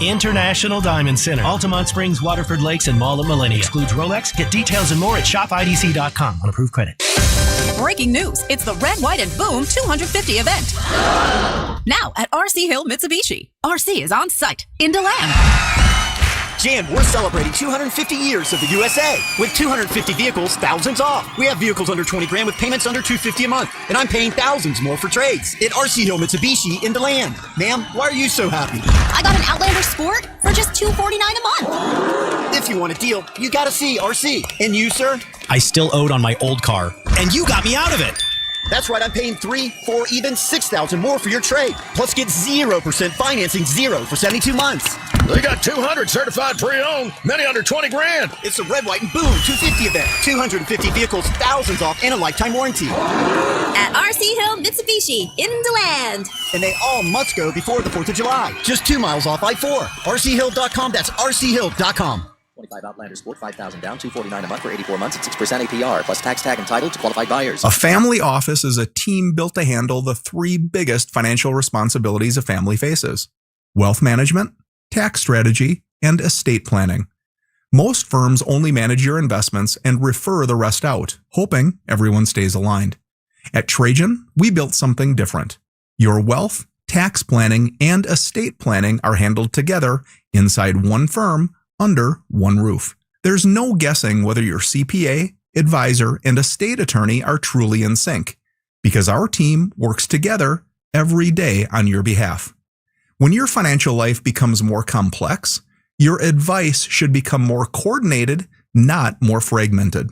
International Diamond Center, Altamont Springs, Waterford Lakes, and Mall at Millennia. Excludes Rolex. Get details and more at shopidc.com on approved credit. Breaking news. It's the Red, White, and Boom 250 event. Now at RC Hill Mitsubishi. RC is on site in DeLand. Jan, we're celebrating 250 years of the USA. With 250 vehicles, thousands off. We have vehicles under 20 grand with payments under $250 a month. And I'm paying thousands more for trades at RC Hill Mitsubishi in DeLand. Ma'am, why are you so happy? I got an Outlander Sport for just $249 a month. If you want a deal, you gotta see RC. And you, sir? I still owed on my old car, and you got me out of it. That's right, I'm paying $3,000, $4,000, even $6,000 more for your trade. Plus get 0% financing, 0 for 72 months. They got 200 certified pre-owned, many under 20 grand. It's the Red, White, and Boom 250 event. 250 vehicles, thousands off, and a lifetime warranty. At RC Hill Mitsubishi in DeLand. And they all must go before the 4th of July. Just 2 miles off I-4. RCHill.com, that's RCHill.com. 25 Outlander Sport, $5,000 down, $249 a month for 84 months at 6% APR, plus tax tag entitled to qualified buyers. A family office is a team built to handle the 3 biggest financial responsibilities a family faces: wealth management, tax strategy, and estate planning. Most firms only manage your investments and refer the rest out, hoping everyone stays aligned. At Trajan, we built something different. Your wealth, tax planning, and estate planning are handled together inside one firm, under one roof. There's no guessing whether your CPA, advisor, and estate attorney are truly in sync, because our team works together every day on your behalf. When your financial life becomes more complex, your advice should become more coordinated, not more fragmented.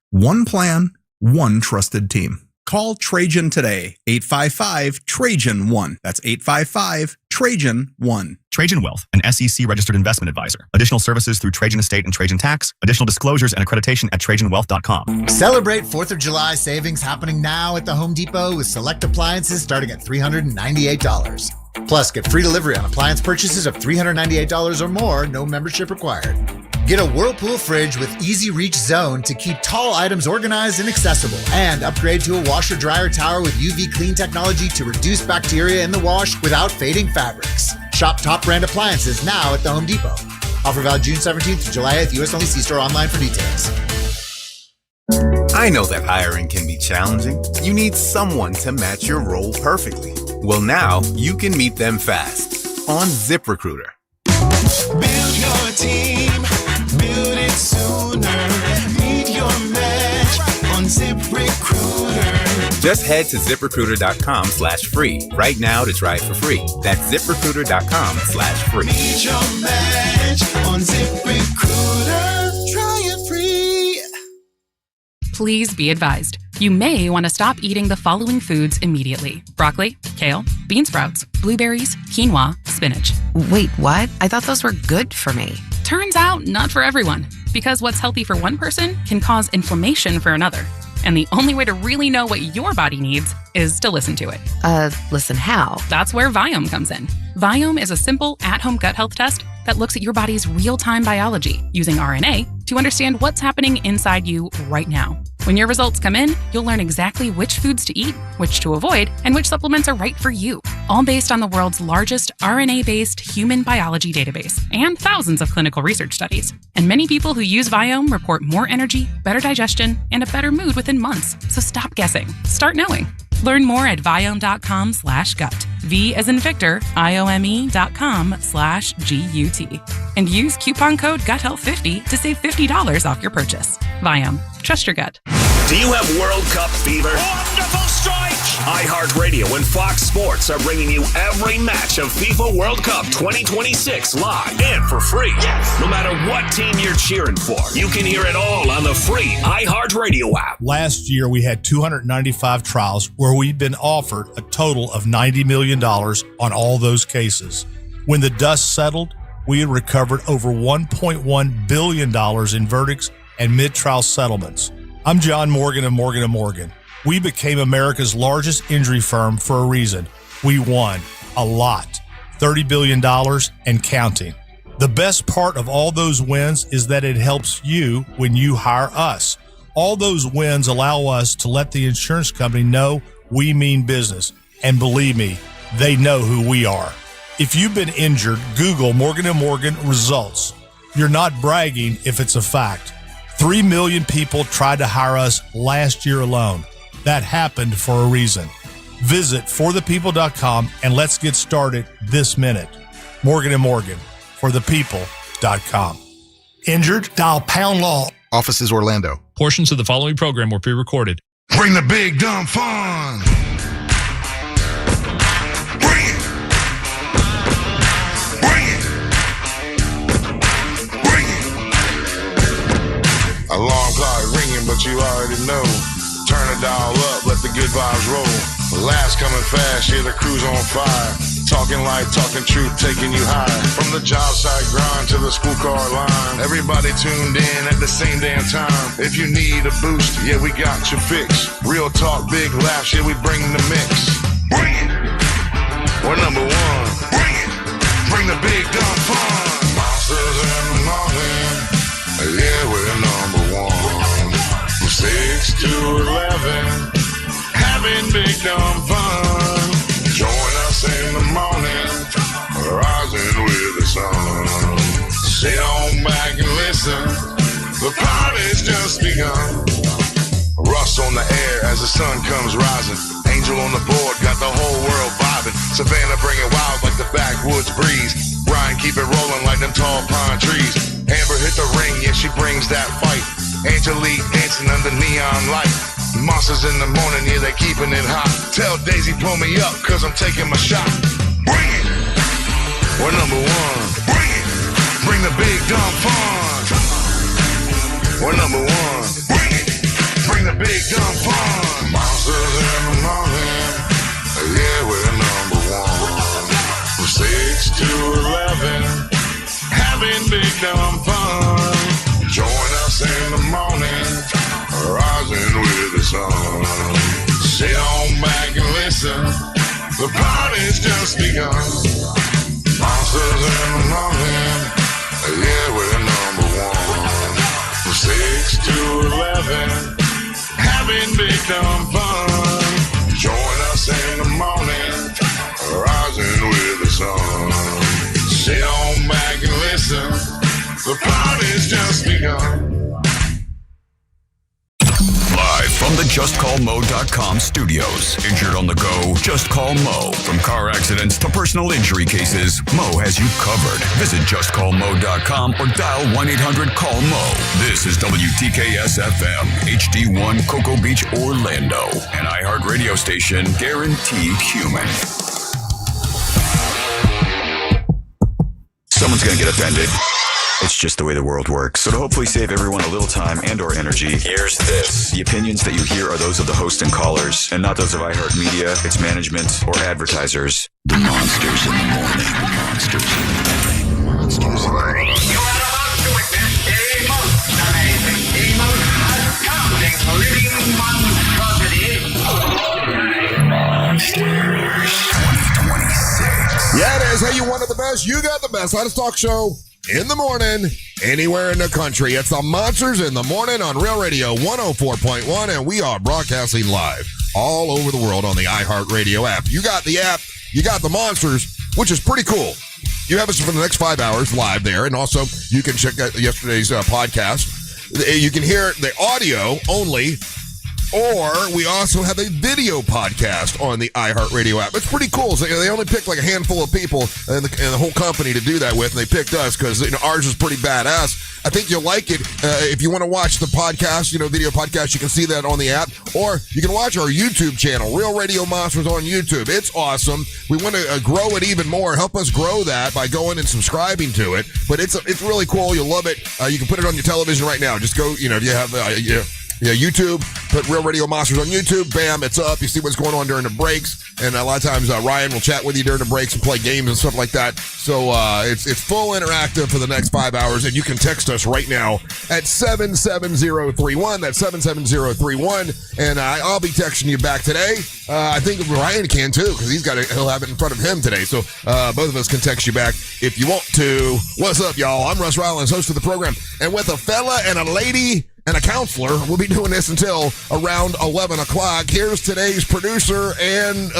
One plan, one trusted team. Call Trajan today, 855-TRAJAN-1. That's 855-TRAJAN-1. Trajan Wealth, an SEC-registered investment advisor. Additional services through Trajan Estate and Trajan Tax. Additional disclosures and accreditation at TrajanWealth.com. Celebrate 4th of July savings happening now at the Home Depot with select appliances starting at $398. Plus, get free delivery on appliance purchases of $398 or more, no membership required. Get a Whirlpool fridge with Easy Reach Zone to keep tall items organized and accessible. And upgrade to a washer-dryer tower with UV clean technology to reduce bacteria in the wash without fading fabrics. Shop top brand appliances now at the Home Depot. Offer valid June 17th to July 8th. U.S. only. See store online for details. I know that hiring can be challenging. You need someone to match your role perfectly. Well, now you can meet them fast on ZipRecruiter. Build your team. Build it sooner. Meet your match on ZipRecruiter. Just head to ZipRecruiter.com/free right now to try it for free. That's ZipRecruiter.com/free. Meet your match on ZipRecruiter. Try it free. Please be advised. You may want to stop eating the following foods immediately: broccoli, kale, bean sprouts, blueberries, quinoa, spinach. Wait, what? I thought those were good for me. Turns out, not for everyone. Because what's healthy for one person can cause inflammation for another. And the only way to really know what your body needs is to listen to it. Listen how? That's where Viome comes in. Viome is a simple, at-home gut health test that looks at your body's real-time biology using RNA to understand what's happening inside you right now. When your results come in, you'll learn exactly which foods to eat, which to avoid, and which supplements are right for you, all based on the world's largest RNA-based human biology database and thousands of clinical research studies. And many people who use Viome report more energy, better digestion, and a better mood within months. So stop guessing. Start knowing. Learn more at Viome.com/gut. V as in Victor, IOME.com/GUT. And use coupon code GUTHEALTH50 to save $50 off your purchase. Viome. Trust your gut. Do you have World Cup fever? Wonderful strike! iHeartRadio and Fox Sports are bringing you every match of FIFA World Cup 2026 live and for free. Yes! No matter what team you're cheering for, you can hear it all on the free iHeartRadio app. Last year, we had 295 trials where we'd been offered a total of $90 million on all those cases. When the dust settled, we had recovered over $1.1 billion in verdicts and mid-trial settlements. I'm John Morgan of Morgan & Morgan. We became America's largest injury firm for a reason. We won a lot, $30 billion and counting. The best part of all those wins is that it helps you when you hire us. All those wins allow us to let the insurance company know we mean business. And believe me, they know who we are. If you've been injured, Google Morgan & Morgan results. You're not bragging if it's a fact. 3 million people tried to hire us last year alone. That happened for a reason. Visit forthepeople.com and let's get started this minute. Morgan & Morgan, forthepeople.com. Injured? Dial pound law. Offices Orlando. Portions of the following program were pre-recorded. Bring the big dumb fun. Bring it. Bring it. Bring it. Alarm clock ringing, but you already know. Turn the dial up, let the good vibes roll. Last coming fast, yeah, the crew's on fire. Talking life, talking truth, taking you higher. From the job site grind to the school car line. Everybody tuned in at the same damn time. If you need a boost, yeah, we got your fix. Real talk, big laughs, yeah, we bring the mix. Bring it. We're number one. Bring it. Bring the big dumb fun. Monsters in the morning. Yeah, we're number one. From 6 to 11. Having big dumb fun. Join us in the morning, rising with the sun. Sit on back and listen, the party's just begun. Russ on the air as the sun comes rising. Angel on the board, got the whole world vibing. Savannah bringing wild like the backwoods breeze. Brian keep it rolling like them tall pine trees. Amber hit the ring, yeah, she brings that fight. Angelique dancing under neon light. Monsters in the morning, yeah, they keeping it hot. Tell Daisy pull me up, cause I'm taking my shot. Bring it. We're number one. Bring it. Bring the big dumb fun. We're number one. Bring it. Bring the big dumb fun. Monsters in the morning. Yeah, we're number one. From 6 to 11. Having big dumb fun. Join us in the morning. Rising with the sun. Sit on back and listen. The party's just begun. Monsters in the morning. Yeah, we're number one. From 6 to 11. Having big dumb fun. Join us in the morning. Rising with the sun. Sit on back and listen. The party's just begun. Live from the JustCallMo.com studios. Injured on the go? Just call Mo. From car accidents to personal injury cases, Mo has you covered. Visit JustCallMo.com or dial 1-800-CALL-MO. This is WTKS-FM, HD1 Cocoa Beach, Orlando. An iHeart radio station guaranteed human. Someone's going to get offended. It's just the way the world works. So to hopefully save everyone a little time and or energy, here's this. The opinions that you hear are those of the host and callers, and not those of iHeartMedia, its management, or advertisers. The monsters in the morning. The monsters in the morning. The monsters in the morning. You are about to witness a most amazing, a most astounding, living monstrosity. Monsters 2026. Yeah, it is. Hey, you wanted the best? You got the best. Hottest talk show in the morning, anywhere in the country. It's the Monsters in the Morning on Real Radio 104.1, and we are broadcasting live all over the world on the iHeartRadio app. You got the app, you got the Monsters, which is pretty cool. You have us for the next 5 hours live there, and also you can check out yesterday's podcast. You can hear the audio only, or we also have a video podcast on the iHeartRadio app. It's pretty cool. So they only picked like a handful of people and the whole company to do that with, and they picked us because ours is pretty badass. I think you'll like it. If you want to watch the podcast, video podcast, you can see that on the app, or you can watch our YouTube channel, Real Radio Monsters on YouTube. It's awesome. We want to grow it even more. Help us grow that by going and subscribing to it. But it's really cool. You'll love it. You can put it on your television right now. Just go, if you have YouTube, put Real Radio Monsters on YouTube, bam, it's up. You see what's going on during the breaks, and a lot of times Ryan will chat with you during the breaks and play games and stuff like that. So it's full interactive for the next 5 hours, and you can text us right now at 77031. That's 77031, and I'll be texting you back today. I think Ryan can too, because he'll have it in front of him today. So both of us can text you back if you want to. What's up, y'all? I'm Russ Rollins, host of the program, and with a fella and a lady and a counselor. We'll be doing this until around 11 o'clock. Here's today's producer and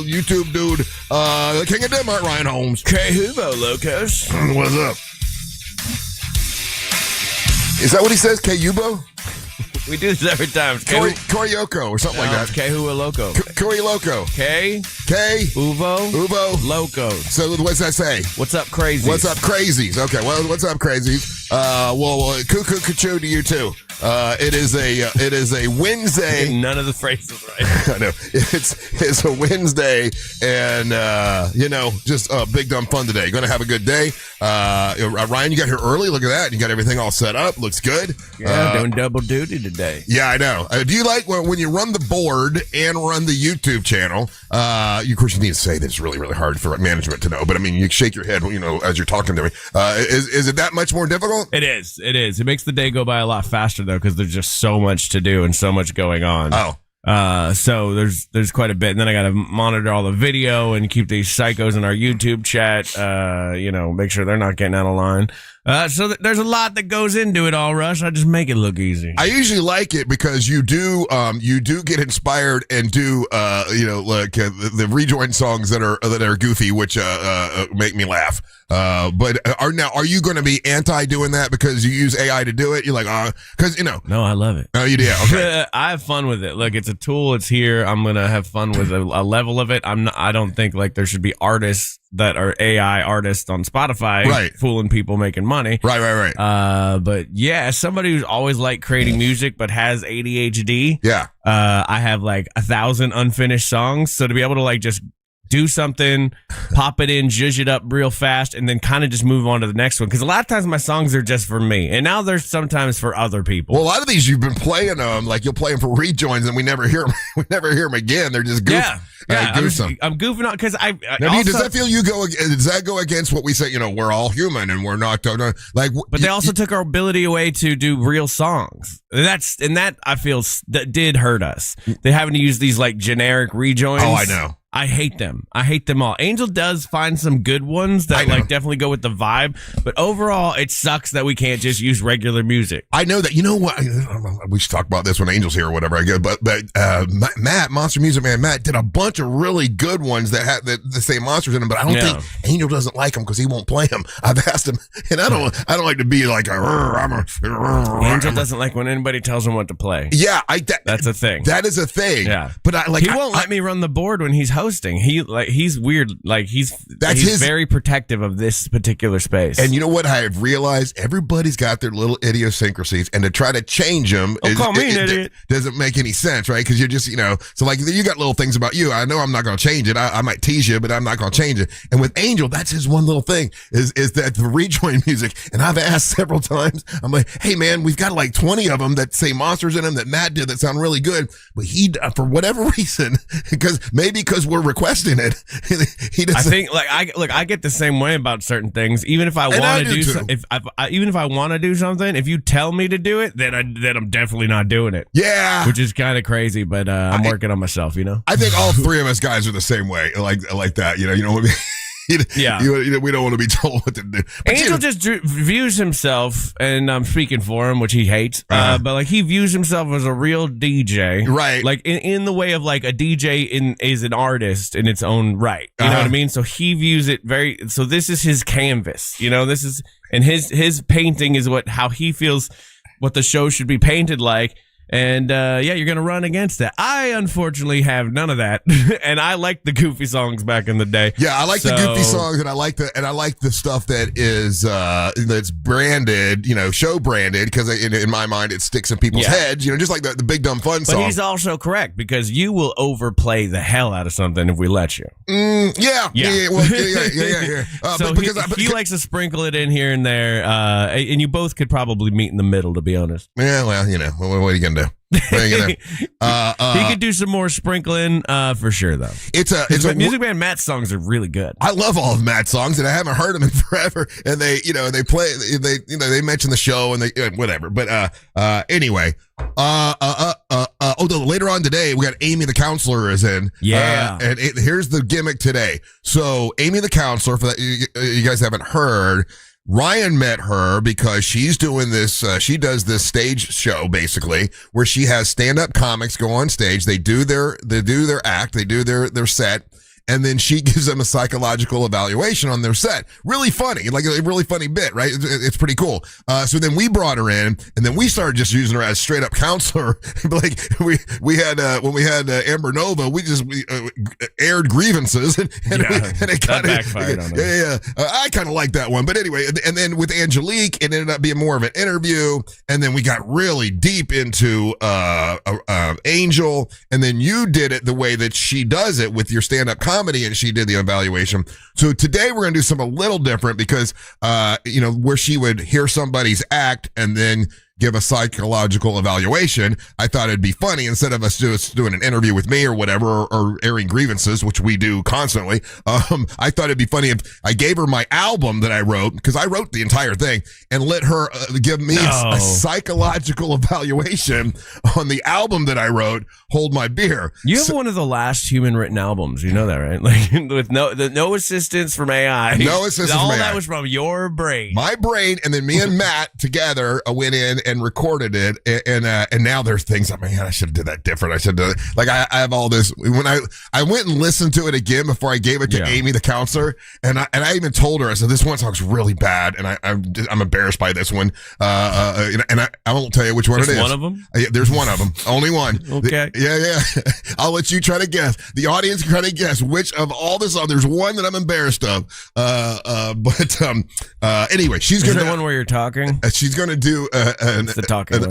YouTube dude, the King of Denmark, Ryan Holmes. K Huvo, Locos. What's up? Is that what he says, K Hubo? We do this every time. Koryoko or something like that. K Huvo Loco. Kory Loco. K Uvo Loco. So what's that say? What's up, crazies? What's up, crazies? Okay, well, what's up, crazies? Well, cuckoo kachoo to you too. It is a Wednesday. None of the phrases right. I know it's a Wednesday, and just big dumb fun today. Going to have a good day. Ryan, you got here early. Look at that. You got everything all set up. Looks good. Yeah, doing double duty today. Yeah, I know. Do you like when you run the board and run the YouTube channel? Of course, you need to say that it's really, really hard for management to know. But I mean, you shake your head, as you're talking to me. Is it that much more difficult? It is. It makes the day go by a lot faster though, because there's just so much to do and so much going on. So there's quite a bit, and then I got to monitor all the video and keep these psychos in our YouTube chat. Make sure they're not getting out of line. So there's a lot that goes into it all, Russ. I just make it look easy. I usually like it because you do get inspired and do the rejoin songs that are goofy, which make me laugh. But are you going to be anti doing that because you use AI to do it? You're like, because No, I love it. Oh, you do? Okay. I have fun with it. Look, it's a tool. It's here. I'm gonna have fun with a level of it. I don't think like there should be artists that are AI artists on Spotify, right, fooling people making money. Right. But yeah, as somebody who's always liked creating music but has ADHD, yeah, I have like 1,000 unfinished songs. So to be able to like just do something, pop it in, zhuzh it up real fast, and then kind of just move on to the next one. Because a lot of times my songs are just for me, and now they're sometimes for other people. Well, a lot of these you've been playing them, like you'll play them for rejoins, and we never hear them. We never hear them again. They're just goofy. Yeah, I'm goofing on because does that feel does that go against what we say? We're all human and we're not like. But they also took our ability away to do real songs. And that I feel that did hurt us. They having to use these like generic rejoins. Oh, I know. I hate them. I hate them all. Angel does find some good ones that like definitely go with the vibe, but overall it sucks that we can't just use regular music. I know that. You know what? We should talk about this when Angel's here or whatever. I guess, but Matt, Monster Music Man Matt, did a bunch of really good ones that had the same monsters in them, but I don't think Angel doesn't like them because he won't play them. I've asked him, and I don't like to be like Angel doesn't like when anybody tells him what to play. Yeah, that's a thing. That is a thing. Yeah, but he won't let me run the board when he's hosting. He's weird. Like he's very protective of this particular space. And you know what I have realized? Everybody's got their little idiosyncrasies, and to try to change them doesn't make any sense, right? Because you're just so like you got little things about you. I know I'm not going to change it. I might tease you, but I'm not going to change it. And with Angel, that's his one little thing is that the rejoin music. And I've asked several times. I'm like, hey man, we've got like 20 of them that say monsters in them that Matt did that sound really good, but he for whatever reason, because we're requesting it. He doesn't. I think I get the same way about certain things. Even if I want to do even if I want to do something, if you tell me to do it, then I'm definitely not doing it. Yeah, which is kind of crazy, but I'm working on myself. I think all three of us guys are the same way, like that. You know what I mean? We don't want to be told what to do. But Angel just views himself, and I'm speaking for him, which he hates, but like he views himself as a real DJ, right? Like in the way of like a DJ is an artist in its own right. You know what I mean? So he views it so this is his canvas. This is, and his painting is how he feels what the show should be painted like. And you're going to run against that. I unfortunately have none of that, and I like the goofy songs back in the day. Yeah, I like the goofy songs, and I like the stuff that is that's branded, show branded, because in my mind it sticks in people's heads. Just like the Big Dumb Fun song. But he's also correct because you will overplay the hell out of something if we let you. Yeah. So he likes to sprinkle it in here and there, and you both could probably meet in the middle, to be honest. Yeah, well, what are you gonna do? He could do some more sprinkling for sure, though. Music Man Matt's songs are really good. I love all of Matt's songs, and I haven't heard them in forever. And they play, they mention the show and they whatever. But anyway, later on today we got Amy the counselor is in. Yeah, and here's the gimmick today. So Amy the counselor, for that you guys haven't heard, Ryan met her because she's doing this. She does this stage show basically where she has stand-up comics go on stage. They do their act. They do their set. And then she gives them a psychological evaluation on their set. Really funny, like a really funny bit, right? It's pretty cool. So then we brought her in, and then we started just using her as straight up counselor. Like we had when we had Amber Nova, we aired grievances, and it kind of backfired on her. I kind of like that one, but anyway. And then with Angelique, it ended up being more of an interview, and then we got really deep into Angel, and then you did it the way that she does it with your stand up comedy, and she did the evaluation. So today we're going to do something a little different because, where she would hear somebody's act and then give a psychological evaluation, I thought it'd be funny instead of us doing an interview with me or whatever, or airing grievances, which we do constantly. I thought it'd be funny if I gave her my album that I wrote, because I wrote the entire thing, and let her give me a psychological evaluation on the album that I wrote, Hold My Beer. You have one of the last human written albums. You know that, right? Like with no assistance from AI. No assistance from AI. All that was from your brain. My brain, and then me and Matt together went in and recorded it, and now there's things. I should have did that different. I should have like I have all this. When I went and listened to it again before I gave it to Amy, the counselor, and I even told her, I said, this one song's really bad, and I'm embarrassed by this one. And I won't tell you which one it is. One of them? There's one of them. Only one. Okay. Yeah. I'll let you try to guess. The audience can try to guess which of all the songs. There's one that I'm embarrassed of. Anyway, she's gonna. Is the one where you're talking? She's gonna do the talking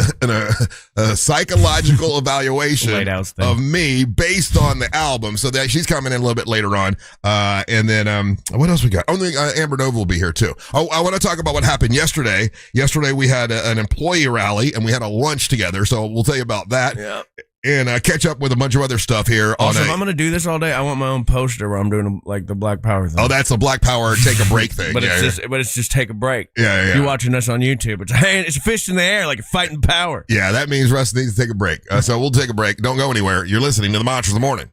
a psychological evaluation of me based on the album. So that she's coming in a little bit later on. And then what else we got? Amber Nova will be here too. I want to talk about what happened yesterday. Yesterday we had an employee rally and we had a lunch together. So we'll tell you about that. Yeah. And catch up with a bunch of other stuff here. Also, if I'm going to do this all day, I want my own poster where I'm doing like the Black Power thing. Oh, that's a Black Power take a break thing. But it's just take a break. Yeah. If you're watching us on YouTube, it's a fist in the air like you're fighting power. Yeah, that means Russ needs to take a break. So we'll take a break. Don't go anywhere. You're listening to the Monsters of the Morning.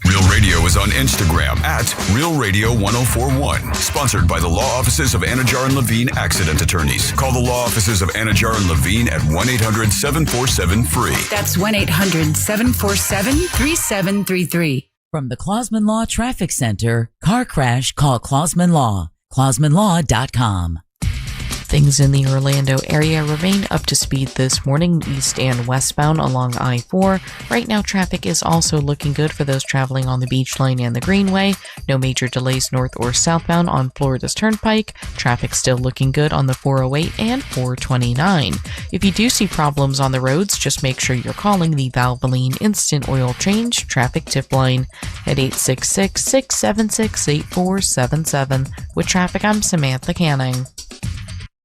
Real Radio is on Instagram at Real Radio 1041. Sponsored by the law offices of Anajar and Levine Accident Attorneys. Call the law offices of Anajar and Levine at 1-800-747-FREE. That's 1-800-747-3733. From the Clausman Law Traffic Center, car crash, call Clausman Law. ClausmanLaw.com. Things in the Orlando area remain up to speed this morning, east and westbound along I-4. Right now, traffic is also looking good for those traveling on the Beach Lane and the Greenway. No major delays north or southbound on Florida's Turnpike. Traffic still looking good on the 408 and 429. If you do see problems on the roads, just make sure you're calling the Valvoline Instant Oil Change Traffic Tip Line at 866-676-8477. With traffic, I'm Samantha Canning.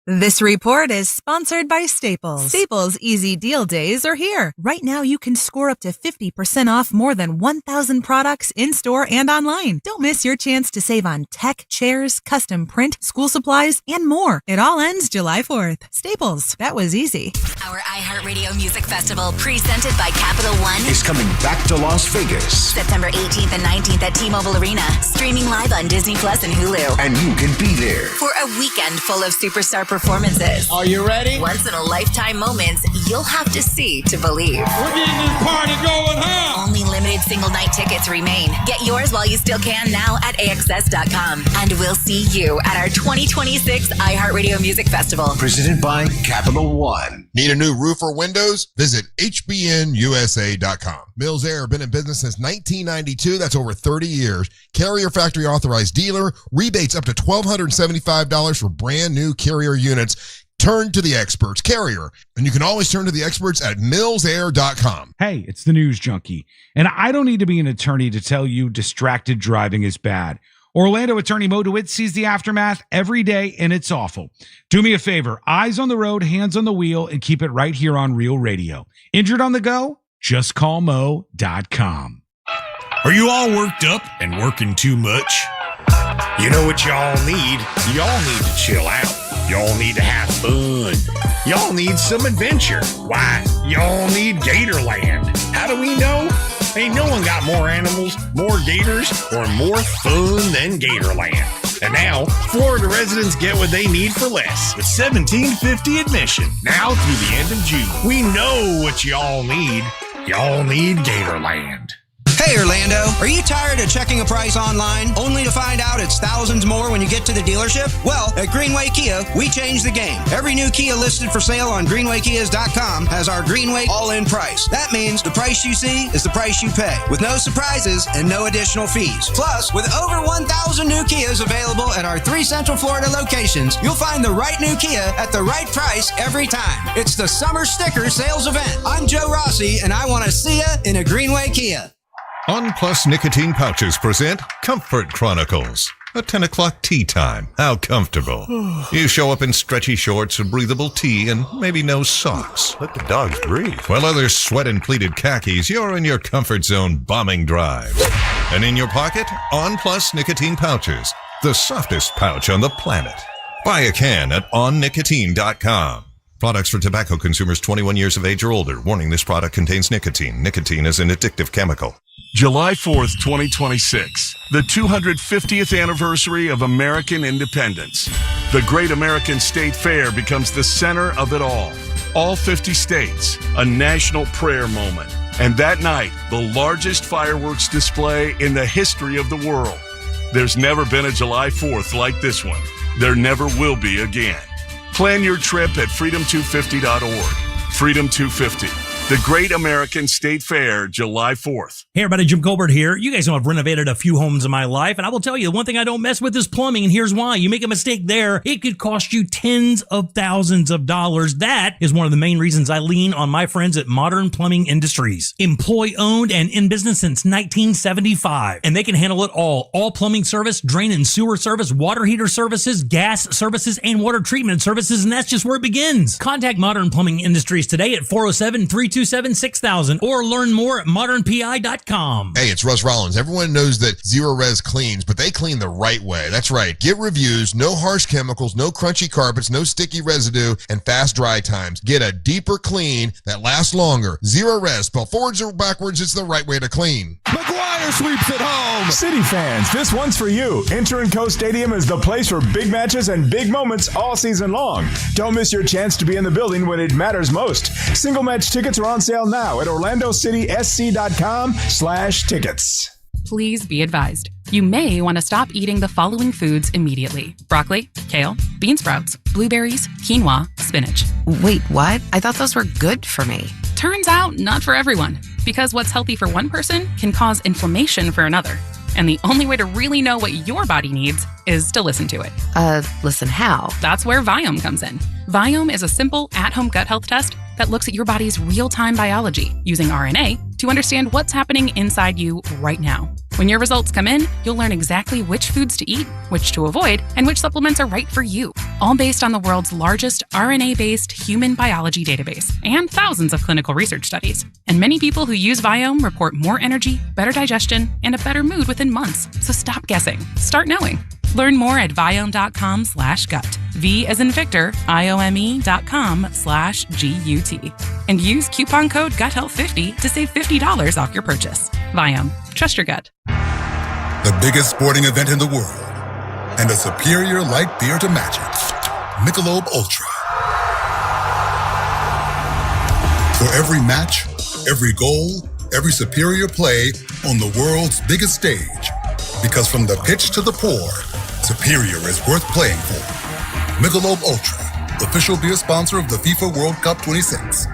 This report is sponsored by Staples. Staples Easy Deal Days are here. Right now, you can score up to 50% off more than 1,000 products in-store and online. Don't miss your chance to save on tech, chairs, custom print, school supplies, and more. It all ends July 4th. Staples. That was easy. Our iHeartRadio Music Festival, presented by Capital One, is coming back to Las Vegas. September 18th and 19th at T-Mobile Arena. Streaming live on Disney Plus and Hulu. And you can be there for a weekend full of superstar performances. Are you ready? Once-in-a-lifetime moments you'll have to see to believe. We're getting this party going, huh? Only limited single-night tickets remain. Get yours while you still can now at AXS.com. And we'll see you at our 2026 iHeartRadio Music Festival. Presented by Capital One. Need a new roof or windows? Visit HBNUSA.com. Mills Air, been in business since 1992. That's over 30 years. Carrier factory authorized dealer. Rebates up to $1,275 for brand new Carrier units. Turn to the experts. Carrier. And you can always turn to the experts at millsair.com. Hey, it's the News Junkie. And I don't need to be an attorney to tell you distracted driving is bad. Orlando attorney Mo DeWitt sees the aftermath every day, and it's awful. Do me a favor. Eyes on the road, hands on the wheel, and keep it right here on Real Radio. Injured on the go? Just call Mo.com. Are you all worked up and working too much? You know what y'all need? Y'all need to chill out. Y'all need to have fun. Y'all need some adventure. Why? Y'all need Gatorland. How do we know? Ain't no one got more animals, more gators, or more fun than Gatorland. And now, Florida residents get what they need for less with $17.50 admission now through the end of June. We know what y'all need. Y'all need Gatorland. Hey Orlando, are you tired of checking a price online only to find out it's thousands more when you get to the dealership? Well, at Greenway Kia, we changed the game. Every new Kia listed for sale on greenwaykias.com has our Greenway all-in price. That means the price you see is the price you pay, with no surprises and no additional fees. Plus, with over 1,000 new Kias available at our 3 Central Florida locations, you'll find the right new Kia at the right price every time. It's the Summer Sticker Sales Event. I'm Joe Rossi, and I want to see you in a Greenway Kia. On Plus Nicotine Pouches present Comfort Chronicles. A 10 o'clock tea time. How comfortable. You show up in stretchy shorts, a breathable tee, and maybe no socks. Let the dogs breathe. While others sweat in pleated khakis, you're in your comfort zone bombing drives. And in your pocket, On Plus Nicotine Pouches. The softest pouch on the planet. Buy a can at onnicotine.com. Products for tobacco consumers 21 years of age or older. Warning, this product contains nicotine. Nicotine is an addictive chemical. July 4th, 2026, the 250th anniversary of American independence. The Great American State Fair becomes the center of it all. All 50 states, a national prayer moment. And that night, the largest fireworks display in the history of the world. There's never been a July 4th like this one. There never will be again. Plan your trip at freedom250.org. Freedom 250. The Great American State Fair, July 4th. Hey everybody, Jim Colbert here. You guys know I've renovated a few homes in my life, and I will tell you, the one thing I don't mess with is plumbing, and here's why. You make a mistake there, it could cost you tens of thousands of dollars. That is one of the main reasons I lean on my friends at Modern Plumbing Industries. Employee-owned and in business since 1975, and they can handle it all. All plumbing service, drain and sewer service, water heater services, gas services, and water treatment services, and that's just where it begins. Contact Modern Plumbing Industries today at 407-327-6000 or learn more at modernpi.com. Hey, it's Russ Rollins. Everyone knows that Zero Res cleans, but they clean the right way. That's right. Get reviews, no harsh chemicals, no crunchy carpets, no sticky residue, and fast dry times. Get a deeper clean that lasts longer. Zero Res. Spell forwards or backwards, it's the right way to clean. McGuire sweeps at home. City fans, this one's for you. Enter Co Stadium is the place for big matches and big moments all season long. Don't miss your chance to be in the building when it matters most. Single match tickets are on sale now at orlandocitysc.com/tickets. Please be advised. You may want to stop eating the following foods immediately: broccoli, kale, bean sprouts, blueberries, quinoa, spinach. Wait, what? I thought those were good for me. Turns out, not for everyone. Because what's healthy for one person can cause inflammation for another. And the only way to really know what your body needs is to listen to it. Listen how? That's where Viome comes in. Viome is a simple at-home gut health test that looks at your body's real-time biology using RNA to understand what's happening inside you right now. When your results come in, you'll learn exactly which foods to eat, which to avoid, and which supplements are right for you. All based on the world's largest RNA-based human biology database and thousands of clinical research studies. And many people who use Viome report more energy, better digestion, and a better mood within months. So stop guessing. Start knowing. Learn more at viome.com/gut. V as in Victor, IOME.com/GUT. And use coupon code GUTHEALTH50 to save $50 off your purchase. Viome. Trust your gut. The biggest sporting event in the world, and a superior light beer to match it. Michelob Ultra. For every match, every goal, every superior play on the world's biggest stage. Because from the pitch to the pour, superior is worth playing for. Michelob Ultra, official beer sponsor of the FIFA World Cup 26.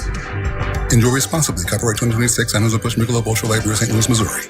Enjoy responsibly. Copyright 2026, Anheuser-Busch Michelob Ultra Light Beer, St. Louis, Missouri.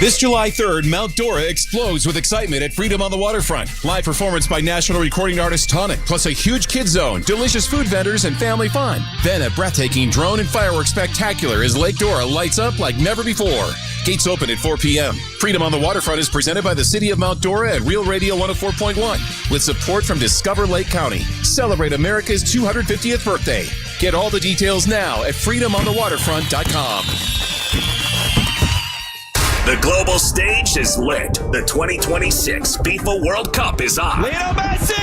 This July 3rd, Mount Dora explodes with excitement at Freedom on the Waterfront. Live performance by national recording artist Tonic, plus a huge kids zone, delicious food vendors, and family fun. Then a breathtaking drone and fireworks spectacular as Lake Dora lights up like never before. Gates open at 4 p.m. Freedom on the Waterfront is presented by the City of Mount Dora at Real Radio 104.1 with support from Discover Lake County. Celebrate America's 250th birthday. Get all the details now at freedomonthewaterfront.com. The global stage is lit. The 2026 FIFA World Cup is on. Lionel Messi!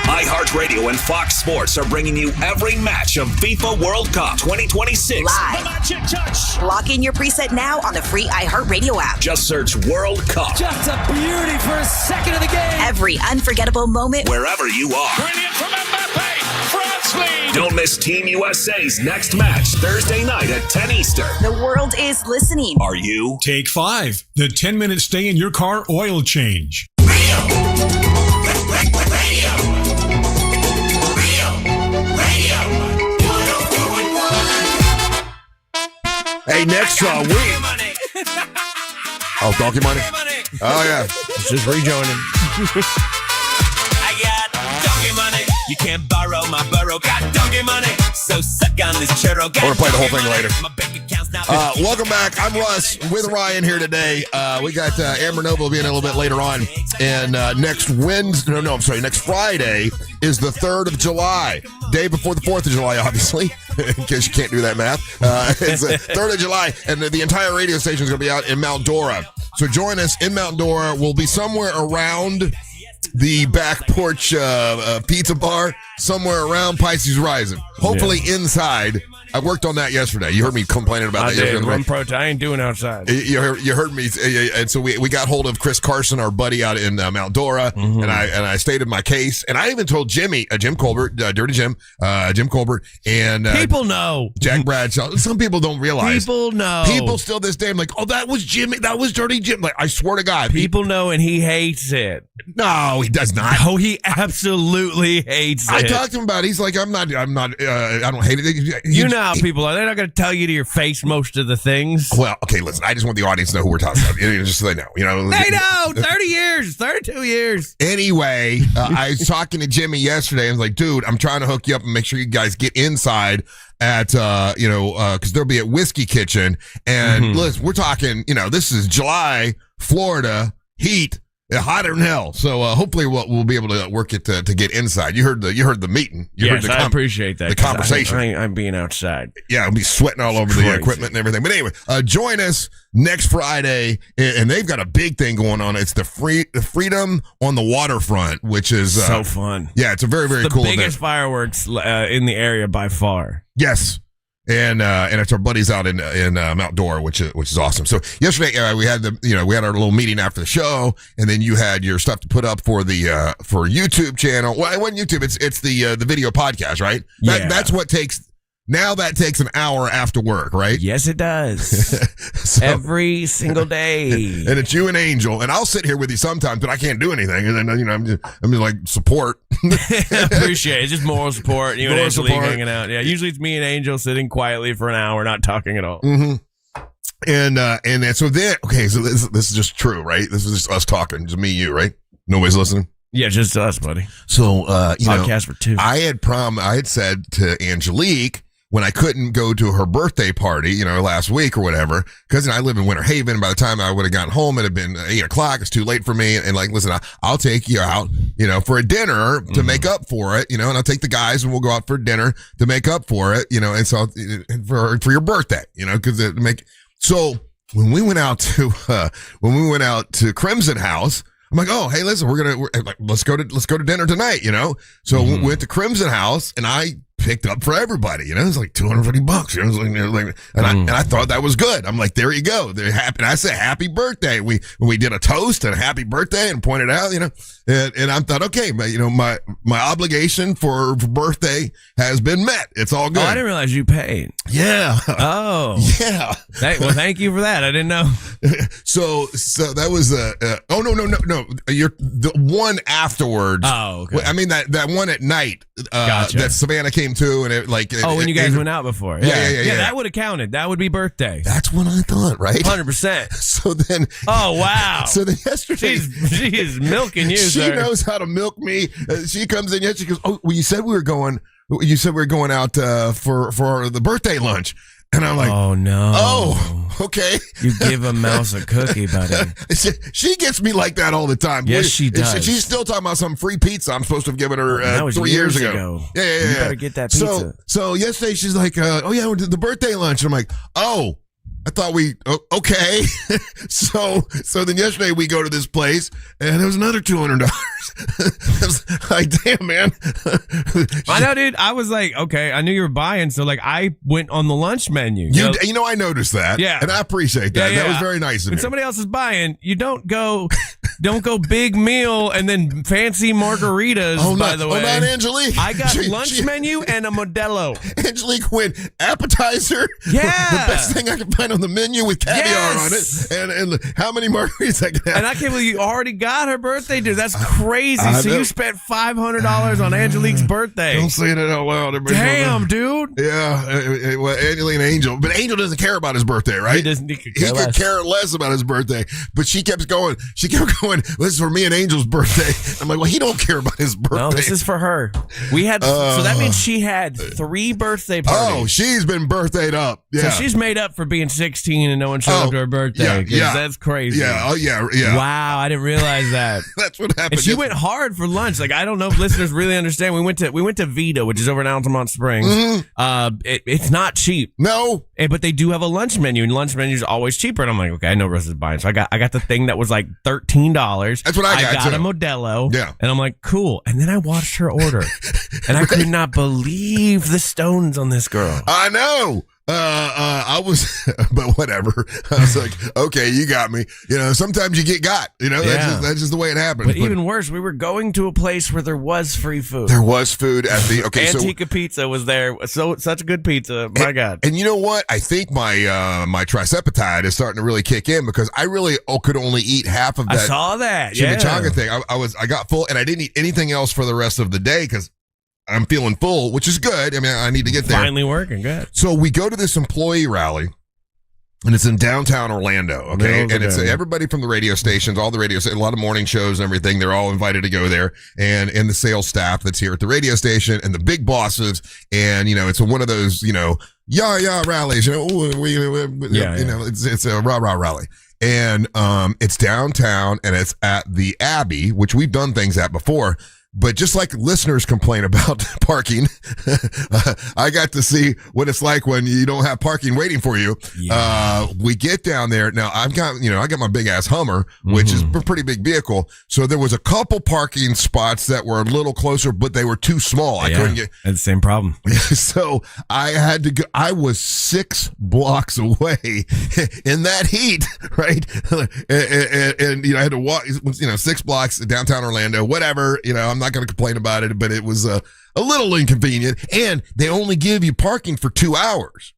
iHeart Radio and Fox Sports are bringing you every match of FIFA World Cup 2026. Live. Lock in your preset now on the free iHeartRadio app. Just search World Cup. Just a beauty for a second of the game. Every unforgettable moment. Wherever you are. Brilliant from Mbappe. France lead. Don't miss Team USA's next match Thursday night at 10 Eastern. The world is listening. Are you? Take 5. The 10-minute stay in your car oil change. Hey, next week. Oh, Donkey Money? Oh, yeah. It's just rejoining. I got donkey money. You can't borrow my burrow. Got donkey money. So suck on this churro. We're going to play the whole thing later. Welcome back. I'm Russ with Ryan here today. We got Amber Nova will be in a little bit later on. And next Friday is the 3rd of July. Day before the 4th of July, obviously. In case you can't do that math. It's the 3rd of July. And the entire radio station is going to be out in Mount Dora. So join us in Mount Dora. We'll be somewhere around the back porch pizza bar, somewhere around Pisces Rising. Hopefully inside. I worked on that yesterday. You heard me complaining about that yesterday. I ain't doing outside. You heard me, and so we got hold of Chris Carson, our buddy out in Mount Dora, and I stated my case, and I even told Jim Colbert, Dirty Jim, Jim Colbert, and people know Jack Bradshaw. Some people don't realize. People know. People still this day, I'm like, oh, that was Jimmy, that was Dirty Jim. Like, I swear to God, people know, and he hates it. No, he does not. No, he absolutely hates it. I talked to him about it. He's like, I don't hate it. You know how people are. They're not going to tell you to your face most of the things. Well, okay, listen, I just want the audience to know who we're talking about. Just so they know. They know. 30 years, 32 years. Anyway, I was talking to Jimmy yesterday. I was like, dude, I'm trying to hook you up and make sure you guys get inside at, because they'll be at Whiskey Kitchen. And listen, we're talking, this is July, Florida, heat. Hotter than hell. So hopefully we'll be able to work it to get inside. You heard the meeting. I appreciate that. The conversation. I'm being outside. Yeah, I'll be sweating all over the equipment and everything. But anyway, join us next Friday, and they've got a big thing going on. It's the Freedom on the Waterfront, which is so fun. Yeah, it's a very, very cool event. The biggest fireworks in the area by far. Yes. And it's our buddies out in Mount Dora, which is awesome. So yesterday we had we had our little meeting after the show, and then you had your stuff to put up for the for YouTube channel. Well, it wasn't YouTube. It's the video podcast, right? That's what takes. Now that takes an hour after work, right? Yes, it does. Every single day. And it's you and Angel, and I'll sit here with you sometimes, but I can't do anything. And then I'm just like support. Appreciate it. It's just moral support. You and Angel hanging out. Yeah, usually it's me and Angel sitting quietly for an hour, not talking at all. Mm-hmm. And so then so this is just true, right? This is just us talking, just me, you, right? Nobody's listening. Yeah, just us, buddy. So podcast for 2. I had said to Angelique, when I couldn't go to her birthday party, last week or whatever, because I live in Winter Haven. By the time I would have gotten home, it had been 8:00. It's too late for me. And like, listen, I'll take you out, for a dinner to make up for it, and I'll take the guys and we'll go out for dinner to make up for it, and so for your birthday, because it make. So when we went out to Crimson House, I'm like, oh, hey, listen, let's go to dinner tonight, So we went to Crimson House, and I picked up for everybody, it was like $250, and I thought that was good. I'm like, there you go. They're happy. And I said, happy birthday. We did a toast and a happy birthday and pointed out, and I thought, okay, but my obligation for birthday has been met. It's all good. Oh, I didn't realize you paid. Yeah. Oh. Yeah. Well, thank you for that. I didn't know. So that was no. You're the one afterwards. Oh, okay. I mean that one at night gotcha. that Savannah came to, and it when you guys went out before. Yeah. That would have counted. That would be birthday. That's what I thought, right? 100%. So then. Oh, wow. So then yesterday. She is milking you, She sir. knows how to milk me. She comes in yesterday. She goes, oh, well, you said we were going out for the birthday lunch. And I'm like, oh, no. Oh, okay. You give a mouse a cookie, buddy. She gets me like that all the time. Yes, she does. She's still talking about some free pizza I'm supposed to have given her 3 years ago. Yeah. You better get that pizza. So yesterday she's like, oh, yeah, the birthday lunch. And I'm like, oh, I thought okay. So then yesterday we go to this place and it was another $200. I was like, damn, man. I know, dude. I was like, okay, I knew you were buying. So like I went on the lunch menu. You know, I noticed that. Yeah. And I appreciate that. Yeah. That was very nice of When you. somebody else is buying, you don't go big meal and then fancy margaritas, by the way. Oh, not Angelique. I got lunch menu and a Modelo. Angelique went appetizer. Yeah. The best thing I could find on the menu with caviar on it. And how many margaritas I could have. And I can't believe you already got her birthday, dude. That's crazy. So you spent $500 on Angelique's birthday. Don't say that out loud. Damn, dude. Yeah. Well, Angelique and Angel. But Angel doesn't care about his birthday, right? He doesn't. He could care less about his birthday. But she kept going. Well, this is for me and Angel's birthday. I'm like, well, he don't care about his birthday. No, this is for her. We had so that means she had 3 birthday parties. Oh, she's been birthdayed up. Yeah. So she's made up for being 16 and no one showed up to her birthday. Yeah. That's crazy. Yeah. Oh, yeah. Wow, I didn't realize that. That's what happened. And she went hard for lunch. Like, I don't know if listeners really understand. We went to Vita, which is over in Altamont Springs. Mm-hmm. It's not cheap. No. But they do have a lunch menu, and lunch menu is always cheaper. And I'm like, okay, I know Russ is buying. So I got the thing that was like $13. That's what I got. I got too. a Modelo. Yeah. And I'm like, cool. And then I watched her order. And I could not believe the stones on this girl. I know. I was, but whatever. I was like, okay, you got me. You know, sometimes you get got. You know, that's just the way it happens. But even worse, we were going to a place where there was free food. There was food at the Antica Pizza was there. So such good pizza. My God. And you know what? I think my my triceptide is starting to really kick in because I really could only eat half of that. I saw that. Chimichanga thing. I got full and I didn't eat anything else for the rest of the day because I'm feeling full, which is good. I mean, I need to get there. Finally working, good. So we go to this employee rally, and it's in downtown Orlando, okay? And it's everybody from the radio stations, all the radio stations, a lot of morning shows and everything. They're all invited to go there, and the sales staff that's here at the radio station, and the big bosses, and, you know, it's one of those, you know, rallies, you know, it's a rah-rah rally. And it's downtown, and it's at the Abbey, which we've done things at before. But just like listeners complain about parking, I got to see what it's like when you don't have parking waiting for you. Yeah. We get down there. Now I got my big ass Hummer, which is a pretty big vehicle. So there was a couple parking spots that were a little closer, but they were too small. I couldn't get. It's the same problem. So I had to go. I was 6 blocks away in that heat, right? And you know, I had to walk, 6 blocks downtown Orlando, whatever, you know, I'm not going to complain about it, but it was a little inconvenient, and they only give you parking for 2 hours,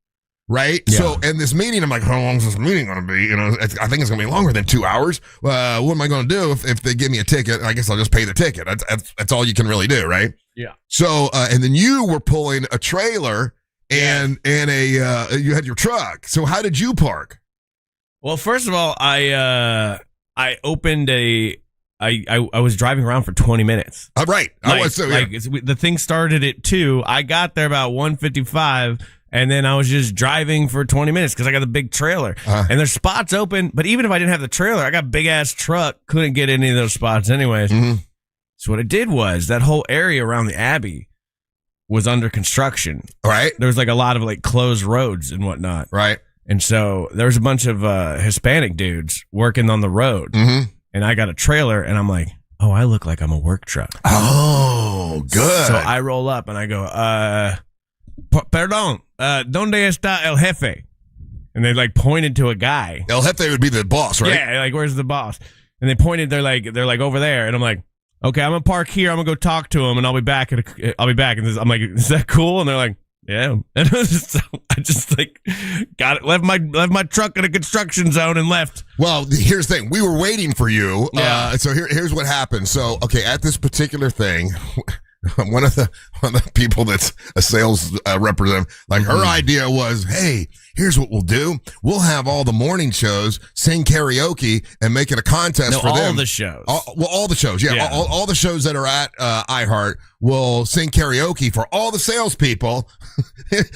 right? Yeah. So, and this meeting, I'm like, how long is this meeting going to be? You know, I think it's going to be longer than 2 hours. What am I going to do if they give me a ticket? I guess I'll just pay the ticket. That's all you can really do, right? Yeah. So, and then you were pulling a trailer and you had your truck. So how did you park? Well, first of all, I opened I was driving around for 20 minutes. Right. I was so, yeah. The thing started at 2. I got there about 1:55, and then I was just driving for 20 minutes because I got the big trailer. And there's spots open, but even if I didn't have the trailer, I got a big-ass truck. Couldn't get any of those spots anyways. Mm-hmm. So what I did was that whole area around the Abbey was under construction. Right. There was like a lot of like closed roads and whatnot. Right. And so there was a bunch of Hispanic dudes working on the road. Mm-hmm. And I got a trailer, and I'm like, oh, I look like I'm a work truck. Oh, good. So I roll up, and I go, perdón, ¿dónde está el jefe? And they like pointed to a guy. El jefe would be the boss, right? Yeah, like, where's the boss? And they pointed, they're like over there, and I'm like, okay, I'm gonna park here. I'm gonna go talk to him, and I'll be back. I'm like, is that cool? And they're like, yeah. And so I just like got it, left my truck in a construction zone and left. Well, here's the thing. We were waiting for you. Yeah. So here's what happened. So, okay, at this particular thing, one of the people that's a sales representative, like her idea was, hey, here's what we'll do. We'll have all the morning shows sing karaoke and make it a contest for them. All the shows. All the shows. Yeah. All the shows that are at iHeart will sing karaoke for all the salespeople,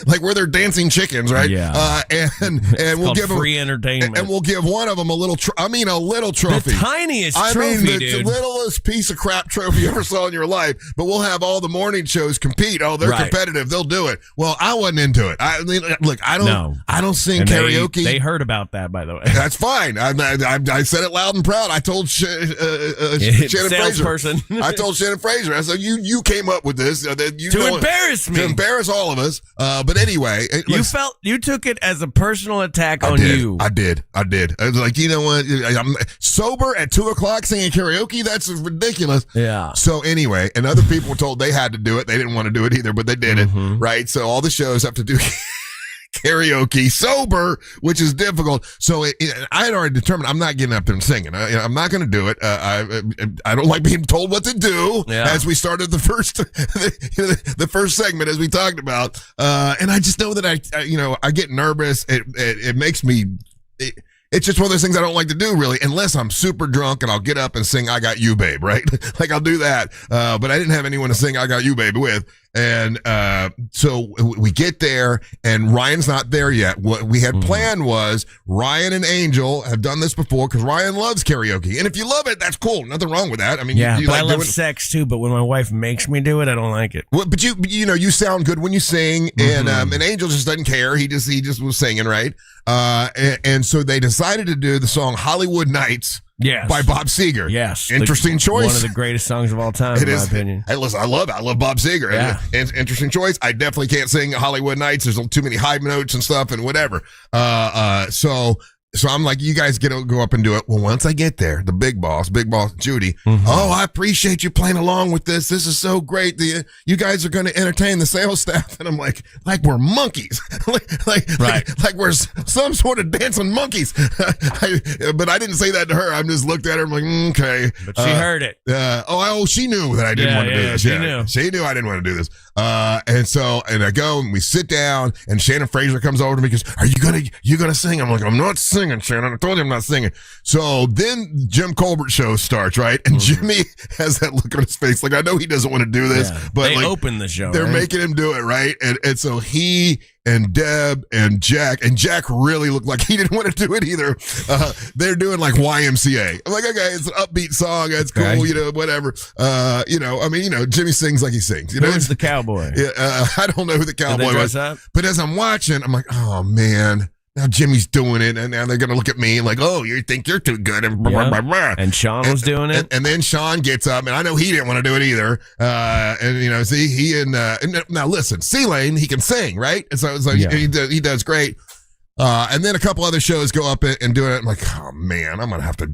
like where they're dancing chickens, right? Yeah. And we'll give free them entertainment. And we'll give one of them a little a little trophy. The tiniest trophy, the dude. littlest piece of crap trophy you ever saw in your life. But we'll have all the morning show shows compete. Oh, they're competitive. They'll do it. Well, I wasn't into it. I mean, look, I don't sing karaoke. They heard about that, by the way. That's fine. I said it loud and proud. I told Shannon Fraser. I told Shannon Fraser. I said, you came up with this to embarrass me. To embarrass all of us. But anyway. You took it as a personal attack on you. I did. I was like, you know what? I'm sober at 2:00 singing karaoke. That's ridiculous. Yeah. So anyway, and other people were told they had to do it. They didn't want to do it either, but they did it. Right. So all the shows have to do karaoke sober, which is difficult. So I had already determined I'm not getting up there and singing. I'm not going to do it. I don't like being told what to do. As we started the first segment, as we talked about, and I just know that I get nervous. It makes me. It's just one of those things I don't like to do, really, unless I'm super drunk and I'll get up and sing "I Got You, Babe," right? Like I'll do that. But I didn't have anyone to sing "I Got You, Babe" with. And so we get there, and Ryan's not there yet. What we had planned was Ryan and Angel have done this before because Ryan loves karaoke. And if you love it, that's cool. Nothing wrong with that. I mean, but I love sex too. But when my wife makes me do it, I don't like it. Well, but you sound good when you sing, and Angel just doesn't care. He just was singing, right? And so they decided to do the song "Hollywood Nights." Yes. By Bob Seger. Yes. Interesting choice. One of the greatest songs of all time, in my opinion. Hey, listen, I love Bob Seger. Yeah. Interesting choice. I definitely can't sing Hollywood Nights. There's too many high notes and stuff and whatever. So I'm like, you guys go up and do it. Well, once I get there, the big boss, Judy. Oh, I appreciate you playing along with this. This is so great. You guys are going to entertain the sales staff. And I'm like we're monkeys, like we're some sort of dancing monkeys. But I didn't say that to her. I just looked at her. I'm like, okay. But she heard it. She knew that I didn't want to do this. She knew I didn't want to do this. And I go and we sit down, and Shannon Fraser comes over to me and goes, "Are you gonna sing?" I'm like, "I'm not singing, Shannon. I told you I'm not singing." So then Jim Colbert's show starts, right? And Jimmy has that look on his face, like I know he doesn't want to do this, but they open the show. They're making him do it, right? And so he and Deb and Jack really looked like he didn't want to do it either. They're doing like YMCA. I'm like, okay, it's an upbeat song. That's cool, whatever. Jimmy sings like he sings. Who's the cowboy? I don't know who the cowboy was. But as I'm watching, I'm like, oh man. Now Jimmy's doing it, and now they're going to look at me like, oh, you think you're too good. And, blah, blah, blah, blah. And Sean was doing it. And then Sean gets up, and I know he didn't want to do it either. Now listen, C-Lane, he can sing, right? And so he does great. And then a couple other shows go up and do it. I'm like, oh, man, I'm going to have to.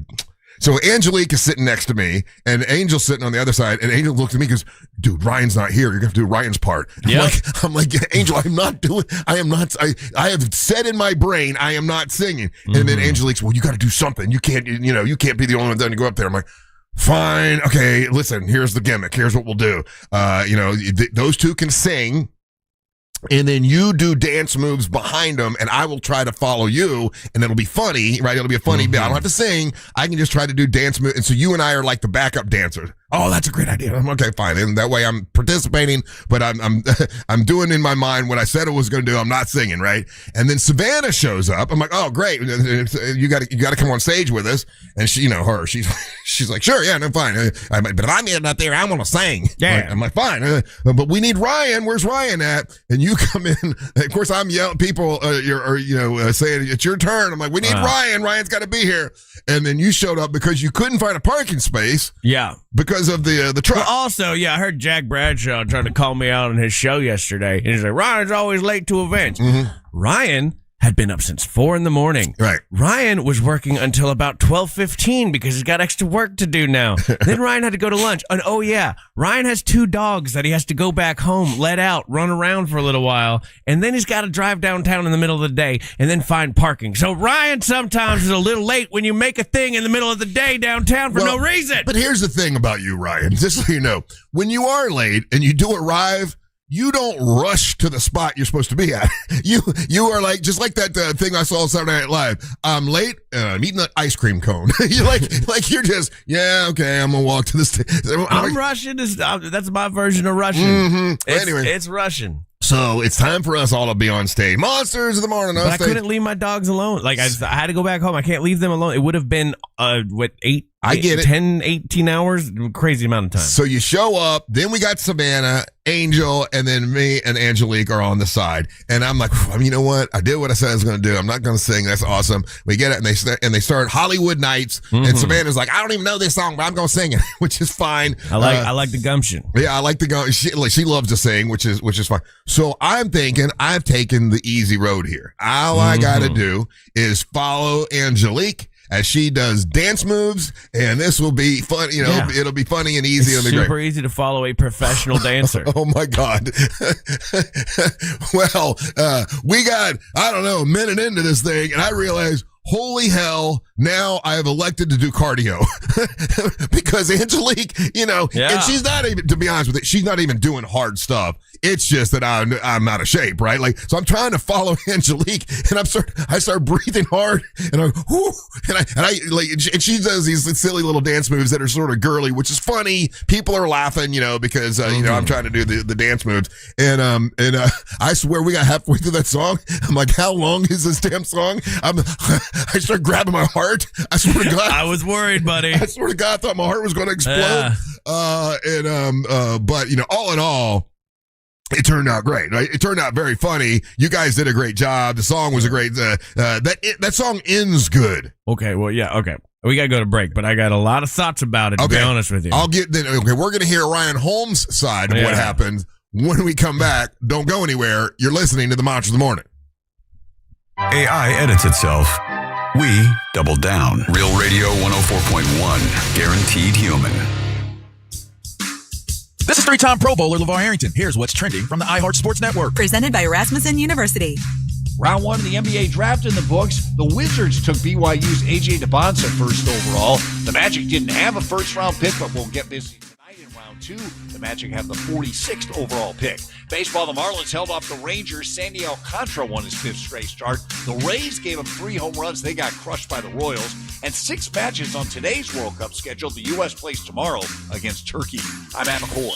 So Angelique is sitting next to me, and Angel's sitting on the other side, and Angel looks at me and goes, dude, Ryan's not here. You're going to have to do Ryan's part. I'm like, Angel, I have said in my brain, I am not singing. And then Angelique's, well, you got to do something. You can't be the only one to go up there. I'm like, fine. Okay, listen, here's the gimmick. Here's what we'll do. Those two can sing. And then you do dance moves behind them, and I will try to follow you, and it'll be funny, right? It'll be a funny bit. I don't have to sing. I can just try to do dance moves. And so you and I are like the backup dancers. Oh, that's a great idea. I'm okay, fine. And that way I'm participating, but I'm doing in my mind what I said I was going to do. I'm not singing, right? And then Savannah shows up. I'm like, oh, great. You got to come on stage with us. And she, she's like, sure, yeah, no, fine. But if I'm up there, I want to sing. Yeah. I'm like, fine. But we need Ryan. Where's Ryan at? And you come in. Of course, I'm yelling. People saying it's your turn. I'm like, we need Ryan. Ryan's got to be here. And then you showed up because you couldn't find a parking space. Yeah. Because of the truck. Well, also, I heard Jack Bradshaw trying to call me out on his show yesterday. And he's like, Ryan's always late to events. Ryan had been up since 4 a.m. Right. Ryan was working until about 12:15 because he's got extra work to do now. Then Ryan had to go to lunch. And Ryan has 2 dogs that he has to go back home, let out, run around for a little while. And then he's got to drive downtown in the middle of the day and then find parking. So Ryan sometimes is a little late when you make a thing in the middle of the day downtown for no reason. But here's the thing about you, Ryan, just so you know, when you are late and you do arrive, you don't rush to the spot you're supposed to be at. You are like, just like that thing I saw on Saturday Night Live. I'm late. I'm eating an ice cream cone. You're like you're just, okay, I'm going to walk to the stage. I'm rushing. That's my version of rushing. It's rushing. So it's time for us all to be on stage. Monsters of the Morning. But I couldn't leave my dogs alone. Like I had to go back home. I can't leave them alone. It would have been 10, 18 hours, crazy amount of time. So you show up, then we got Savannah, Angel, and then me and Angelique are on the side. And I'm like, you know what? I did what I said I was going to do. I'm not going to sing. That's awesome. We get it, and they start Hollywood Nights. And Savannah's like, I don't even know this song, but I'm going to sing it, which is fine. I like the gumption. Yeah, I like the gumption. She loves to sing, which is fine. So I'm thinking I've taken the easy road here. All I got to do is follow Angelique as she does dance moves, and this will be fun. It'll be funny and easy. It's super easy to follow a professional dancer. Oh my God. Well, we got, I don't know, a minute into this thing, and I realized, holy hell, now I have elected to do cardio because Angelique, and she's not even, to be honest with you, she's not even doing hard stuff. It's just that I'm out of shape, right? Like, so I'm trying to follow Angelique, and I start breathing hard, and and she does these silly little dance moves that are sort of girly, which is funny. People are laughing, because I'm trying to do the dance moves, and I swear we got halfway through that song. I'm like, how long is this damn song? I start grabbing my heart. I swear to God, I was worried, buddy. I swear to God, I thought my heart was going to explode. But all in all, it turned out great, right? It turned out very funny. You guys did a great job. The song was a great. That song ends good. Okay, well, yeah, okay. We gotta go to break, but I got a lot of thoughts about it. To be honest with you, we're gonna hear Ryan Holmes' side of what happened when we come back. Don't go anywhere. You're listening to the Monster of the Morning. AI edits itself. We double down. Real Radio 104.1. Guaranteed human. This is three-time Pro Bowler LeVar Arrington. Here's what's trending from the iHeart Sports Network. Presented by Rasmussen University. Round 1 of the NBA draft in the books. The Wizards took BYU's A.J. DeBonsa first overall. The Magic didn't have a first-round pick, but we'll get busy tonight in round 2. The Magic have the 46th overall pick. Baseball, the Marlins held off the Rangers. Sandy Alcantara won his 5th straight start. The Rays gave him 3 home runs. They got crushed by the Royals. And 6 matches on today's World Cup scheduled. The U.S. plays tomorrow against Turkey. I'm Matt McCoy.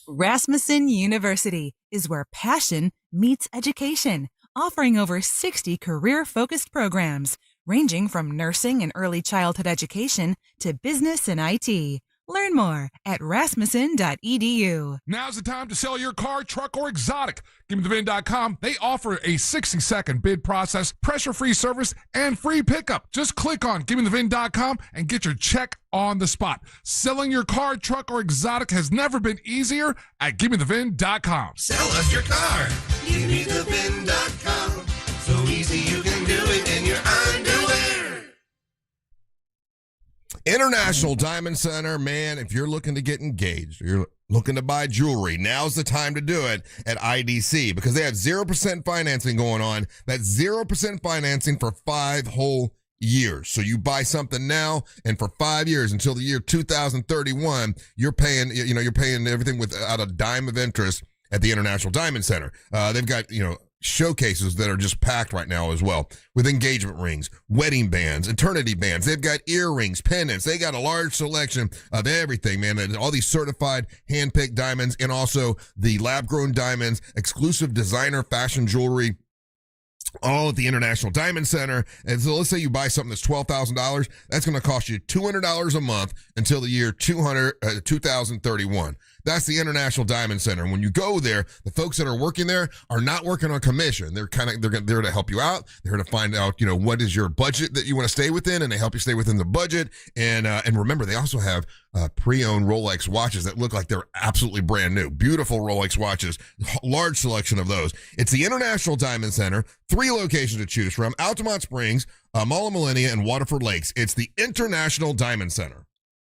Rasmussen University is where passion meets education, offering over 60 career-focused programs, ranging from nursing and early childhood education to business and IT. Learn more at rasmussen.edu. Now's the time to sell your car, truck, or exotic. GiveMeTheVin.com. They offer a 60-second bid process, pressure-free service, and free pickup. Just click on GiveMeTheVin.com and get your check on the spot. Selling your car, truck, or exotic has never been easier at GiveMeTheVin.com. Sell us your car. GiveMeTheVin.com. So easy you can do it in your underwear. International Diamond Center, man, if you're looking to get engaged, or you're looking to buy jewelry, now's the time to do it at IDC because they have 0% financing going on. That's 0% financing for 5 whole years. So you buy something now, and for 5 years until the year 2031, you're paying everything without a dime of interest at the International Diamond Center. They've got, showcases that are just packed right now as well with engagement rings, wedding bands, eternity bands. They've got earrings, pendants. They got a large selection of everything, man. All these certified hand-picked diamonds and also the lab-grown diamonds, exclusive designer fashion jewelry, all at the International Diamond Center. And so let's say you buy something that's $12,000. That's going to cost you $200 a month until the year 2031. That's the International Diamond Center. When you go there, the folks that are working there are not working on commission. They're there to help you out. They're to find out, what is your budget that you want to stay within, and they help you stay within the budget. And remember, they also have pre-owned Rolex watches that look like they're absolutely brand new. Beautiful Rolex watches, large selection of those. It's the International Diamond Center, 3 locations to choose from: Altamont Springs, Mall of Millennia, and Waterford Lakes. It's the International Diamond Center.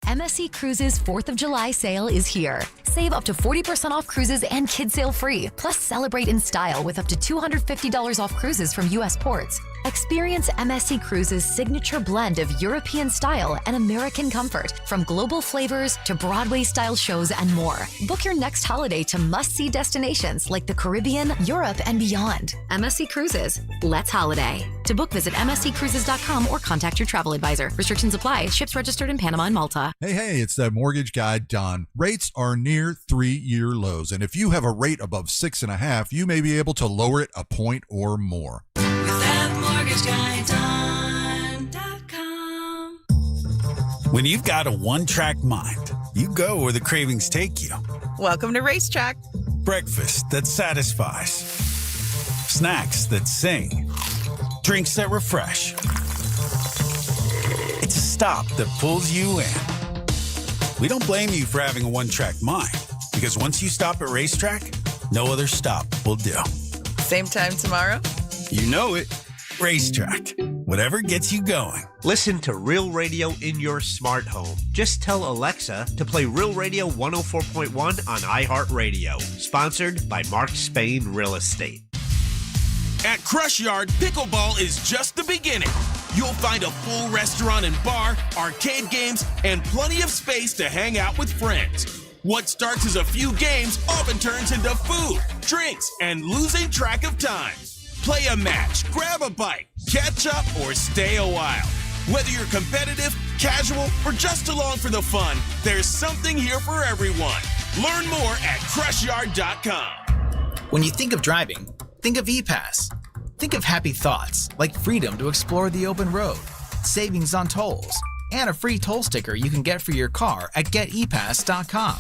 MSC Cruises 4th of July sale is here. Save up to 40% off cruises and kids sail free. Plus, celebrate in style with up to $250 off cruises from U.S. ports. Experience MSC Cruises' signature blend of European style and American comfort, from global flavors to Broadway-style shows and more. Book your next holiday to must-see destinations like the Caribbean, Europe, and beyond. MSC Cruises. Let's holiday. To book, visit msccruises.com or contact your travel advisor. Restrictions apply. Ships registered in Panama and Malta. Hey, it's that mortgage guy, Don. Rates are near 3-year lows, and if you have a rate above 6.5, you may be able to lower it a point or more. When you've got a one-track mind, you go where the cravings take you. Welcome to Racetrack. Breakfast that satisfies. Snacks that sing. Drinks that refresh. It's a stop that pulls you in. We don't blame you for having a one-track mind, because once you stop at Racetrack, no other stop will do. Same time tomorrow? You know it. Racetrack. Whatever gets you going. Listen to Real Radio in your smart home. Just tell Alexa to play Real Radio 104.1 on iHeartRadio. Sponsored by Mark Spain Real Estate. At Crush Yard, pickleball is just the beginning. You'll find a full restaurant and bar, arcade games, and plenty of space to hang out with friends. What starts as a few games often turns into food, drinks, and losing track of time. Play a match, grab a bite, catch up, or stay a while. Whether you're competitive, casual, or just along for the fun, there's something here for everyone. Learn more at crushyard.com. When you think of driving, think of ePass. Think of happy thoughts like freedom to explore the open road, savings on tolls, and a free toll sticker you can get for your car at getepass.com.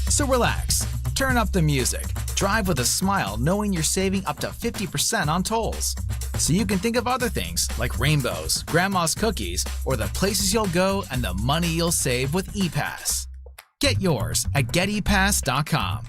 So relax, turn up the music, drive with a smile knowing you're saving up to 50% on tolls. So you can think of other things like rainbows, grandma's cookies, or the places you'll go and the money you'll save with ePass. Get yours at getepass.com.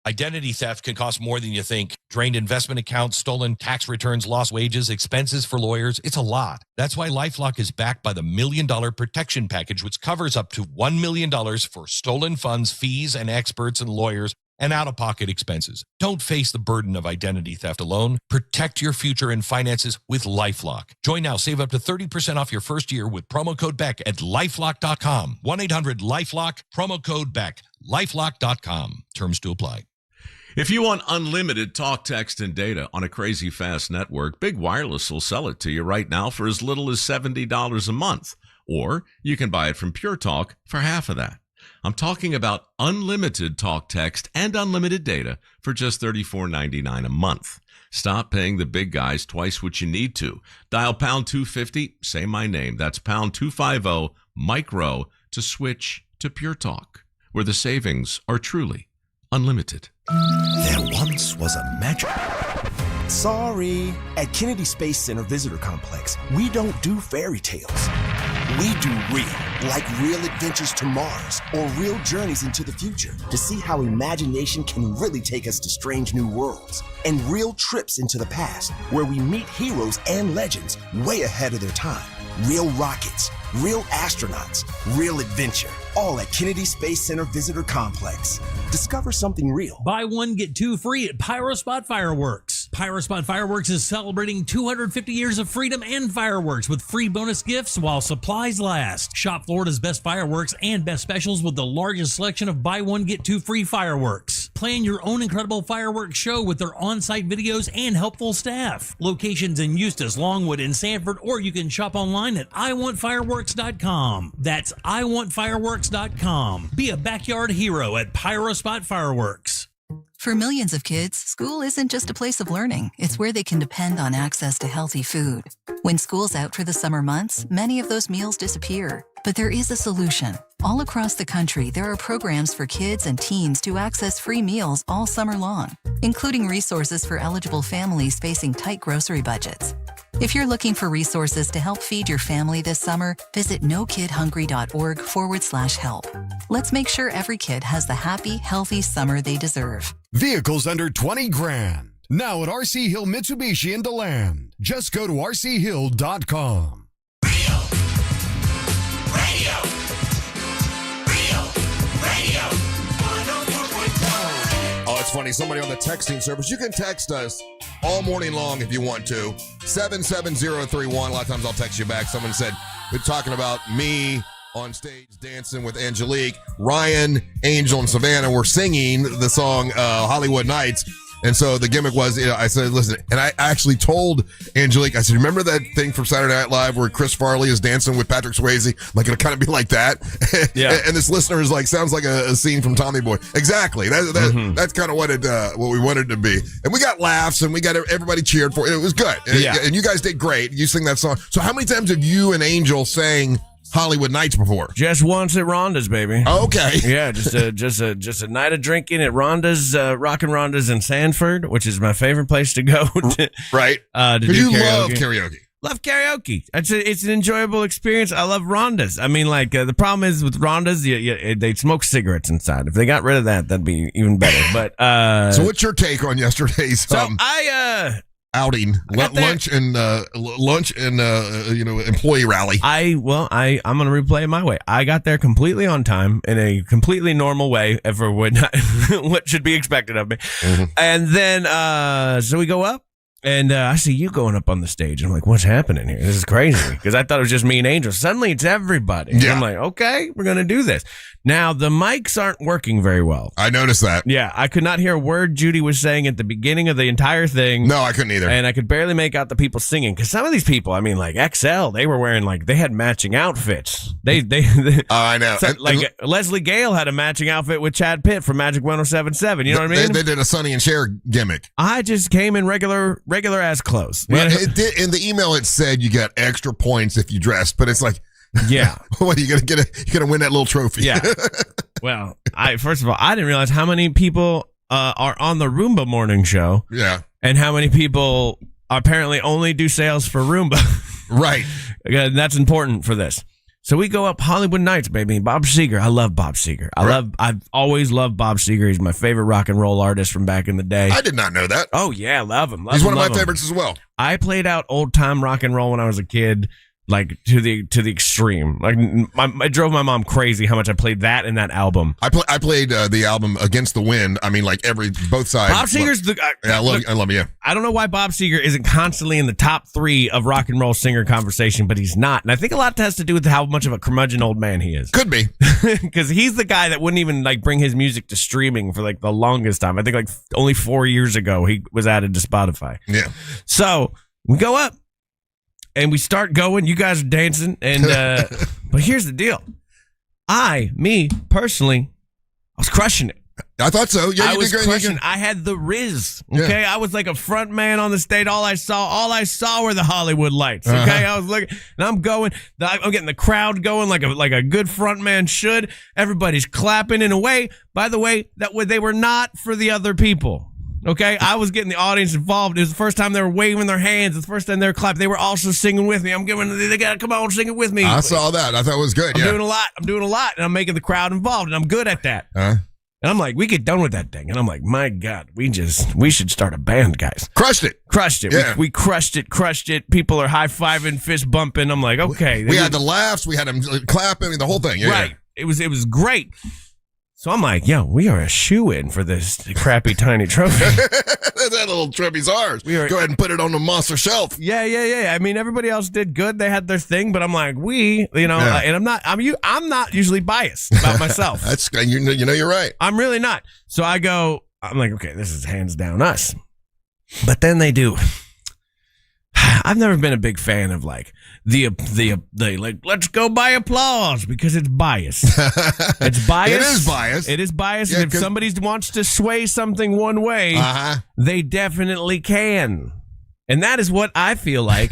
Identity theft can cost more than you think. Drained investment accounts, stolen tax returns, lost wages, expenses for lawyers. It's a lot. That's why LifeLock is backed by the $1 Million Protection Package, which covers up to $1 million for stolen funds, fees, and experts and lawyers, and out-of-pocket expenses. Don't face the burden of identity theft alone. Protect your future and finances with LifeLock. Join now. Save up to 30% off your first year with promo code BECK at LifeLock.com. 1-800-LifeLock, promo code BECK. LifeLock.com. Terms to apply. If you want unlimited talk, text, and data on a crazy fast network, Big Wireless will sell it to you right now for as little as $70 a month. Or you can buy it from Pure Talk for half of that. I'm talking about unlimited talk, text, and unlimited data for just $34.99 a month. Stop paying the big guys twice what you need to. Dial pound 250, say my name. That's pound 250 micro to switch to Pure Talk, where the savings are truly unlimited. There once was a magic. Sorry. At Kennedy Space Center Visitor Complex, we don't do fairy tales. We do real, like real adventures to Mars or real journeys into the future to see how imagination can really take us to strange new worlds, and real trips into the past where we meet heroes and legends way ahead of their time. Real rockets, real astronauts, real adventure, all at Kennedy Space Center Visitor Complex. Discover something real. Buy one, get two free at PyroSpot Fireworks. PyroSpot Fireworks is celebrating 250 years of freedom and fireworks with free bonus gifts while supplies last. Shop Florida's best fireworks and best specials with the largest selection of buy one, get two free fireworks. Plan your own incredible fireworks show with their on-site videos and helpful staff. Locations in Eustis, Longwood, and Sanford, or you can shop online at iwantfireworks.com. That's iwantfireworks.com. Be a backyard hero at PyroSpot Fireworks. For millions of kids, school isn't just a place of learning. It's where they can depend on access to healthy food. When school's out for the summer months, many of those meals disappear. But there is a solution. All across the country, there are programs for kids and teens to access free meals all summer long, including resources for eligible families facing tight grocery budgets. If you're looking for resources to help feed your family this summer, visit nokidhungry.org/help. Let's make sure every kid has the happy, healthy summer they deserve. Vehicles under 20 grand. Now at RC Hill Mitsubishi in DeLand. Just go to rchill.com. Oh, it's funny. Somebody on the texting service, you can text us all morning long if you want to. 77031. A lot of times I'll text you back. Someone said, we're talking about me on stage dancing with Angelique. Ryan, Angel, and Savannah were singing the song Hollywood Nights. And so the gimmick was, I said, listen, and I actually told Angelique, I said, remember that thing from Saturday Night Live where Chris Farley is dancing with Patrick Swayze? Like, it'll kind of be like that. Yeah. and this listener is like, sounds like a scene from Tommy Boy. Exactly. That's kind of what we wanted it to be. And we got laughs and we got everybody cheered for it. It was good. Yeah. And you guys did great. You sing that song. So how many times have you and Angel sang Hollywood Nights before? Just once at Rhonda's, baby. Okay. Yeah, just a night of drinking at Rhonda's, Rockin' Rhonda's in Sanford, which is my favorite place to go. Right. To do you karaoke. love karaoke. Love karaoke. It's an enjoyable experience. I love Rhonda's. I mean, like, the problem is with Rhonda's, they smoke cigarettes inside. If they got rid of that, that'd be even better. But so what's your take on yesterday's outing, lunch and employee rally? I'm gonna replay it my way. I got there completely on time in a completely normal way for what should be expected of me. Mm-hmm. And then so we go up. And I see you going up on the stage. I'm like, what's happening here? This is crazy. Because I thought it was just me and Angel. Suddenly it's everybody. Yeah. I'm like, okay, we're going to do this. Now, the mics aren't working very well. I noticed that. Yeah, I could not hear a word Judy was saying at the beginning of the entire thing. No, I couldn't either. And I could barely make out the people singing. Because some of these people, I mean, like XL, they were wearing, like, they had matching outfits. They I know. Leslie Gale had a matching outfit with Chad Pitt from Magic 107.7. You know what I mean? They did a Sonny and Cher gimmick. I just came in regular ass clothes. Well, it did, in the email it said you got extra points if you dressed, but it's like, yeah, what are you gonna win that little trophy? Yeah. Well, first of all, I didn't realize how many people are on the Roomba morning show. Yeah, and how many people apparently only do sales for Roomba. Right. That's important for this. So we go up Hollywood Nights, baby. Bob Seger. I love Bob Seger. I've always loved Bob Seger. He's my favorite rock and roll artist from back in the day. I did not know that. Oh, yeah. Love him. He's one of my favorites as well. I played out old time rock and roll when I was a kid. Like to the extreme. Like I drove my mom crazy how much I played that in that album. I played the album Against the Wind. I mean, like both sides. Bob Seger's I love you. I don't know why Bob Seger isn't constantly in the top 3 of rock and roll singer conversation, but he's not. And I think a lot has to do with how much of a curmudgeon old man he is. Could be. Because he's the guy that wouldn't even like bring his music to streaming for like the longest time. I think like only 4 years ago he was added to Spotify. Yeah. So we go up. And we start going. You guys are dancing. And but here's the deal. Me personally, I was crushing it. I thought so. Yeah, I was crushing. I had the Riz. Okay, I was like a front man on the stage. All I saw were the Hollywood lights. Okay, I was looking, and I'm going. I'm getting the crowd going like a good front man should. Everybody's clapping in a way. By the way, they were not for the other people. Okay, I was getting the audience involved. It was the first time they were waving their hands. It's the first time they were clapping. They were also singing with me. They got to come on, sing it with me. I saw that. I thought it was good. I'm doing a lot, and I'm making the crowd involved, and I'm good at that. And I'm like, we get done with that thing, and I'm like, my God, we should start a band, guys. Crushed it. Yeah. We crushed it. People are high-fiving, fist bumping. I'm like, okay. We had the laughs. We had them clapping. The whole thing. Yeah, right. Yeah. It was great. So I'm like, yo, we are a shoe-in for this crappy tiny trophy. That little trophy's ours. Go ahead and put it on the monster shelf. Yeah. I mean, everybody else did good. They had their thing, but I'm like, and I'm not usually biased about myself. That's you're right. I'm really not. So I'm like, okay, this is hands down us. But then they do. I've never been a big fan of like the let's go by applause because it's biased. It's biased. It is biased. Yeah, and if somebody wants to sway something one way, they definitely can. And that is what I feel like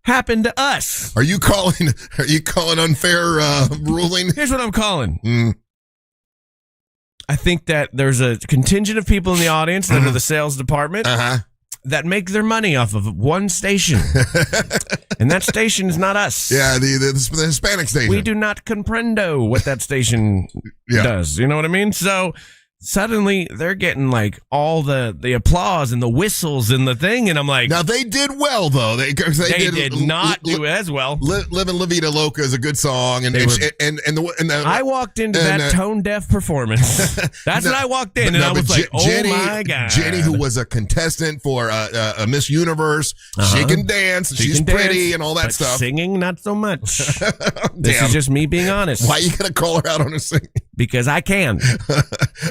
happened to us. Are you calling unfair ruling? Here's what I'm calling. I think that there's a contingent of people in the audience that are the sales department. That make their money off of one station. And that station is not us. Yeah, the Hispanic station. We do not comprendo what that station does. You know what I mean? So suddenly they're getting like all the applause and the whistles and the thing. And I'm like... Now they did well, though. They did not do as well. Livin' La Vida Loca is a good song. And I walked into that tone-deaf performance. That's when I walked in, and I was like, Jenny, oh my God. Jenny, who was a contestant for a Miss Universe, she can dance, she's pretty, and all that stuff. Singing, not so much. This is just me being honest. Why are you going to call her out on her singing? Because I can.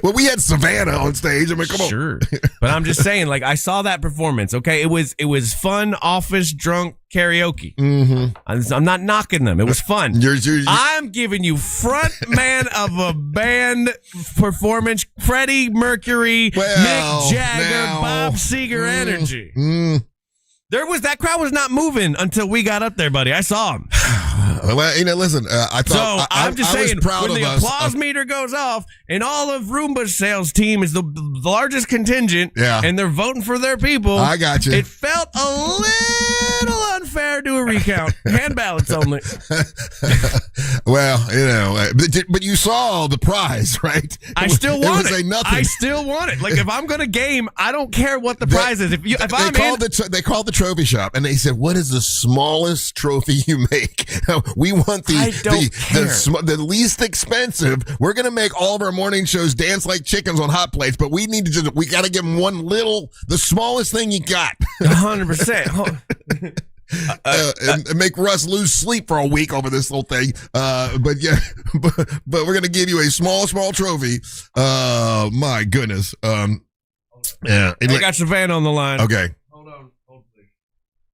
Well, we had Savannah on stage. I mean, come on. Sure. But I'm just saying, like, I saw that performance, okay? It was fun, office, drunk karaoke. I'm not knocking them. It was fun. I'm giving you front man of a band performance, Freddie Mercury, Mick Jagger, Bob Seger energy. That crowd was not moving until we got up there, buddy. I saw him. Well, listen, I thought I'm just saying, was proud when the of us. applause meter goes off and all of Roomba's sales team is the largest contingent, and they're voting for their people, I got you. It felt a little unfair to a recount. Hand ballots only. Well, but you saw the prize, right? I still want it. It was a nothing. I still want it. Like, if I'm going to game, I don't care what the prize is. If they called the trophy shop and they said, "What is the smallest trophy you make?" We want the least expensive. We're going to make all of our morning shows dance like chickens on hot plates, but we got to give them the smallest thing you got. 100%. And make Russ lose sleep for a week over this little thing. But we're going to give you a small trophy. My goodness. Yeah. I got Savannah on the line. Okay. Hold on, please.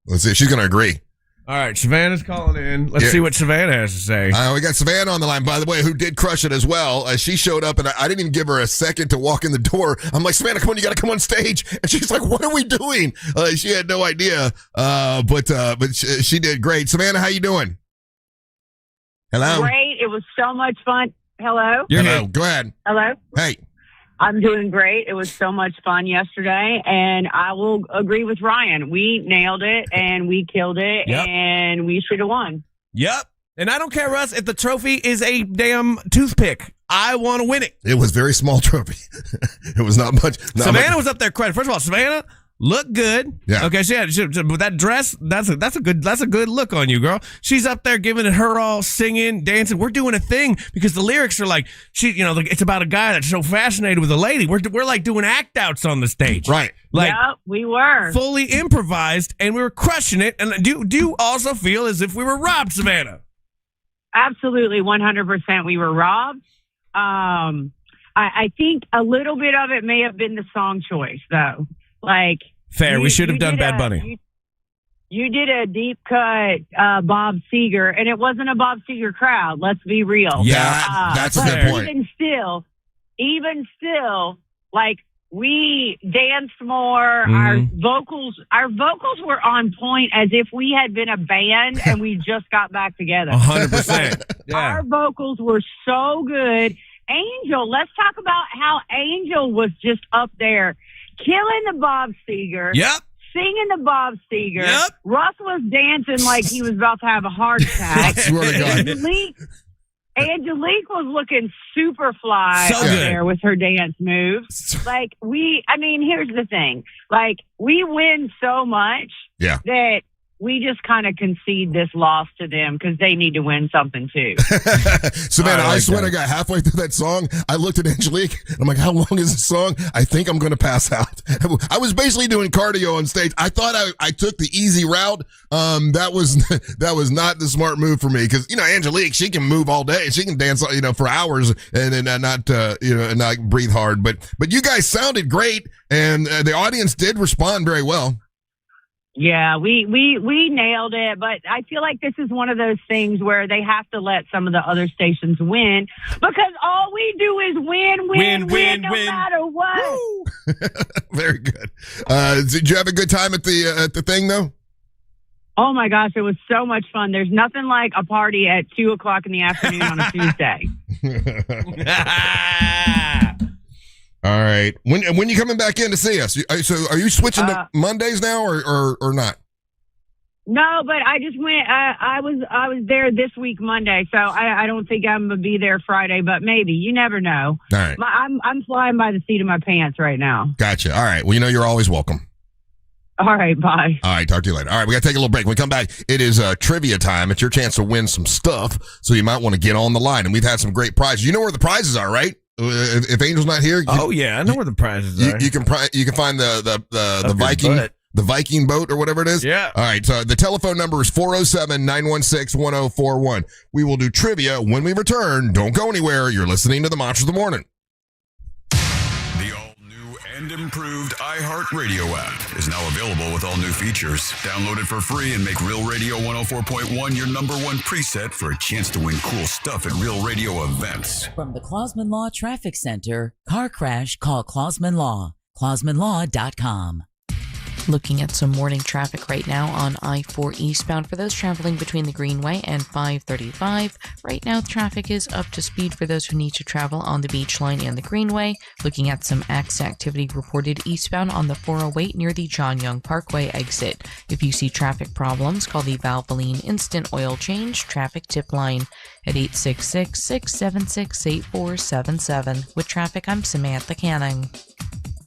Let's see. She's going to agree. All right, Savannah's calling in. Let's see what Savannah has to say. We got Savannah on the line, by the way, who did crush it as well. She showed up, and I didn't even give her a second to walk in the door. I'm like, Savannah, come on, you got to come on stage. And she's like, what are we doing? She had no idea, but she did great. Savannah, how you doing? Hello? Great. It was so much fun. Hello? Hello. Go ahead. Hello? Hey. I'm doing great. It was so much fun yesterday, and I will agree with Ryan. We nailed it, and we killed it, and we should have won. Yep. And I don't care, Russ, if the trophy is a damn toothpick. I want to win it. It was very small trophy. It was not much. Savannah was up there credit. First of all, Savannah looked good. Yeah. Okay. She with that dress. That's a good look on you, girl. She's up there giving it her all, singing, dancing. We're doing a thing because the lyrics are like it's about a guy that's so fascinated with a lady. We're like doing act outs on the stage, right? Like, yeah, we were fully improvised, and we were crushing it. And do you also feel as if we were robbed, Savannah? Absolutely, 100%. We were robbed. I think a little bit of it may have been the song choice, though. Like, fair. We should have done Bad Bunny. You did a deep cut Bob Seger, and it wasn't a Bob Seger crowd. Let's be real. Yeah, that's a good point. Even still, like, we danced more. Mm-hmm. Our vocals were on point, as if we had been a band and we just got back together. 100%. Yeah. Our vocals were so good. Angel, let's talk about how Angel was just up there killing the Bob Seger. Yep. Singing the Bob Seger. Yep. Russ was dancing like he was about to have a heart attack. I swear to God. Angelique was looking super fly so up good. there with her dance moves. Like, here's the thing. Like, we win so much that we just kind of concede this loss to them because they need to win something too. Savannah, I swear to God, halfway through that song, I looked at Angelique. I'm like, how long is the song? I think I'm going to pass out. I was basically doing cardio on stage. I thought I took the easy route. That was not the smart move for me because, Angelique, she can move all day. She can dance, for hours and not breathe hard. But you guys sounded great, and the audience did respond very well. Yeah, we nailed it, but I feel like this is one of those things where they have to let some of the other stations win because all we do is win, no matter what. Very good. Did you have a good time at the thing though? Oh my gosh, it was so much fun. There's nothing like a party at 2:00 in the afternoon on a Tuesday. All right. When you coming back in to see us? So are you switching to Mondays now or not? No, but I just went. I was there this week Monday, so I don't think I'm gonna be there Friday, but maybe. You never know. All right. I'm flying by the seat of my pants right now. Gotcha. All right. Well, you're always welcome. All right. Bye. All right. Talk to you later. All right. We got to take a little break. When we come back, it is trivia time. It's your chance to win some stuff, so you might want to get on the line. And we've had some great prizes. You know where the prizes are, right? If Angel's not here, I know where the prizes are. You can find the Viking butt. The Viking boat or whatever it is. Yeah. All right. So the telephone number is 407-916-1041. We will do trivia when we return. Don't go anywhere. You're listening to the Monsters of the Morning. The all-new and improved iHeartRadio app is now available with all new features. Download it for free and make Real Radio 104.1 your number one preset for a chance to win cool stuff at Real Radio events. From the Clausman Law Traffic Center, car crash, call Clausman Law. ClausmanLaw.com. Looking at some morning traffic right now on I-4 eastbound for those traveling between the Greenway and 535. Right now, traffic is up to speed for those who need to travel on the Beach Line and the Greenway. Looking at some activity reported eastbound on the 408 near the John Young Parkway exit. If you see traffic problems, call the Valvoline Instant Oil Change Traffic Tip Line at 866-676-8477. With traffic, I'm Samantha Canning.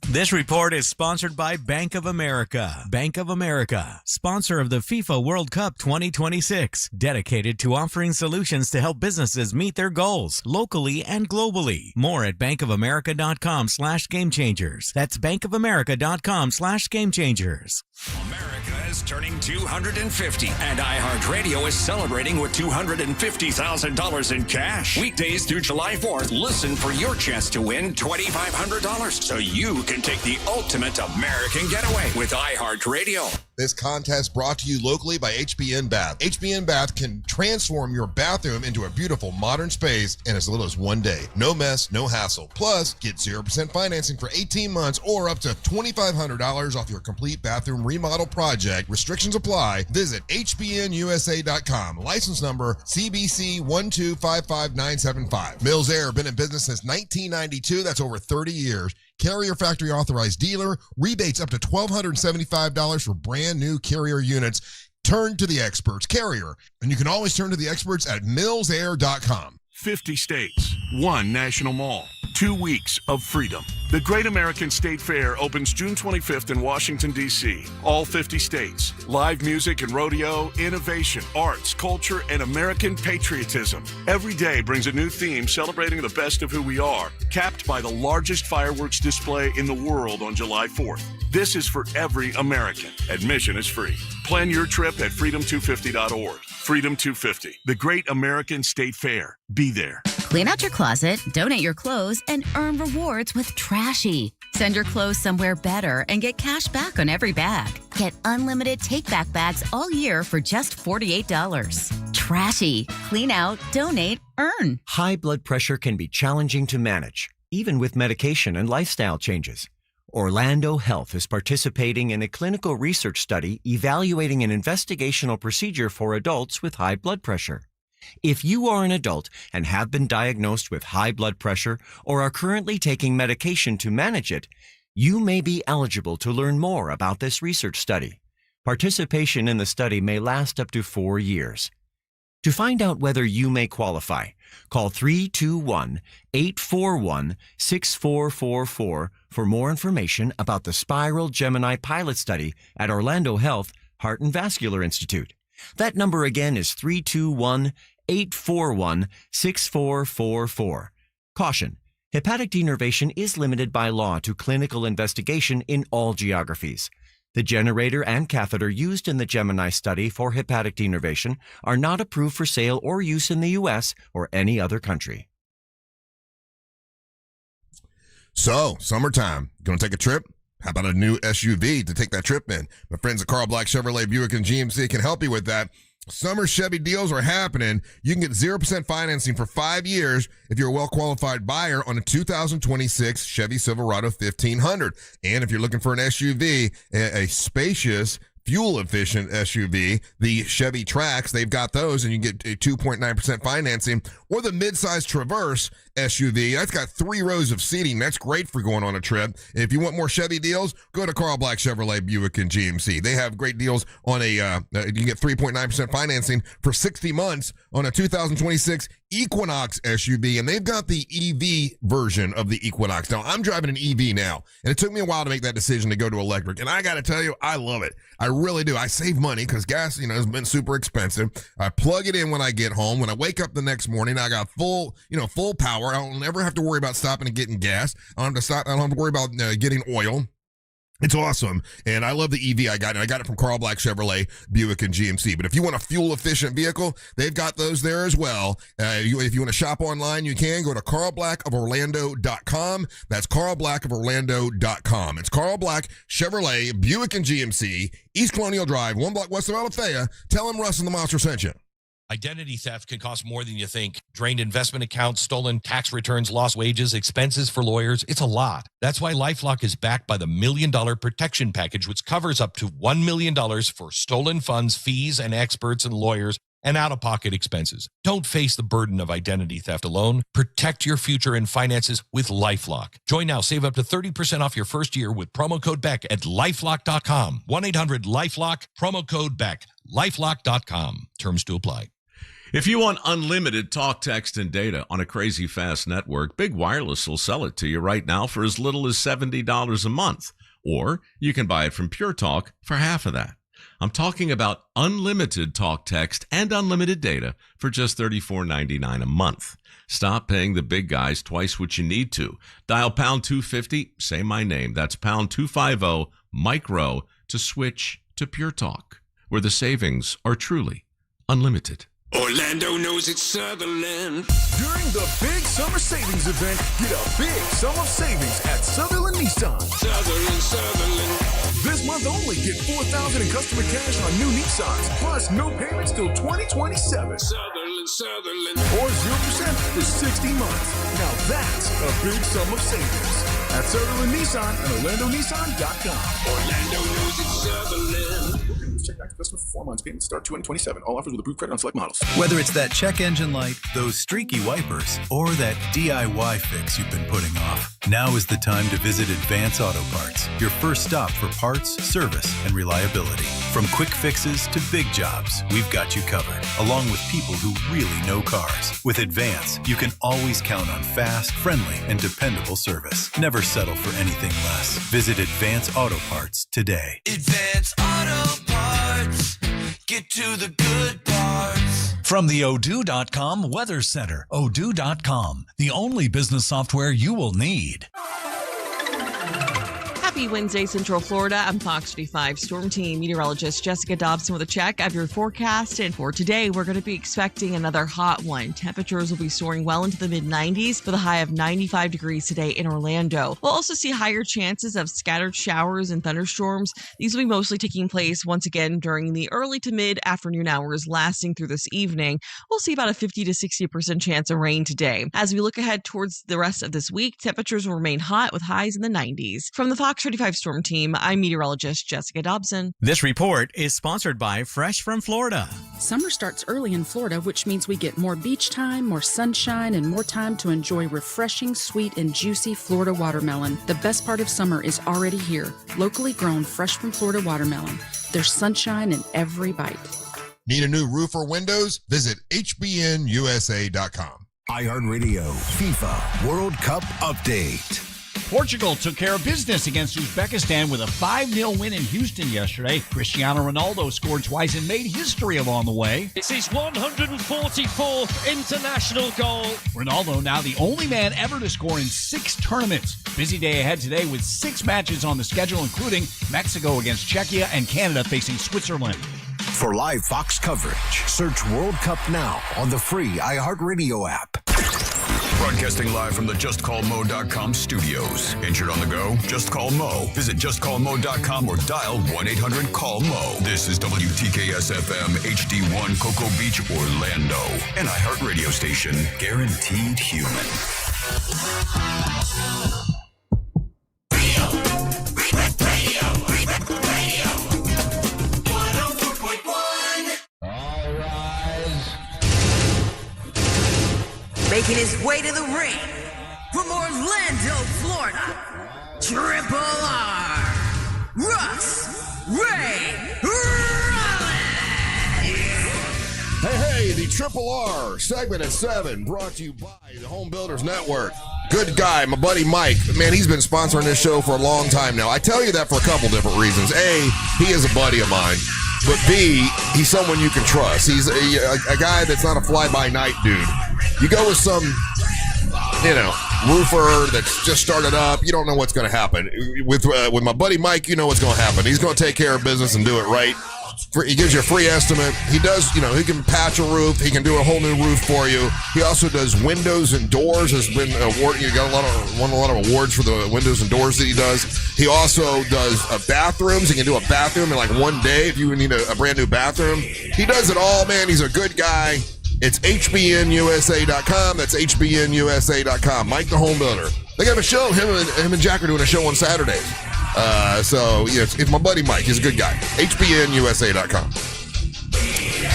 This report is sponsored by Bank of America. Bank of America, sponsor of the FIFA World Cup 2026, dedicated to offering solutions to help businesses meet their goals locally and globally. More at bankofamerica.com/gamechangers. That's bankofamerica.com/gamechangers. America is turning 250, and iHeartRadio is celebrating with $250,000 in cash. Weekdays through July 4th, listen for your chance to win $2,500 so you can take the ultimate American getaway with iHeartRadio. This contest brought to you locally by HBN Bath. HBN Bath can transform your bathroom into a beautiful modern space in as little as 1 day. No mess, no hassle. Plus, get 0% financing for 18 months or up to $2,500 off your complete bathroom remodel project. Restrictions apply. Visit hbnusa.com. License number CBC 1255975. Mills Air, been in business since 1992. That's over 30 years. Carrier factory authorized dealer. Rebates up to $1,275 for brand new Carrier units. Turn to the experts. Carrier. And you can always turn to the experts at millsair.com. 50 states, one national mall, 2 weeks of freedom. The Great American State Fair opens June 25th in Washington, D.C. All 50 states. Live music and rodeo, innovation, arts, culture, and American patriotism. Every day brings a new theme celebrating the best of who we are, capped by the largest fireworks display in the world on July 4th. This is for every American. Admission is free. Plan your trip at freedom250.org. Freedom 250, the Great American State Fair. Be there. Clean out your closet, donate your clothes, and earn rewards with Trashy. Send your clothes somewhere better and get cash back on every bag. Get unlimited take-back bags all year for just $48. Trashy. Clean out, donate, earn. High blood pressure can be challenging to manage, even with medication and lifestyle changes. Orlando Health is participating in a clinical research study evaluating an investigational procedure for adults with high blood pressure. If you are an adult and have been diagnosed with high blood pressure or are currently taking medication to manage it, you may be eligible to learn more about this research study. Participation in the study may last up to 4 years. To find out whether you may qualify, call 321-841-6444 for more information about the Spiral Gemini pilot study at Orlando Health Heart and Vascular Institute. That number again is 321-841-6444. Caution: hepatic denervation is limited by law to clinical investigation in all geographies. The generator and catheter used in the Gemini study for hepatic denervation are not approved for sale or use in the U.S. or any other country. So, summertime. Going to take a trip? How about a new SUV to take that trip in? My friends at Carl Black Chevrolet Buick and GMC can help you with that. Summer Chevy deals are happening. You can get 0% financing for 5 years if you're a well-qualified buyer on a 2026 Chevy Silverado 1500. And if you're looking for an SUV, a spacious, fuel-efficient SUV, the Chevy Trax, they've got those, and you get a 2.9% financing. Or the midsize Traverse SUV. That's got 3 rows of seating. That's great for going on a trip. If you want more Chevy deals, go to Carl Black Chevrolet Buick and GMC. They have great deals on you can get 3.9% financing for 60 months on a 2026 Equinox SUV, and they've got the EV version of the Equinox. Now, I'm driving an EV now, and it took me a while to make that decision to go to electric, and I got to tell you, I love it. I really do. I save money because gas, has been super expensive. I plug it in when I get home. When I wake up the next morning, I got full power. I don't ever have to worry about stopping and getting gas. I don't have to worry about getting oil. It's awesome, and I love the EV I got, and I got it from Carl Black Chevrolet, Buick, and GMC. But if you want a fuel-efficient vehicle, they've got those there as well. If you want to shop online, you can go to carlblackoforlando.com. That's carlblackoforlando.com. It's Carl Black Chevrolet, Buick, and GMC, East Colonial Drive, 1 block west of Alafaya. Tell them Russ and the Monster sent you. Identity theft can cost more than you think. Drained investment accounts, stolen tax returns, lost wages, expenses for lawyers. It's a lot. That's why LifeLock is backed by the $1 Million Protection Package, which covers up to $1 million for stolen funds, fees, and experts and lawyers, and out-of-pocket expenses. Don't face the burden of identity theft alone. Protect your future and finances with LifeLock. Join now. Save up to 30% off your first year with promo code BECK at LifeLock.com. 1-800-LifeLock, promo code BECK. LifeLock.com. Terms to apply. If you want unlimited talk, text, and data on a crazy fast network, Big Wireless will sell it to you right now for as little as $70 a month. Or you can buy it from Pure Talk for half of that. I'm talking about unlimited talk, text, and unlimited data for just $34.99 a month. Stop paying the big guys twice what you need to. Dial pound 250, say my name. That's pound 250, micro, to switch to Pure Talk, where the savings are truly unlimited. Orlando knows it's Sutherland. During the big summer savings event, get a big sum of savings at Sutherland Nissan. Sutherland. This month only, get $4,000 in customer cash on new Nissans, plus no payments till 2027. Sutherland. Or 0% for 60 months. Now that's a big sum of savings. At Sutherland Nissan and OrlandoNissan.com. Orlando knows it's Sutherland. Check back to customer for 4 months. Payments start 2/27. All offers with approved credit on select models. Whether it's that check engine light, those streaky wipers, or that DIY fix you've been putting off, now is the time to visit Advance Auto Parts, your first stop for parts, service, and reliability. From quick fixes to big jobs, we've got you covered, along with people who really know cars. With Advance, you can always count on fast, friendly, and dependable service. Never settle for anything less. Visit Advance Auto Parts today. Advance Auto Parts. Get to the good parts. From the Odoo.com Weather Center, Odoo.com, the only business software you will need. Happy Wednesday, Central Florida. I'm Fox 35 Storm Team meteorologist Jessica Dobson with a check of your forecast. And for today, we're going to be expecting another hot one. Temperatures will be soaring well into the mid-90s with a high of 95 degrees today in Orlando. We'll also see higher chances of scattered showers and thunderstorms. These will be mostly taking place once again during the early to mid-afternoon hours lasting through this evening. We'll see about a 50 to 60% chance of rain today. As we look ahead towards the rest of this week, temperatures will remain hot with highs in the 90s. From the Fox 35 Storm Team, I'm meteorologist Jessica Dobson. This report is sponsored by Fresh from Florida. Summer starts early in Florida, which means we get more beach time, more sunshine, and more time to enjoy refreshing, sweet, and juicy Florida watermelon. The best part of summer is already here. Locally grown Fresh from Florida watermelon. There's sunshine in every bite. Need a new roof or windows? Visit hbnusa.com. iHeartRadio FIFA World Cup Update. Portugal took care of business against Uzbekistan with a 5-0 win in Houston yesterday. Cristiano Ronaldo scored twice and made history along the way. It's his 144th international goal. Ronaldo now the only man ever to score in 6 tournaments. Busy day ahead today with 6 matches on the schedule, including Mexico against Czechia and Canada facing Switzerland. For live Fox coverage, search World Cup now on the free iHeartRadio app. Broadcasting live from the JustCallMo.com studios. Injured on the go? Just call Mo. Visit JustCallMo.com or dial 1-800-CALL-MO. This is WTKS-FM HD1 Cocoa Beach, Orlando. An iHeart radio station. Guaranteed human. Making his way to the ring from Orlando, Florida, Triple R, Russ Ray Rollins. Hey, the Triple R segment at 7 brought to you by the Home Builders Network. Good guy, my buddy Mike. Man, he's been sponsoring this show for a long time now. I tell you that for a couple different reasons. A, he is a buddy of mine. But B, he's someone you can trust. He's a guy that's not a fly-by-night dude. You go with some, roofer that's just started up. You don't know what's going to happen. With my buddy Mike, you know what's going to happen. He's going to take care of business and do it right. He gives you a free estimate. He does, he can patch a roof. He can do a whole new roof for you. He also does windows and doors. Has been awarded. Won a lot of awards for the windows and doors that he does. He also does bathrooms. He can do a bathroom in like one day if you need a brand new bathroom. He does it all, man. He's a good guy. It's hbnusa.com. That's hbnusa.com. Mike the Home Builder. They got a show. Him and Jack are doing a show on Saturdays. It's my buddy Mike. He's a good guy. hbnusa.com.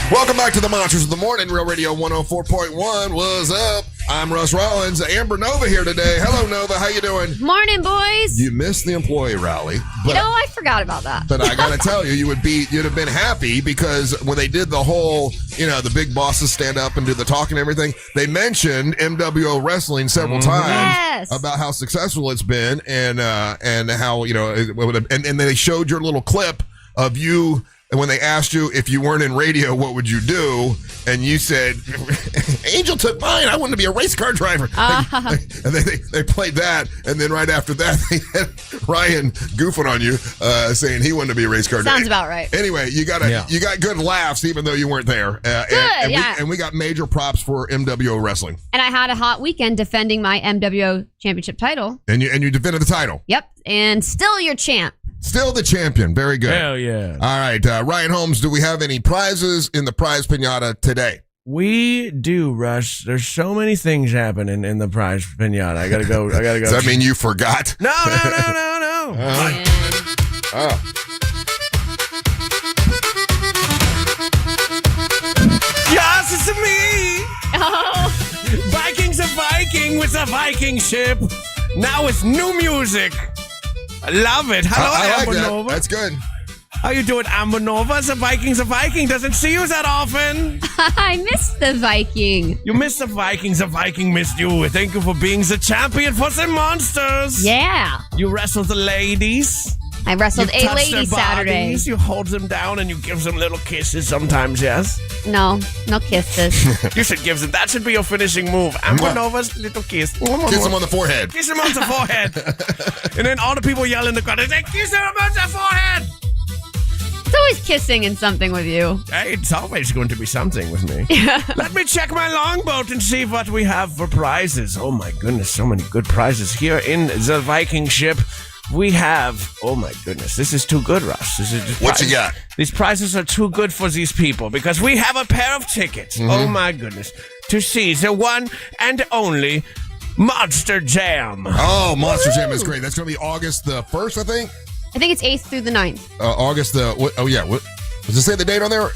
Welcome back to the Monsters of the Morning, Real Radio 104.1. What's up? I'm Russ Rollins. Amber Nova here today. Hello, Nova. How you doing? Morning, boys. You missed the employee rally. But, I forgot about that. But I got to tell you, you'd have been happy because when they did the whole, the big bosses stand up and do the talk and everything, they mentioned MWO Wrestling several times about how successful it's been and how, and they showed your little clip of you. And when they asked you if you weren't in radio, what would you do? And you said, Angel took mine. I wanted to be a race car driver. And they played that. And then right after that, they had Ryan goofing on you, saying he wanted to be a race car driver. Sounds about right. Anyway, you got good laughs, even though you weren't there. And we got major props for MWO Wrestling. And I had a hot weekend defending my MWO championship title. And you defended the title. Yep. And still your champ. Still the champion. Very good. Hell yeah. All right. Ryan Holmes, do we have any prizes in the prize pinata today? We do, Russ. There's so many things happening in the prize pinata. I gotta go. Does that mean you forgot? No. Yes, it's me. Oh. Viking's a Viking with a Viking ship. Now with new music. I love it. Hello, I Amber like that. Nova. That's good. How you doing, Amber Nova? The Viking's a Viking. Doesn't see you that often. I missed the Viking. You missed the Vikings. The Viking missed you. Thank you for being the champion for the monsters. Yeah. You wrestled the ladies. I wrestled a lady Saturday. You hold them down and you give them little kisses sometimes, yes? No kisses. You should give them. That should be your finishing move. Amber Nova's little kiss. Kiss him on the forehead. Kiss him on the forehead. And then all the people yell in the crowd. They say, kiss him on the forehead. It's always kissing and something with you. Hey, it's always going to be something with me. Let me check my longboat and see what we have for prizes. Oh my goodness, so many good prizes here in the Viking ship. We have, oh my goodness, this is too good, Russ. What you got? These prizes are too good for these people because we have a pair of tickets. Mm-hmm. Oh my goodness. To see the one and only Monster Jam. Oh, Monster Jam is great. That's going to be August the 1st, I think. I think it's 8th through the 9th. August the, what, does it say the date on there?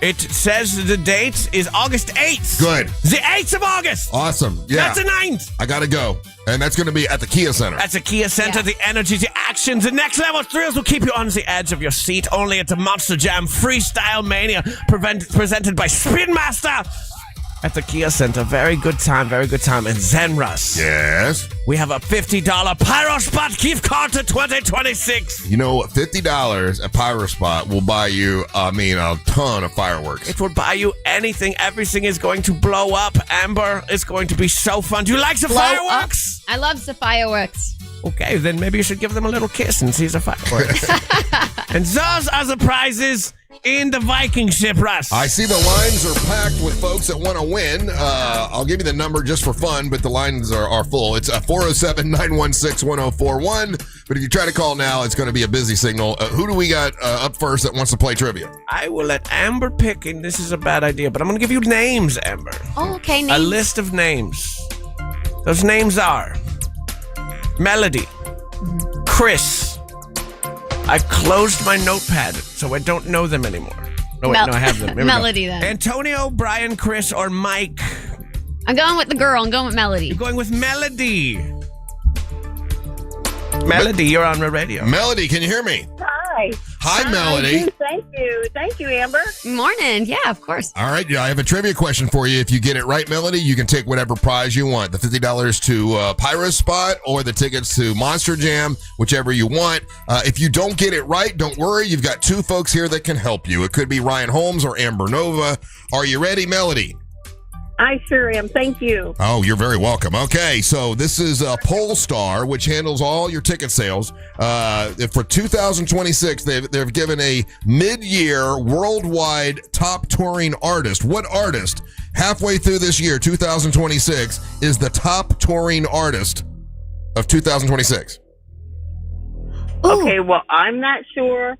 It says the date is August 8th. Good. The 8th of August. Awesome. Yeah. That's the 9th. I got to go. And that's going to be at the Kia Center. That's the Kia Center. Yeah. The energy, the action, the next level thrills will keep you on the edge of your seat. Only at the Monster Jam Freestyle Mania presented by Spin Master at the Kia Center. Very good time. And then, Russ. Yes? We have a $50 Pyro Spot gift card to 2026. You know, $50 at Pyro Spot will buy you, a ton of fireworks. It will buy you anything. Everything is going to blow up. Amber, it's going to be so fun. Do you like the fireworks? I love the fireworks. Okay, then maybe you should give them a little kiss and see the fireworks. And those are the prizes in the Viking ship, Russ. I see the lines are packed with folks that want to win. I'll give you the number just for fun, but the lines are full. It's 407-916-1041. But if you try to call now, it's going to be a busy signal. Who do we got up first that wants to play trivia? I will let Amber pick, and this is a bad idea, but I'm going to give you names, Amber. Oh, okay, names. A list of names. Those names are Melody, Chris. I've closed my notepad, so I don't know them anymore. No, wait, no, I have them. Melody, then. Antonio, Brian, Chris, or Mike? I'm going with the girl. I'm going with Melody. You're going with Melody. Melody, you're on the radio. Melody, can you hear me? Hi. Hi, Melody. Thank you, Amber. Morning. Yeah, of course. All right. I have a trivia question for you. If you get it right, Melody, you can take whatever prize you want. The $50 to Pyro Spot or the tickets to Monster Jam, whichever you want. If you don't get it right, don't worry. You've got two folks here that can help you. It could be Ryan Holmes or Amber Nova. Are you ready, Melody? I sure am. Thank you. Oh, you're very welcome. Okay, so this is Polestar, which handles all your ticket sales. For 2026, they've given a mid-year worldwide top touring artist. What artist, halfway through this year, 2026, is the top touring artist of 2026? Okay, well, I'm not sure.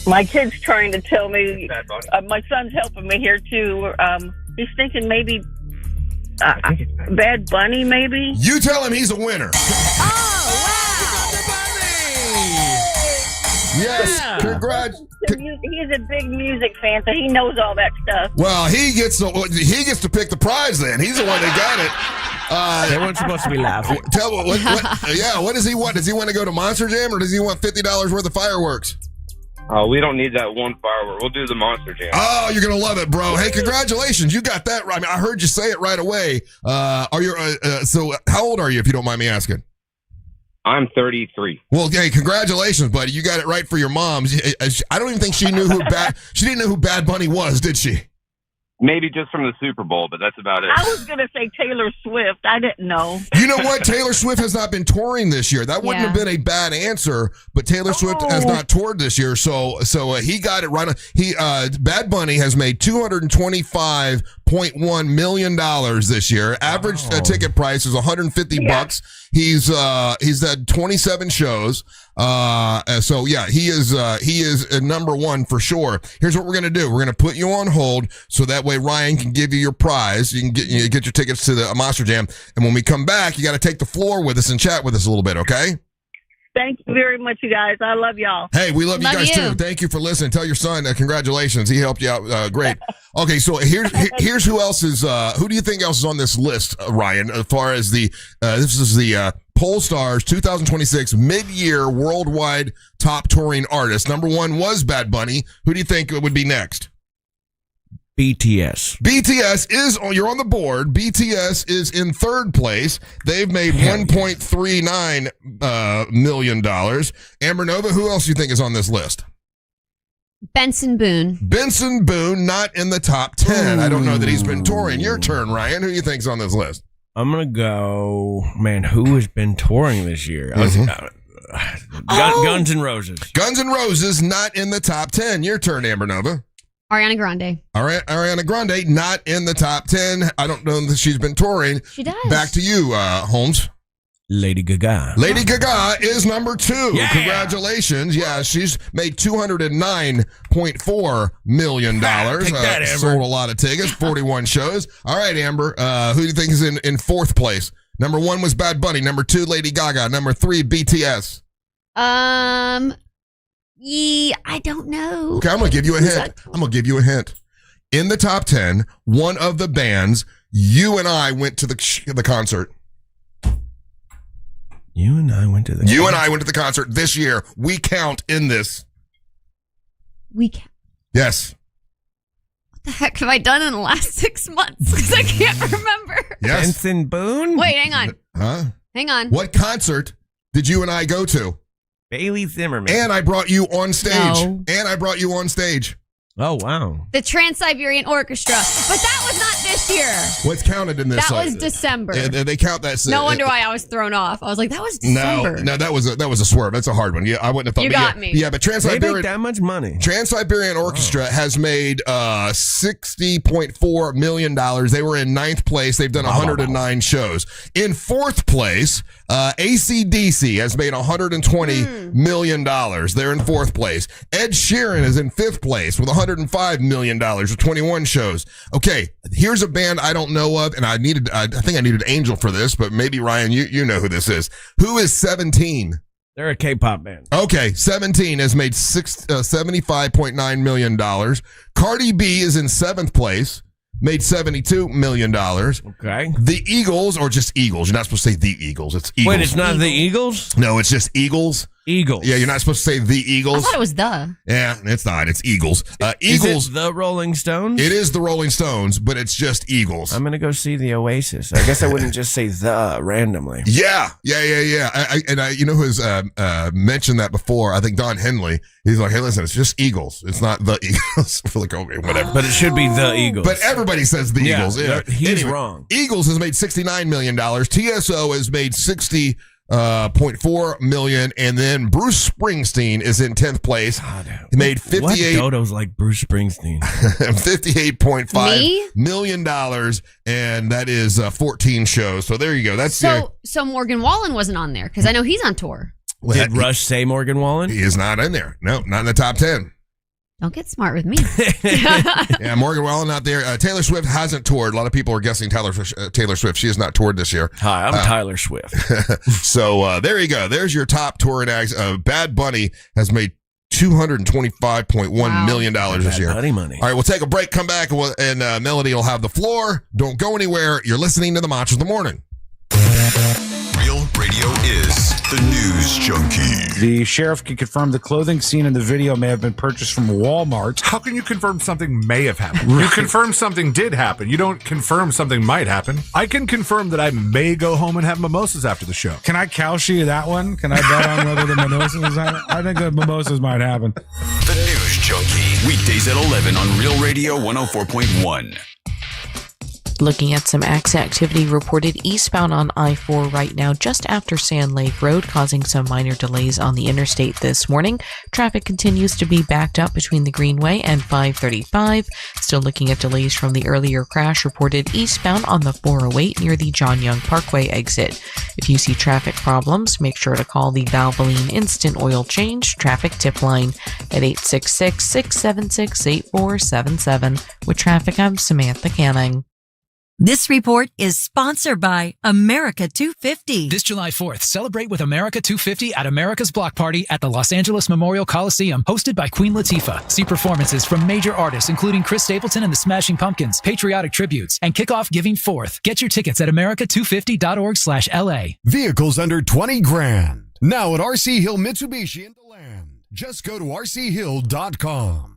My kid's trying to tell me. My son's helping me here, too. He's thinking maybe Bad Bunny, maybe? You tell him he's a winner. Yes, congrats. He's a big music fan, so he knows all that stuff. Well, he gets to pick the prize then. He's the one that got it. They weren't supposed to be laughing. What does he want? Does he want to go to Monster Jam or does he want $50 worth of fireworks? We don't need that one firework. We'll do the Monster Jam. Oh, you're going to love it, bro. Hey, congratulations. You got that right. I mean, I heard you say it right away. So how old are you, if you don't mind me asking? I'm 33. Well, hey, congratulations, buddy. You got it right for your mom. I don't even think she knew she didn't know who Bad Bunny was, did she? Maybe just from the Super Bowl, but that's about it. I was going to say Taylor Swift. I didn't know. You know what? Taylor Swift has not been touring this year. That wouldn't have been a bad answer, but Taylor Swift has not toured this year, so he got it right on. Bad Bunny has made $225.1 million this year. Average ticket price is $150. He's had 27 shows. So yeah, he is number one for sure. Here's what we're gonna do. We're gonna put you on hold so that way Ryan can give you your prize. You can get your tickets to the Monster Jam, and when we come back, you got to take the floor with us and chat with us a little bit. Okay? Thank you very much, you guys. I love y'all. Hey, we love you guys too. Thank you for listening. Tell your son congratulations. He helped you out. Great. Okay, so here's who else is. Who do you think else is on this list, Ryan? As far as this is the Polestar's 2026 mid-year worldwide top touring artist. Number one was Bad Bunny. Who do you think would be next? BTS. You're on the board. BTS is in third place. They've made $1.39 million. Amber Nova, who else do you think is on this list? Benson Boone, not in the top 10. I don't know that he's been touring. Your turn, Ryan. Who do you think's on this list? I'm going to go, who has been touring this year? Guns N' Roses. Guns N' Roses, not in the top 10. Your turn, Amber Nova. Ariana Grande. All right, Ariana Grande, not in the top 10. I don't know that she's been touring. She does. Back to you, Holmes. Lady Gaga. Lady Gaga is number 2. Yeah. Congratulations. Yeah, she's made $209.4 million. Take that, Amber. Sold a lot of tickets, 41 shows. All right, Amber, who do you think is in fourth place? Number 1 was Bad Bunny. Number 2, Lady Gaga. Number 3, BTS. I don't know. Okay, I'm going to give you a hint. In the top 10, one of the bands, you and I went to the concert. You and I went to the concert this year. We count in this. We count. Yes. What the heck have I done in the last 6 months? Because I can't remember. Yes. Benson Boone? Wait, hang on. Huh? Hang on. What concert did you and I go to? Bailey Zimmerman. And I brought you on stage. No. Oh, wow. The Trans-Siberian Orchestra. But that was not this year. What's counted in this? That was December. They count that. No wonder why I was thrown off. I was like, that was December. No, that was a swerve. That's a hard one. Yeah, I wouldn't have thought. You got me. Yeah, but They make that much money. Trans-Siberian Orchestra has made $60.4 million. They were in 9th place. They've done 109 shows. In 4th place, AC/DC has made $120 million. They're in 4th place. Ed Sheeran is in 5th place with $105 million with 21 shows. Okay, here's a band I don't know of, and I think I needed Angel for this, but maybe Ryan, you know who this is. Who is 17? They're a K-pop band. Okay, 17 has made $75.9 million. Cardi B is in 7th place, made $72 million. Okay. The Eagles, or just Eagles. You're not supposed to say the Eagles. It's Eagles. Wait, it's not the Eagles? No, it's just Eagles. Eagles. Yeah, you're not supposed to say the Eagles. I thought it was the. Yeah, it's not. It's Eagles. Eagles. Is it the Rolling Stones? It is the Rolling Stones, but it's just Eagles. I'm going to go see the Oasis. I guess I wouldn't just say the randomly. Yeah. You know who has mentioned that before? I think Don Henley. He's like, hey, listen, it's just Eagles. It's not the Eagles. We're like, okay, whatever. But it should be the Eagles. But everybody says the Eagles. Yeah. He's wrong. Eagles has made $69 million. TSO has made $60.4 million, and then Bruce Springsteen is in 10th place. He made $58. What dodos like Bruce Springsteen? $58.5 million, and that is 14 shows. So there you go. That's so Morgan Wallen wasn't on there because I know he's on tour. Did Rush say Morgan Wallen? He is not in there. No, not in the top 10. Don't get smart with me. Yeah, Morgan Wallen not there. Taylor Swift hasn't toured. A lot of people are guessing Taylor Swift. She has not toured this year. Hi, I'm Tyler Swift. So there you go. There's your top touring acts. Bad Bunny has made $225.1 million this year. Bunny money. All right, we'll take a break, come back, and Melody will have the floor. Don't go anywhere. You're listening to the Monsters of the Morning. Real Radio is the News Junkie. The sheriff can confirm the clothing seen in the video may have been purchased from Walmart. How can you confirm something may have happened? You confirm something did happen. You don't confirm something might happen. I can confirm that I may go home and have mimosas after the show. Can I Kalshi that one? Can I bet on whether the mimosas happen? I think the mimosas might happen. The News Junkie. Weekdays at 11 on Real Radio 104.1. Looking at some activity reported eastbound on I-4 right now, just after Sand Lake Road, causing some minor delays on the interstate this morning. Traffic continues to be backed up between the Greenway and 535. Still looking at delays from the earlier crash reported eastbound on the 408 near the John Young Parkway exit. If you see traffic problems, make sure to call the Valvoline Instant Oil Change traffic tip line at 866-676-8477. With traffic, I'm Samantha Canning. This report is sponsored by America 250. This July 4th, celebrate with America 250 at America's Block Party at the Los Angeles Memorial Coliseum, hosted by Queen Latifah. See performances from major artists including Chris Stapleton and the Smashing Pumpkins, patriotic tributes, and kick off Giving Forth. Get your tickets at america250.org/LA. Vehicles under 20 grand. Now at RC Hill Mitsubishi in DeLand. Just go to rchill.com.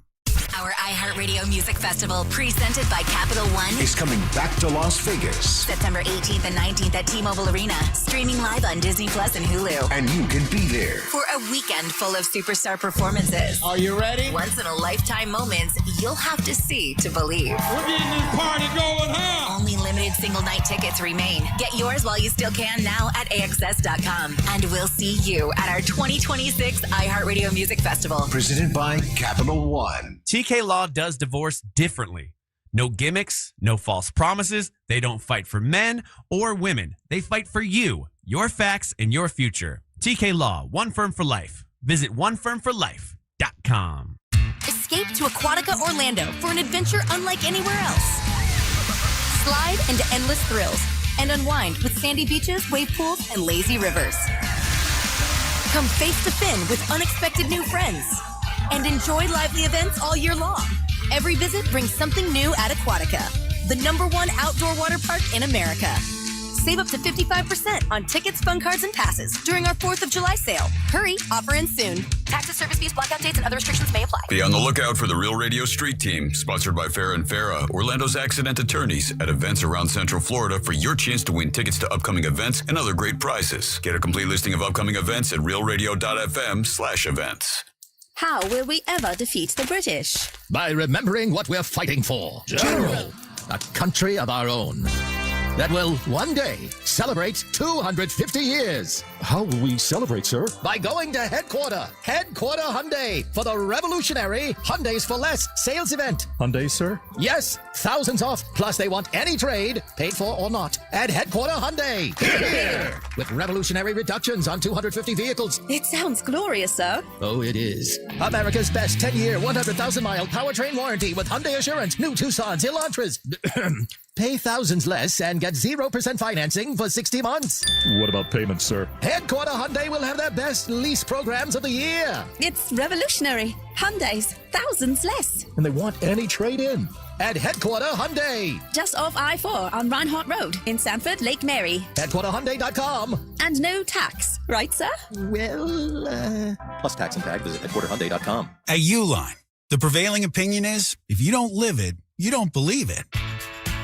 Our iHeartRadio Music Festival, presented by Capital One, is coming back to Las Vegas. September 18th and 19th at T-Mobile Arena. Streaming live on Disney Plus and Hulu. And you can be there for a weekend full of superstar performances. Are you ready? Once-in-a-lifetime moments you'll have to see to believe. We're getting this party going, huh? Only limited single-night tickets remain. Get yours while you still can now at AXS.com. And we'll see you at our 2026 iHeartRadio Music Festival. Presented by Capital One. TK Law does divorce differently. No gimmicks, no false promises. They don't fight for men or women. They fight for you, your facts, and your future. TK Law, one firm for life. Visit onefirmforlife.com. Escape to Aquatica Orlando for an adventure unlike anywhere else. Slide into endless thrills and unwind with sandy beaches, wave pools, and lazy rivers. Come face to fin with unexpected new friends. And enjoy lively events all year long. Every visit brings something new at Aquatica, the #1 outdoor water park in America. Save up to 55% on tickets, fun cards, and passes during our 4th of July sale. Hurry, offer ends soon. Taxes, service fees, blackout dates, and other restrictions may apply. Be on the lookout for the Real Radio Street Team, sponsored by Farrah and Farrah, Orlando's accident attorneys, at events around Central Florida for your chance to win tickets to upcoming events and other great prizes. Get a complete listing of upcoming events at realradio.fm/events. How will we ever defeat the British? By remembering what we're fighting for. General. A country of our own. That will one day celebrate 250 years. How will we celebrate, sir? By going to Headquarter Hyundai, for the revolutionary Hyundais for Less sales event. Hyundai, sir? Yes, thousands off. Plus they want any trade, paid for or not, at Headquarter Hyundai. Here. With revolutionary reductions on 250 vehicles. It sounds glorious, sir. Oh, it is. America's best 10-year, 100,000-mile powertrain warranty with Hyundai Assurance. New Tucsons, Elantras. Pay thousands less and get 0% financing for 60 months. What about payments, sir? Headquarter Hyundai will have their best lease programs of the year. It's revolutionary. Hyundai's thousands less. And they want any trade-in. At Headquarter Hyundai. Just off I-4 on Reinhardt Road in Sanford, Lake Mary. HeadquarterHyundai.com. And no tax, right, sir? Well, Plus tax and tag, visit HeadquarterHyundai.com. At Uline, the prevailing opinion is, if you don't live it, you don't believe it.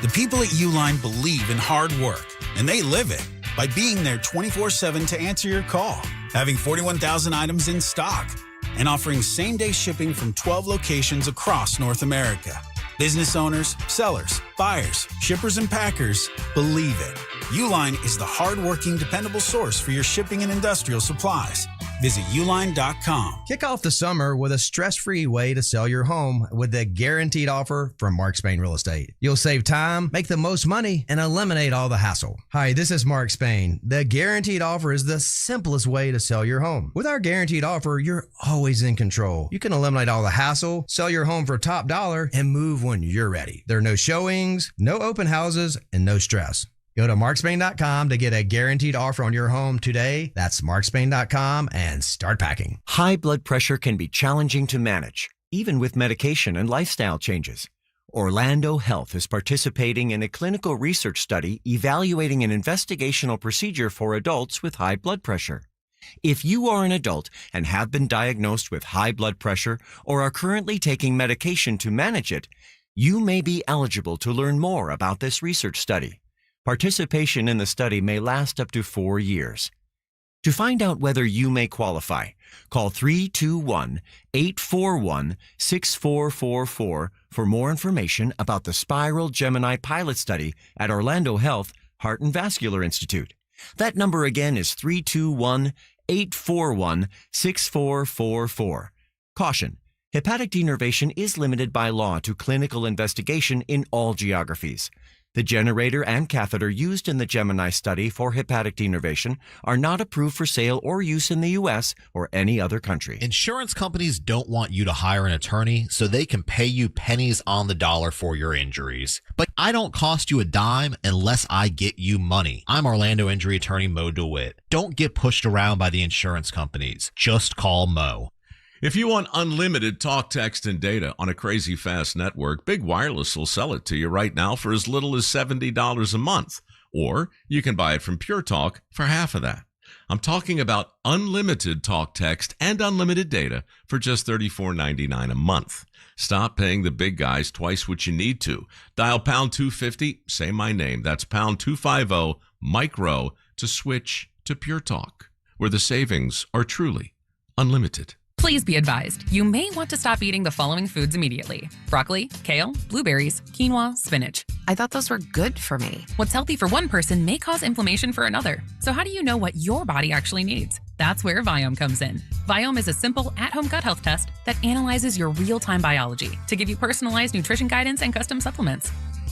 The people at Uline believe in hard work, and they live it by being there 24/7 to answer your call, having 41,000 items in stock, and offering same-day shipping from 12 locations across North America. Business owners, sellers, buyers, shippers, and packers believe it. Uline is the hard-working, dependable source for your shipping and industrial supplies. Visit uline.com. Kick off the summer with a stress-free way to sell your home with the guaranteed offer from Mark Spain Real Estate. You'll save time, make the most money, and eliminate all the hassle. Hi, this is Mark Spain. The guaranteed offer is the simplest way to sell your home. With our guaranteed offer, you're always in control. You can eliminate all the hassle, sell your home for top dollar, and move when you're ready. There are no showings, no open houses, and no stress. Go to markspain.com to get a guaranteed offer on your home today. That's markspain.com and start packing. High blood pressure can be challenging to manage, even with medication and lifestyle changes. Orlando Health is participating in a clinical research study evaluating an investigational procedure for adults with high blood pressure. If you are an adult and have been diagnosed with high blood pressure or are currently taking medication to manage it, you may be eligible to learn more about this research study. Participation in the study may last up to 4 years. To find out whether you may qualify, call 321-841-6444 for more information about the Spiral Gemini pilot study at Orlando Health Heart and Vascular Institute. That number again is 321-841-6444. Caution: hepatic denervation is limited by law to clinical investigation in all geographies. The generator and catheter used in the Gemini study for hepatic denervation are not approved for sale or use in the U.S. or any other country. Insurance companies don't want you to hire an attorney so they can pay you pennies on the dollar for your injuries. But I don't cost you a dime unless I get you money. I'm Orlando injury attorney Mo DeWitt. Don't get pushed around by the insurance companies. Just call Mo. If you want unlimited talk, text, and data on a crazy fast network, Big Wireless will sell it to you right now for as little as $70 a month. Or you can buy it from Pure Talk for half of that. I'm talking about unlimited talk, text, and unlimited data for just $34.99 a month. Stop paying the big guys twice what you need to. Dial pound 250, say my name. That's pound 250, Mike Rowe, to switch to Pure Talk, where the savings are truly unlimited. Please be advised, you may want to stop eating the following foods immediately: broccoli, kale, blueberries, quinoa, spinach. I thought those were good for me. What's healthy for one person may cause inflammation for another. So how do you know what your body actually needs? That's where Viome comes in. Viome is a simple at-home gut health test that analyzes your real-time biology to give you personalized nutrition guidance and custom supplements.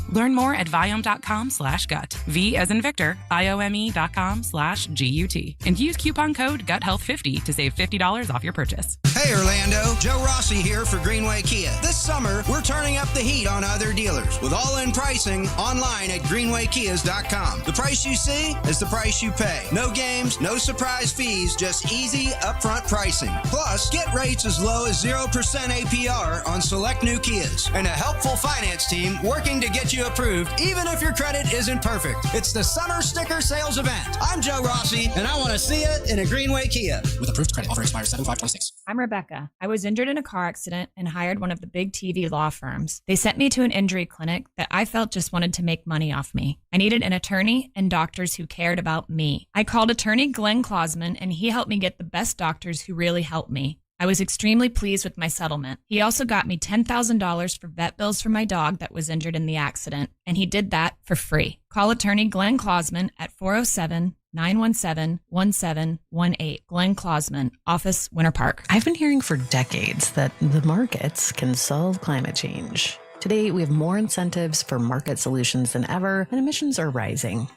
Learn more at Viome.com/gut. V as in Victor, IOME.com/GUT. And use coupon code GUTHEALTH50 to save $50 off your purchase. Hey Orlando, Joe Rossi here for Greenway Kia. This summer, we're turning up the heat on other dealers with all-in pricing online at greenwaykias.com. The price you see is the price you pay. No games, no surprise fees, just easy upfront pricing. Plus, get rates as low as 0% APR on select new Kias. And a helpful finance team working to get you approved, even if your credit isn't perfect. It's the Summer Sticker Sales Event. I'm Joe Rossi, and I want to see it in a Greenway Kia. With approved credit, offer expires 7/5/26. I'm Rebecca. I was injured in a car accident and hired one of the big TV law firms. They sent me to an injury clinic that I felt just wanted to make money off me. I needed an attorney and doctors who cared about me. I called attorney Glenn Klausman, and he helped me get the best doctors who really helped me. I was extremely pleased with my settlement. He also got me $10,000 for vet bills for my dog that was injured in the accident, and he did that for free. Call attorney Glenn Klausman at 407-917-1718. Glenn Klausman, office, Winter Park. I've been hearing for decades that the markets can solve climate change. Today, we have more incentives for market solutions than ever, and emissions are rising.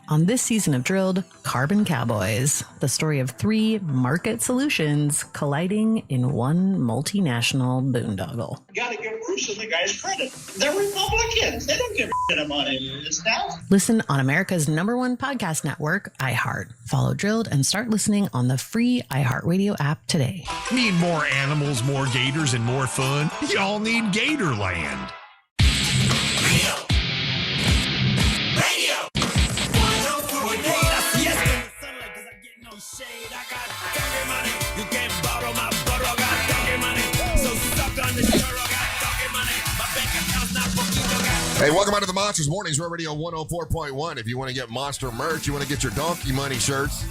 On this season of Drilled, Carbon Cowboys, the story of 3 market solutions colliding in one multinational boondoggle. You gotta get Bruce and the guys credit. They're Republicans. They don't give a shit about any of this stuff. Listen on America's #1 podcast network, iHeart. Follow Drilled and start listening on the free iHeartRadio app today. Need more animals, more gators, and more fun? Y'all need Gatorland. Hey, welcome out to the Monsters Mornings, Real Radio 104.1. If you want to get Monster merch, you want to get your Donkey Money shirts,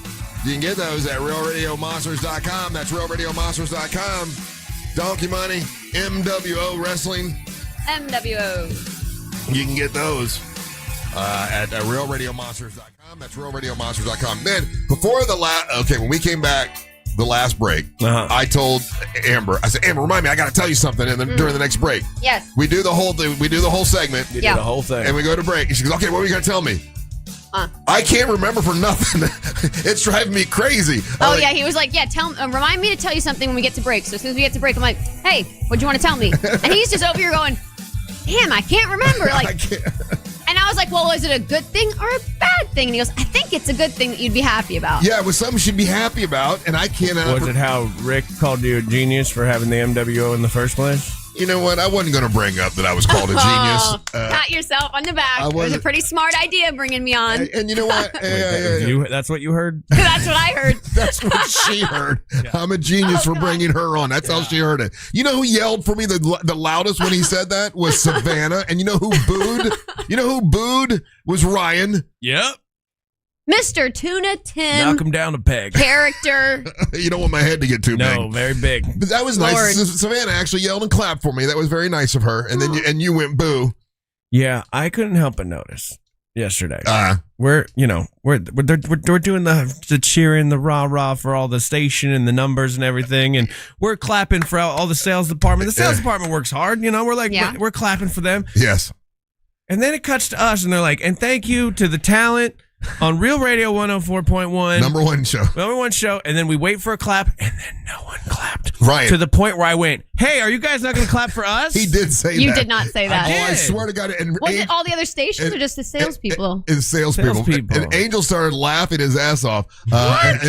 you can get those at RealRadioMonsters.com. That's RealRadioMonsters.com. Donkey Money, MWO Wrestling. MWO. You can get those at RealRadioMonsters.com. That's RealRadioMonsters.com. Man, before when we came back the last break, I told Amber, I said, Amber, remind me, I got to tell you something during the next break. Yes. We do the whole thing. We do the whole segment. You do the whole thing. And we go to break. And she goes, okay, what are you going to tell me? I can't remember for nothing. It's driving me crazy. Yeah, he was like, remind me to tell you something when we get to break. So as soon as we get to break, I'm like, hey, what do you want to tell me? And he's just over here going, damn, I can't remember. And I was like, well, is it a good thing or a bad thing? And he goes, I think it's a good thing that you'd be happy about. Yeah, it was something you should be happy about, and I cannot. Was it how Rick called you a genius for having the MWO in the first place? You know what? I wasn't going to bring up that I was called a genius. Pat yourself on the back. It was a pretty smart idea bringing me on. And you know what? That's what you heard? That's what I heard. That's what she heard. Yeah. I'm a genius for bringing her on. That's how she heard it. You know who yelled for me the loudest when he said that was Savannah. And you know who booed? Was Ryan. Yep. Mr. Tuna Tim. Knock him down a peg. Character. You don't want my head to get too big. No, very big. But that was nice. Savannah actually yelled and clapped for me. That was very nice of her. And then you went boo. Yeah, I couldn't help but notice yesterday. We're doing the cheering, the rah-rah for all the station and the numbers and everything, and we're clapping for all the sales department. The sales department works hard, we're clapping for them. Yes. And then it cuts to us, and they're like, and thank you to the talent on Real Radio 104.1. Number one show. And then we wait for a clap, and then no one clapped. Right. To the point where I went, hey, are you guys not going to clap for us? He did say that. You did not say that. I swear to God. Was it all the other stations or just the salespeople? It's salespeople. And Angel started laughing his ass off. But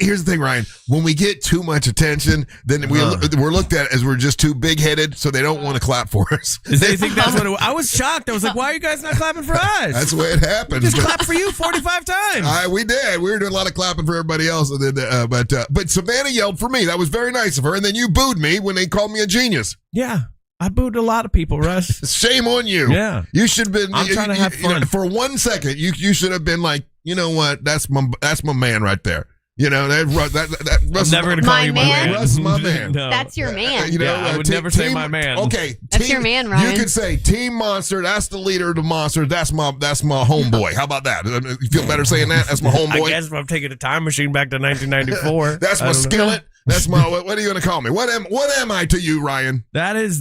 here's the thing, Ryan. When we get too much attention, then we're looked at as we're just too big-headed, so they don't want to clap for us. They think that's what it was. I was shocked. I was like, why are you guys not clapping for us? That's the way it happens. We just clapped for you 45 times. We did. We were doing a lot of clapping for everybody else. And then, but Savannah yelled for me. That was very nice of her. And then you booed me when they called me a genius. Yeah. I booed a lot of people, Russ. Shame on you. Yeah. You should have been. I'm trying to have fun. For 1 second, you should have been like, you know what? That's my man right there. You know, that I'm never going to call you my man. Russ is my man. No. That's your man. I would never say my man. Okay. That's your man, Ryan. You could say Team Monster. That's the leader of the Monster. That's my homeboy. How about that? You feel better saying that? That's my homeboy. I guess if I'm taking a time machine back to 1994. That's my skillet. That's my. What are you going to call me? What am I to you, Ryan? That's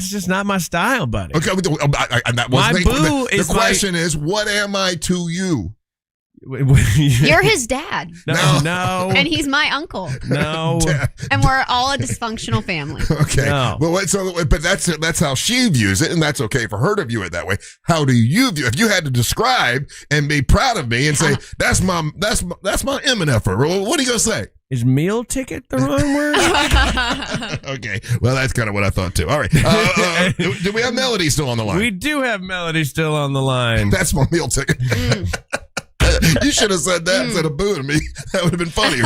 just not my style, buddy. Okay. The question is, what am I to you? You're his dad. No. And he's my uncle. No. And we're all a dysfunctional family. Okay. No. But that's how she views it, and that's okay for her to view it that way. How do you view it? If you had to describe and be proud of me and say, that's my MNF, what are you going to say? Is meal ticket the wrong word? Okay. Well, that's kind of what I thought too. All right. Do we have Melody still on the line? We do have Melody still on the line. That's my meal ticket. You should have said that instead of booing me. That would have been funnier.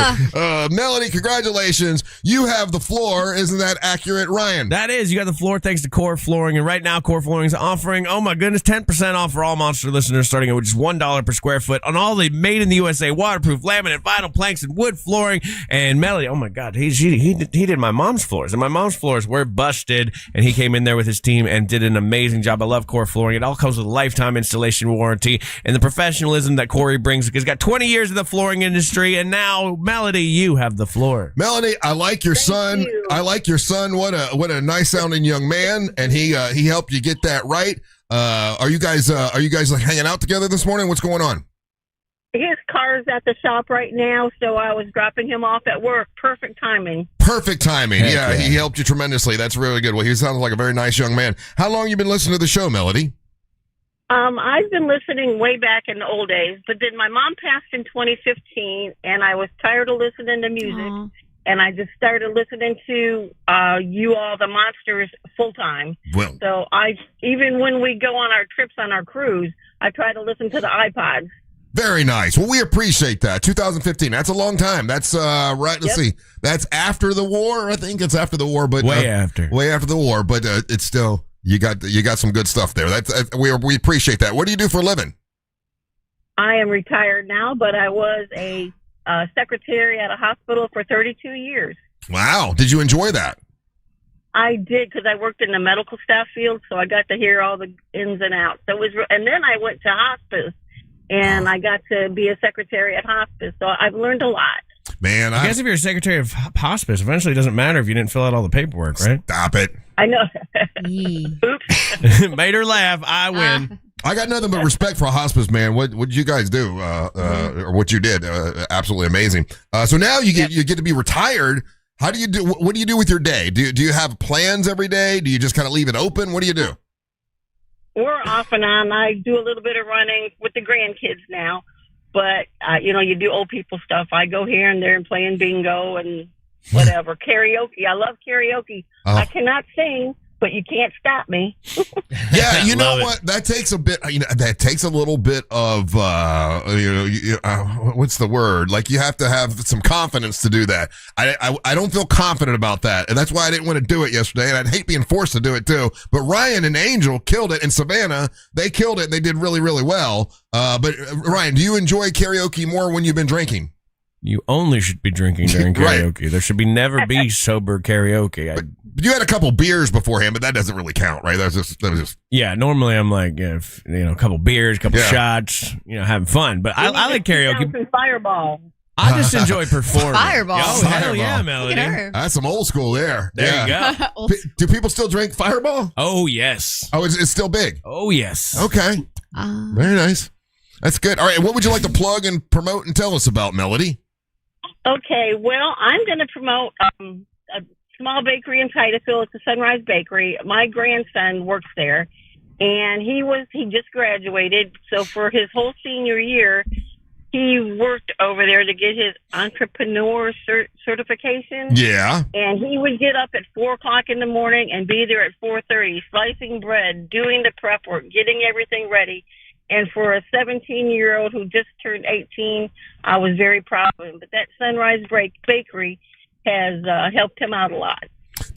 Melody, congratulations. You have the floor. Isn't that accurate, Ryan? That is. You got the floor thanks to Core Flooring. And right now, Core Flooring is offering, 10% off for all Monster listeners, starting at just $1 per square foot on all the made in the USA waterproof laminate, vinyl planks, and wood flooring. And Melody, oh my God, he did my mom's floors. And my mom's floors were busted. And he came in there with his team and did an amazing job. I love Core Flooring. It all comes with a lifetime installation warranty and the professionalism that Corey brings. He's got 20 years in the flooring industry, and now, Melody, you have the floor. Melody, I like your son. I like your son. What a nice sounding young man, and he helped you get that right. Are you guys like hanging out together this morning? What's going on? his car's at the shop right now, so I was dropping him off at work. Perfect timing. Perfect timing. Heck Yeah, yeah. he helped you tremendously. That's really good. Well, he sounds like a very nice young man. How long you been listening to the show, Melody? I've been listening way back in the old days, but then my mom passed in 2015, and I was tired of listening to music, Aw. and I just started listening to you all, the Monsters, full time. Well, So even when we go on our trips on our cruise, I try to listen to the iPods. very nice. Well, we appreciate that. 2015. That's a long time. That's right. Let's see. That's after the war. I think it's after the war, but Way after the war. But it's still you got some good stuff there. We appreciate that. What do you do for a living? I am retired now, but I was a secretary at a hospital for 32 years. Wow. Did you enjoy that? I did, because I worked in the medical staff field, so I got to hear all the ins and outs. And then I went to hospice, and I got to be a secretary at hospice, so I've learned a lot. Man, I guess if you're a secretary of hospice, eventually it doesn't matter if you didn't fill out all the paperwork, right? Stop it. I know. Made her laugh. I win. I got nothing but respect for a hospice, man. What did you guys do? Or what you did? Absolutely amazing. So now you get to be retired. How do you do? What do you do with your day? Do you have plans every day? Do you just kind of leave it open? What do you do? We're off and on. I do a little bit of running with the grandkids now, but you do old people stuff. I go here and there and playing bingo and whatever. Karaoke. I love karaoke. Oh. I cannot sing, but you can't stop me. Yeah, you know what? That takes a bit. That takes a little bit of what's the word? Like you have to have some confidence to do that. I don't feel confident about that, and that's why I didn't want to do it yesterday. And I'd hate being forced to do it too. But Ryan and Angel killed it, and Savannah, they killed it, and they did really, really well. But Ryan, do you enjoy karaoke more when you've been drinking? You only should be drinking during karaoke. There should never be sober karaoke. You had a couple beers beforehand, but that doesn't really count, right? That was just Yeah, normally I'm like, a couple beers, a couple shots, having fun. But I like karaoke. Some Fireball. I just enjoy performing. Fireball. Oh, hell Fireball. yeah, Melody. Look at her. That's some old school there. There you go. Do people still drink Fireball? Oh, yes. Oh, it's still big? Oh, yes. Okay. Very nice. That's good. All right, what would you like to plug and promote and tell us about, Melody? Okay, well, I'm going to promote a small bakery in Titusville. It's a Sunrise Bakery. My grandson works there, and he just graduated. So for his whole senior year, he worked over there to get his entrepreneur certification. Yeah. And he would get up at 4 o'clock in the morning and be there at 4:30, slicing bread, doing the prep work, getting everything ready. And for a 17-year-old who just turned 18, I was very proud of him. But that Sunrise Bakery has helped him out a lot.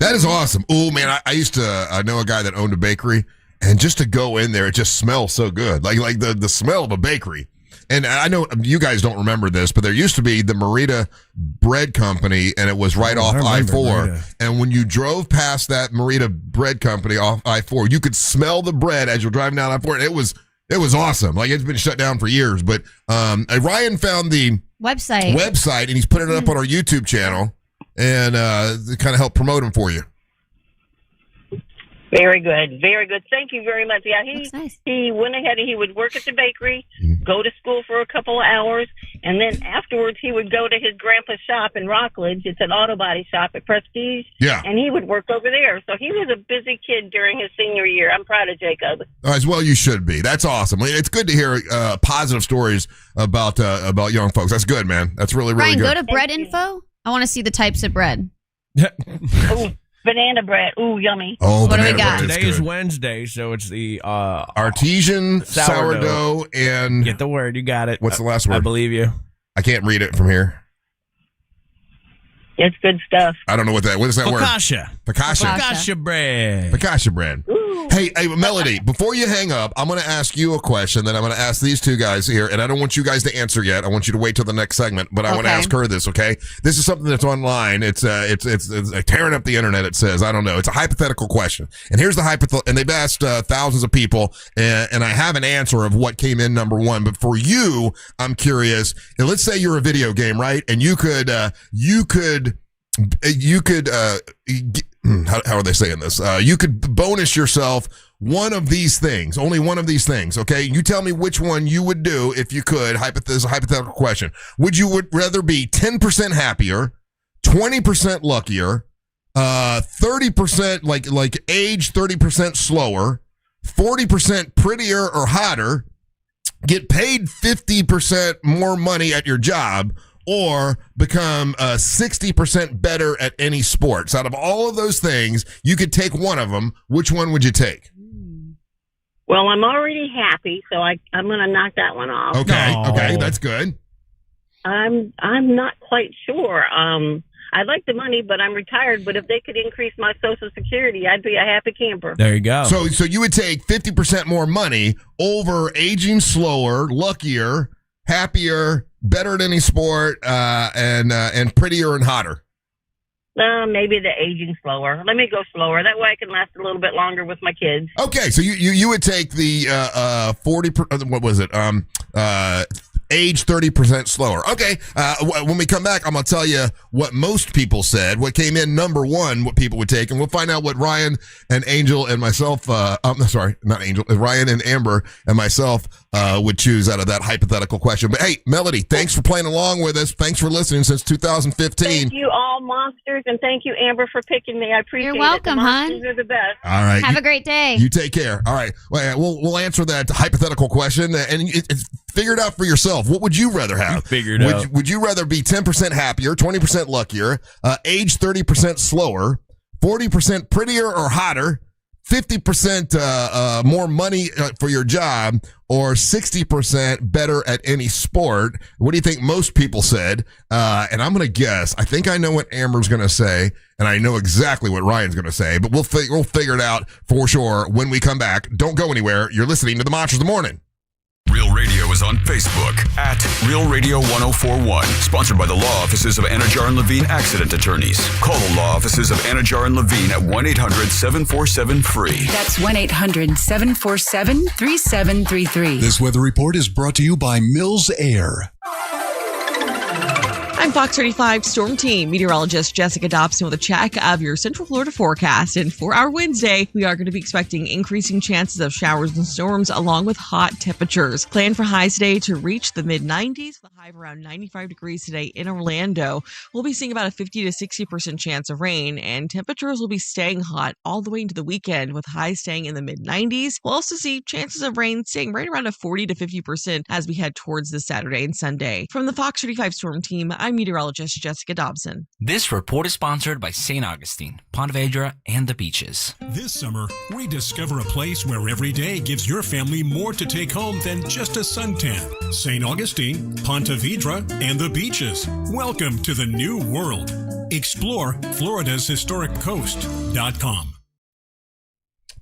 That is awesome. Oh, man, I know a guy that owned a bakery, and just to go in there, it just smells so good. Like the smell of a bakery. And I know you guys don't remember this, but there used to be the Merita Bread Company, and it was right off I-4. Merita. And when you drove past that Merita Bread Company off I-4, you could smell the bread as you're driving down I-4, and it was awesome. Like, it's been shut down for years. But Ryan found the website, and he's putting it up on our YouTube channel, and to kind of help promote him for you. Very good. Very good. Thank you very much. Yeah, he went ahead and he would work at the bakery, go to school for a couple of hours, and then afterwards he would go to his grandpa's shop in Rockledge. It's an auto body shop at Prestige. Yeah. And he would work over there. So he was a busy kid during his senior year. I'm proud of Jacob. As well, you should be. That's awesome. It's good to hear positive stories about young folks. That's good, man. That's really, really Ryan, good. go to bread info. I want to see the types of bread. Ooh, banana bread. Ooh, yummy. Oh, what do we got? Today is Wednesday, so it's the artesian sourdough and get the word. You got it. What's the last word? I believe you. I can't read it from here. It's good stuff. I don't know what is that word? Focaccia. Focaccia bread. Focaccia bread. Hey, Melody, before you hang up, I'm going to ask you a question that I'm going to ask these two guys here, and I don't want you guys to answer yet. I want you to wait till the next segment, but I want to ask her this, okay? This is something that's online. It's tearing up the internet, it says. I don't know. It's a hypothetical question. And here's the hypothetical, and they've asked thousands of people, and I have an answer of what came in number one. But for you, I'm curious. And let's say you're a video game, right? And you could how are they saying this? You could bonus yourself one of these things, only one of these things, okay? You tell me which one you would do if you could. This is a hypothetical question. Would you rather be 10% happier, 20% luckier, 30% like age 30% slower, 40% prettier or hotter, get paid 50% more money at your job, or become 60% better at any sports? Out of all of those things, you could take one of them. Which one would you take? Well, I'm already happy, so I'm going to knock that one off. Okay, that's good. I'm not quite sure. I like the money, but I'm retired. But if they could increase my Social Security, I'd be a happy camper. There you go. So you would take 50% more money over aging slower, luckier, happier, better at any sport, and prettier and hotter. Maybe the aging slower. Let me go slower. That way I can last a little bit longer with my kids. Okay, so you would take the 40. What was it? Age 30% slower. Okay, when we come back, I'm gonna tell you what most people said. What came in number one, what people would take, and we'll find out what Ryan and Angel and myself. Sorry, not Angel. Ryan and Amber and myself would choose out of that hypothetical question. But hey, Melody, thanks for playing along with us. Thanks for listening since 2015. Thank you, all monsters, and thank you, Amber, for picking me. I appreciate it. You're welcome, the hon. monsters are the best. All right. Have a great day. You take care. All right. Well, we'll answer that hypothetical question and figure it out for yourself. What would you rather have? Figure it out. Would you rather be 10% happier, 20% luckier, age 30% slower, 40% prettier or hotter, 50% more money for your job, or 60% better at any sport? What do you think most people said? And I'm going to guess. I think I know what Amber's going to say, and I know exactly what Ryan's going to say, but we'll figure it out for sure when we come back. Don't go anywhere. You're listening to the Monsters of the Morning. Real Radio is on Facebook at Real Radio 1041. Sponsored by the law offices of Anajar and Levine Accident Attorneys. Call the law offices of Anajar and Levine at 1-800-747-FREE. That's 1-800-747-3733. This weather report is brought to you by Mills Air. I'm Fox 35 Storm Team meteorologist Jessica Dobson with a check of your Central Florida forecast. And for our Wednesday, we are going to be expecting increasing chances of showers and storms along with hot temperatures. Plan for highs today to reach the mid-90s, with a high of around 95 degrees today in Orlando. We'll be seeing about a 50 to 60% chance of rain, and temperatures will be staying hot all the way into the weekend, with highs staying in the mid-90s. We'll also see chances of rain staying right around a 40 to 50% as we head towards this Saturday and Sunday. From the Fox 35 Storm Team, I'm meteorologist Jessica Dobson. This report is sponsored by St. Augustine, Ponte Vedra, and the beaches. This summer, rediscover a place where every day gives your family more to take home than just a suntan. St. Augustine, Ponte Vedra, and the beaches. Welcome to the new world. Explore Florida's historic coast.com.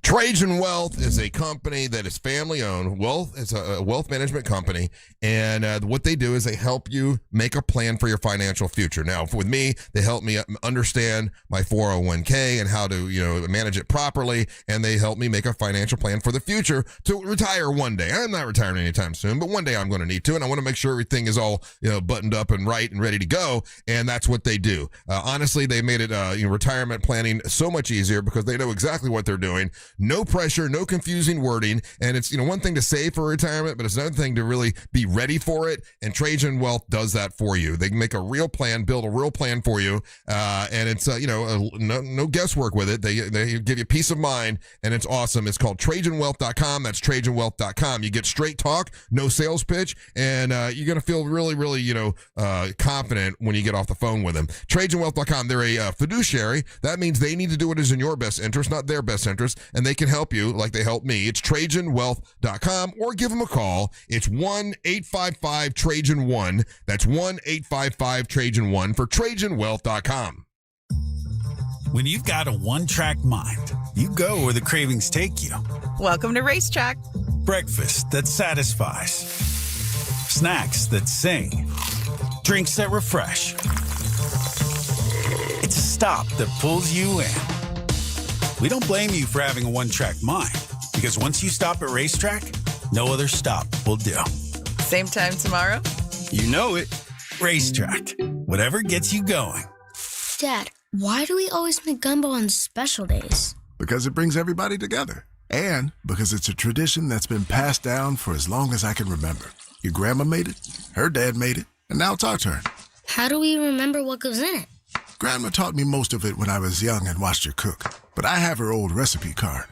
Trajan Wealth is a company that is family-owned. It's a wealth management company, and what they do is they help you make a plan for your financial future. Now, with me, they help me understand my 401k and how to, manage it properly, and they help me make a financial plan for the future to retire one day. I'm not retiring anytime soon, but one day I'm going to need to, and I want to make sure everything is all buttoned up and right and ready to go, and that's what they do. Honestly, they made it retirement planning so much easier because they know exactly what they're doing. No pressure, no confusing wording. And it's, one thing to save for retirement, but it's another thing to really be ready for it. And Trajan Wealth does that for you. They can make a real plan, build a real plan for you. And it's, no guesswork with it. They give you peace of mind, and it's awesome. It's called TrajanWealth.com. That's TrajanWealth.com. You get straight talk, no sales pitch, and you're going to feel really, really, confident when you get off the phone with them. TrajanWealth.com. They're a fiduciary. That means they need to do what is in your best interest, not their best interest. And they can help you like they helped me. It's TrajanWealth.com, or give them a call. It's 1-855-TRAJAN-1. That's 1-855-TRAJAN-1 for TrajanWealth.com. When you've got a one-track mind, you go where the cravings take you. Welcome to Racetrack. Breakfast that satisfies. Snacks that sing. Drinks that refresh. It's a stop that pulls you in. We don't blame you for having a one-track mind, because once you stop at Racetrack, no other stop will do. Same time tomorrow? You know it. Racetrack. Whatever gets you going. Dad, why do we always make gumbo on special days? Because it brings everybody together. And because it's a tradition that's been passed down for as long as I can remember. Your grandma made it, her dad made it, and now it's our turn. How do we remember what goes in it? Grandma taught me most of it when I was young and watched her cook, but I have her old recipe card.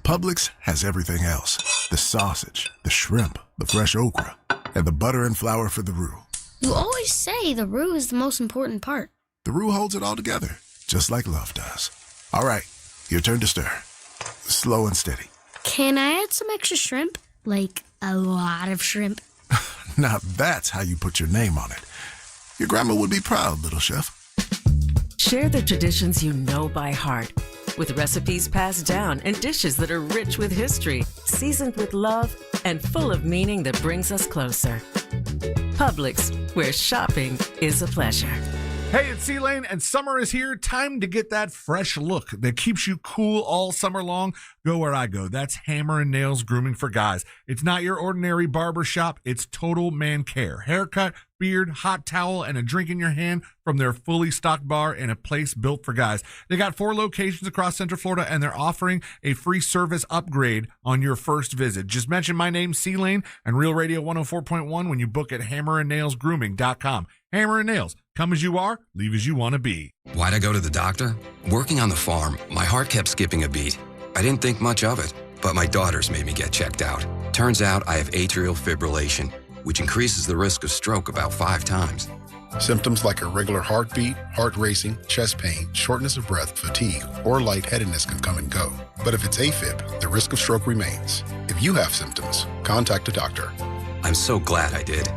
Publix has everything else. The sausage, the shrimp, the fresh okra, and the butter and flour for the roux. You always say the roux is the most important part. The roux holds it all together, just like love does. All right, your turn to stir. Slow and steady. Can I add some extra shrimp? Like a lot of shrimp? Now that's how you put your name on it. Your grandma would be proud, little chef. Share the traditions you know by heart, with recipes passed down and dishes that are rich with history, seasoned with love, and full of meaning that brings us closer. Publix, where shopping is a pleasure. Hey, it's C-Lane, and summer is here. Time to get that fresh look that keeps you cool all summer long. Go where I go. That's Hammer and Nails Grooming for Guys. It's not your ordinary barber shop. It's total man care. Haircut, beard, hot towel, and a drink in your hand from their fully stocked bar in a place built for guys. They got 4 locations across Central Florida, and they're offering a free service upgrade on your first visit. Just mention my name, C-Lane, and Real Radio 104.1 when you book at hammerandnailsgrooming.com. Hammer and Nails. Come as you are, leave as you want to be. Why'd I go to the doctor? Working on the farm, my heart kept skipping a beat. I didn't think much of it, but my daughters made me get checked out. Turns out I have atrial fibrillation, which increases the risk of stroke about 5 times. Symptoms like irregular heartbeat, heart racing, chest pain, shortness of breath, fatigue, or lightheadedness can come and go. But if it's AFib, the risk of stroke remains. If you have symptoms, contact a doctor. I'm so glad I did.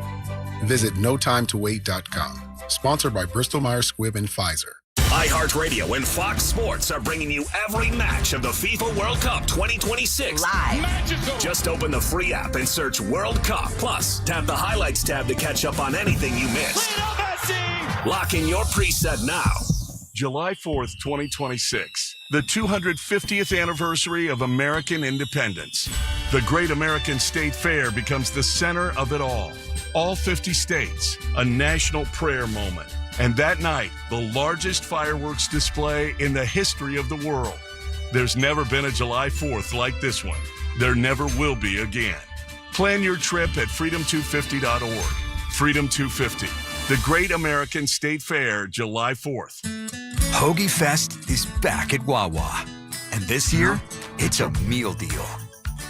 Visit notimetowait.com. Sponsored by Bristol-Myers Squibb and Pfizer. iHeartRadio and Fox Sports are bringing you every match of the FIFA World Cup 2026 live. Magical. Just open the free app and search World Cup. Plus, tap the highlights tab to catch up on anything you missed. Lock in your preset now. July 4th, 2026, the 250th anniversary of American independence. The Great American State Fair becomes the center of it all. All 50 states, a national prayer moment. And that night, the largest fireworks display in the history of the world. There's never been a July 4th like this one. There never will be again. Plan your trip at freedom250.org. Freedom 250, the Great American State Fair, July 4th. Hoagie Fest is back at Wawa. And this year, it's a meal deal.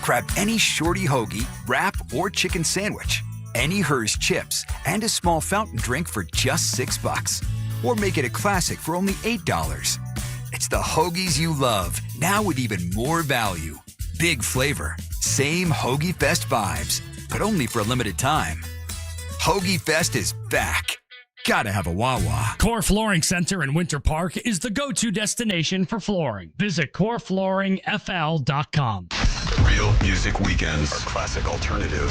Grab any shorty hoagie, wrap, or chicken sandwich, any Hers chips, and a small fountain drink for just $6. Or make it a classic for only $8. It's the hoagies you love, now with even more value. Big flavor, same Hoagie Fest vibes, but only for a limited time. Hoagie Fest is back. Gotta have a Wawa. Core Flooring Center in Winter Park is the go-to destination for flooring. Visit coreflooringfl.com. Real music weekends are classic alternative.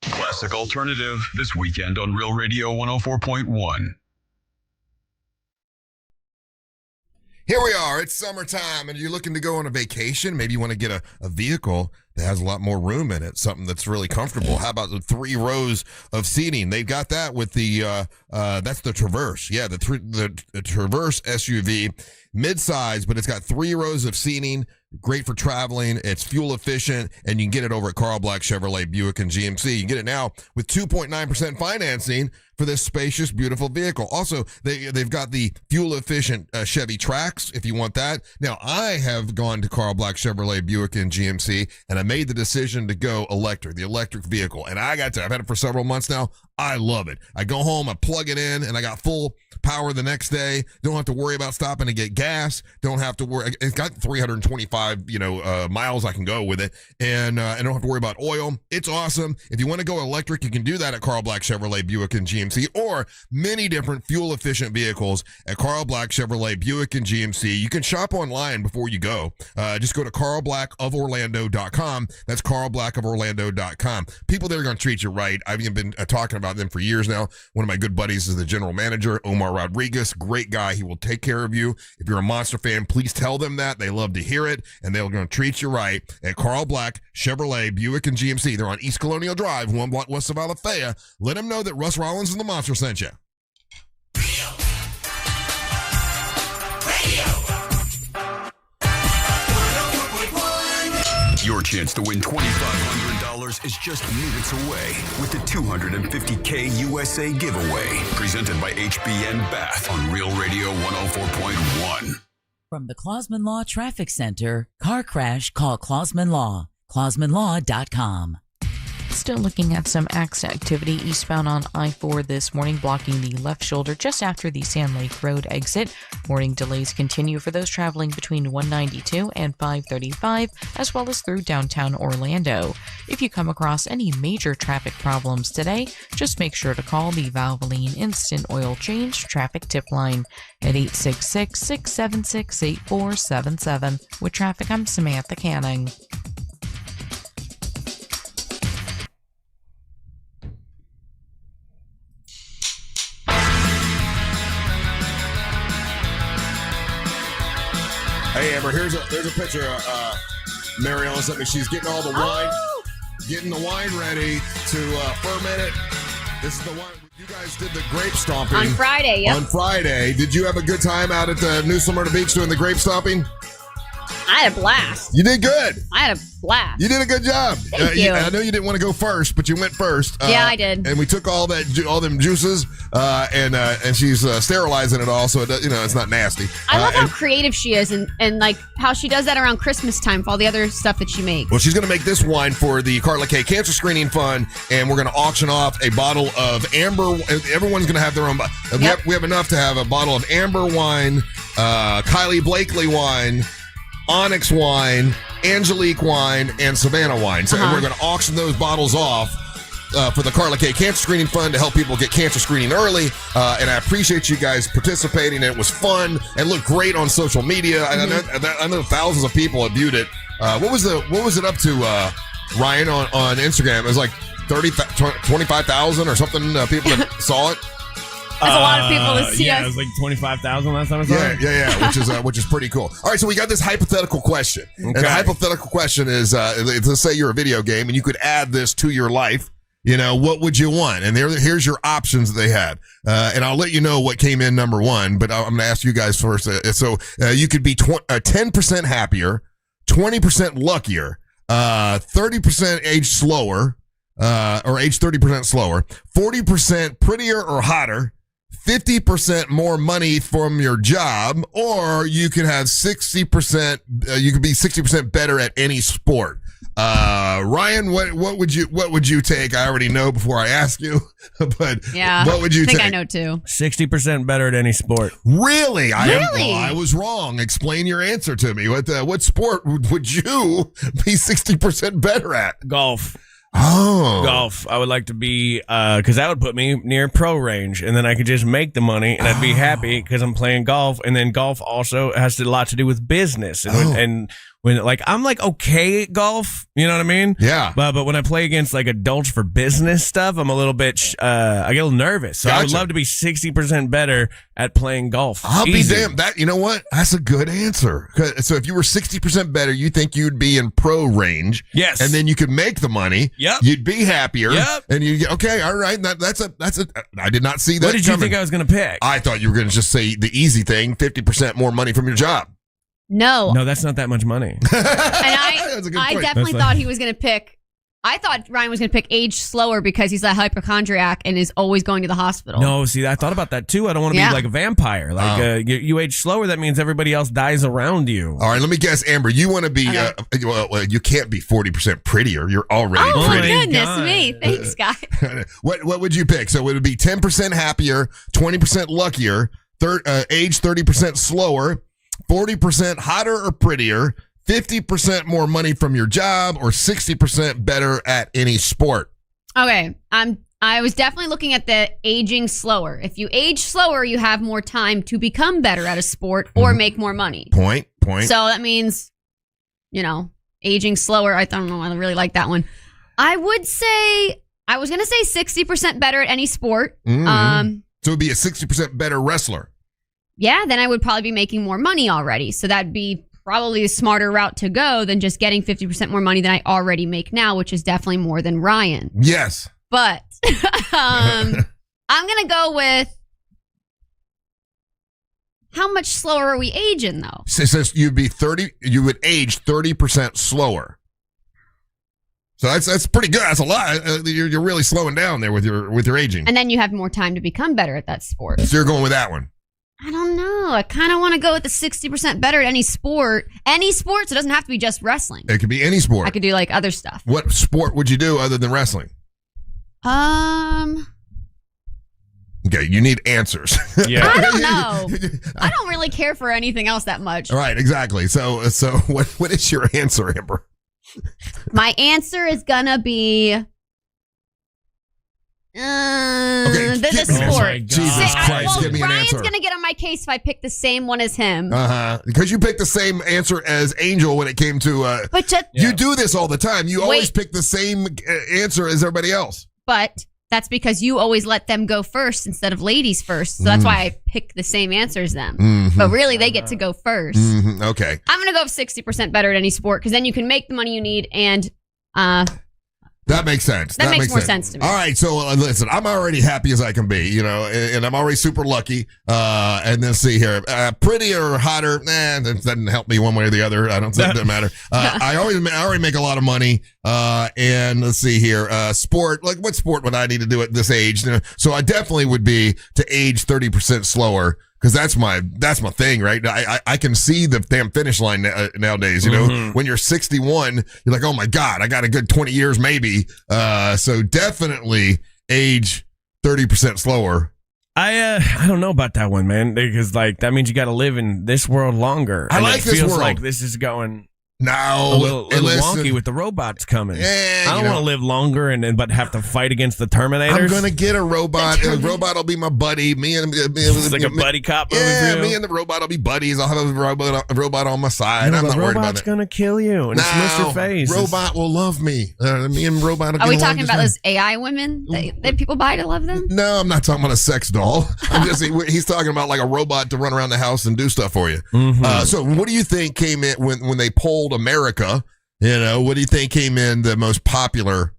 Classic alternative this weekend on Real Radio 104.1. Here we are. It's summertime, and you're looking to go on a vacation. Maybe you want to get a vehicle that has a lot more room in it, something that's really comfortable. How about the 3 rows of seating? They've got that with the that's the Traverse. Yeah, the Traverse SUV, mid-size, but it's got 3 rows of seating. Great for traveling. It's fuel efficient, and you can get it over at Carl Black Chevrolet Buick and GMC. You can get it now with 2.9% financing for this spacious, beautiful vehicle. Also, they've got the fuel efficient Chevy Trax if you want that. Now, I have gone to Carl Black Chevrolet Buick and GMC, and I made the decision to go electric, the electric vehicle. And I've had it for several months now. I love it. I go home, I plug it in, and I got full power the next day. Don't have to worry about stopping to get gas. Don't have to worry. It's got 325, miles I can go with it, and I don't have to worry about oil. It's awesome. If you want to go electric, you can do that at Carl Black Chevrolet Buick and GMC, or many different fuel efficient vehicles at Carl Black Chevrolet Buick and GMC. You can shop online before you go. Just go to carlblackoforlando.com. That's carlblackoforlando.com. People there are going to treat you right. I've even been talking about them for years now. One of my good buddies is the general manager, Omar Rodriguez. Great guy. He will take care of you. If you're a Monster fan, please tell them that. They love to hear it, and they're going to treat you right at Carl Black Chevrolet Buick and GMC. They're on East Colonial Drive, 1 block west of Alafaya. Let them know that Russ Rollins and the Monster sent you. Your chance to win $2,500 is just minutes away with the $250K USA giveaway. Presented by HBN Bath on Real Radio 104.1. From the Clausman Law Traffic Center, car crash, call Clausman Law. ClausmanLaw.com. Still looking at some accident activity eastbound on I-4 this morning, blocking the left shoulder just after the Sand Lake Road exit. Morning delays continue for those traveling between 192 and 535, as well as through downtown Orlando. If you come across any major traffic problems today, just make sure to call the Valvoline Instant Oil Change Traffic Tip Line at 866-676-8477. With traffic, I'm Samantha Canning. Hey, Amber, there's a picture Mary Ellen sent me. She's getting all the wine, getting the wine ready to ferment it. This is the wine. You guys did the grape stomping. On Friday, yep. On Friday. Did you have a good time out at the New Smyrna Beach doing the grape stomping? I had a blast. You did good. I had a blast. You did a good job. Thank you. I know you didn't want to go first, but you went first. Yeah, I did. And we took all them juices, and she's sterilizing it all, so it's not nasty. I love how creative she is, and like how she does that around Christmas time for all the other stuff that she makes. Well, she's going to make this wine for the Carla K Cancer Screening Fund, and we're going to auction off a bottle of amber. Everyone's going to have their own. Yep. We have enough to have a bottle of amber wine, Kylie Blakely wine, Onyx wine, Angelique wine, and Savannah wine. So we're going to auction those bottles off for the Carla K Cancer Screening Fund to help people get cancer screening early. And I appreciate you guys participating. It was fun and looked great on social media. I know thousands of people have viewed it. What was it up to, Ryan, on Instagram? It was like 25,000 or something people that saw it. That's a lot of people to see us. Yeah, it was like 25,000 last time I saw it. Yeah, which is pretty cool. All right, so we got this hypothetical question. Okay. And the hypothetical question is, let's say you're a video game and you could add this to your life. What would you want? And here's your options that they had. And I'll let you know what came in number one, but I'm going to ask you guys first. So you could be 10% happier, 20% luckier, 30% age slower, or age 30% slower, 40% prettier or hotter, 50% more money from your job, or you could have 60%. You could be 60% better at any sport. Ryan, what would you take? I already know before I ask you, but yeah, what would you take? I know too. 60% better at any sport. Really? Really? I was wrong. Explain your answer to me. What sport would you be 60% better at? Golf. Oh, golf. I would like to be, because that would put me near pro range, and then I could just make the money, and I'd be happy because I'm playing golf. And then golf also has a lot to do with business, and when I'm like okay at golf, you know what I mean? Yeah. But when I play against like adults for business stuff, I'm a little bit, I get a little nervous. So I would love to be 60% better at playing golf. I'll be damned. That, you know what? That's a good answer. So if you were 60% better, you think you'd be in pro range. Yes. And then you could make the money. Yep. You'd be happier. Yep. And you get, okay, all right. That's a, I did not see that. What did you think I was going to pick? I thought you were going to just say the easy thing, 50% more money from your job. No, that's not that much money. And I definitely thought he was going to pick. I thought Ryan was going to pick age slower because he's a hypochondriac and is always going to the hospital. No, see, I thought about that too. I don't want to be like a vampire. Like you age slower, that means everybody else dies around you. All right, let me guess, Amber. You want to be? Well, you can't be 40% prettier. You're already pretty. Oh my goodness me! Thanks, guys. What would you pick? So it would be 10% happier, 20% luckier, age 30% slower, 40% hotter or prettier, 50% more money from your job, or 60% better at any sport. Okay, I was definitely looking at the aging slower. If you age slower, you have more time to become better at a sport or make more money. Point. So that means, aging slower. I don't know. I really like that one. I would say, I was going to say 60% better at any sport. Mm-hmm. So it would be a 60% better wrestler. Yeah, then I would probably be making more money already. So that'd be probably a smarter route to go than just getting 50% more money than I already make now, which is definitely more than Ryan. Yes. But I'm going to go with, how much slower are we aging though? So you'd be 30, you would age 30% slower. So that's pretty good. That's a lot. You're really slowing down there with your aging. And then you have more time to become better at that sport. So you're going with that one. I don't know. I kind of want to go with the 60% better at any sport. Any sport, so it doesn't have to be just wrestling. It could be any sport. I could do like other stuff. What sport would you do other than wrestling? Okay, you need answers. Yeah. I don't know. I don't really care for anything else that much. Right, exactly. So what is your answer, Amber? My answer is gonna be the sport. Jesus Christ, give me an Ryan's answer. gonna get on my case if I pick the same one as him. Because you picked the same answer as Angel when it came to. But just, you do this all the time. You always pick the same answer as everybody else. But that's because you always let them go first instead of ladies first. So that's why I pick the same answer as them. Mm-hmm. But really, they get to go 1st. Okay. I'm going to go 60% better at any sport because then you can make the money you need and that makes sense. That makes more sense to me. All right, so listen, I'm already happy as I can be, and I'm already super lucky. And then see here, prettier or hotter, that doesn't help me one way or the other. I don't think it doesn't matter. I already make a lot of money. And let's see here, sport. Like, what sport would I need to do at this age? So I definitely would be to age 30% slower. Because that's my thing, right? I can see the damn finish line nowadays. When you're 61, you're like, oh my God, I got a good 20 years maybe. So definitely age 30% slower. I don't know about that one, man, because that means you got to live in this world longer. I like this feels world. like this is going. No, a little wonky with the robots coming. Yeah, I don't want to live longer but have to fight against the Terminators. I'm gonna get a robot, and the robot will be my buddy. It's like a buddy cop movie. Yeah, me and the robot will be buddies. I'll have a robot on my side. I'm not worried about it. The robot's gonna kill you and smush your face. Robot will love me. Me and robot. Are we talking about those AI women that people buy to love them? No, I'm not talking about a sex doll. He's talking about like a robot to run around the house and do stuff for you. So what do you think came in when they polled America? What do you think came in the most popular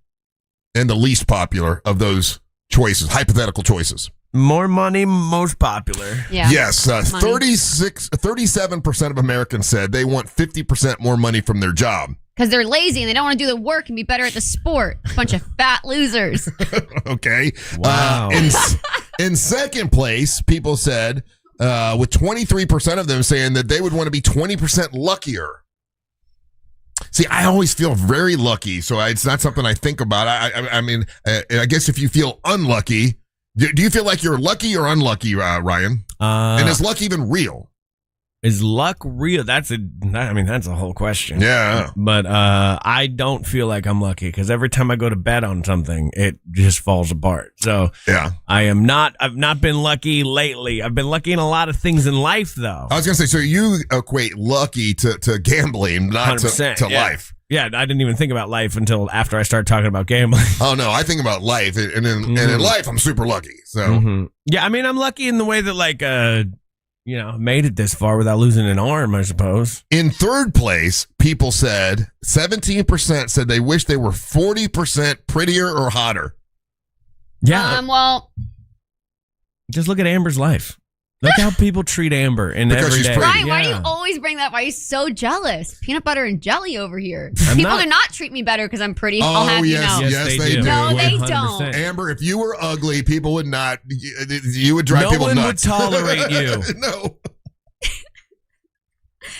and the least popular of those choices, hypothetical choices? More money, most popular. Yeah. Yes, 37% of Americans said they want 50% more money from their job. Because they're lazy and they don't want to do the work and be better at the sport. Bunch of fat losers. Okay. Wow. In second place, people said, with 23% of them saying that they would want to be 20% luckier. See, I always feel very lucky, so it's not something I think about. I mean, I guess if you feel unlucky, do you feel like you're lucky or unlucky, Ryan? And is luck even real? Is luck real? That's a whole question. Yeah. But I don't feel like I'm lucky because every time I go to bet on something, it just falls apart. So yeah, I've not been lucky lately. I've been lucky in a lot of things in life, though. I was going to say, so you equate lucky to gambling, not to life. Yeah, I didn't even think about life until after I started talking about gambling. Oh, no, I think about life. And in life, I'm super lucky. So yeah, I mean, I'm lucky in the way that made it this far without losing an arm, I suppose. In third place, people said 17% said they wish they were 40% prettier or hotter. Yeah. Well, just look at Amber's life. Look how people treat Amber every day. Ryan, why do you always bring that? Why are you so jealous? Peanut butter and jelly over here. People do not treat me better because I'm pretty. I'll have you know. Yes, they do. No, they 100%. don't. Amber, if you were ugly, people would not. You would drive people nuts. No one would tolerate you. No.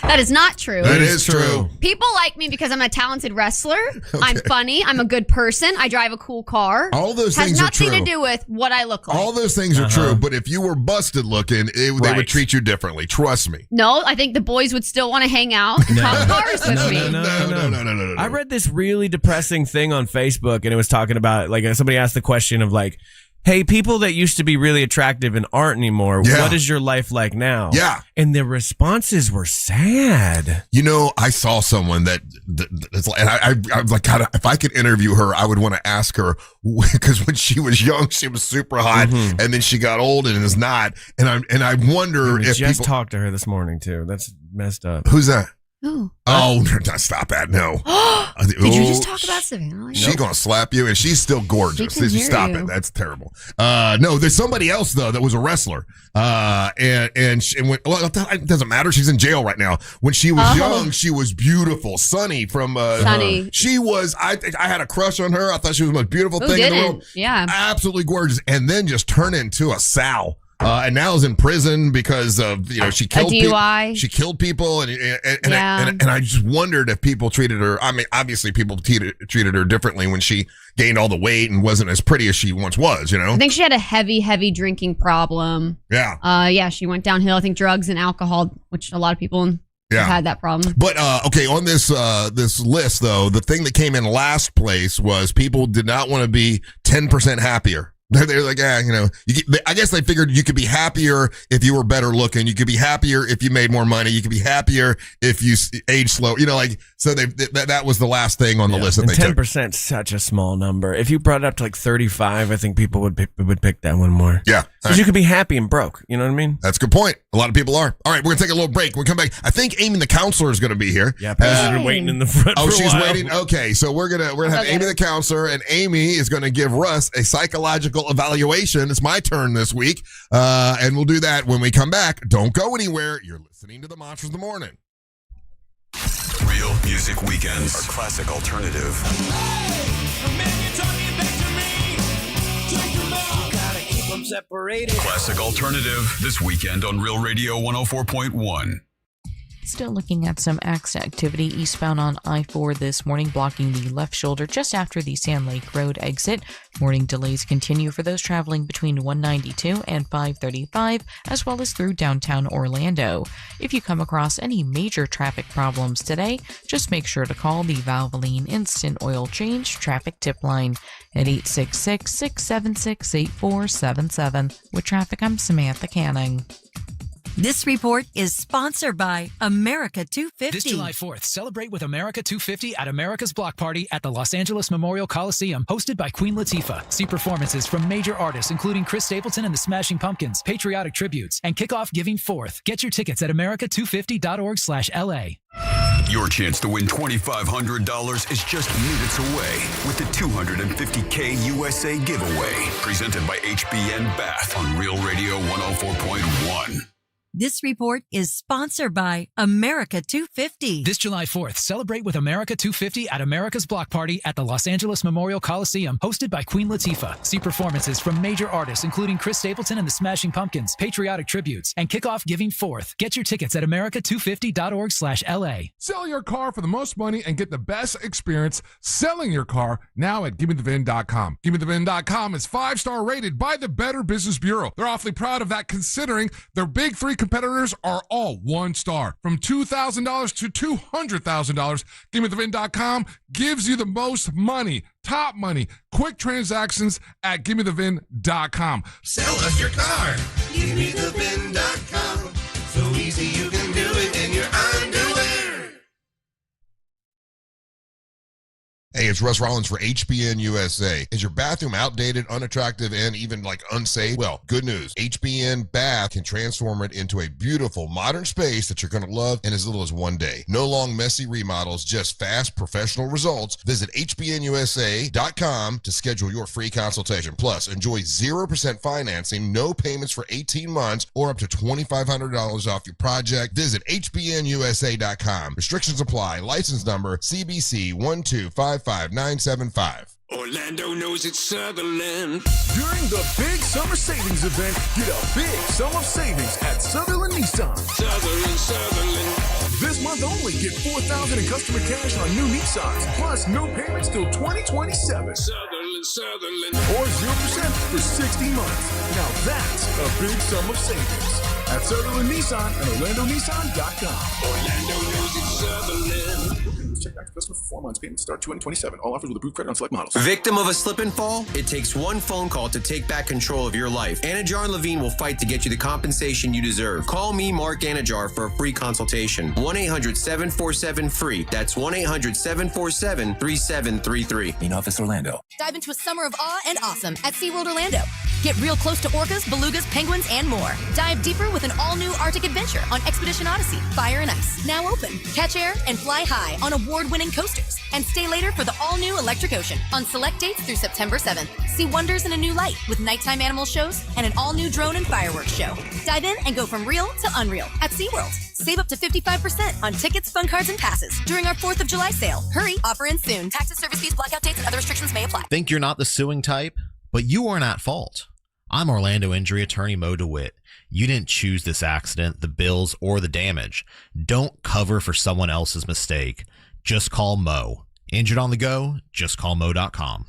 That is not true. That is true. People like me because I'm a talented wrestler. Okay. I'm funny. I'm a good person. I drive a cool car. All those things are true. Has nothing to do with what I look like. All those things are true, but if you were busted looking, they would treat you differently. Trust me. No, I think the boys would still want to hang out and talk cars with me. No. I read this really depressing thing on Facebook, and it was talking about, somebody asked the question of, hey, people that used to be really attractive and aren't anymore, what is your life like now? Yeah. And the responses were sad. I saw someone and I was like, God, if I could interview her, I would want to ask her, because when she was young, she was super hot, and then she got old and is not. And I wonder if just talked to her this morning, too. That's messed up. Who's that? Ooh. Oh, stop that. No. Did you just talk about Savannah? She's going to slap you, and she's still gorgeous. She can hear Stop you. it. That's terrible. No, there's somebody else, though, that was a wrestler. And it doesn't matter. She's in jail right now. When she was young, she was beautiful. Sunny from... Sunny. She was... I had a crush on her. I thought she was the most beautiful thing in the world. Yeah. Absolutely gorgeous. And then just turned into a sow. And now is in prison because of she killed DUI. She killed people, and I just wondered if people treated her. I mean, obviously people treated her differently when she gained all the weight and wasn't as pretty as she once was. I think she had a heavy drinking problem. Yeah. She went downhill. I think drugs and alcohol, which a lot of people have had that problem. But okay, on this list though, the thing that came in last place was people did not want to be 10% happier. They're like, I guess they figured you could be happier if you were better looking. You could be happier if you made more money. You could be happier if you age slow. So that was the last thing on the list that they took. 10% is such a small number. If you brought it up to like 35, I think people would pick that one more. Yeah. Because you could be happy and broke. You know what I mean? That's a good point. A lot of people are. All right, we're going to take a little break. When we come back, I think Amy the counselor is going to be here. Yeah, she's been waiting in the front for a she's while. waiting? Okay, so we're gonna have Amy the counselor, and Amy is going to give Russ a psychological evaluation. It's my turn this week, and we'll do that when we come back. Don't go anywhere. You're listening to the Monsters in the Morning. Real Music Weekends are classic alternative. Separated. Classic alternative this weekend on Real Radio 104.1. Still looking at some activity eastbound on I-4 this morning, blocking the left shoulder just after the Sand Lake Road exit. Morning delays continue for those traveling between 192 and 535, as well as through downtown Orlando. If you come across any major traffic problems today, just make sure to call the Valvoline Instant Oil Change Traffic Tip Line at 866-676-8477. With traffic, I'm Samantha Canning. This report is sponsored by America 250. This July 4th, celebrate with America 250 at America's Block Party at the Los Angeles Memorial Coliseum, hosted by Queen Latifah. See performances from major artists including Chris Stapleton and the Smashing Pumpkins, patriotic tributes, and kick off Giving Forth. Get your tickets at america250.org/LA. Your chance to win $2,500 is just minutes away with the $250K USA giveaway, presented by HBN Bath on Real Radio 104.1. This report is sponsored by America 250. This July 4th, celebrate with America 250 at America's Block Party at the Los Angeles Memorial Coliseum, hosted by Queen Latifah. See performances from major artists including Chris Stapleton and the Smashing Pumpkins, patriotic tributes, and kick off Giving Forth. Get your tickets at america250.org/LA. Sell your car for the most money and get the best experience selling your car now at GimmeTheVin.com. GimmeTheVin.com is 5-star rated by the Better Business Bureau. They're awfully proud of that, considering their big three competitors are all 1-star. From $2,000 to $200,000, GimmeTheVin.com gives you the most money, top money, quick transactions at GimmeTheVin.com. Sell us your car. GimmeTheVin.com. So easy you can do it in your underwear. Hey, it's Russ Rollins for HBN USA. Is your bathroom outdated, unattractive, and even like unsafe? Well, good news. HBN Bath can transform it into a beautiful, modern space that you're going to love in as little as one day. No long, messy remodels, just fast, professional results. Visit HBNUSA.com to schedule your free consultation. Plus, enjoy 0% financing, no payments for 18 months, or up to $2,500 off your project. Visit HBNUSA.com. Restrictions apply. License number CBC 1255975. Orlando knows it's Sutherland. During the big summer savings event, get a big sum of savings at Sutherland Nissan. Sutherland. This month only, get $4,000 in customer cash on new Nissans, plus no payments till 2027. Sutherland. Or 0% for 60 months. Now that's a big sum of savings. At Sutherland Nissan and OrlandoNissan.com. Orlando knows it's Sutherland. Check back to customer for 4 months. Payments start 2027. All offers with approved credit on select models. Victim of a slip and fall? It takes one phone call to take back control of your life. Anajar and Levine will fight to get you the compensation you deserve. Call me, Mark Anajar, for a free consultation. 1-800-747-FREE. That's 1-800-747-3733. Main office, Orlando. Dive into a summer of awe and awesome at SeaWorld Orlando. Get real close to orcas, belugas, penguins, and more. Dive deeper with an all-new Arctic adventure on Expedition Odyssey, Fire and Ice. Now open. Catch air and fly high on award-winning coasters. And stay later for the all-new Electric Ocean on select dates through September 7th. See wonders in a new light with nighttime animal shows and an all-new drone and fireworks show. Dive in and go from real to unreal at SeaWorld. Save up to 55% on tickets, fun cards, and passes during our 4th of July sale. Hurry, offer ends soon. Taxes, service fees, blackout dates, and other restrictions may apply. Think you're not the suing type? But you aren't at fault. I'm Orlando injury attorney Mo DeWitt. You didn't choose this accident, the bills, or the damage. Don't cover for someone else's mistake. Just call Mo. Injured on the go? Just call Mo.com.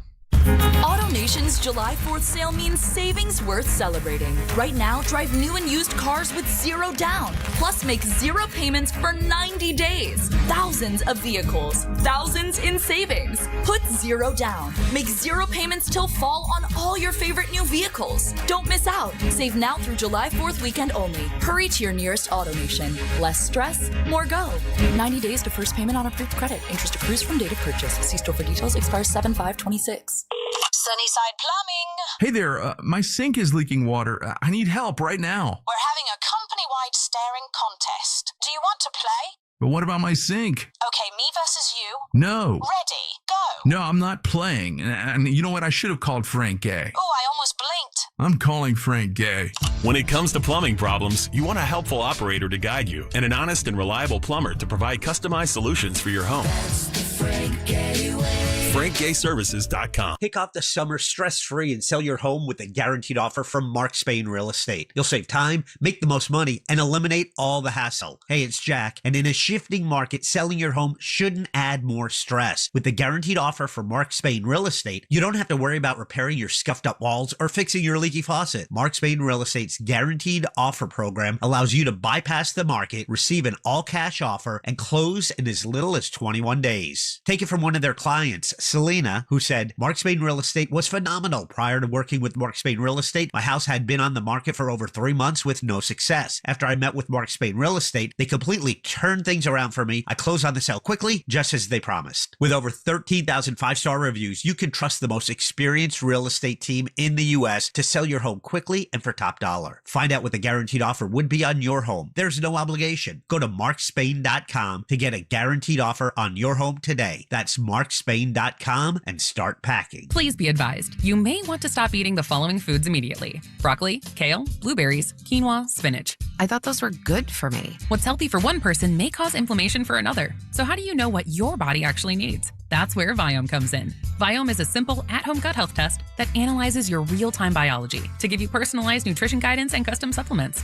AutoNation's July 4th sale means savings worth celebrating. Right now, drive new and used cars with zero down. Plus, make zero payments for 90 days. Thousands of vehicles. Thousands in savings. Put zero down. Make zero payments till fall on all your favorite new vehicles. Don't miss out. Save now through July 4th weekend only. Hurry to your nearest AutoNation. Less stress, more go. 90 days to first payment on approved credit. Interest accrues from date of purchase. See store for details. Expires 7/5/26. Sunnyside Plumbing. Hey there, my sink is leaking water. I need help right now. We're having a company-wide staring contest. Do you want to play? But what about my sink? Okay, me versus you. No. Ready, go. No, I'm not playing. And you know what? I should have called Frank Gay. Oh, I almost blinked. I'm calling Frank Gay. When it comes to plumbing problems, you want a helpful operator to guide you and an honest and reliable plumber to provide customized solutions for your home. That's the Frank Gay way. FrankGayServices.com. Kick off the summer stress-free and sell your home with a guaranteed offer from Mark Spain Real Estate. You'll save time, make the most money, and eliminate all the hassle. Hey, it's Jack, and in a shifting market, selling your home shouldn't add more stress. With the guaranteed offer from Mark Spain Real Estate, you don't have to worry about repairing your scuffed-up walls or fixing your leaky faucet. Mark Spain Real Estate's guaranteed offer program allows you to bypass the market, receive an all-cash offer, and close in as little as 21 days. Take it from one of their clients, Selena, who said, Mark Spain Real Estate was phenomenal. Prior to working with Mark Spain Real Estate, my house had been on the market for over 3 months with no success. After I met with Mark Spain Real Estate, they completely turned things around for me. I closed on the sale quickly, just as they promised. With over 13,000 five-star reviews, you can trust the most experienced real estate team in the U.S. to sell your home quickly and for top dollar. Find out what the guaranteed offer would be on your home. There's no obligation. Go to markspain.com to get a guaranteed offer on your home today. That's markspain.com and start packing. Please be advised, you may want to stop eating the following foods immediately: broccoli, kale, blueberries, quinoa, spinach. I thought those were good for me. What's healthy for one person may cause inflammation for another. So how do you know what your body actually needs? That's where Viome comes in. Viome is a simple at-home gut health test that analyzes your real-time biology to give you personalized nutrition guidance and custom supplements.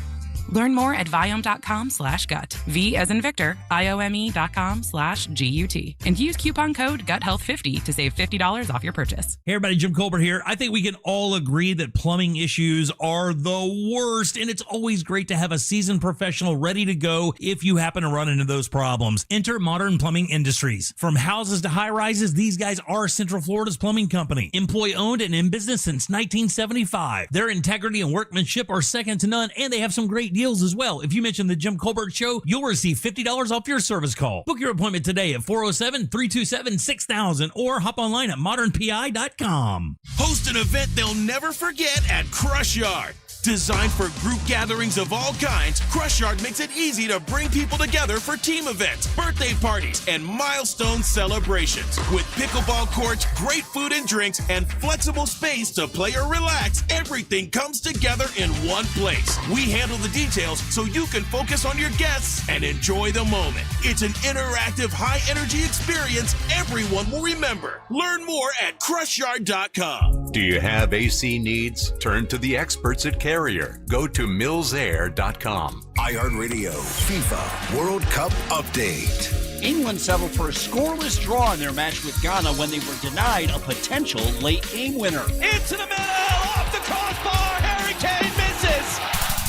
Learn more at Viome.com/gut. V as in Victor, IOME.com/GUT. And use coupon code GUTHEALTH50 to save $50 off your purchase. Hey everybody, Jim Colbert here. I think we can all agree that plumbing issues are the worst, and it's always great to have a seasoned professional ready to go if you happen to run into those problems. Enter Modern Plumbing Industries. From houses to high-rises, these guys are Central Florida's plumbing company. Employee-owned and in business since 1975. Their integrity and workmanship are second to none, and they have some great deals as well. If you mention the Jim Colbert Show, you'll receive $50 off your service call. Book your appointment today at 407-327-6000 or hop online at modernpi.com. Host an event they'll never forget at Crush Yard. Designed for group gatherings of all kinds, Crush Yard makes it easy to bring people together for team events, birthday parties, and milestone celebrations. With pickleball courts, great food and drinks, and flexible space to play or relax, everything comes together in one place. We handle the details so you can focus on your guests and enjoy the moment. It's an interactive, high-energy experience everyone will remember. Learn more at CrushYard.com. Do you have AC needs? Turn to the experts at Carrier. Go to millsair.com. iHeartRadio FIFA World Cup Update. England settled for a scoreless draw in their match with Ghana when they were denied a potential late game winner. Into the middle, off the crossbar, Harry Kane misses.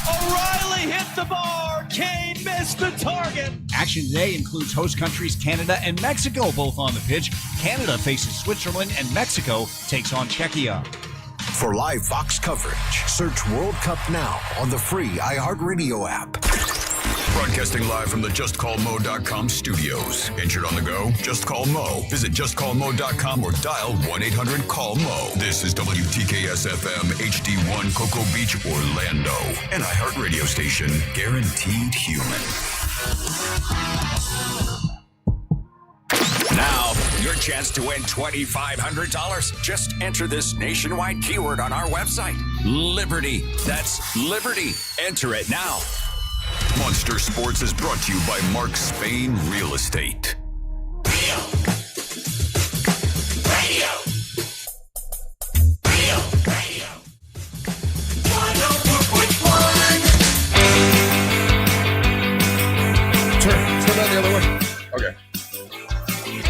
O'Reilly hit the bar, Kane missed the target. Action today includes host countries Canada and Mexico both on the pitch. Canada faces Switzerland and Mexico takes on Czechia. For live Fox coverage, search World Cup now on the free iHeartRadio app. Broadcasting live from the JustCallMo.com studios. Injured on the go? Just call Mo. Visit JustCallMo.com or dial 1-800-CALL-MO. This is WTKS-FM HD1 Cocoa Beach, Orlando. An iHeartRadio station. Guaranteed human. Now, your chance to win $2,500. Just enter this nationwide keyword on our website. Liberty. That's Liberty. Enter it now. Monster Sports is brought to you by Mark Spain Real Estate. Turn that the other way. Okay.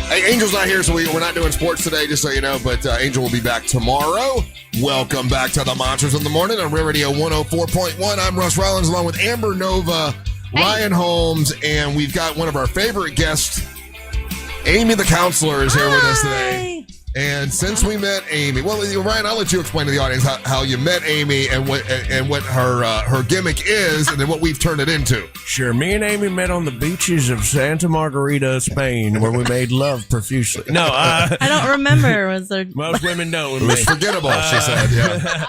Hey, Angel's not here, so we're not doing sports today, just so you know, but Angel will be back tomorrow. Welcome back to the Monsters in the Morning on Real Radio 104.1. I'm Russ Rollins, along with Amber Nova, Ryan Holmes, and we've got one of our favorite guests, Amy the Counselor, is here with us today. And since we met Amy, well, Ryan, I'll let you explain to the audience how you met Amy and what her gimmick is, and then what we've turned it into. Sure. Me and Amy met on the beaches of Santa Margarita, Spain, where we made love profusely. No, I don't remember. Was there? Most women don't. It was forgettable, she said. Yeah.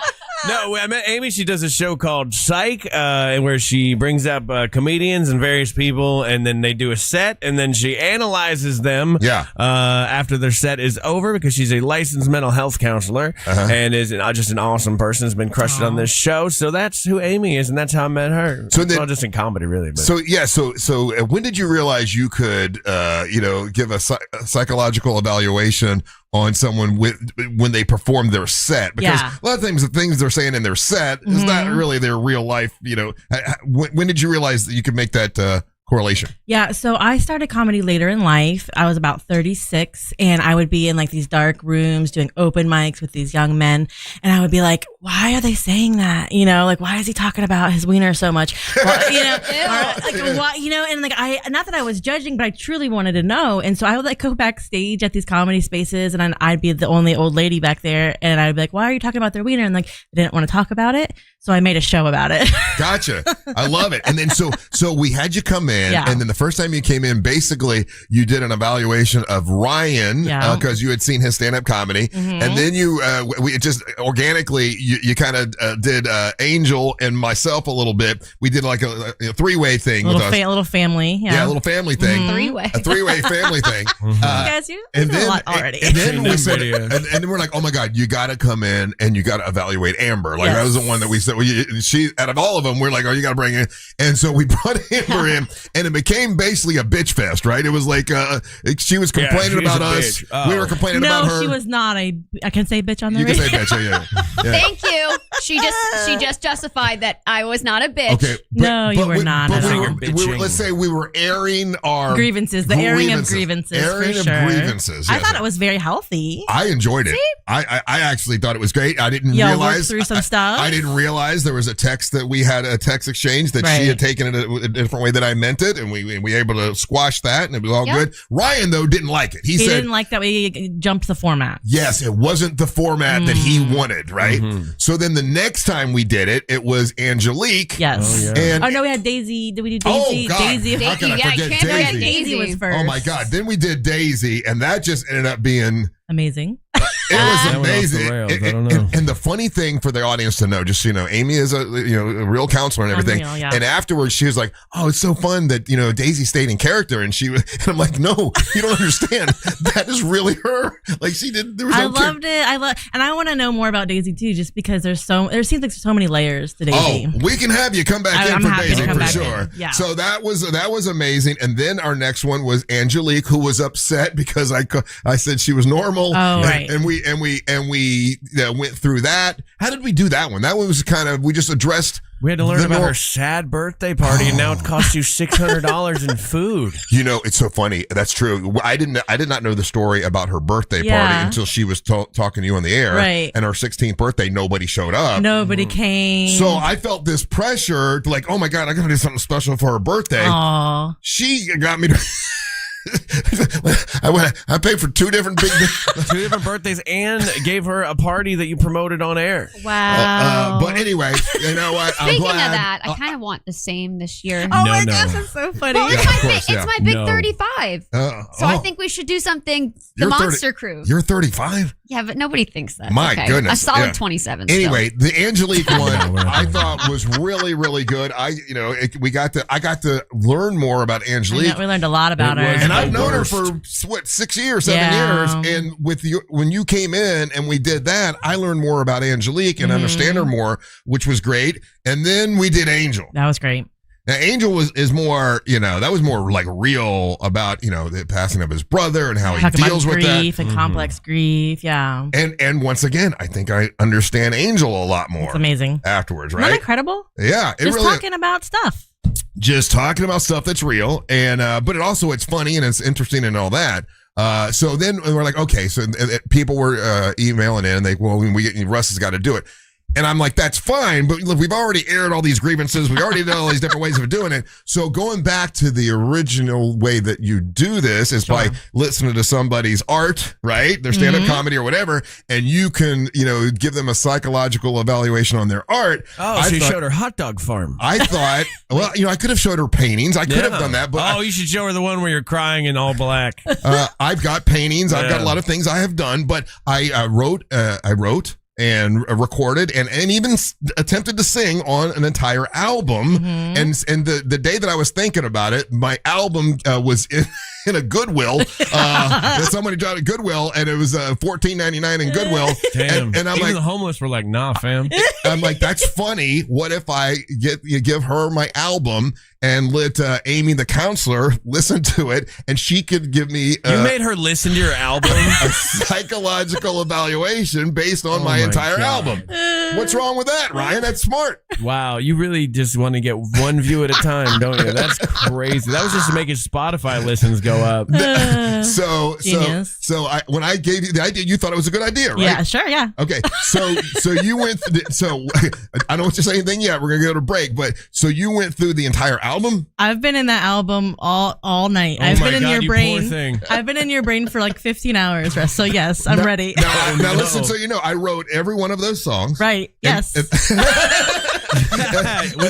No, I met Amy. She does a show called Psych, where she brings up comedians and various people, and then they do a set, and then she analyzes them after their set is over, because she's a licensed mental health counselor and is just an awesome person. Has been crushing on this show. So that's who Amy is, and that's how I met her. So then, well, just in comedy, really. But. So when did you realize you could, give a psychological evaluation on someone when they perform their set? Because a lot of times the things they're saying in their set is not really their real life. When did you realize that you could make that correlation? Yeah, so I started comedy later in life. I was about 36, and I would be in like these dark rooms doing open mics with these young men, and I would be like, why are they saying that? Why is he talking about his wiener so much? Well, why, and not that I was judging, but I truly wanted to know. And so I would go backstage at these comedy spaces, and I'd be the only old lady back there, and I'd be like, why are you talking about their wiener? And they didn't want to talk about it. So I made a show about it. Gotcha. I love it. And then so we had you come in, and then the first time you came in, basically you did an evaluation of Ryan because you had seen his stand-up comedy, and then we just organically you kind of did Angel and myself a little bit. We did like a three-way thing with us. A little family, a little family thing, a three-way family thing. You guys, you're doing a lot already. And then we said, and then we're like, oh my God, you got to come in and you got to evaluate Amber. That was the one that we said. She out of all of them, we're like, oh, you got to bring in. And so we brought Amber in, and it became basically a bitch fest, right? It was like she was complaining about us. We were complaining about her. No, she was not I can say bitch on the radio. You can say bitch, yeah. Thank you. She just justified that I was not a bitch. Okay, you were not. Let's say we were airing our grievances, the airing of grievances. Airing of grievances. I thought it was very healthy. I enjoyed it. I actually thought it was great. I didn't realize through some stuff. I didn't realize there was a text that we had a text exchange that she had taken it a different way that I meant it, and we were able to squash that, and it was all good. Ryan though didn't like it. He said didn't like that we jumped the format. Yes, it wasn't the format that he wanted, right? So then the next time we did it, it was Angelique. Yes. And we had Daisy. Did we do Daisy? Oh God! Daisy. How can I forget Daisy? Daisy was first. Oh my God! Then we did Daisy, and that just ended up being amazing. It was amazing. And the funny thing for the audience to know, just so you know, Amy is a real counselor and everything. Unreal, yeah. And afterwards, she was like, "Oh, it's so fun that Daisy stayed in character." And I'm like, "No, you don't understand. That is really her. Like she did. There was I loved it. And I want to know more about Daisy too, just because there seems like there's so many layers to Daisy. Oh, we can have you come back in for Daisy for sure. Yeah. So that was amazing. And then our next one was Angelique, who was upset because I said she was normal. Oh, right. And we went through that. How did we do that one? That one was kind of, we just addressed. We had to learn about her sad birthday party, and now it costs you $600 in food. It's so funny. That's true. I did not know the story about her birthday party until she was talking to you on the air. Right. And her 16th birthday, nobody showed up. Nobody came. So I felt this pressure to like, oh my God, I got to do something special for her birthday. Aww. She got me to... I paid for two different birthdays and gave her a party that you promoted on air. Wow. But anyway, you know what? I'm Speaking glad. of that, I kind of want the same this year. Oh my gosh, that's so funny. Well, it's my big 35. So I think we should do something. The You're 30 Monster Crew. You're 35? Yeah, but nobody thinks that. My okay. goodness. A solid yeah. 27. Anyway, still. the Angelique one I thought was really, really good. I got to learn more about Angelique. We learned a lot about her. And I've known her for 6 years, 7 years. And with you, when you came in and we did that, I learned more about Angelique and understand her more, which was great. And then we did Angel. That was great. Now, Angel is more, that was more like real about, the passing of his brother and how he deals with that. Grief and complex grief, yeah. And once again, I think I understand Angel a lot more. It's amazing. Afterwards, right? Isn't that incredible? Yeah. Just talking about stuff. Just talking about stuff that's real. And, but it's funny and it's interesting and all that. So then we're like, okay, so people were emailing in and Russ has got to do it. And I'm like, that's fine, but look, we've already aired all these grievances. We already did all these different ways of doing it. So going back to the original way that you do this is by listening to somebody's art, right? Their stand-up comedy or whatever, and you can, give them a psychological evaluation on their art. Oh, so you showed her Hot Dog Farm. I thought, I could have showed her paintings. I could have done that. But you should show her the one where you're crying in all black. I've got paintings. I've got a lot of things I have done, but I wrote and recorded and even attempted to sing on an entire album. And the day that I was thinking about it, my album was in a Goodwill. Somebody dropped a Goodwill and it was $14.99 in Goodwill. Damn. And I'm Even like, the homeless were like, nah, fam. I'm like, that's funny. What if I give her my album and let Amy the counselor listen to it and she could give me you made her listen to your album? A psychological evaluation based on my entire album. What's wrong with that, Ryan? That's smart. Wow, you really just want to get one view at a time, don't you? That's crazy. That was just to make his Spotify listens go up. So when I gave you the idea, you thought it was a good idea, right? Yeah, sure, yeah. Okay, so you went. I don't want you to say anything yet. We're gonna go to break, but so you went through the entire album. I've been in that album all night. Oh I've my been in God, your you brain. poor thing. I've been in your brain for like 15 hours, Russ. So yes, I'm ready. Now listen. So I wrote every one of those songs. Right. Yes. Was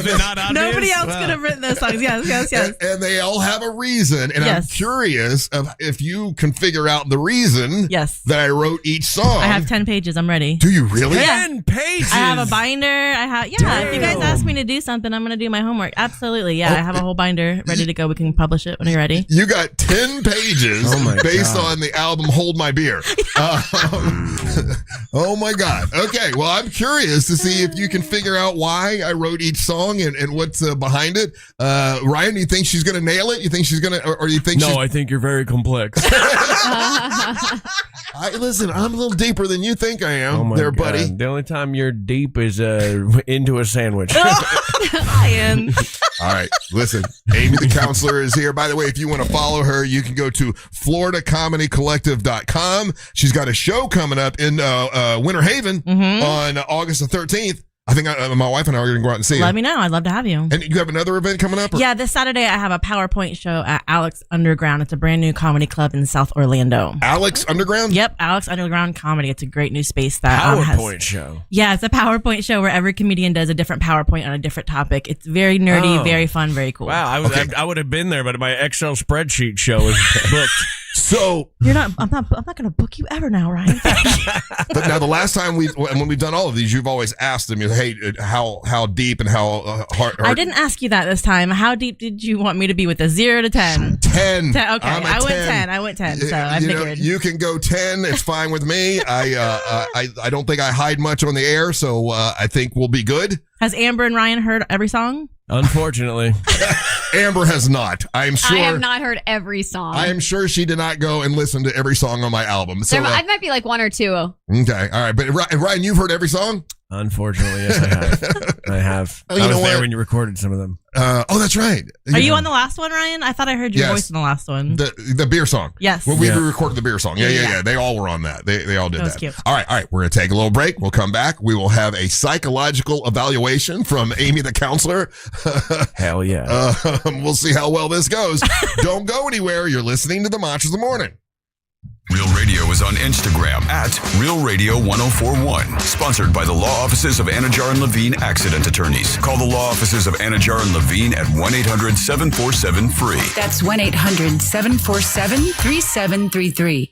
it not obvious? Nobody else could have written those songs. Yes. And they all have a reason. And I'm curious if you can figure out the reason that I wrote each song. I have 10 pages. I'm ready. Do you really? 10 pages? I have a binder. If you guys ask me to do something, I'm going to do my homework. Absolutely. Yeah, I have a whole binder ready to go. We can publish it when you're ready. You got 10 pages based on the album Hold My Beer. Oh my God. Okay. Well, I'm curious to see if you can figure out why I wrote each song and what's behind it. Ryan, do you think she's going to nail it? You think she's going to, or do you think No, I think you're very complex. Listen, I'm a little deeper than you think I am buddy. The only time you're deep is into a sandwich. Ryan. All right. Listen, Amy the counselor is here. By the way, if you want to follow her, you can go to floridacomedycollective.com. She's got a show coming up in Winter Haven on August the 13th. I think my wife and I are going to go out and see you. Let me know. I'd love to have you. And you have another event coming up? Or? Yeah, this Saturday I have a PowerPoint show at Alex Underground. It's a brand new comedy club in South Orlando. Alex Underground? Yep, Alex Underground Comedy. It's a great new space that PowerPoint show. Yeah, it's a PowerPoint show where every comedian does a different PowerPoint on a different topic. It's very nerdy, very fun, very cool. Wow, I would have been there, but my Excel spreadsheet show is booked. So I'm not going to book you ever now, Ryan. But now the last time when we've done all of these, you've always asked them, hey, how deep and how hard. I didn't ask you that this time. How deep did you want me to be with a 0 to 10? 10. Okay, I went 10. So I figured you can go 10. It's fine with me. I don't think I hide much on the air, so I think we'll be good. Has Amber and Ryan heard every song? Unfortunately. Amber has not. I'm sure. I have not heard every song. I am sure she did not go and listen to every song on my album. So I might be like one or two. Okay. All right. But Ryan, you've heard every song? Unfortunately, yes, I have. I have. Oh, I was there when you recorded some of them. That's right. Are you on the last one, Ryan? I thought I heard your voice in the last one. The beer song. Yes. When we recorded the beer song. Yeah. They all were on that. They all did that. Was cute. All right. We're going to take a little break. We'll come back. We will have a psychological evaluation from Amy the counselor. Hell yeah. We'll see how well this goes. Don't go anywhere. You're listening to the Monsters of the Morning. Real Radio is on Instagram at Real Radio 1041. Sponsored by the law offices of Anajar and Levine Accident Attorneys. Call the law offices of Anajar and Levine at 1-800-747-FREE. That's 1-800-747-3733.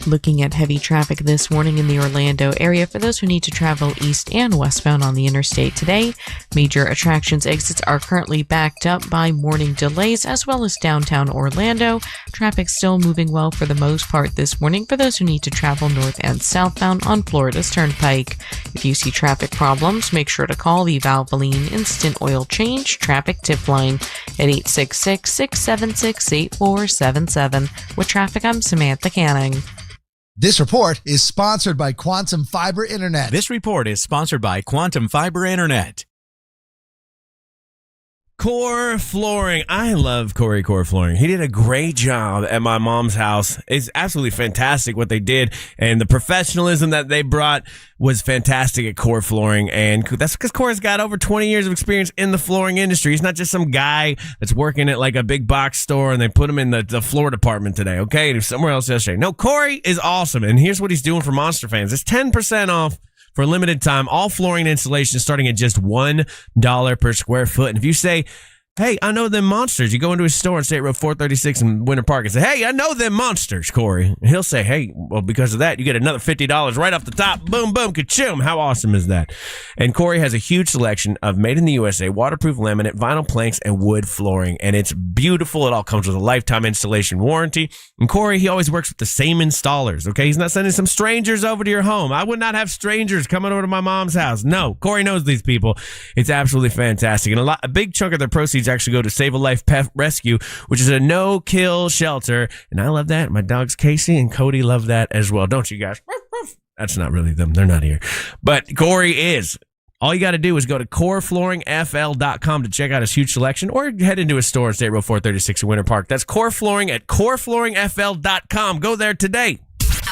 Looking at heavy traffic this morning in the Orlando area for those who need to travel east and westbound on the interstate today. Major attractions exits are currently backed up by morning delays as well as downtown Orlando. Traffic still moving well for the most part this morning for those who need to travel north and southbound on Florida's Turnpike. If you see traffic problems, make sure to call the Valvoline Instant Oil Change Traffic Tip Line at 866-676-8477. With traffic, I'm Samantha Canning. This report is sponsored by Quantum Fiber Internet. This report is sponsored by Quantum Fiber Internet. Core Flooring. I love Corey Core Flooring. He did a great job at my mom's house. It's absolutely fantastic what they did, and the professionalism that they brought was fantastic at Core Flooring, and that's because Core's got over 20 years of experience in the flooring industry. He's not just some guy that's working at like a big box store and they put him in the floor department today, okay? And somewhere else yesterday. No, Corey is awesome, and here's what he's doing for Monster fans. It's 10% off for a limited time. All flooring installation starting at just $1 per square foot. And if you say, hey, I know them monsters, you go into his store on State Road 436 in Winter Park and say, hey, I know them monsters, Corey. And he'll say, hey, well, because of that, you get another $50 right off the top. Boom, boom, ka-choom. How awesome is that? And Corey has a huge selection of made in the USA, waterproof laminate, vinyl planks, and wood flooring. And it's beautiful. It all comes with a lifetime installation warranty. And Corey, he always works with the same installers, okay? He's not sending some strangers over to your home. I would not have strangers coming over to my mom's house. No, Corey knows these people. It's absolutely fantastic. And a big chunk of their proceeds actually go to Save a Life Pet Rescue, which is a no-kill shelter. And I love that. My dogs Casey and Cody love that as well. Don't you guys? That's not really them. They're not here. But Corey is. All you got to do is go to coreflooringfl.com to check out his huge selection, or head into his store at State Road 436 in Winter Park. That's Core Flooring at coreflooringfl.com. Go there today.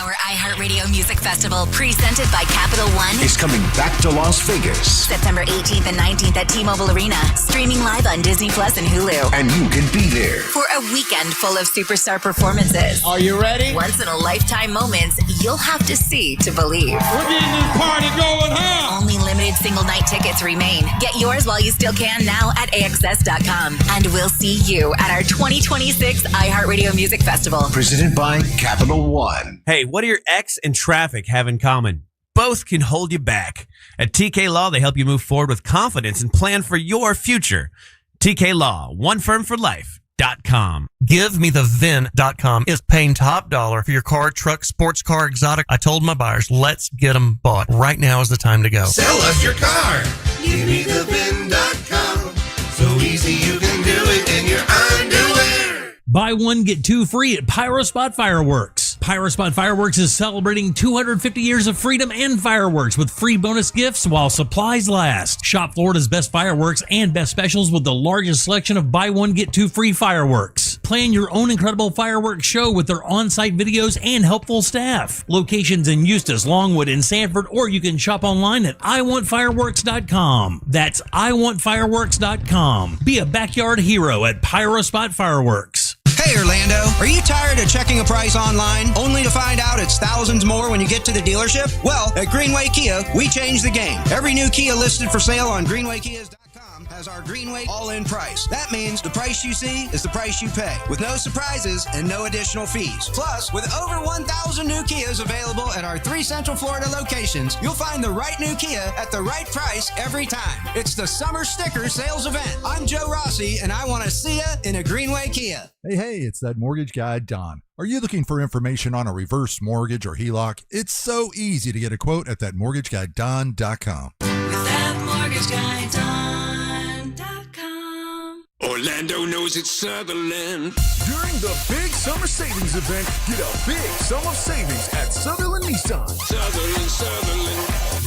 Our iHeartRadio Music Festival, presented by Capital One, is coming back to Las Vegas. September 18th and 19th at T-Mobile Arena, streaming live on Disney Plus and Hulu. And you can be there For a weekend full of superstar performances. Are you ready? Once-in-a-lifetime moments you'll have to see to believe. We're getting this party going, huh? Only limited single-night tickets remain. Get yours while you still can now at AXS.com. And we'll see you at our 2026 iHeartRadio Music Festival. Presented by Capital One. Hey, what do your ex and traffic have in common? Both can hold you back. At TK Law, they help you move forward with confidence and plan for your future. TK Law, onefirmforlife.com. GiveMeTheVin.com is paying top dollar for your car, truck, sports car, exotic. I told my buyers, let's get them bought. Right now is the time to go. Sell us your car. GiveMeTheVin.com. So easy you can do it in your underwear. Buy one, get two free at Pyrospot Fireworks. Pyrospot Fireworks is celebrating 250 years of freedom and fireworks with free bonus gifts while supplies last. Shop Florida's best fireworks and best specials with the largest selection of buy one, get two free fireworks. Plan your own incredible fireworks show with their on-site videos and helpful staff. Locations in Eustis, Longwood, and Sanford, or you can shop online at iwantfireworks.com. That's iwantfireworks.com. Be a backyard hero at Pyrospot Fireworks. Hey Orlando, are you tired of checking a price online only to find out it's thousands more when you get to the dealership? Well, at Greenway Kia, we changed the game. Every new Kia listed for sale on greenwaykias.com has our Greenway all-in price. That means the price you see is the price you pay, with no surprises and no additional fees. Plus, with over 1,000 new Kias available at our 3 Central Florida locations, you'll find the right new Kia at the right price every time. It's the Summer Sticker Sales Event. I'm Joe Rossi, and I want to see you in a Greenway Kia. Hey, it's that mortgage guy, Don. Are you looking for information on a reverse mortgage or HELOC? It's so easy to get a quote at thatmortgageguyDon.com. With thatmortgageguyDon.com. Orlando knows it's Sutherland. During the big summer savings event, get a big sum of savings at Sutherland Nissan. Sutherland.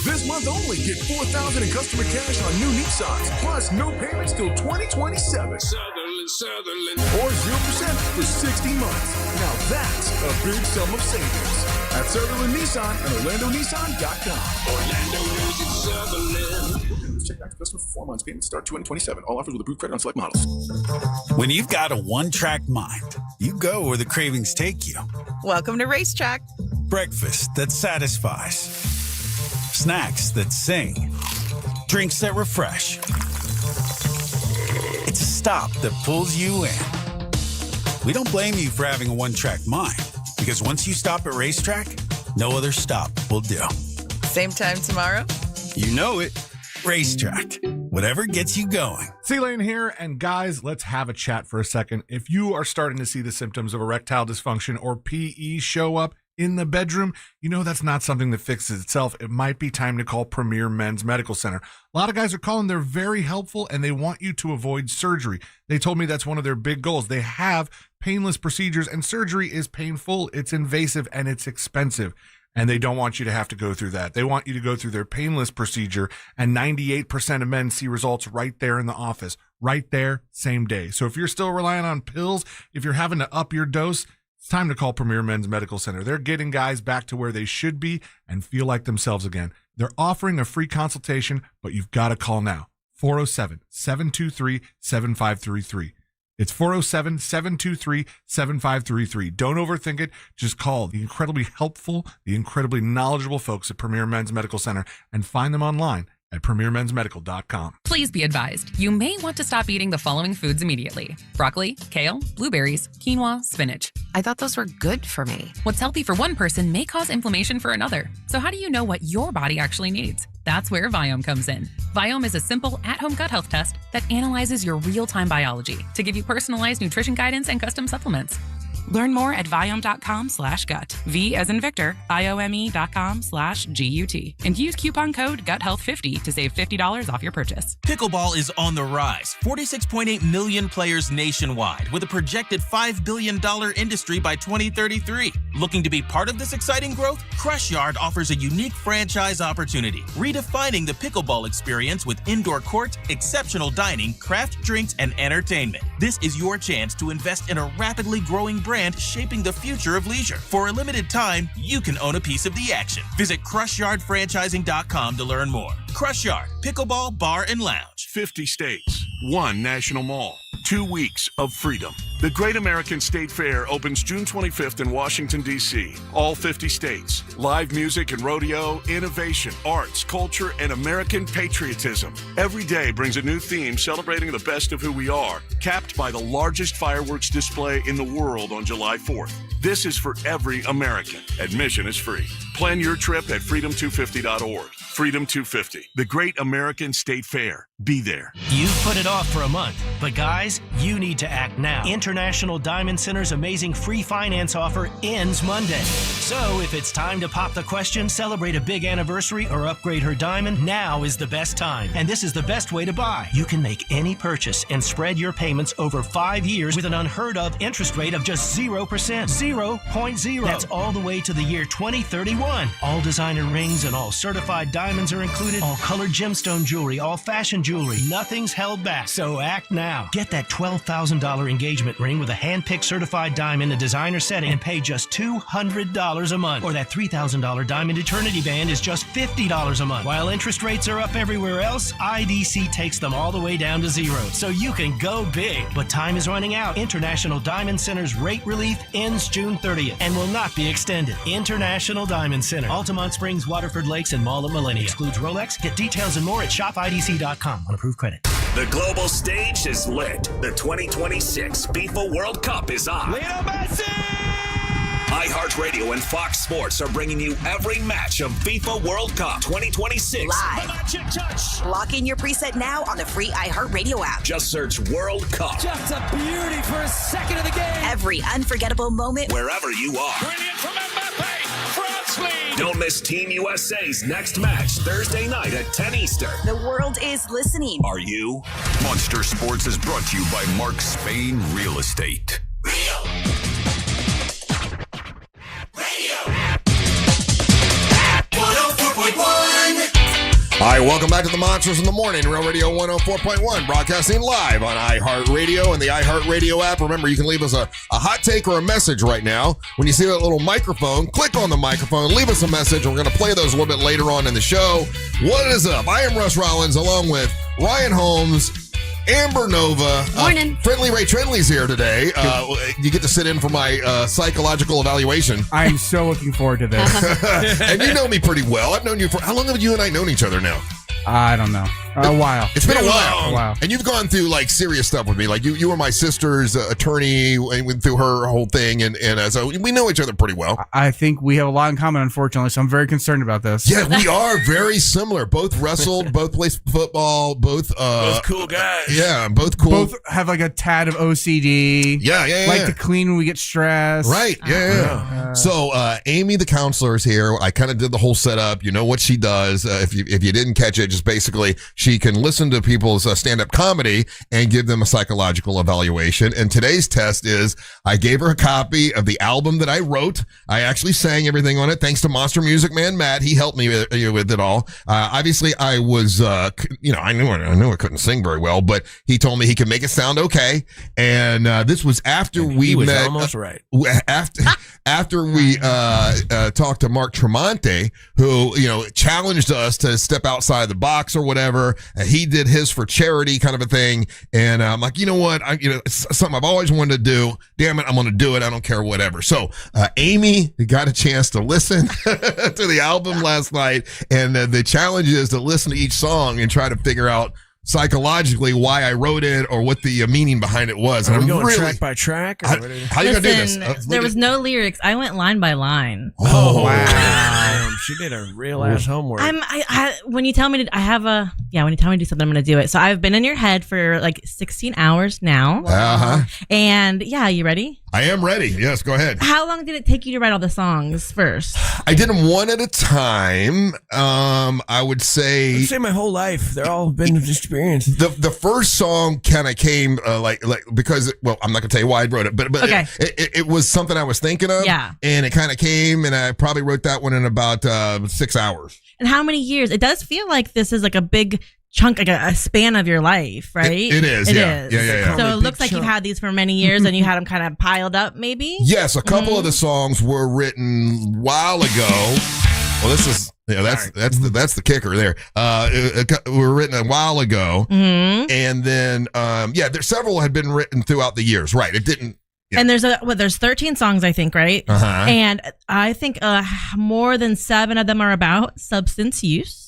This month, month only, get $4,000 in customer cash on new Nissans, plus no payments till 2027. Sutherland. Or 0% for 60 months. Now that's a big sum of savings. At Sutherland Nissan and OrlandoNissan.com. Orlando Music Sutherland. Check back to customer for 4 months. Payments start 2027. All offers with approved credit on select models. When you've got a one-track mind, you go where the cravings take you. Welcome to Racetrack. Breakfast that satisfies. Snacks that sing. Drinks that refresh. It's a stop that pulls you in. We don't blame you for having a one-track mind, because once you stop at Racetrack, no other stop will do. Same time tomorrow? You know it. Racetrack. Whatever gets you going. C-Lane here, and guys, let's have a chat for a second. If you are starting to see the symptoms of erectile dysfunction or PE show up in the bedroom, you know that's not something that fixes itself. It might be time to call Premier Men's Medical Center. A lot of guys are calling. They're very helpful, and they want you to avoid surgery. They told me that's one of their big goals. They have painless procedures, and surgery is painful, it's invasive, and it's expensive. And they don't want you to have to go through that. They want you to go through their painless procedure, and 98% of men see results right there in the office, right there, same day. So if you're still relying on pills, if you're having to up your dose, it's time to call Premier Men's Medical Center. They're getting guys back to where they should be and feel like themselves again. They're offering a free consultation, but you've got to call now. 407-723-7533. It's 407-723-7533. Don't overthink it. Just call the incredibly helpful, the incredibly knowledgeable folks at Premier Men's Medical Center and find them online at premiermensmedical.com. Please be advised, you may want to stop eating the following foods immediately: broccoli, kale, blueberries, quinoa, spinach. I thought those were good for me. What's healthy for one person may cause inflammation for another. So how do you know what your body actually needs? That's where Viome comes in. Viome is a simple at-home gut health test that analyzes your real-time biology to give you personalized nutrition guidance and custom supplements. Learn more at Viome.com/gut. V as in Victor, Viome.com/GUT. And use coupon code GUTHEALTH50 to save $50 off your purchase. Pickleball is on the rise. 46.8 million players nationwide, with a projected $5 billion industry by 2033. Looking to be part of this exciting growth? Crush Yard offers a unique franchise opportunity, redefining the pickleball experience with indoor court, exceptional dining, craft drinks, and entertainment. This is your chance to invest in a rapidly growing brand shaping the future of leisure. For a limited time, you can own a piece of the action. Visit CrushYardFranchising.com to learn more. Crush Yard, Pickleball Bar and Lounge. 50 states, one national mall, 2 weeks of freedom. The Great American State Fair opens June 25th in Washington, D.C. All 50 states. Live music and rodeo, innovation, arts, culture, and American patriotism. Every day brings a new theme celebrating the best of who we are, capped by the largest fireworks display in the world on July 4th. This is for every American. Admission is free. Plan your trip at freedom250.org. Freedom 250, the Great American State Fair. Be there. You've put it off for a month, but guys, you need to act now. International Diamond Center's amazing free finance offer ends Monday. So if it's time to pop the question, celebrate a big anniversary, or upgrade her diamond, now is the best time. And this is the best way to buy. You can make any purchase and spread your payments over 5 years with an unheard of interest rate of just 0%. 0.0. That's all the way to the year 2031. All designer rings and all certified diamonds are included. All colored gemstone jewelry, all fashion jewelry. Nothing's held back. So act now. Get that $12,000 engagement ring with a hand-picked certified diamond, a designer setting, and pay just $200 a month. Or that $3,000 diamond eternity band is just $50 a month. While interest rates are up everywhere else, IDC takes them all the way down to zero. So you can go big. But time is running out. International Diamond Center's rate relief ends June 30th and will not be extended. International Diamond Center. Altamont Springs, Waterford Lakes, and Mall at Millennium. Excludes Rolex. Get details and more at shopidc.com on approved credit. The global stage is lit. The 2026 FIFA World Cup is on. Lionel Messi! iHeartRadio and Fox Sports are bringing you every match of FIFA World Cup 2026. Live. Lock in your preset now on the free iHeartRadio app. Just search World Cup. Just a beauty for a second of the game. Every unforgettable moment. Wherever you are. Brilliant from Mbappe. France lead. Don't miss Team USA's next match Thursday night at 10 Eastern. The world is listening. Are you? Monster Sports is brought to you by Mark Spain Real Estate. Radio. 104.1. All right, welcome back to the Monsters in the Morning, Real Radio 104.1, broadcasting live on iHeartRadio and the iHeartRadio app. Remember, you can leave us a hot take or a message right now. When you see that little microphone, click on the microphone, leave us a message. We're going to play those a little bit later on in the show. What is up? I am Russ Rollins, along with Ryan Holmes, Amber Nova. Morning. Friendly Ray Trendley's here today. You get to sit in for my psychological evaluation. I am so looking forward to this. And you know me pretty well. I've known you for... How long have you and I known each other now? I don't know. A while. It's been a while. A while. And you've gone through like serious stuff with me. Like you were my sister's attorney and went through her whole thing. And so we know each other pretty well. I think we have a lot in common, unfortunately. So I'm very concerned about this. Yeah, we are very similar. Both wrestled, both played football, both cool guys. Yeah, both cool. Both have like a tad of OCD. Yeah. Like to clean when we get stressed. Right. Yeah. So Amy, the counselor, is here. I kind of did the whole setup. You know what she does. If you didn't catch it, just basically she can listen to people's stand-up comedy and give them a psychological evaluation. And today's test is I gave her a copy of the album that I wrote. I actually sang everything on it thanks to Monster Music Man Matt. He helped me with it all. Obviously, I was, I knew I couldn't sing very well, but he told me he could make it sound okay. And this was after we was met. Almost right. After we talked to Mark Tremonti, who challenged us to step outside the box or whatever. He did his for charity, kind of a thing. And I'm like, you know what? It's something I've always wanted to do. Damn it, I'm going to do it. I don't care, whatever. So Amy got a chance to listen to the album last night, and the challenge is to listen to each song and try to figure out psychologically why I wrote it or what the meaning behind it was. Are we going track by track? Or how are you going to do this? There was no lyrics. I went line by line. Oh, wow. She did a real ass homework. When you tell me to, when you tell me to do something, I'm going to do it. So I've been in your head for like 16 hours now. And you ready? I am ready. Yes, go ahead. How long did it take you to write all the songs first? I did them one at a time. I would say my whole life. They're all been experience. The first song kind of came because I'm not gonna tell you why I wrote it, but okay. it was something I was thinking of. Yeah. And it kind of came, and I probably wrote that one in about 6 hours. And how many years? It does feel like this is like a big chunk, like a span of your life, right? It is. Yeah. So it looks like you've had these for many years, and you had them kind of piled up, maybe. Yes, a couple of the songs were written a while ago. Well, this is that's the kicker there. Were written a while ago, and then there's several had been written throughout the years. Right, it didn't. Yeah. And there's 13 songs, I think, right? And I think more than 7 of them are about substance use.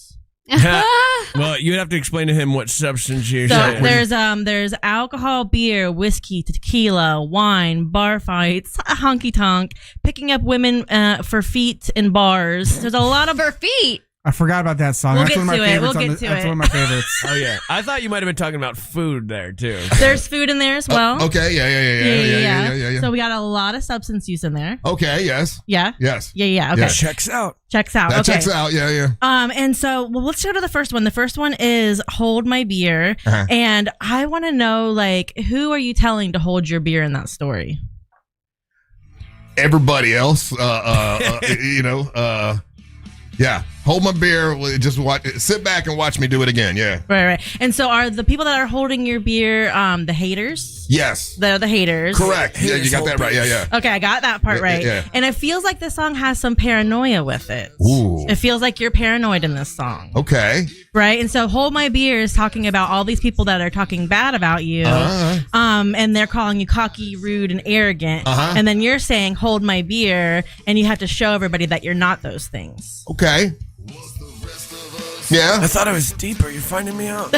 Well, you would have to explain to him what substance use is. There's alcohol, beer, whiskey, tequila, wine, bar fights, honky tonk, picking up women for feet in bars. There's a lot of for feet. I forgot about that song. That's one of my favorites. That's one of my favorites. Oh yeah, I thought you might have been talking about food there too. There's food in there as well. Okay, yeah. So we got a lot of substance use in there. Okay, yes. Yeah. Yes. Yeah. Okay. That checks out. Checks out. That okay. checks out. Yeah. And so let's go to the first one. The first one is hold my beer, and I want to know who are you telling to hold your beer in that story? Everybody else. Yeah. Hold my beer. Just sit back and watch me do it again. Yeah. Right. And so are the people that are holding your beer the haters? Yes. They're the haters. Correct. Yeah, you got that right. Yeah. Okay, I got that part right. Yeah. And it feels like this song has some paranoia with it. Ooh. It feels like you're paranoid in this song. Okay. Right? And so Hold My Beer is talking about all these people that are talking bad about you. And they're calling you cocky, rude, and arrogant. And then you're saying hold my beer, and you have to show everybody that you're not those things. Okay. Yeah. I thought it was deeper. You're finding me out.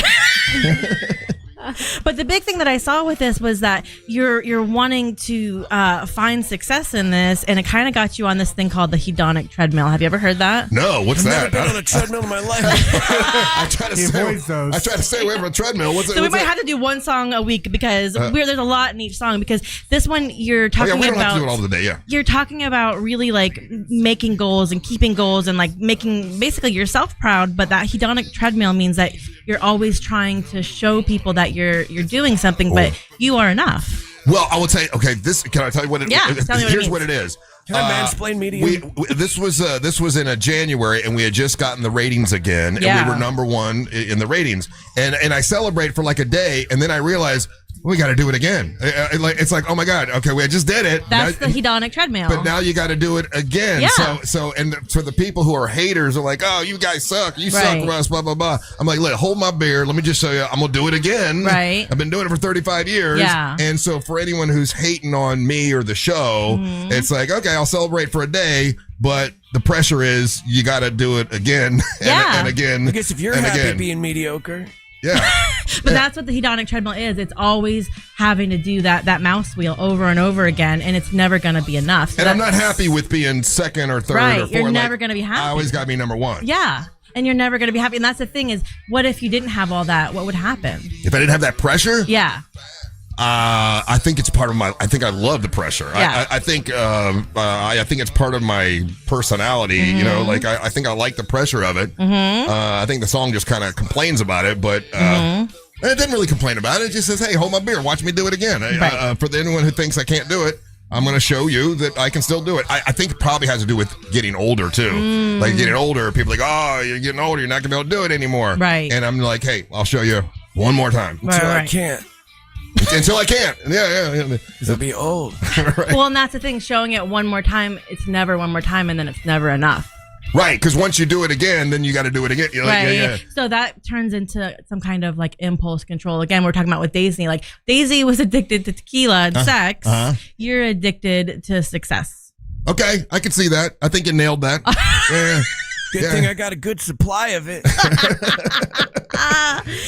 But the big thing that I saw with this was that you're wanting to find success in this, and it kind of got you on this thing called the hedonic treadmill. Have you ever heard that? No, what's that? I've never been on a treadmill in my life. I try to stay away from a treadmill. So we might have to do one song a week because there's a lot in each song. Because this one you're talking we don't about. have to do it all the day. Yeah. You're talking about really making goals and keeping goals and making basically yourself proud. But that hedonic treadmill means that you're always trying to show people that you're doing something, but you are enough. Well, I will tell you. Okay, can I tell you what it? Yeah, tell me here's what it is. Can I mansplain me to you? This was in a January, and we had just gotten the ratings again, and we were number one in the ratings. And I celebrate for like a day, and then I realized we got to do it again. It's like, oh my God, okay, we just did it. That's now, the hedonic treadmill. But now you got to do it again. Yeah. So for the people who are haters are like, oh, you guys suck. You suck, Russ, blah, blah, blah. I'm like, hold my beer. Let me just show you. I'm going to do it again. Right. I've been doing it for 35 years. Yeah. And so for anyone who's hating on me or the show, it's like, okay, I'll celebrate for a day, but the pressure is you got to do it again and again. I guess if you're happy being mediocre. Yeah. But that's what the hedonic treadmill is. It's always having to do that mouse wheel over and over again, and it's never going to be enough. So and I'm not happy with being second or third or fourth. You're never going to be happy. I always got to be number one. Yeah. And you're never going to be happy. And that's the thing is, what if you didn't have all that? What would happen? If I didn't have that pressure? Yeah. I think it's part of my. I think I love the pressure. Yeah. I think it's part of my personality. You know, like I think I like the pressure of it. I think the song just kind of complains about it, but it didn't really complain about it. It just says, "Hey, hold my beer, watch me do it again." For anyone who thinks I can't do it, I'm going to show you that I can still do it. I think it probably has to do with getting older too. Like getting older, people are like, "Oh, you're getting older, you're not going to be able to do it anymore." Right. And I'm like, "Hey, I'll show you one more time until I can't." Until I can't. Yeah. Because I'll be old. Right. Well, and that's the thing. Showing it one more time, it's never one more time, and then it's never enough. Right, because once you do it again, then you got to do it again. You're like, right. yeah. So that turns into some kind of like impulse control. Again, we're talking about with Daisy. Like Daisy was addicted to tequila and sex. You're addicted to success. Okay, I can see that. I think you nailed that. Yeah. Good thing I got a good supply of it.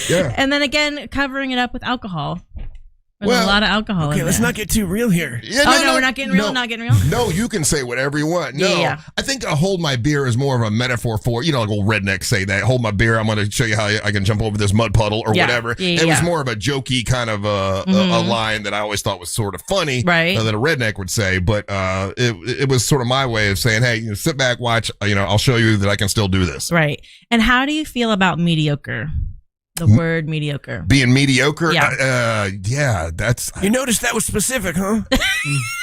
Yeah. And then again, covering it up with alcohol. There's a lot of alcohol in Okay, let's there. not get too real here. Yeah, we're not getting real. Not getting real. No, you can say whatever you want. No, Yeah. I think hold my beer is more of a metaphor for, like old rednecks say that. Hold my beer, I'm going to show you how I can jump over this mud puddle or whatever. Yeah, it was more of a jokey kind of a line that I always thought was sort of funny Right. That a redneck would say. But it was sort of my way of saying, hey, sit back, watch. I'll show you that I can still do this. Right. And how do you feel about mediocre? The word mediocre. Being mediocre? Yeah. That's... You noticed that was specific, huh?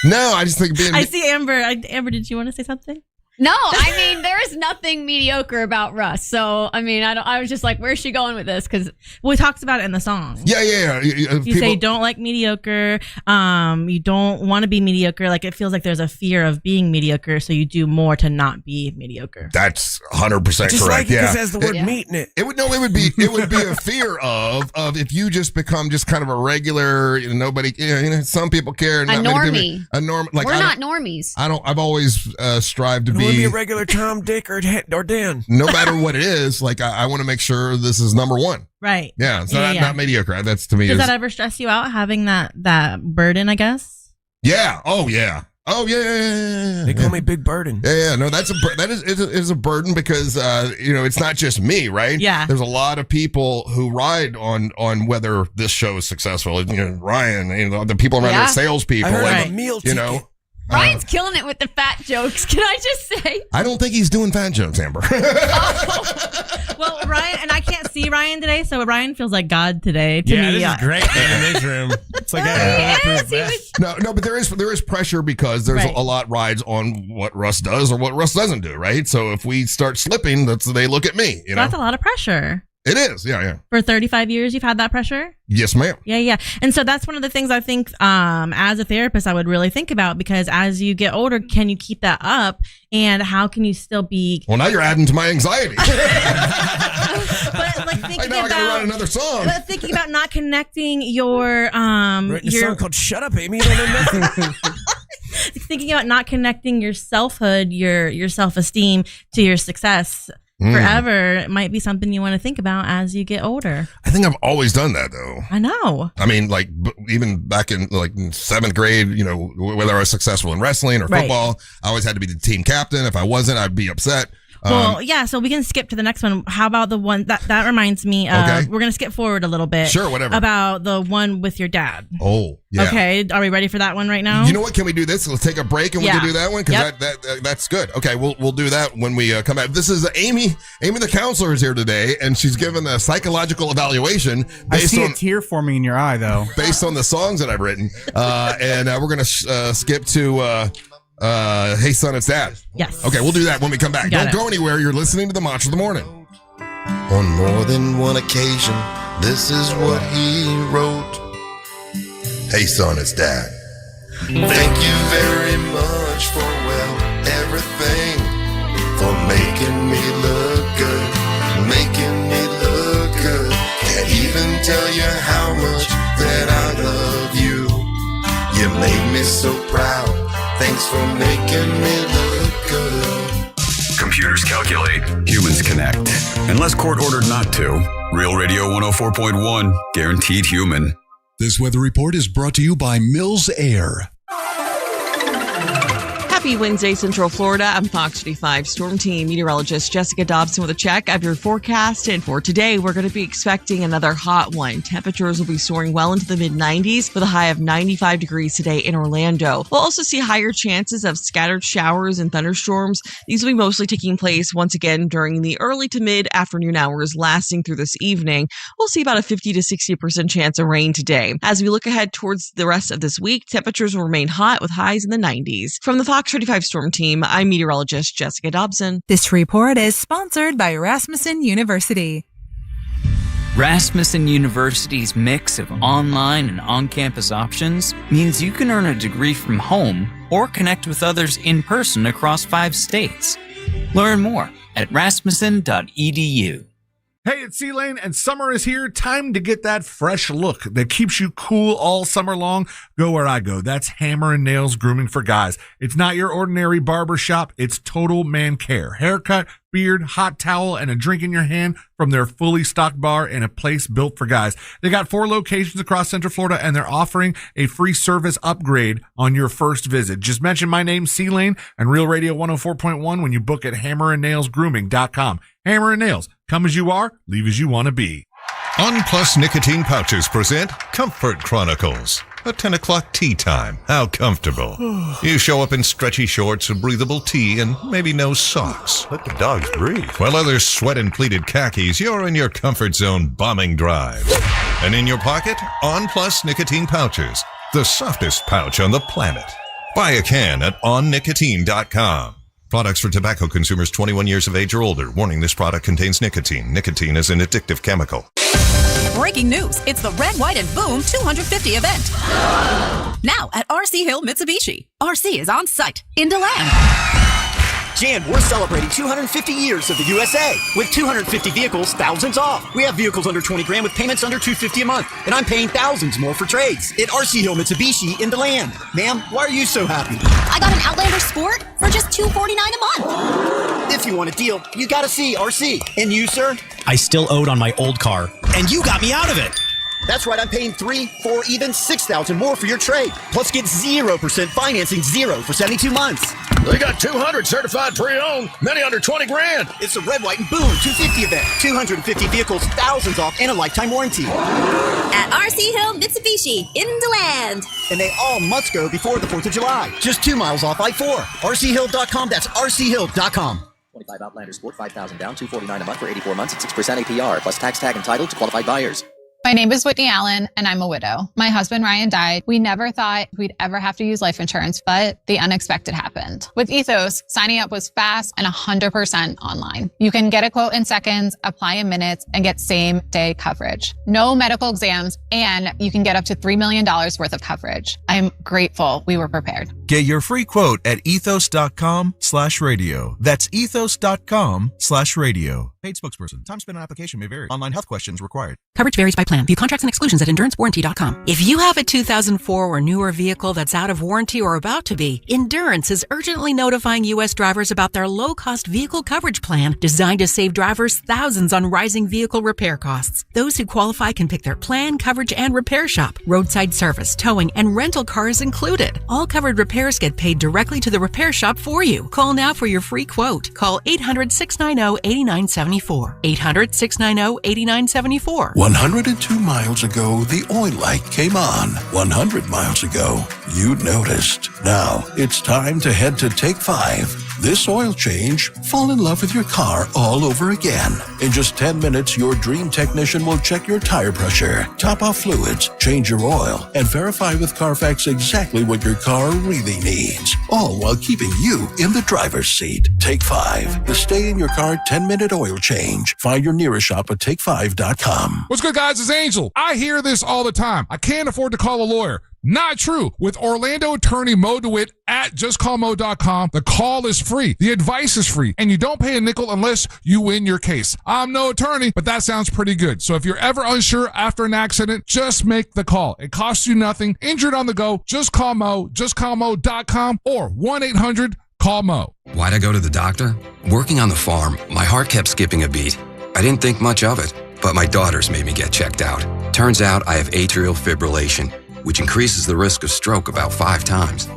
No, I just think being... I see Amber. Amber, did you want to say something? No, I mean, there is nothing mediocre about Russ. So, I mean, I was just like, where's she going with this? Because we talked about it in the song. Yeah. You say you don't like mediocre. You don't want to be mediocre. Like, it feels like there's a fear of being mediocre. So you do more to not be mediocre. That's 100% correct. Just like it because it has the word meat in it. It would be a fear of if you just become just kind of a regular, nobody, some people care. A normie. Like we're not normies. I've always strived to be a regular Tom, Dick, or Dan. No matter what it is, like I want to make sure this is number one. Right. Yeah. So not mediocre. That's to me. Does that ever stress you out having that burden, I guess? Yeah. Oh yeah. Yeah. They call me Big Burden. Yeah. No, that is a burden because it's not just me, right? Yeah. There's a lot of people who ride on whether this show is successful. Ryan, the people around the salespeople. I heard a meal ticket. Ryan's killing it with the fat jokes. Can I just say? I don't think he's doing fat jokes, Amber. Well, Ryan, and I can't see Ryan today, so Ryan feels like God today to me. This is great in this room. It's like No, but there is pressure because there's a lot rides on what Russ does or what Russ doesn't do, right? So if we start slipping, they look at me. That's a lot of pressure. It is, yeah. For 35 years, you've had that pressure? Yes, ma'am. Yeah. And so that's one of the things I think as a therapist I would really think about because as you get older, can you keep that up? And how can you still be... Well, now you're adding to my anxiety. But like thinking I gotta write another song. But thinking about not connecting your... Writing a song called Shut Up, Amy. You don't know nothing. Thinking about not connecting your selfhood, your self-esteem to your success... forever might be something you want to think about as you get older. I think I've always done that though. I know. I mean, like even back in seventh grade, whether I was successful in wrestling or football, I always had to be the team captain. If I wasn't, I'd be upset. Well, yeah, so we can skip to the next one. How about the one that reminds me of, we're going to skip forward a little bit. Sure, whatever. About the one with your dad. Oh, yeah. Okay, are we ready for that one right now? You know what? Can we do this? Let's take a break and we can do that one because that's good. Okay, we'll do that when we come back. This is Amy. Amy, the counselor, is here today, and she's given a psychological evaluation. I see a tear forming in your eye, though. Based on the songs that I've written, and we're going to skip to Hey, son, it's Dad. Yes. Okay, we'll do that when we come back. Got Don't it. go anywhere. You're listening to the Mantra of the Morning. On more than one occasion, this is what he wrote. Hey, son, it's Dad. Thank you very much for, everything. For making me look good. Making me look good. Can't even tell you how much that I love you. You made me so proud. Thanks for making me look good. Computers calculate, humans connect. Unless court ordered not to. Real Radio 104.1, guaranteed human. This weather report is brought to you by Mills Air. Happy Wednesday, Central Florida. I'm Fox 35 Storm Team meteorologist Jessica Dobson with a check of your forecast. And for today, we're going to be expecting another hot one. Temperatures will be soaring well into the mid-90s with a high of 95 degrees today in Orlando. We'll also see higher chances of scattered showers and thunderstorms. These will be mostly taking place once again during the early to mid-afternoon hours lasting through this evening. We'll see about a 50 to 60% chance of rain today. As we look ahead towards the rest of this week, temperatures will remain hot with highs in the 90s. From the Fox 35 Storm Team, I'm meteorologist Jessica Dobson. This report is sponsored by Rasmussen University. Rasmussen University's mix of online and on-campus options means you can earn a degree from home or connect with others in person across 5 states. Learn more at rasmussen.edu. Hey, it's C-Lane, and summer is here. Time to get that fresh look that keeps you cool all summer long. Go where I go. That's Hammer and Nails Grooming for Guys. It's not your ordinary barber shop. It's total man care. Haircut, beard, hot towel, and a drink in your hand from their fully stocked bar in a place built for guys. They got 4 locations across Central Florida, and they're offering a free service upgrade on your first visit. Just mention my name, C-Lane, and Real Radio 104.1 when you book at hammerandnailsgrooming.com. Hammer and Nails. Come as you are, leave as you want to be. On Plus Nicotine Pouches present Comfort Chronicles. A 10 o'clock tea time. How comfortable. You show up in stretchy shorts, a breathable tee, and maybe no socks. Let the dogs breathe. While others sweat in pleated khakis, you're in your comfort zone bombing drives. And in your pocket, On Plus Nicotine Pouches. The softest pouch on the planet. Buy a can at onnicotine.com. Products for tobacco consumers 21 years of age or older. Warning, this product contains nicotine. Nicotine is an addictive chemical. Breaking news. It's the Red, White, and Boom 250 event. Now at RC Hill Mitsubishi. RC is on site in DeLand. Jan, we're celebrating 250 years of the USA. With 250 vehicles, thousands off. We have vehicles under 20 grand with payments under $250 a month. And I'm paying thousands more for trades at RC Hill Mitsubishi in DeLand. Ma'am, why are you so happy? I got an Outlander Sport for just $249 a month. If you want a deal, you gotta see RC. And you, sir? I still owed on my old car, and you got me out of it. That's right, I'm paying $3,000, $4,000, even $6,000 more for your trade. Plus get 0% financing, 0 for 72 months. They got 200 certified pre-owned, many under 20 grand. It's a Red, White, and Boom 250 event. 250 vehicles, thousands off, and a lifetime warranty. At RC Hill Mitsubishi in DeLand. And they all must go before the 4th of July. Just 2 miles off I-4. RCHill.com, that's RCHill.com. 25 Outlander Sport, $5,000 down, $249 a month for 84 months at 6% APR, plus tax tag entitled to qualified buyers. My name is Whitney Allen, and I'm a widow. My husband, Ryan, died. We never thought we'd ever have to use life insurance, but the unexpected happened. With Ethos, signing up was fast and 100% online. You can get a quote in seconds, apply in minutes, and get same-day coverage. No medical exams, and you can get up to $3 million worth of coverage. I'm grateful we were prepared. Get your free quote at ethos.com/radio. That's ethos.com/radio. Paid spokesperson. Time spent on application may vary. Online health questions required. Coverage varies by plan. View contracts and exclusions at endurancewarranty.com. If you have a 2004 or newer vehicle that's out of warranty or about to be, Endurance is urgently notifying U.S. drivers about their low-cost vehicle coverage plan designed to save drivers thousands on rising vehicle repair costs. Those who qualify can pick their plan, coverage, and repair shop. Roadside service, towing, and rental cars included. All covered repairs get paid directly to the repair shop for you. Call now for your free quote. Call 800-690-8974. 800-690-8974. 102 miles ago, the oil light came on. 100 miles ago, you noticed. Now, it's time to head to Take 5. this oil change, fall in love with your car all over again. In just 10 minutes, your dream technician will check your tire pressure, top off fluids, change your oil, and verify with Carfax exactly what your car really needs. All while keeping you in the driver's seat. Take 5. The stay in your car 10-minute oil change. Find your nearest shop at take5.com. What's good, guys? It's Angel. I hear this all the time. I can't afford to call a lawyer. Not true. With Orlando attorney Mo DeWitt at justcallmo.com, the call is free. The advice is free. And you don't pay a nickel unless you win your case. I'm no attorney, but that sounds pretty good. So if you're ever unsure after an accident, just make the call. It costs you nothing. Injured on the go, just call Mo, justcallmo.com or 1-800-CALL-MO. Why'd I go to the doctor? Working on the farm, my heart kept skipping a beat. I didn't think much of it, but my daughters made me get checked out. Turns out I have atrial fibrillation, which increases the risk of stroke about 5 times.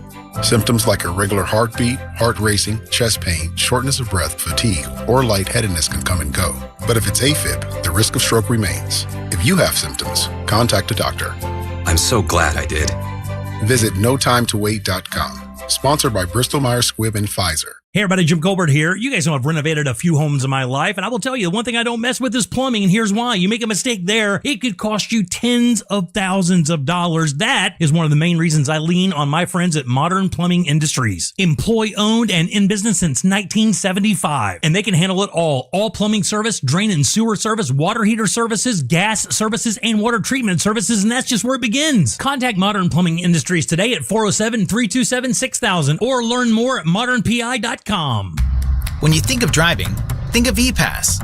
Symptoms like irregular heartbeat, heart racing, chest pain, shortness of breath, fatigue, or lightheadedness can come and go. But if it's AFib, the risk of stroke remains. If you have symptoms, contact a doctor. I'm so glad I did. Visit notimetowait.com. Sponsored by Bristol-Myers Squibb and Pfizer. Hey everybody, Jim Colbert here. You guys know I've renovated a few homes in my life, and I will tell you, the one thing I don't mess with is plumbing, and here's why. You make a mistake there, it could cost you tens of thousands of dollars. That is one of the main reasons I lean on my friends at Modern Plumbing Industries. Employee-owned and in business since 1975, and they can handle it all. All plumbing service, drain and sewer service, water heater services, gas services, and water treatment services, and that's just where it begins. Contact Modern Plumbing Industries today at 407-327-6000 or learn more at modernpi.com. When you think of driving, think of ePass.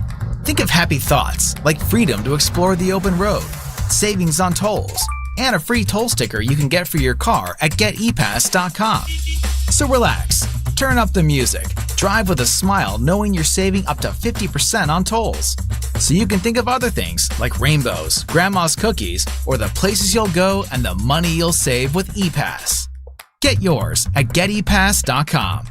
Think of happy thoughts like freedom to explore the open road, savings on tolls, and a free toll sticker you can get for your car at getepass.com. So relax, turn up the music, drive with a smile knowing you're saving up to 50% on tolls. So you can think of other things like rainbows, grandma's cookies, or the places you'll go and the money you'll save with ePass. Get yours at getepass.com.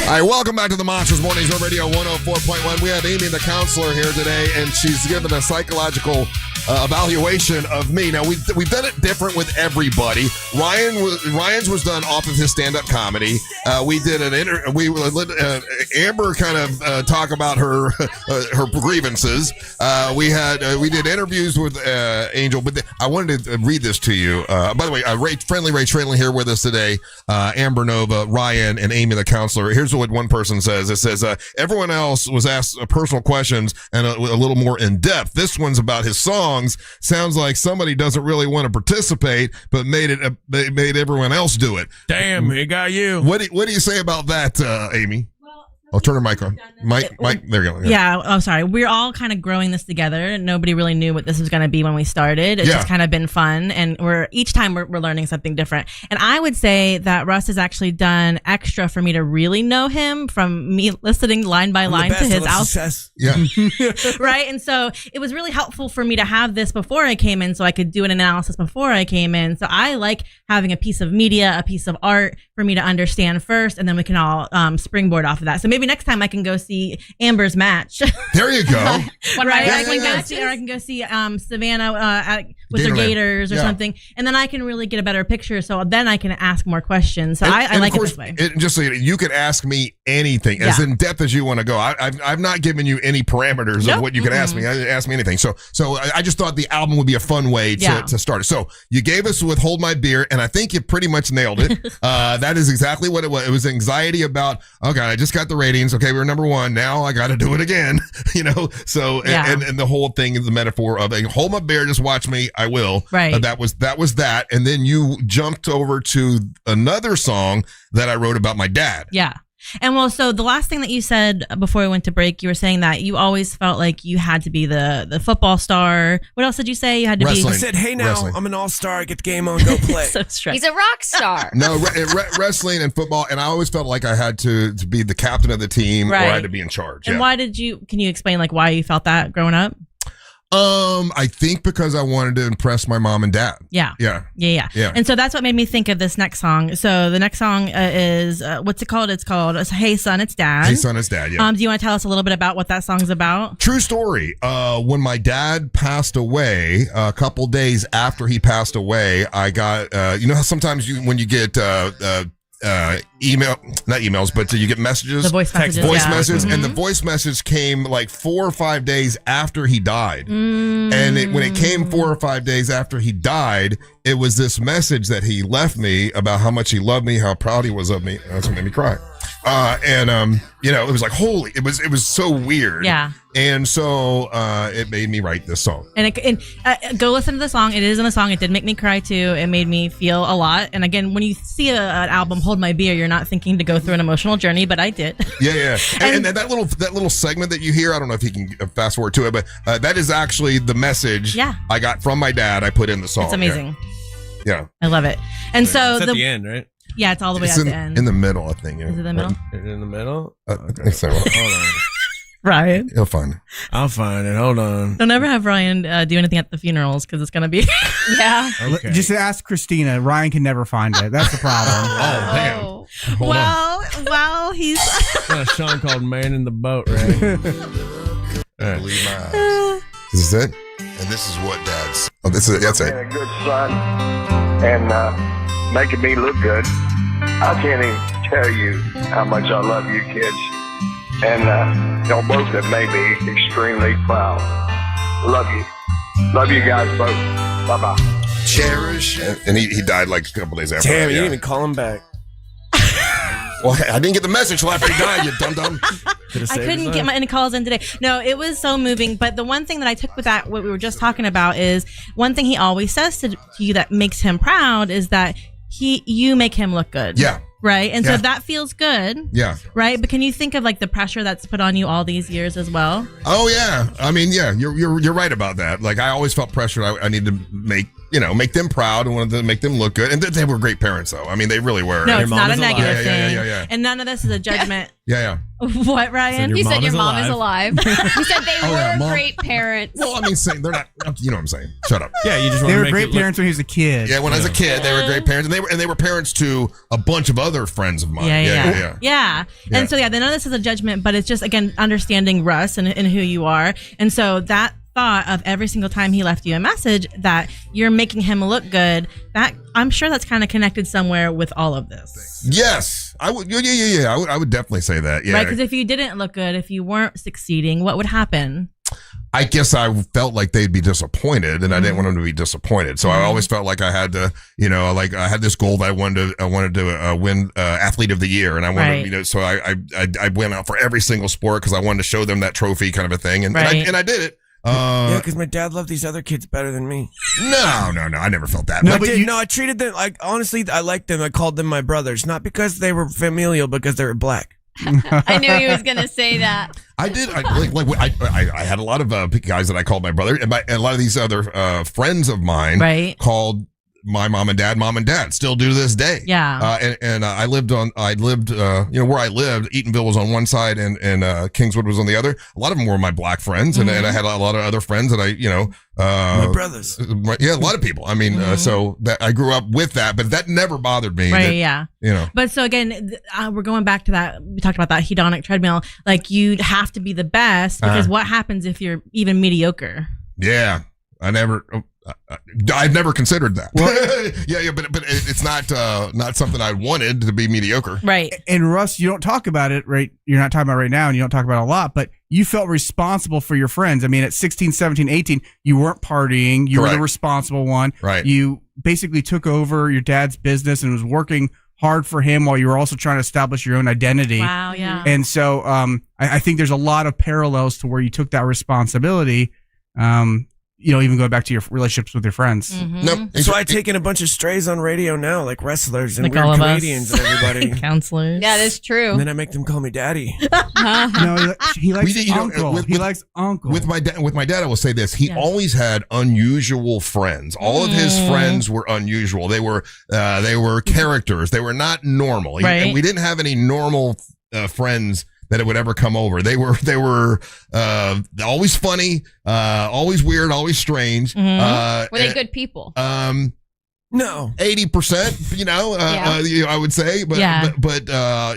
All right, welcome back to the Monsters Morning Show Radio 104.1. We have Amy, the counselor, here today, and she's given a psychological evaluation of me. Now, we've done it different with everybody. Ryan's was done off of his stand-up comedy. We did an Amber kind of talk about her grievances. We did interviews with Angel, but I wanted to read this to you. By the way, Ray Friendly here with us today. Amber Nova, Ryan, and Amy, the counselor. Here's what one person says. It says, everyone else was asked personal questions and a little more in depth. This one's about his songs. Sounds like somebody doesn't really want to participate, but made everyone else do it. Damn, it got you. What do you say about that, Amy? I'll turn her mic on. Mike, there you go. Yeah, I'm sorry. We're all kind of growing this together. Nobody really knew what this was going to be when we started. It's just kind of been fun, and each time we're learning something different. And I would say that Russ has actually done extra for me to really know him from me listening line by line to his outfit. Yeah. Right? And so it was really helpful for me to have this before I came in so I could do an analysis before I came in. So I like having a piece of media, a piece of art for me to understand first, and then we can all springboard off of that. So maybe next time I can go see Amber's match. There you go. Right? I can go see Savannah with the Gators or something, and then I can really get a better picture. So then I can ask more questions. So I like it this way. Just so you can ask me anything, as in depth as you want to go. I've not given you any parameters of what you can ask me. Ask me anything. So I just thought the album would be a fun way to start it. So you gave us with Hold My Beer, and I think you pretty much nailed it. That is exactly what it was. It was anxiety about, oh God, I just got the ratings. Okay, we were number one. Now I got to do it again. So and the whole thing is the metaphor of hold my beer, just watch me. I will. Right. That was that. And then you jumped over to another song that I wrote about my dad. Yeah. And so the last thing that you said before we went to break, you were saying that you always felt like you had to be the football star. What else did you say? You had to be. I said, hey, now I'm an all-star. Get the game on. Go play. So stressed. He's a rock star. No, wrestling and football. And I always felt like I had to be the captain of the team or I had to be in charge. And why can you explain why you felt that growing up? I think because I wanted to impress my mom and dad. Yeah. Yeah. And so that's what made me think of this next song. So the next song is, what's it called? It's called Hey Son, It's Dad. Hey Son, It's Dad, yeah. Do you want to tell us a little bit about what that song's about? True story. When my dad passed away, a couple days after he passed away, I got, you know how sometimes when you get, not emails, but you get messages, the voice messages, and the voice message came like 4 or 5 days after he died. And when it came 4 or 5 days after he died, it was this message that he left me about how much he loved me, how proud he was of me. That's what made me cry. You know, it was like, holy, it was so weird. Yeah. And so it made me write this song. And go listen to the song. It is in the song. It did make me cry too. It made me feel a lot. And again, when you see an album, Hold My Beer, you're not thinking to go through an emotional journey, but I did. Yeah. And that little segment that you hear, I don't know if you can fast forward to it, but that is actually the message I got from my dad. I put in the song. It's amazing. Yeah. I love it. And so it's at the end, right? Yeah, it's all the way at the end. In the middle, I think. Yeah. Is it the middle? Is it in the middle? I think so. Hold on. Ryan. He'll find it. I'll find it. Hold on. Don't ever have Ryan do anything at the funerals because it's going to be. Yeah. Okay. Just ask Christina. Ryan can never find it. That's the problem. Oh, damn. Well, he's. Sean called Man in the Boat, right? I believe my eyes. Is this it? And this is what Dad's. Oh, this is it. That's it. Being a good son and making me look good. I can't even tell you how much I love you kids. And y'all both have made me extremely proud. Love you. Love you guys both. Bye-bye. Cherish. And he died like a couple days after. Damn, that, you didn't even call him back. Well, I didn't get the message till after he died, you dum-dum. I couldn't get any calls in today. No, it was so moving. But the one thing that I took with that, what we were just talking about, is one thing he always says to you that makes him proud is that you make him look good. Yeah. Right. And so that feels good. Yeah. Right. But can you think of like the pressure that's put on you all these years as well? Oh yeah. I mean, yeah, you're right about that. Like I always felt pressure. I need to make them proud and wanted to make them look good. And they were great parents though. I mean, they really were. No, it's not a negative thing. Yeah. And none of this is a judgment. Yeah. What, Ryan? You said your mom is alive. You said they were Mom. great parents. Well, I mean, saying they're not. You know what I'm saying? Shut up. Yeah, you just. They were great parents when he was a kid. Yeah, when I was a kid, they were great parents, and they were parents to a bunch of other friends of mine. Yeah. And so none of this is a judgment, but it's just again understanding Russ and who you are, and so that thought of every single time he left you a message that you're making him look good, that I'm sure that's kind of connected somewhere with all of this. Yes, I would. Yeah. I would definitely say that. Yeah, right. Because if you didn't look good, if you weren't succeeding, what would happen? I guess I felt like they'd be disappointed, and I didn't want them to be disappointed. So I always felt like I had to, like I had this goal that I wanted to win Athlete of the Year, and I wanted, so I went out for every single sport because I wanted to show them that trophy, kind of a thing, and I did it. Yeah, because my dad loved these other kids better than me. No, I never felt that. No, I treated them like, honestly, I liked them. I called them my brothers, not because they were familial, because they were black. I knew he was going to say that. I did. I had a lot of guys that I called my brother, and a lot of these other friends of mine called my mom and dad still do to this day. Yeah. And I lived where I lived, Eatonville was on one side and Kingswood was on the other. A lot of them were my black friends, and I had a lot of other friends that my brothers. Yeah, a lot of people. I mean, so that I grew up with that, but that never bothered me. Right. Yeah. But so again, we're going back to that. We talked about that hedonic treadmill. Like you have to be the best because what happens if you're even mediocre? Yeah. I've never considered that. But it's not something I wanted to be mediocre. Right. And Russ, you don't talk about it, right? You're not talking about it right now, and you don't talk about it a lot, but you felt responsible for your friends. I mean, at 16, 17, 18, you weren't partying. You were the responsible one. Right. You basically took over your dad's business and was working hard for him while you were also trying to establish your own identity. Wow, yeah. And so I think there's a lot of parallels to where you took that responsibility. Even going back to your relationships with your friends. Mm-hmm. Nope. That's why I taking a bunch of strays on radio now, like wrestlers and like weird all of comedians us. and everybody. Counselors. Yeah, that's true. And then I make them call me daddy. No, he likes uncle. He likes uncle. With my dad, I will say this: he always had unusual friends. All of his friends were unusual. They were characters. They were not normal. Right. And we didn't have any normal friends that it would ever come over. They were always funny, always weird, always strange. Were they good people? No, 80%, I would say, but Yeah. I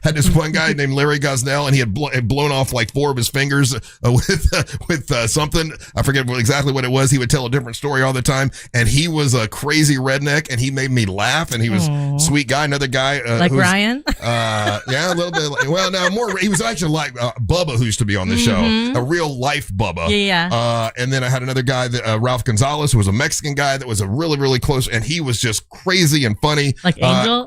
had this one guy named Larry Gosnell, and he had blown off like 4 of his fingers with something. I forget exactly what it was. He would tell a different story all the time, and he was a crazy redneck, and he made me laugh, and he was a sweet guy. Another guy, Like Ryan? yeah, a little bit. He was actually like Bubba, who used to be on the show, a real life Bubba. Yeah. And then I had another guy, Ralph Gonzalez, who was a Mexican guy that was a really close, and he was just crazy and funny. Like Angel?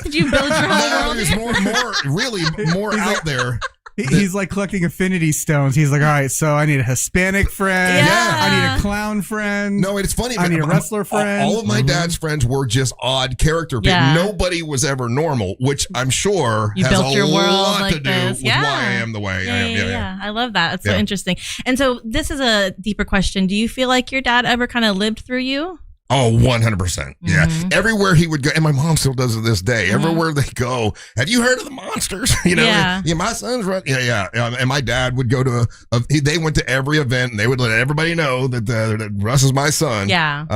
Did you build your whole world? He was more out there. He's like collecting affinity stones. He's like, all right, so I need a Hispanic friend. Yeah. I need a clown friend. No, it's funny. I need a wrestler friend. All of my dad's friends were just odd character people. Yeah. Nobody was ever normal, which I'm sure You has built a your world lot like to do this. with Yeah. why I am the way I am. Yeah. I love that. It's so Yeah. interesting. And so this is a deeper question. Do you feel like your dad ever kind of lived through you? Oh, 100%. Yeah. Everywhere he would go, and my mom still does it this day. Everywhere they go, have you heard of the monsters? Yeah. My son's right. Yeah. And my dad would go to, they went to every event, and they would let everybody know that Russ is my son. Yeah.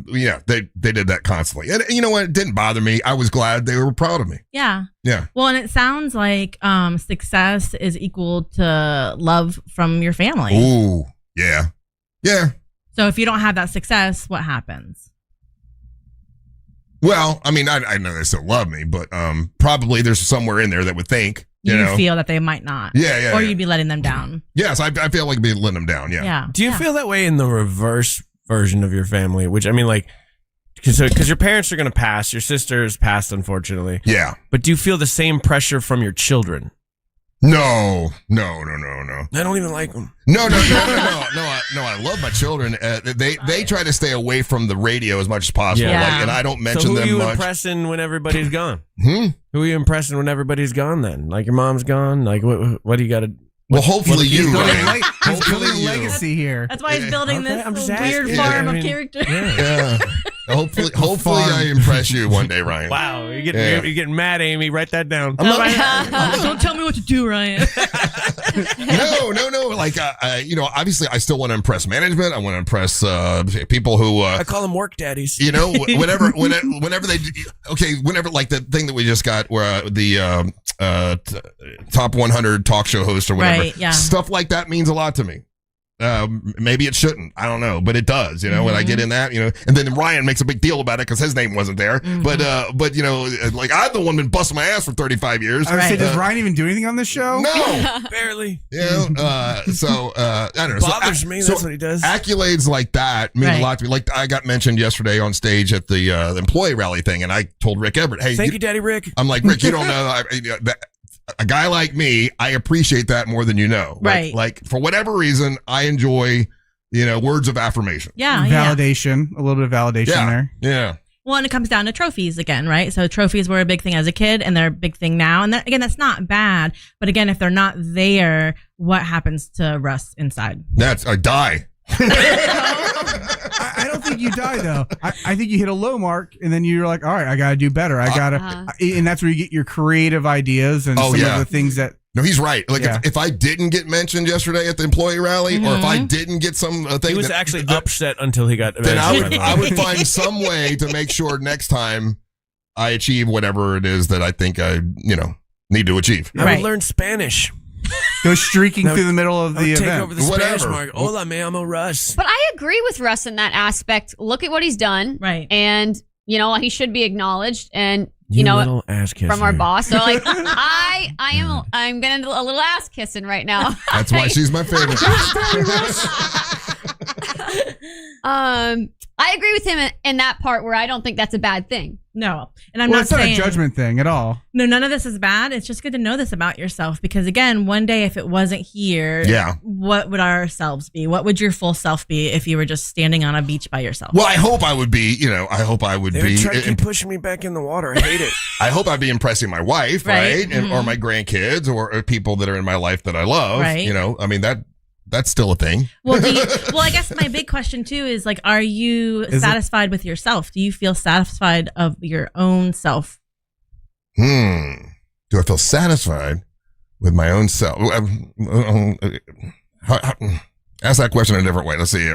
They did that constantly. And you know what? It didn't bother me. I was glad they were proud of me. Yeah. Yeah. Well, and it sounds like success is equal to love from your family. Ooh. Yeah. Yeah. So if you don't have that success, what happens? Well, I mean, I know they still love me, but probably there's somewhere in there that would think, You feel that they might not. Yeah. Or you'd be letting them down. Yes, I feel like being letting them down. Yeah. Yeah. Do you feel that way in the reverse version of your family? Which, I mean, like, because your parents are going to pass, your sister's passed, unfortunately. Yeah. But do you feel the same pressure from your children? No. I don't even like them. No. I love my children. They try to stay away from the radio as much as possible. Yeah. Like, and I don't mention them much. So who are you impressing when everybody's gone? Who are you impressing when everybody's gone then? Like your mom's gone? Like what do you got to... Well, hopefully you. He's building legacy here. That's why he's building this I'm just weird asking. farm I of mean, characters. Yeah. Hopefully I impress you one day, Ryan. Wow, you're getting mad, Amy. Write that down. Don't tell me what to do, Ryan. No. Like, obviously, I still want to impress management. I want to impress people who. I call them work daddies. Whenever they. Okay, whenever, like the thing that we just got, where the top 100 talk show host or whatever. Right, yeah. Stuff like that means a lot to me. Maybe it shouldn't. I don't know, but it does. When I get in that, and then Ryan makes a big deal about it because his name wasn't there. But like I'm the one been busting my ass for 35 years. I would say, does Ryan even do anything on this show? No, barely. I don't know. Bothers me. That's what he does. Accolades like that mean a lot to me. Like I got mentioned yesterday on stage at the employee rally thing, and I told Rick Everett, "Hey, thank you, Daddy Rick." I'm like, Rick, you don't know that. A guy like me, I appreciate that more than you know. Right. Like for whatever reason, I enjoy, words of affirmation. Yeah. Validation. A little bit of validation there. Yeah. Well, and it comes down to trophies again, right? So trophies were a big thing as a kid, and they're a big thing now. And again, that's not bad. But again, if they're not there, what happens to Russ inside? I die. I don't think you die though. I think you hit a low mark, and then you're like, all right, I got to do better. I got to, and that's where you get your creative ideas and some of the things that. No, he's right. Like if I didn't get mentioned yesterday at the employee rally, or if I didn't get some thing, he was actually upset until he got. Then I would find some way to make sure next time I achieve whatever it is that I think I need to achieve. I would learn Spanish. Go streaking through the middle of the take event. over the Spanish market. Hola, me llamo Russ. But I agree with Russ in that aspect. Look at what he's done. Right. And, he should be acknowledged. And, little ass kisser. from our boss. So, like, I'm going to do a little ass kissing right now. That's why she's my favorite. I agree with him in that part where I don't think that's a bad thing. No. And I'm not it's not saying a judgment thing at all. No, none of this is bad. It's just good to know this about yourself because again, one day if it wasn't here, what would our selves be? What would your full self be if you were just standing on a beach by yourself? Well, I hope I would be, They try to keep pushing me back in the water. I hate it. I hope I'd be impressing my wife, right? Or my grandkids or people that are in my life that I love. Right. I mean, that's still a thing. Well, I guess my big question too is like, are you satisfied with yourself? Do you feel satisfied of your own self? Do I feel satisfied? with my own self. Ask that question in a different way. Let's see.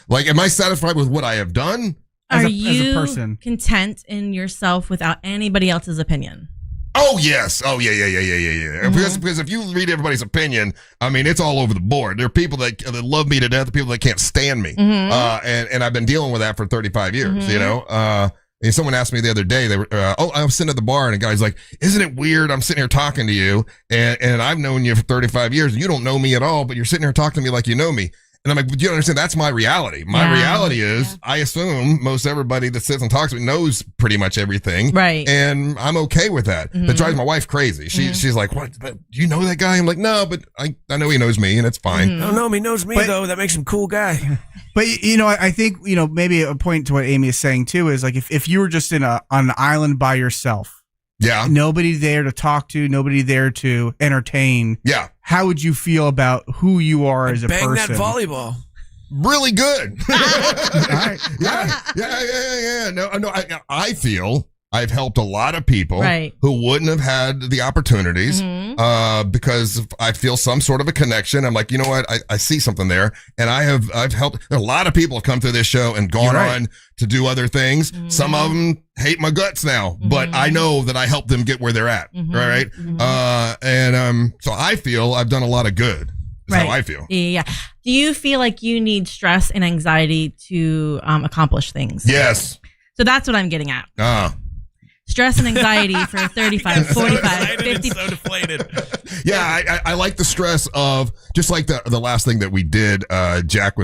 Like, am I satisfied with what I have done? Are you content in yourself without anybody else's opinion? Oh, yes. Oh, yeah. Because if you read everybody's opinion, I mean, it's all over the board. There are people that love me to death, the people that can't stand me. And I've been dealing with that for 35 years, you know? And someone asked me the other day, I was sitting at the bar and a guy's like, isn't it weird? I'm sitting here talking to you and I've known you for 35 years and you don't know me at all, but you're sitting here talking to me like you know me. And I'm like, but you don't understand, that's my reality. My reality is I assume most everybody that sits and talks to me knows pretty much everything. Right. And I'm okay with that. That drives my wife crazy. She's like, what? Do you know that guy? I'm like, no, but I know he knows me and it's fine. I don't know him. He knows me, though. That makes him a cool guy. But, you know, I think, you know, maybe a point to what Amy is saying, too, is like if you were just on an island by yourself. Yeah. Nobody there to talk to, nobody there to entertain. Yeah. How would you feel about who you are as a person? Bang that volleyball. Really good. All right. Yeah. No, I feel I've helped a lot of people Right. who wouldn't have had the opportunities because I feel some sort of a connection. I'm like, you know what? I see something there. And I've helped. A lot of people have come through this show and gone on to do other things. Some of them hate my guts now, but I know that I helped them get where they're at. Right. So I feel I've done a lot of good. That's how I feel. Yeah. Do you feel like you need stress and anxiety to accomplish things? Yes. So that's what I'm getting at. Stress and anxiety for 35, 45, 50. So deflated. Yeah, I like the stress of just like the last thing that we did. Jack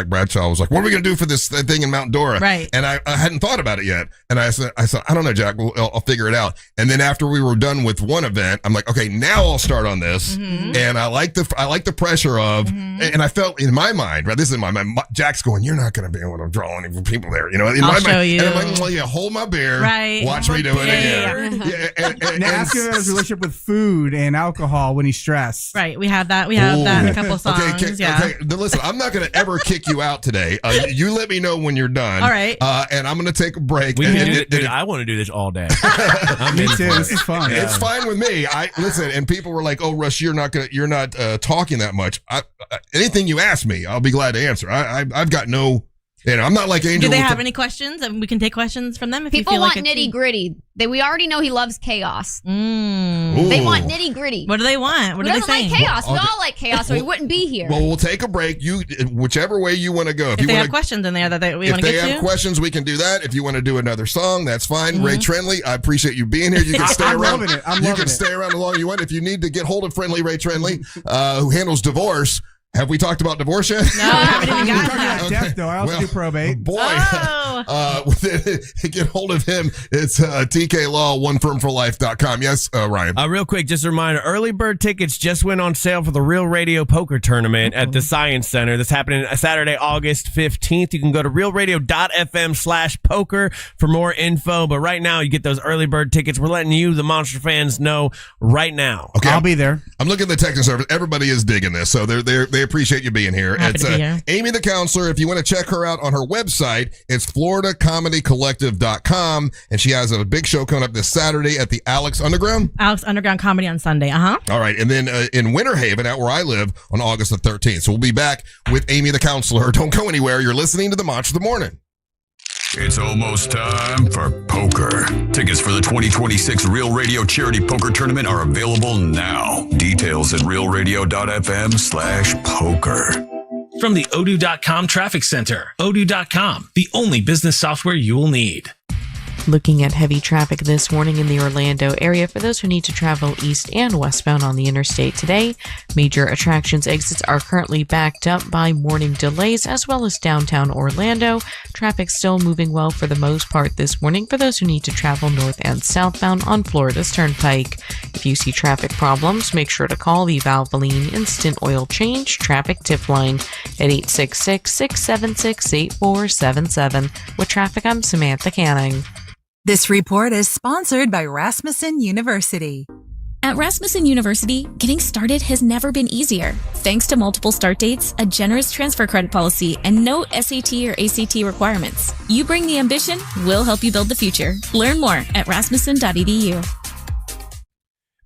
Bradshaw was like, "What are we gonna do for this thing in Mount Dora?" Right. And I hadn't thought about it yet. And I said, I don't know, Jack. I'll figure it out. And then after we were done with one event, I'm like, okay, now I'll start on this. And I like the pressure of, and I felt in my mind, right? This is in my mind. Jack's going, "You're not gonna be able to draw any people there," you know. In I'll my show mind, you. And I'm like, well, yeah, hold my beer. Right. Watch me do it again. And ask him about his relationship with food and alcohol when he's stressed. Right. We have that. We have that in a couple songs. Okay. Listen, I'm not going to ever kick you out today. You let me know when you're done. All right. And I'm going to take a break. I want to do this all day. Me too. This is fun. It's fine with me. Listen, and people were like, "Oh, Russ, you're not talking that much." Anything you ask me, I'll be glad to answer. I've got no. I'm not like Angel. Do they have any questions? We can take questions from them if People you feel want like nitty gritty. We already know he loves chaos. Ooh. They want nitty gritty. What do they want? What Who are they doesn't saying? like chaos? We all like chaos, or he wouldn't be here. Well, we'll take a break. You, whichever way you want to go. If they have questions in there that we want to get to. If they have questions, we can do that. If you want to do another song, that's fine. Ray Trenley, I appreciate you being here. You can stay around. You can stay around as long as you want. If you need to get hold of Friendly Ray Trenley, who handles divorce. Have we talked about divorce yet? No, I haven't even gotten talking about death, though. I also do probate. Boy, get hold of him. It's TK Law, onefirmforlife.com. Yes, Ryan. Real quick, just a reminder, early bird tickets just went on sale for the Real Radio Poker Tournament at the Science Center. That's happening Saturday, August 15th. You can go to realradio.fm/poker for more info. But right now, you get those early bird tickets. We're letting you, the Monster fans, know right now. Okay, I'll be there. I'm looking at the texting service. Everybody is digging this, so they appreciate you being here. Happy It's to be here. Amy the Counselor. If you want to check her out on her website, it's floridacomedycollective.com, and she has a big show coming up this Saturday at the Alex Underground. Alex Underground Comedy on Sunday. All right, and then in Winter Haven, out where I live, on August the 13th. So we'll be back with Amy the Counselor. Don't go anywhere. You're listening to the Monster of the Morning. It's almost time for poker. Tickets for the 2026 Real Radio Charity Poker Tournament are available now. Details at realradio.fm/poker. From the Odoo.com Traffic Center, Odoo.com, the only business software you will need. Looking at heavy traffic this morning in the Orlando area for those who need to travel east and westbound on the interstate today. Major attractions exits are currently backed up by morning delays as well as downtown Orlando. Traffic still moving well for the most part this morning for those who need to travel north and southbound on Florida's Turnpike. If you see traffic problems, make sure to call the Valvoline Instant Oil Change Traffic Tip Line at 866-676-8477. With traffic, I'm Samantha Canning. This report is sponsored by Rasmussen University. At Rasmussen University, getting started has never been easier. Thanks to multiple start dates, a generous transfer credit policy, and no SAT or ACT requirements. You bring the ambition, we'll help you build the future. Learn more at rasmussen.edu.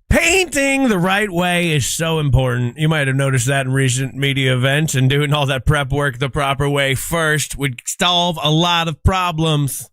Pay Painting the right way is so important. You might have noticed that in recent media events, and doing all that prep work the proper way first would solve a lot of problems.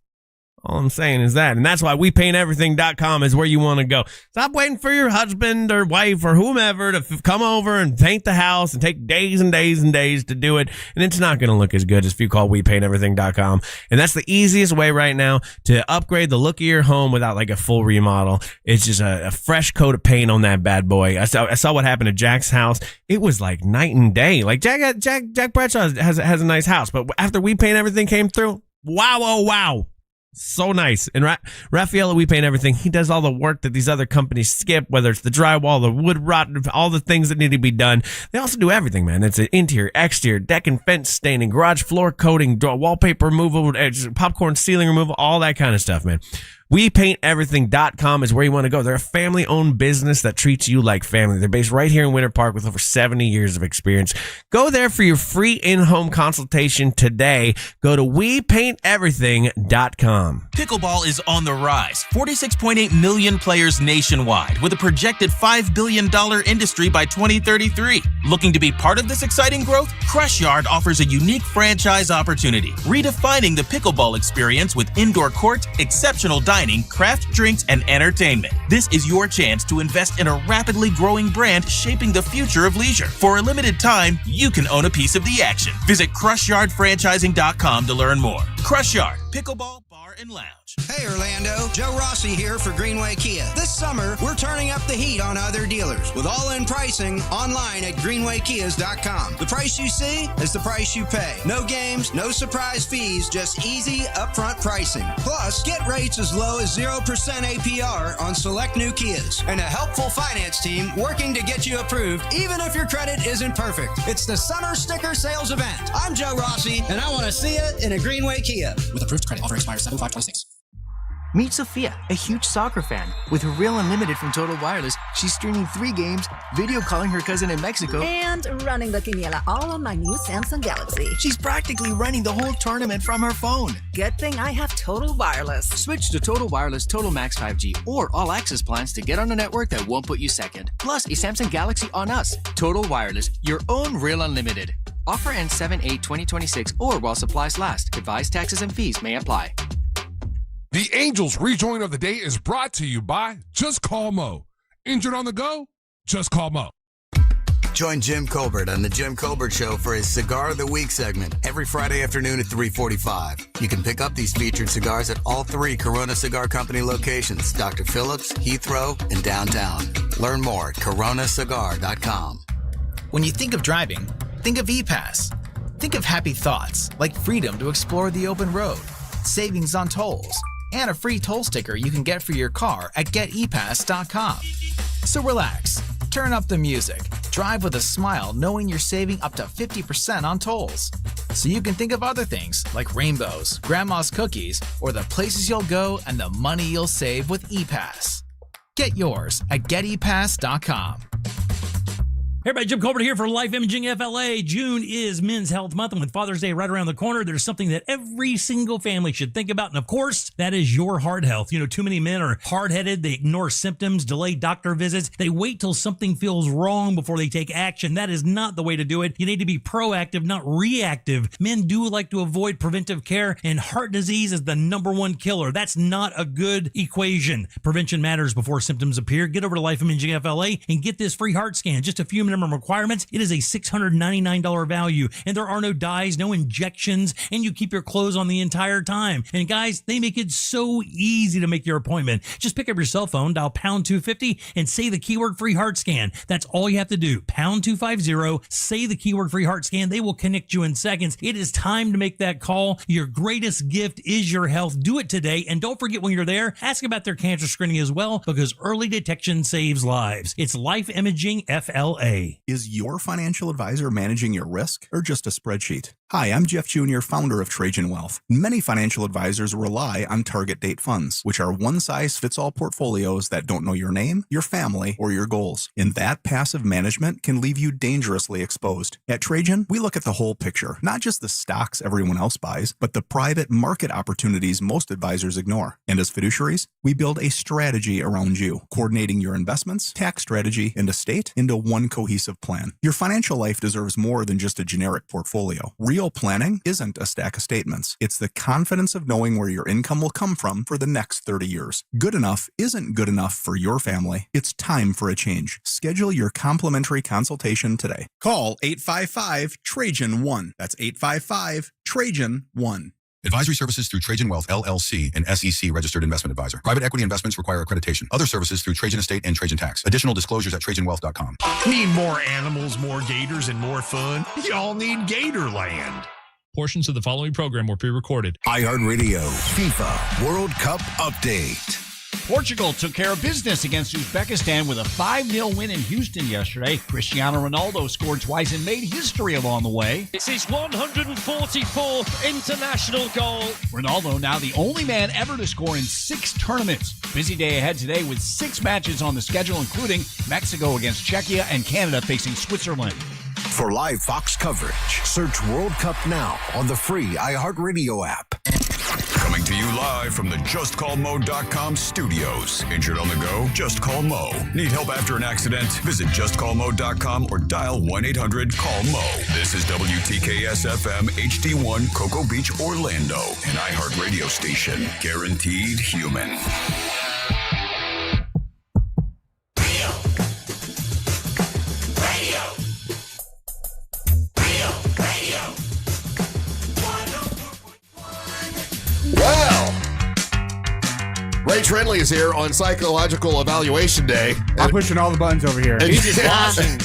All I'm saying is that. And that's why WePaintEverything.com is where you want to go. Stop waiting for your husband or wife or whomever to come over and paint the house and take days and days and days to do it. And it's not going to look as good as if you call WePaintEverything.com. And that's the easiest way right now to upgrade the look of your home without like a full remodel. It's just a fresh coat of paint on that bad boy. I saw what happened at Jack's house. It was like night and day. Like Jack Bradshaw has a nice house, but after We Paint Everything came through, wow, oh wow. So nice. And Raphael at We Paint Everything, he does all the work that these other companies skip, whether it's the drywall, the wood rot, all the things that need to be done. They also do everything, man. It's an interior, exterior, deck and fence staining, garage floor coating, wallpaper removal, popcorn ceiling removal, all that kind of stuff, man. WePaintEverything.com is where you want to go. They're a family-owned business that treats you like family. They're based right here in Winter Park with over 70 years of experience. Go there for your free in-home consultation today. Go to WePaintEverything.com. Pickleball is on the rise. 46.8 million players nationwide with a projected $5 billion industry by 2033. Looking to be part of this exciting growth? Crush Yard offers a unique franchise opportunity, redefining the pickleball experience with indoor court, exceptional dining, craft drinks, and entertainment. This is your chance to invest in a rapidly growing brand shaping the future of leisure. For a limited time, you can own a piece of the action. Visit CrushYardFranchising.com to learn more. Crush Yard, pickleball, bar, and lounge. Hey Orlando, Joe Rossi here for Greenway Kia. This summer, we're turning up the heat on other dealers with all-in pricing online at greenwaykias.com. The price you see is the price you pay. No games, no surprise fees, just easy upfront pricing. Plus, get rates as low as 0% APR on select new Kias and a helpful finance team working to get you approved even if your credit isn't perfect. It's the Summer Sticker Sales Event. I'm Joe Rossi, and I want to see it in a Greenway Kia. With approved credit, offer expires 7/5/26. Meet Sophia, a huge soccer fan. With her Real Unlimited from Total Wireless, she's streaming 3 games, video calling her cousin in Mexico, and running the quiniela all on my new Samsung Galaxy. She's practically running the whole tournament from her phone. Good thing I have Total Wireless. Switch to Total Wireless Total Max 5G or All Access plans to get on a network that won't put you second. Plus, a Samsung Galaxy on us. Total Wireless, your own Real Unlimited. Offer ends 7/8/2026 or while supplies last. Advised taxes and fees may apply. The Angels Rejoin of the Day is brought to you by Just Call Mo. Injured on the go? Just call Mo. Join Jim Colbert on The Jim Colbert Show for his Cigar of the Week segment every Friday afternoon at 3:45. You can pick up these featured cigars at all 3 Corona Cigar Company locations, Dr. Phillips, Heathrow, and downtown. Learn more at coronacigar.com. When you think of driving, think of E-Pass. Think of happy thoughts like freedom to explore the open road, savings on tolls, and a free toll sticker you can get for your car at GetEPass.com. So relax, turn up the music, drive with a smile knowing you're saving up to 50% on tolls. So you can think of other things like rainbows, grandma's cookies, or the places you'll go and the money you'll save with ePass. Get yours at GetEPass.com. Hey everybody, Jim Colbert here for Life Imaging FLA. June is Men's Health Month, and with Father's Day right around the corner, there's something that every single family should think about, and of course, that is your heart health. You know, too many men are hard-headed, they ignore symptoms, delay doctor visits, they wait till something feels wrong before they take action. That is not the way to do it. You need to be proactive, not reactive. Men do like to avoid preventive care, and heart disease is the #1 killer. That's not a good equation. Prevention matters before symptoms appear. Get over to Life Imaging FLA and get this free heart scan. Just a few minimum requirements. It is a $699 value, and there are no dyes, no injections, and you keep your clothes on the entire time. And guys, they make it so easy to make your appointment. Just pick up your cell phone, dial pound 250, and say the keyword free heart scan. That's all you have to do. Pound 250, say the keyword free heart scan. They will connect you in seconds. It is time to make that call. Your greatest gift is your health. Do it today, and don't forget when you're there, ask about their cancer screening as well, because early detection saves lives. It's Life Imaging FLA. Is your financial advisor managing your risk or just a spreadsheet? Hi, I'm Jeff Jr., founder of Trajan Wealth. Many financial advisors rely on target date funds, which are one-size-fits-all portfolios that don't know your name, your family, or your goals. And that passive management can leave you dangerously exposed. At Trajan, we look at the whole picture, not just the stocks everyone else buys, but the private market opportunities most advisors ignore. And as fiduciaries, we build a strategy around you, coordinating your investments, tax strategy, and estate into one cohesive plan. Your financial life deserves more than just a generic portfolio. Real planning isn't a stack of statements. It's the confidence of knowing where your income will come from for the next 30 years. Good enough isn't good enough for your family. It's time for a change. Schedule your complimentary consultation today. Call 855-TRAJAN-1. That's 855-TRAJAN-1. Advisory services through Trajan Wealth, LLC, an SEC registered investment advisor. Private equity investments require accreditation. Other services through Trajan Estate and Trajan Tax. Additional disclosures at TrajanWealth.com. Need more animals, more gators, and more fun? Y'all need Gatorland. Portions of the following program were pre-recorded. iHeartRadio FIFA World Cup Update. Portugal took care of business against Uzbekistan with a 5-0 win in Houston yesterday. Cristiano Ronaldo scored twice and made history along the way. It's his 144th international goal. Ronaldo now the only man ever to score in 6 tournaments. Busy day ahead today with 6 matches on the schedule, including Mexico against Czechia and Canada facing Switzerland. For live Fox coverage, search World Cup now on the free iHeartRadio app. Coming to you live from the JustCallMo.com studios. Injured on the go? Just call Mo. Need help after an accident? Visit JustCallMo.com or dial 1-800-CALL-MO. This is WTKS-FM HD1 Cocoa Beach, Orlando, an iHeartRadio station. Guaranteed human. Well, Ray Trenley is here on Psychological Evaluation Day. I'm pushing all the buttons over here. He's just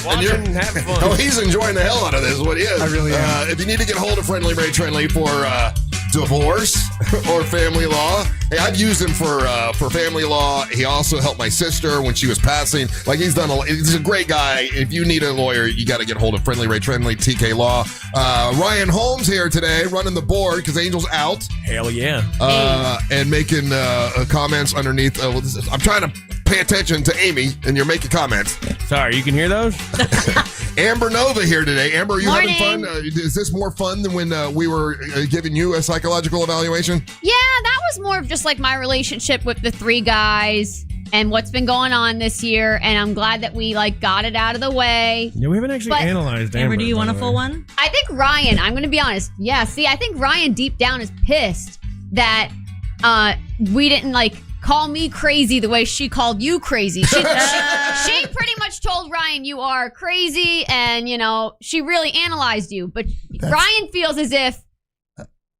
watching and having fun. Oh, he's enjoying the hell out of this, is what he is. I really am. If you need to get hold of Friendly Ray Trenley for divorce or family law, hey, I've used him for family law. He also helped my sister when she was passing. Like, he's done he's a great guy. If you need a lawyer, you got to get hold of Friendly Ray Trenley, TK Law. Ryan Holmes here today, running the board because Angel's out. Hell yeah. And making comments underneath. I'm trying to pay attention to Amy, and you're making comments. Sorry, you can hear those? Amber Nova here today. Amber, are you Morning. having fun? Is this more fun than when we were giving you a psychological evaluation? Yeah, that was more of just like my relationship with the 3 guys and what's been going on this year. And I'm glad that we got it out of the way. Yeah, we haven't actually analyzed Amber. Amber, do you want a full one? I think Ryan, I'm going to be honest. Yeah, see, I think Ryan deep down is pissed that we didn't call me crazy the way she called you crazy. She pretty much told Ryan you are crazy, and she really analyzed you. But Ryan feels as if,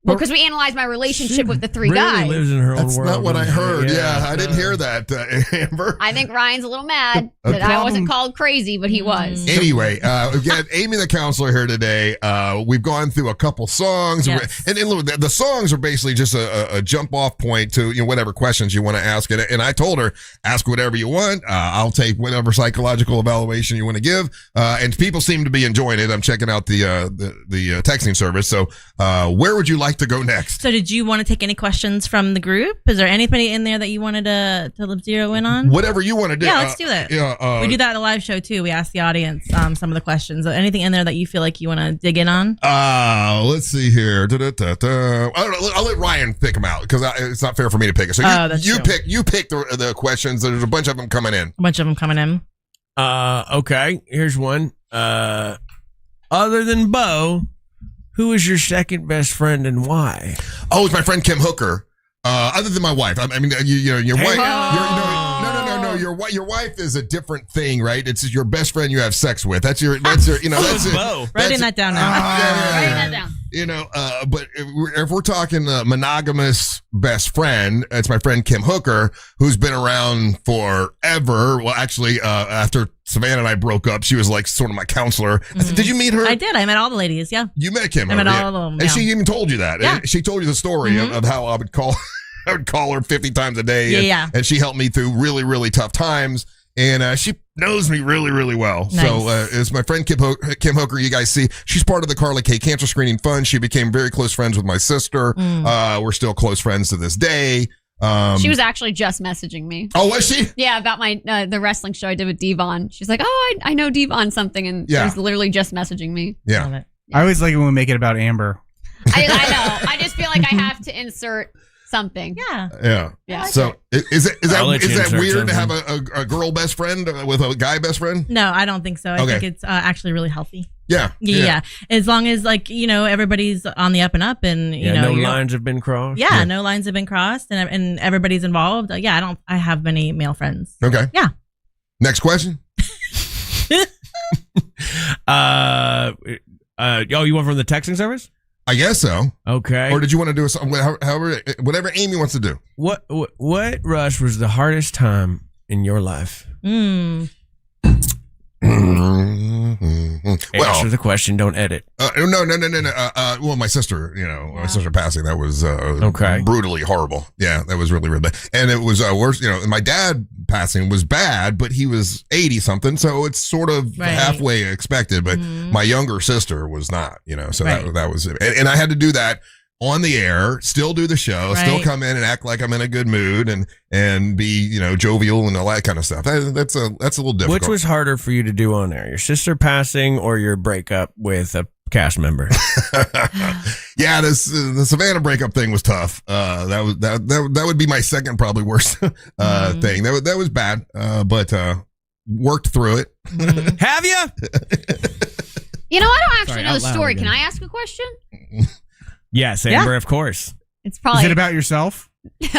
because we analyzed my relationship with the 3 guys. Lives in her own That's world. not what I heard. Yeah, I didn't hear that, Amber. I think Ryan's a little mad that I wasn't called crazy, but he was. Anyway, we've got Amy the counselor here today. We've gone through a couple songs. Yes. And look, the songs are basically just a jump off point to whatever questions you want to ask. And I told her, ask whatever you want. I'll take whatever psychological evaluation you want to give. And people seem to be enjoying it. I'm checking out the texting service. So where would you like to go next? So did you want to take any questions from the group? Is there anybody in there that you wanted to zero in on? Whatever you want to do. Yeah, let's do that. We do that at the live show too. We ask the audience some of the questions. Anything in there that you feel like you want to dig in on? Let's see here. I'll let Ryan pick them out because it's not fair for me to pick it. So you pick the questions. There's a bunch of them coming in. Okay, here's one. Other than Bo, who is your second best friend and why? Oh, it's my friend Kim Hooker. Other than my wife, I mean, your wife. No. Your wife is a different thing, right? It's your best friend you have sex with. That's your. That's Bo. Writing that down now. Writing that down. But if we're talking monogamous best friend, it's my friend Kim Hooker, who's been around forever. Well, actually, after Savannah and I broke up, she was sort of my counselor. Mm-hmm. Did you meet her? I did. I met all the ladies. Yeah. You met Kim. I met all of them. And she even told you that. Yeah. She told you the story of how I would call her 50 times a day. Yeah. And she helped me through really, really tough times. And she knows me really, really well. Nice. So is my friend Kim Hoker. You guys see, she's part of the Carly K Cancer Screening Fund. She became very close friends with my sister. We're still close friends to this day. She was actually just messaging me. Oh, was she? Yeah, about my the wrestling show I did with Devon. She's like, "Oh, I know Devon something," and she was literally just messaging me. Yeah. I always like it when we make it about Amber. I know. I just feel like I have to insert something. Yeah. Yeah. So is that weird something. to have a girl best friend with a guy best friend? No, I don't think so. I think it's actually really healthy. Yeah. Yeah. As long as everybody's on the up and up and no lines have been crossed. Yeah, no lines have been crossed and everybody's involved. I have many male friends. Okay. Yeah. Next question. You want from the texting service? I guess so. Okay. Or did you want to do something? However, whatever Amy wants to do. What Rush was the hardest time in your life? Answer the question. Don't edit. No. Well, my sister, my sister passing, that was brutally horrible. Yeah, that was really, really bad. And it was worse. My dad passing was bad, but he was 80 something, so it's sort of halfway expected. But my younger sister was not. So that was it. And I had to do that on the air, still do the show, still come in and act like I'm in a good mood and be, jovial and all that kind of stuff. That's a little difficult. Which was harder for you to do on air? Your sister passing or your breakup with a cast member? Yeah, the Savannah breakup thing was tough. That would be my second probably worst thing. That was bad, but worked through it. Have you? I don't actually know the story. Can I ask a question? Yes, Amber, of course. It's probably. Is it about yourself? Who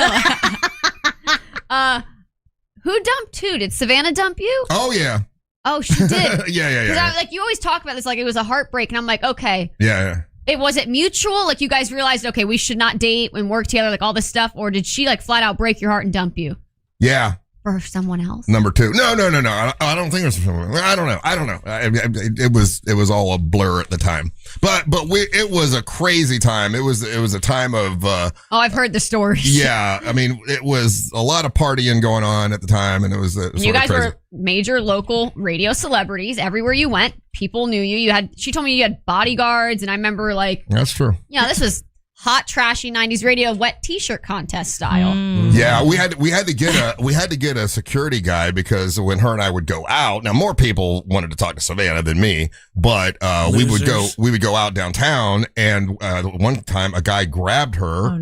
dumped who? Did Savannah dump you? Oh, yeah. Oh, she did. Yeah. Because you always talk about this like it was a heartbreak, and I'm like, okay. Yeah. Was it mutual? Like you guys realized, okay, we should not date and work together, like all this stuff, or did she like flat out break your heart and dump you? Yeah. For someone else? Number two. No. I don't think it was someone. I don't know. It was all a blur at the time. But it was a crazy time. It was a time of. I've heard the stories. Yeah, I mean, it was a lot of partying going on at the time, and it was. You guys were major local radio celebrities. Everywhere you went, people knew you. She told me you had bodyguards, and I remember like. That's true. Yeah, this was. Hot, trashy 90s radio wet t-shirt contest style. Yeah, we had to get a security guy because when her and I would go out, now more people wanted to talk to Savannah than me, but we would go out downtown, and one time a guy grabbed her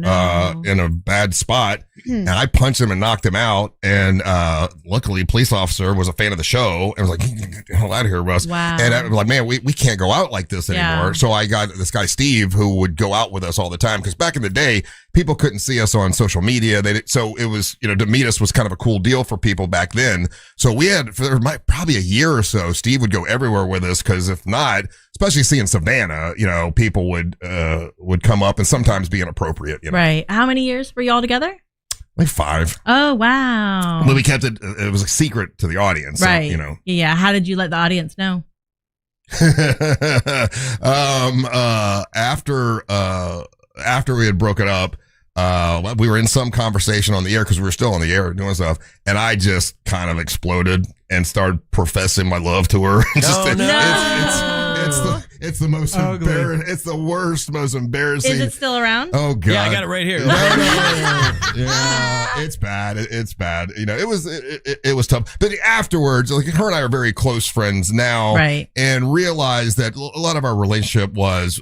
in a bad spot, and I punched him and knocked him out, and luckily a police officer was a fan of the show and was like, "Get the hell out of here, Russ." Wow. And I was like, man, we can't go out like this anymore. So I got this guy Steve who would go out with us all the time. Because back in the day, people couldn't see us on social media. So it was, to meet us was kind of a cool deal for people back then. So we had, for probably a year or so, Steve would go everywhere with us. Because if not, especially seeing Savannah, people would come up and sometimes be inappropriate. Right. How many years were you all together? Like 5. Oh, wow. But we kept it. It was a secret to the audience. Right. So, Yeah. How did you let the audience know? After we had broken up, we were in some conversation on the air because we were still on the air doing stuff, and I just kind of exploded and started professing my love to her. It's the most embarrassing. It's the worst, most embarrassing. Is it still around? Oh God! Yeah, I got it right here. No. Yeah, it's bad. It's bad. It was tough. But afterwards, like her and I are very close friends now, right? And realized that a lot of our relationship was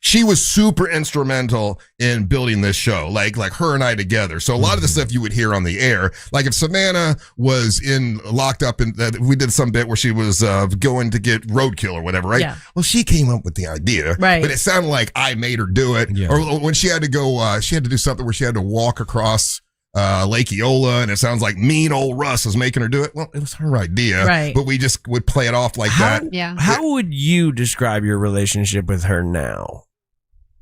she was super instrumental in building this show, like her and I together. So a lot of the stuff you would hear on the air, like if Savannah was locked up and we did some bit where she was going to get roadkill or whatever, right? Yeah. Well, she came up with the idea, right? But it sounded like I made her do it. Yeah. Or when she had to go, she had to do something where she had to walk across Lake Eola, and it sounds like mean old Russ was making her do it. Well, it was her idea, right? But we just would play it off like that. Yeah. How would you describe your relationship with her now?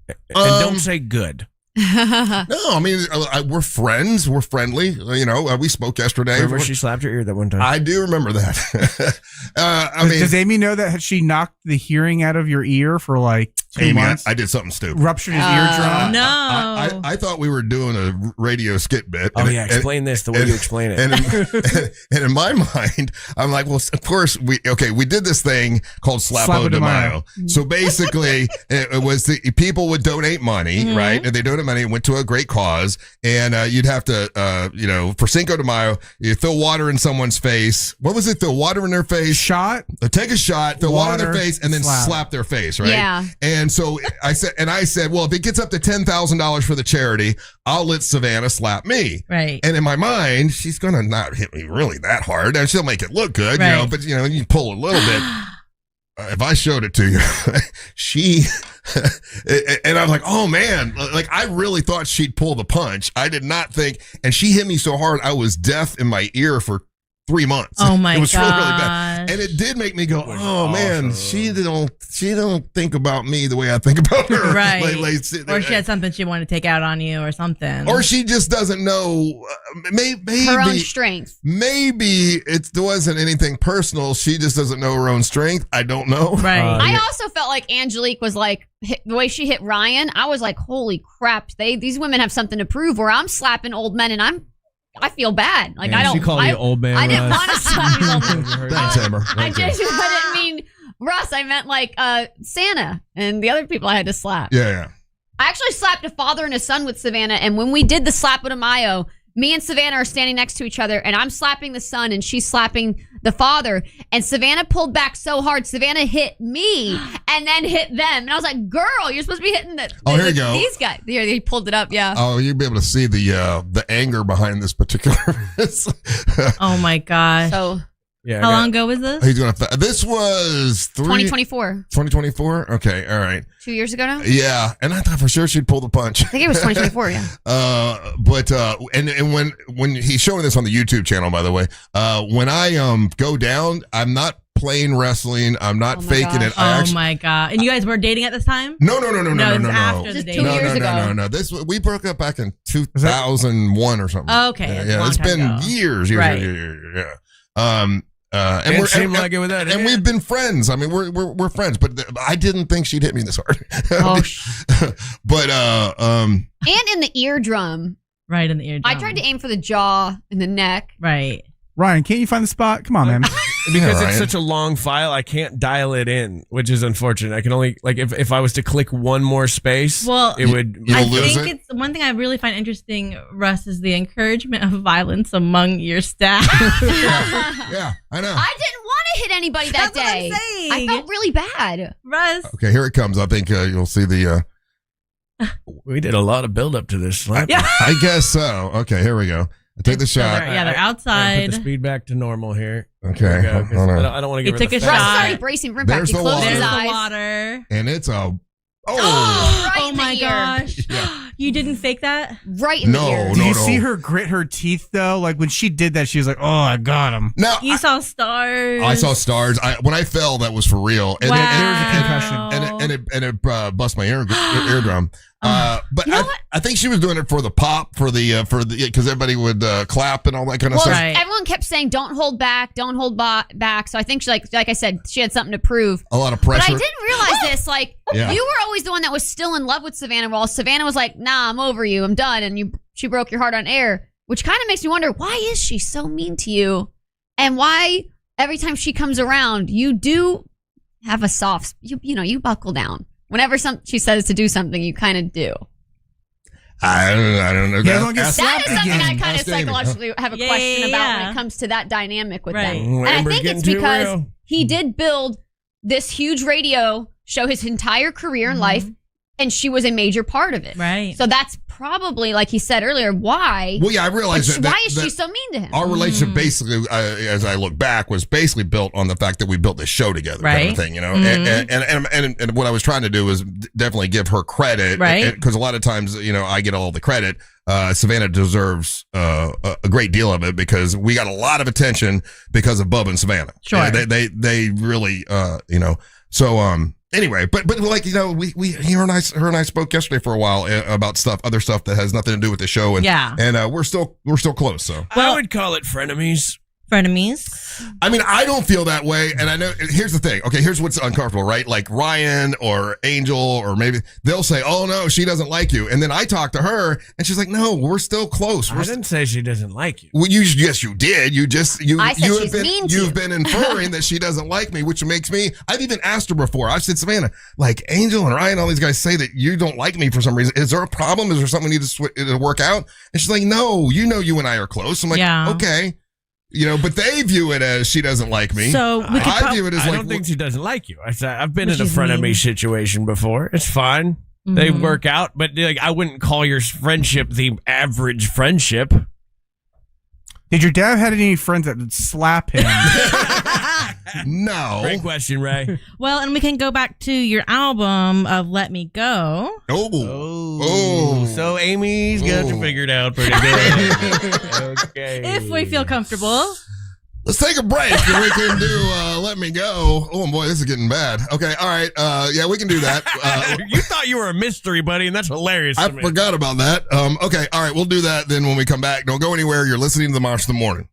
And don't say good. No, I mean, we're friends. We're friendly. You know, we spoke yesterday. Remember she slapped your ear that one time? I do remember that. Does Amy know that she knocked the hearing out of your ear for like 2 months? I did something stupid. Ruptured his eardrum? No. I thought we were doing a radio skit bit. Oh, yeah. Explain this the way you explain it. And in my mind, I'm like, well, of course, we did this thing called Slapo de Mayo. So basically, it was people would donate money, right? And they donated money and went to a great cause. And you'd have to, for Cinco de Mayo, you throw water in someone's face. What was it? Throw water in their face. Shot? Take a shot, throw water in their face, and then slap their face, right? Yeah. And so I said, well, if it gets up to $10,000 for the charity, I'll let Savannah slap me. Right. And in my mind, she's going to not hit me really that hard. And she'll make it look good, right. But, you pull a little bit. If I showed it to you, and I'm like, oh man, like I really thought she'd pull the punch. I did not think, and she hit me so hard, I was deaf in my ear for 3 months. Oh my god. It was really bad. And it did make me go, oh man, she don't think about me the way I think about her. Right. Or she had something she wanted to take out on you or something. Or she just doesn't know maybe her own strength. Maybe it wasn't anything personal. She just doesn't know her own strength. I don't know. Right. I also felt like Angelique was like, the way she hit Ryan, I was like, holy crap, these women have something to prove, where I'm slapping old men and I feel bad. Like, I don't. She called you old man. I didn't want to slap these old men. Thanks, Amber. I didn't mean Russ. I meant like Santa and the other people I had to slap. Yeah. I actually slapped a father and a son with Savannah, and when we did the Slap de Mayo, me and Savannah are standing next to each other, and I'm slapping the son, and she's slapping the father, and Savannah pulled back so hard, Savannah hit me, and then hit them, and I was like, girl, you're supposed to be hitting here you go. These guys. Here, he pulled it up, yeah. Oh, you'll be able to see the anger behind this particular. Oh my gosh. So. Yeah, how long ago was this? He's gonna. This was 2024. 2024. Okay, all right. 2 years ago now. Yeah, and I thought for sure she'd pull the punch. I think it was 2024. Yeah. But when he's showing this on the YouTube channel, by the way, when I go down, I'm not playing wrestling. I'm not faking it. My god! And you guys were dating at this time? No. After the dating. No. We broke up back in 2001 or something. Okay. Yeah. It's been years. Right. Yeah. And we're seem like it with that. And we've been friends. I mean, we're friends, but I didn't think she'd hit me this hard. But and in the eardrum. Right in the eardrum. I tried to aim for the jaw and the neck. Right. Ryan, can't you find the spot? Come on, man. Because it's such a long file, I can't dial it in, which is unfortunate. I can only, like, if I was to click one more space, it would. I think it's one thing I really find interesting, Russ, is the encouragement of violence among your staff. Yeah, I know. I didn't want to hit anybody that day. What I'm saying. I felt really bad. Russ. Okay, here it comes. I think you'll see the. We did a lot of build up to this slap. Yeah. I guess so. Okay, here we go. I take the shot. They're outside. Put the speed back to normal here. Okay. Hold on. I don't want to give her the Russ is already bracing for impact. He closed his eyes. The water. And it's a... right my gosh. Yeah. You didn't fake that? Right in the ear. Did you see her grit her teeth, though? Like, when she did that, she was like, oh, I got him. No, you saw stars. I saw stars. When I fell, that was for real. And there was a concussion. And it bust my eardrum. But I think she was doing it for the pop, because everybody would clap and all that kind of stuff. Right. Everyone kept saying, "Don't hold back, don't hold back." So I think she, like I said, she had something to prove. A lot of pressure. But I didn't realize this. Like, you were always the one that was still in love with Savannah, while Savannah was like, "Nah, I'm over you, I'm done," and she broke your heart on air, which kind of makes me wonder, why is she so mean to you, and why every time she comes around, you do have a soft, you buckle down. Whenever she says to do something, you kind of do. I don't know. That is something I kind of psychologically have a question about when it comes to that dynamic with them. And I think it's because he did build this huge radio show his entire career in life, and she was a major part of it. Right. So that's probably, like he said earlier, why. Well, yeah, I realized why is she so mean to him? Our relationship basically, as I look back, was basically built on the fact that we built this show together, kind of thing, And what I was trying to do was definitely give her credit, right? Because a lot of times, I get all the credit. Savannah deserves a great deal of it because we got a lot of attention because of Bubba and Savannah. Sure, they really, So Anyway, but like, you know, her and I spoke yesterday for a while about other stuff that has nothing to do with the show, and we're still close. So I would call it frenemies. Frenemies. I mean, I don't feel that way, and I know. Here's the thing. Okay, here's what's uncomfortable, right? Like Ryan or Angel, or maybe they'll say, "Oh no, she doesn't like you," and then I talk to her, and she's like, "No, we're still close." I didn't say she doesn't like you. Well, yes, you did. I said she's mean to you. You've been inferring that she doesn't like me, which makes me. I've even asked her before. I've said, Savannah, like Angel and Ryan, all these guys say that you don't like me for some reason. Is there a problem? Is there something we need to work out? And she's like, "No, you and I are close." I'm like, "Okay." You know, but they view it as she doesn't like me. So I view it as I don't think she doesn't like you. I've been in a frenemy situation before. It's fine. Mm-hmm. They work out, but like I wouldn't call your friendship the average friendship. Did your dad have any friends that would slap him? No. Great question, Ray. Well, and we can go back to your album of Let Me Go. Oh. So Amy's got you figured out pretty good. Okay. If we feel comfortable. Let's take a break and we can do Let Me Go. Oh boy, this is getting bad. Okay, all right. Yeah, we can do that. You thought you were a mystery, buddy, and that's hilarious to me. Forgot about that. Okay, all right, we'll do that then when we come back. Don't go anywhere. You're listening to the Monster of the Morning.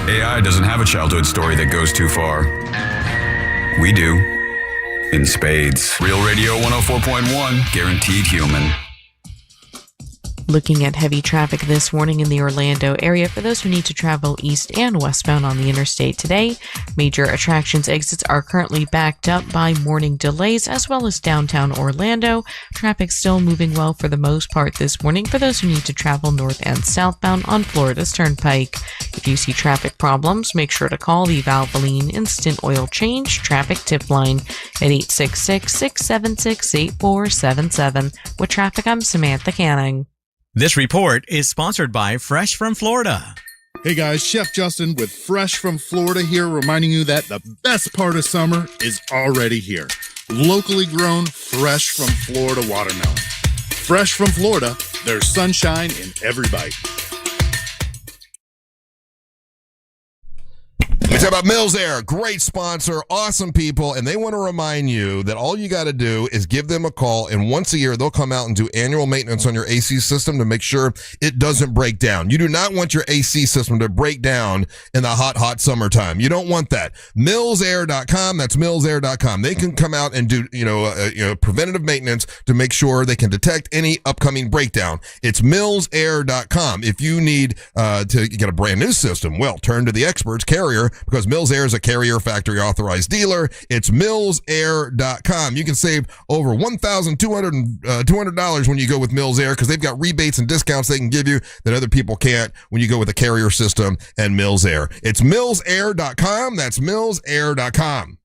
AI doesn't have a childhood story that goes too far. We do. In spades. Real Radio 104.1, guaranteed human. Looking at heavy traffic this morning in the Orlando area for those who need to travel east and westbound on the interstate today. Major attractions exits are currently backed up by morning delays as well as downtown Orlando. Traffic still moving well for the most part this morning for those who need to travel north and southbound on Florida's Turnpike. If you see traffic problems, make sure to call the Valvoline Instant Oil Change Traffic Tip Line at 866-676-8477. With traffic, I'm Samantha Canning. This report is sponsored by Fresh from Florida. Hey guys, Chef Justin with Fresh from Florida here, reminding you that the best part of summer is already here. Locally grown, fresh from Florida watermelon. Fresh from Florida, there's sunshine in every bite. We talk about Mills Air, great sponsor, awesome people, and they want to remind you that all you got to do is give them a call, and once a year they'll come out and do annual maintenance on your AC system to make sure it doesn't break down. You do not want your AC system to break down in the hot summertime. You don't want that. MillsAir.com, that's MillsAir.com. They can come out and do preventative maintenance to make sure they can detect any upcoming breakdown. It's MillsAir.com. If you need to get a brand new system, well, turn to the experts, Carrier, because Mills Air is a Carrier factory authorized dealer. It's MillsAir.com. You can save over $1,200 when you go with Mills Air because they've got rebates and discounts they can give you that other people can't when you go with a Carrier system and Mills Air. It's MillsAir.com. That's MillsAir.com.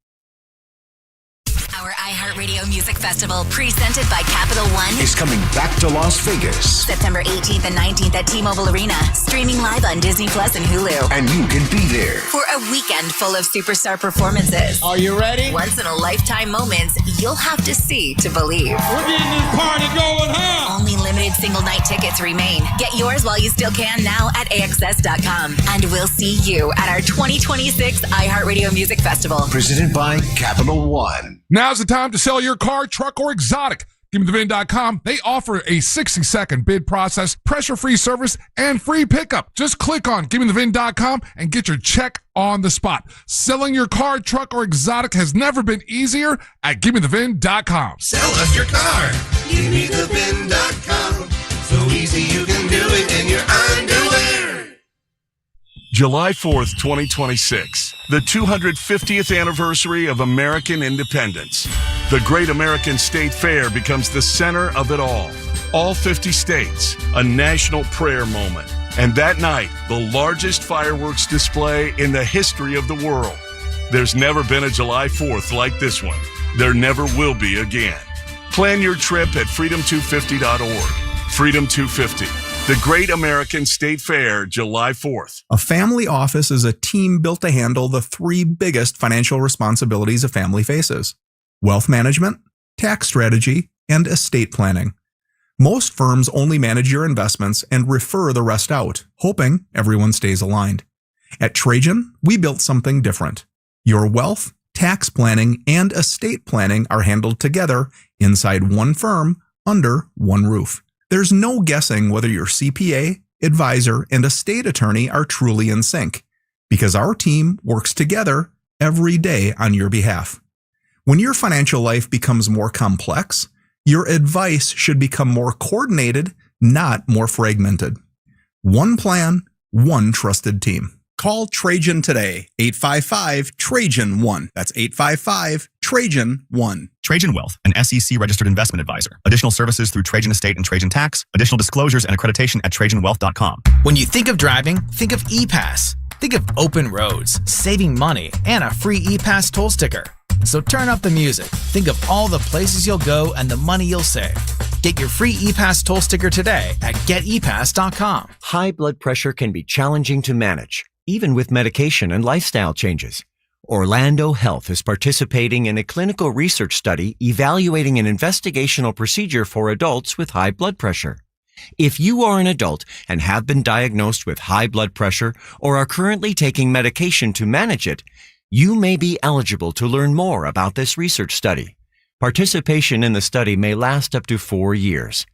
Our iHeartRadio Music Festival, presented by Capital One, is coming back to Las Vegas. September 18th and 19th at T-Mobile Arena, streaming live on Disney Plus and Hulu. And you can be there for a weekend full of superstar performances. Are you ready? Once-in-a-lifetime moments you'll have to see to believe. We're getting this party going, huh? Only limited single-night tickets remain. Get yours while you still can now at AXS.com. And we'll see you at our 2026 iHeartRadio Music Festival. Presented by Capital One. Now's the time to sell your car, truck, or exotic. GiveMeTheVin.com. They offer a 60-second bid process, pressure-free service, and free pickup. Just click on GiveMeTheVin.com and get your check on the spot. Selling your car, truck, or exotic has never been easier at GiveMeTheVin.com. Sell us your car. GiveMeTheVin.com. So easy you can do it in your underwear. July 4th, 2026, the 250th anniversary of American independence. The Great American State Fair becomes the center of it all. All 50 states, a national prayer moment. And that night, the largest fireworks display in the history of the world. There's never been a July 4th like this one. There never will be again. Plan your trip at freedom250.org. Freedom 250. The Great American State Fair, July 4th. A family office is a team built to handle the three biggest financial responsibilities a family faces: wealth management, tax strategy, and estate planning. Most firms only manage your investments and refer the rest out, hoping everyone stays aligned. At Trajan, we built something different: your wealth tax planning, and estate planning are handled together inside one firm under one roof. There's no guessing whether your CPA, advisor, and estate attorney are truly in sync, because our team works together every day on your behalf. When your financial life becomes more complex, your advice should become more coordinated, not more fragmented. One plan, one trusted team. Call Trajan today, 855-TRAJAN-1. That's 855-TRAJAN-1. Trajan Wealth, an SEC-registered investment advisor. Additional services through Trajan Estate and Trajan Tax. Additional disclosures and accreditation at TrajanWealth.com. When you think of driving, think of ePass. Think of open roads, saving money, and a free ePass toll sticker. So turn up the music. Think of all the places you'll go and the money you'll save. Get your free ePass toll sticker today at GetEPass.com. High blood pressure can be challenging to manage, even with medication and lifestyle changes. Orlando Health is participating in a clinical research study evaluating an investigational procedure for adults with high blood pressure. If you are an adult and have been diagnosed with high blood pressure or are currently taking medication to manage it, you may be eligible to learn more about this research study. Participation in the study may last up to 4 years.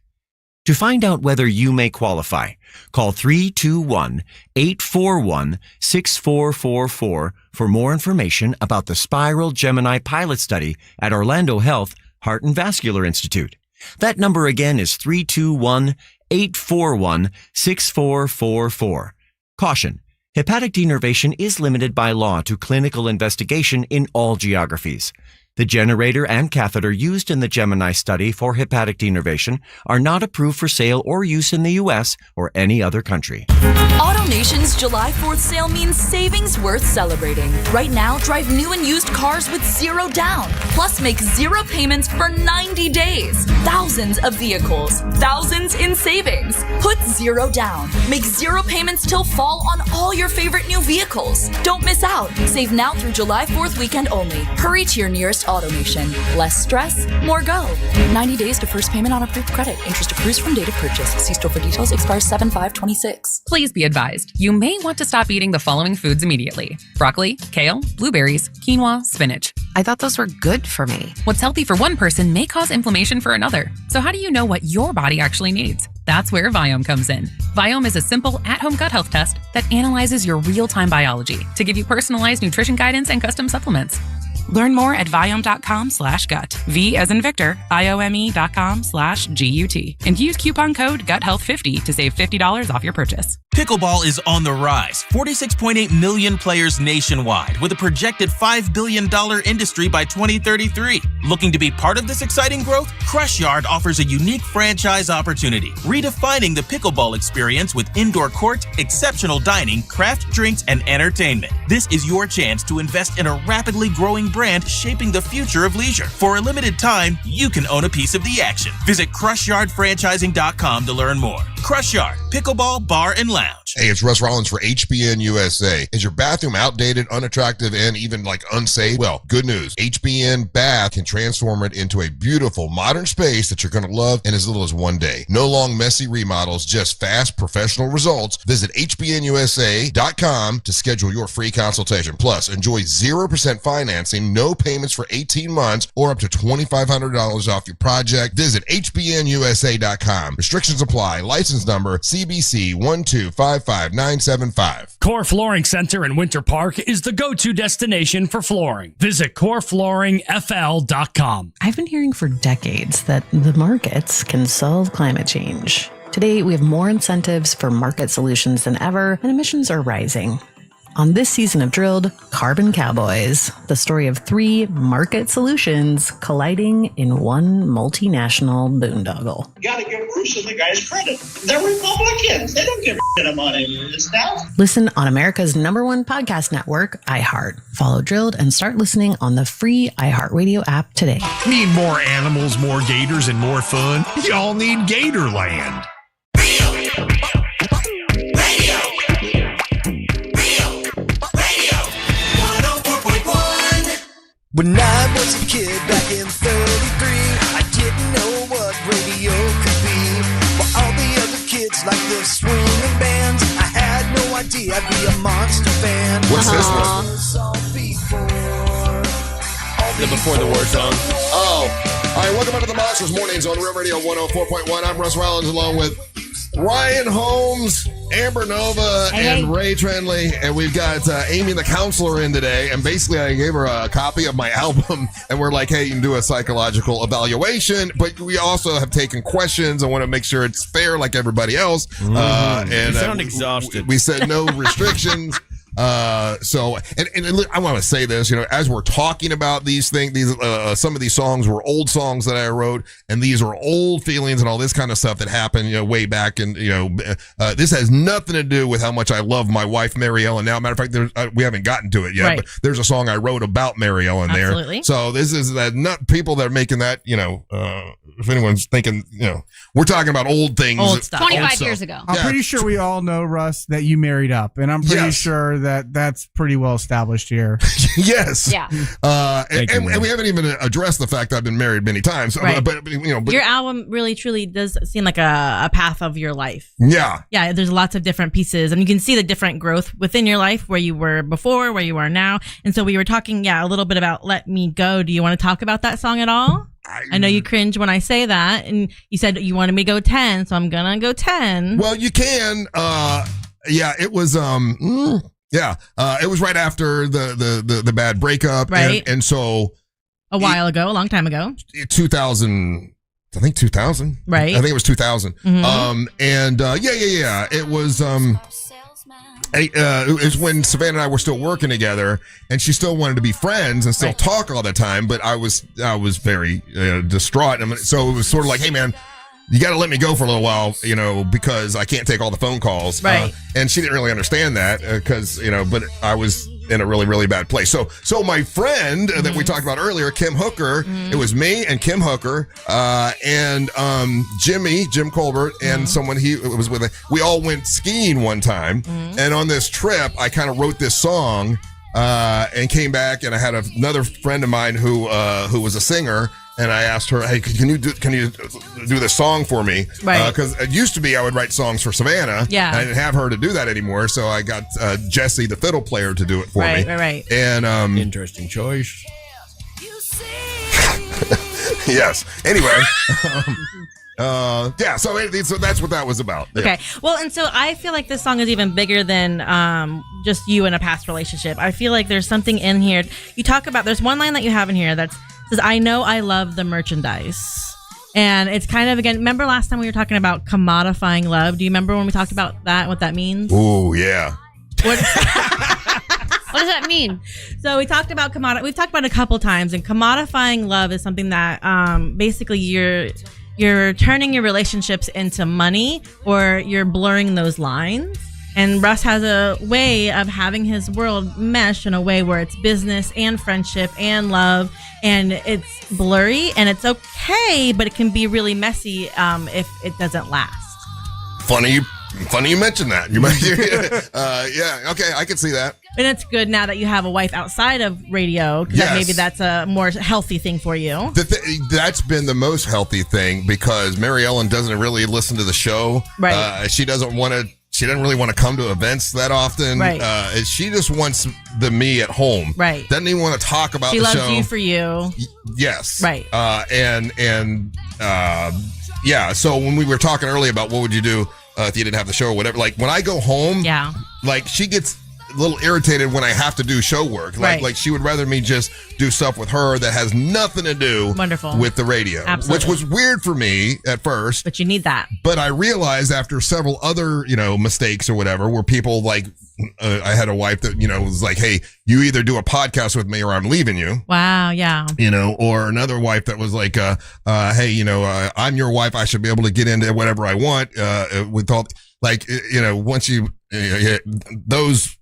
To find out whether you may qualify, call 321-841-6444 for more information about the Spiral Gemini pilot study at Orlando Health Heart and Vascular Institute. That number again is 321-841-6444. Caution: hepatic denervation is limited by law to clinical investigation in all geographies. The generator and catheter used in the Gemini study for hepatic denervation are not approved for sale or use in the U.S. or any other country. AutoNation's July 4th sale means savings worth celebrating. Right now, drive new and used cars with zero down. Plus, make zero payments for 90 days. Thousands of vehicles, thousands in savings. Put zero down. Make zero payments till fall on all your favorite new vehicles. Don't miss out. Save now through July 4th weekend only. Hurry to your nearest AutoNation. Less stress, more go. 90 days to first payment on approved credit. Interest accrues from date of purchase. See store for details. Expires 7/5/26. Please be advised, you may want to stop eating the following foods immediately: broccoli, kale, blueberries, quinoa, spinach. I thought those were good for me. What's healthy for one person may cause inflammation for another. So how do you know what your body actually needs? That's where Viome comes in. Viome is a simple at-home gut health test that analyzes your real-time biology to give you personalized nutrition guidance and custom supplements. Learn more at Viome.com/gut. V as in Victor, IOME.com/GUT. And use coupon code GUTHEALTH50 to save $50 off your purchase. Pickleball is on the rise. 46.8 million players nationwide, with a projected $5 billion industry by 2033. Looking to be part of this exciting growth? Crush Yard offers a unique franchise opportunity, redefining the pickleball experience with indoor court, exceptional dining, craft drinks, and entertainment. This is your chance to invest in a rapidly growing brand shaping the future of leisure. For a limited time, you can own a piece of the action. Visit CrushYardFranchising.com to learn more. Crush Yard, pickleball, bar, and lounge. Hey, it's Russ Rollins for HBN USA. Is your bathroom outdated, unattractive, and even unsafe? Well, good news. HBN Bath can transform it into a beautiful, modern space that you're going to love in as little as 1 day. No long, messy remodels, just fast, professional results. Visit HBNUSA.com to schedule your free consultation. Plus, enjoy 0% financing, no payments for 18 months, or up to $2,500 off your project. Visit HBNUSA.com. Restrictions apply. License number CBC 1255975. Core Flooring Center in Winter Park is the go-to destination for flooring. Visit coreflooringfl.com. I've been hearing for decades that the markets can solve climate change. Today, we have more incentives for market solutions than ever, and emissions are rising. On this season of Drilled, Carbon Cowboys, the story of 3 market solutions colliding in one multinational boondoggle. You gotta give Bruce and the guys credit. They're Republicans. They don't give a money to this now. Listen on America's #1 podcast network, iHeart. Follow Drilled and start listening on the free iHeartRadio app today. Need more animals, more gators, and more fun? Y'all need Gatorland. When I was a kid back in 33, I didn't know what radio could be. For all the other kids like the swinging bands, I had no idea I'd be a monster fan. What's this one? before the war zone. Oh. All right, welcome back to the Monsters Mornings on Real Radio 104.1. I'm Russ Rollins along with Ryan Holmes, Amber Nova, and Ray Trenley. And we've got Amy the counselor in today. And basically, I gave her a copy of my album. And we're like, hey, you can do a psychological evaluation. But we also have taken questions. I want to make sure it's fair like everybody else. And you sound exhausted. We said no restrictions. So I want to say this, as we're talking about these things, some of these songs were old songs that I wrote, and these are old feelings and all this kind of stuff that happened, way back. And, this has nothing to do with how much I love my wife, Mary Ellen. Now, matter of fact, we haven't gotten to it yet, but there's a song I wrote about Mary Ellen there. So this is that not people that are making that, if anyone's thinking, we're talking about old things. Old stuff. 25 years ago. I'm pretty sure we all know, Russ, that you married up, and I'm pretty sure that's pretty well established here. Yes. Yeah. And we haven't even addressed the fact I've been married many times. Right. But your album really truly does seem like a path of your life. Yeah. Yeah. There's lots of different pieces, and you can see the different growth within your life, where you were before, where you are now. And so we were talking, a little bit about "Let Me Go." Do you want to talk about that song at all? I know you cringe when I say that, and you said you wanted me to go 10, so I'm gonna go 10. Well, you can. It was. It was right after the bad breakup, right? And so a while ago, a long time ago, 2000. I think 2000. Right. I think it was 2000. Mm-hmm. It was. It was when Savannah and I were still working together, and she still wanted to be friends and still talk all the time. But I was very distraught, and so it was sort of like, hey man, you got to let me go for a little while, because I can't take all the phone calls. Right. And she didn't really understand that because, but I was in a really, really bad place. So my friend that we talked about earlier, Kim Hooker, it was me and Kim Hooker, and Jim Colbert, and someone he was with. We all went skiing one time, and on this trip, I kind of wrote this song, and came back, and I had another friend of mine who was a singer. And I asked her, hey, can you do this song for me? Right. Because it used to be I would write songs for Savannah. Yeah. And I didn't have her to do that anymore. So I got Jesse, the fiddle player, to do it for me. Right. And interesting choice. Yes. Anyway. So that's what that was about. Yeah. Okay. Well, and so I feel like this song is even bigger than just you in a past relationship. I feel like there's something in here. You talk about, there's one line that you have in here that says, I know I love the merchandise. And it's kind of, again, remember last time we were talking about commodifying love? Do you remember when we talked about that, what that means? Ooh, yeah. What does that mean? So we talked about we've talked about it a couple times, and commodifying love is something that basically you're turning your relationships into money, or you're blurring those lines. And Russ has a way of having his world mesh in a way where it's business and friendship and love, and it's blurry, and it's okay, but it can be really messy if it doesn't last. Funny you mentioned that. Yeah, okay, I can see that. And it's good now that you have a wife outside of radio, because maybe that's a more healthy thing for you. That's been the most healthy thing, because Mary Ellen doesn't really listen to the show. Right. She doesn't really want to come to events that often. Right. She just wants the me at home. Right. Doesn't even want to talk about the show. She loves you for you. Yes. Right. So when we were talking earlier about what would you do if you didn't have the show or whatever, like when I go home, like she gets a little irritated when I have to do show work. Like she would rather me just do stuff with her that has nothing to do with the radio. Absolutely. Which was weird for me at first. But you need that. But I realized after several other, mistakes or whatever, where people like, I had a wife that, was like, hey, you either do a podcast with me or I'm leaving you. Wow, yeah. Or another wife that was like, hey, I'm your wife. I should be able to get into whatever I want with all, like, once you, those,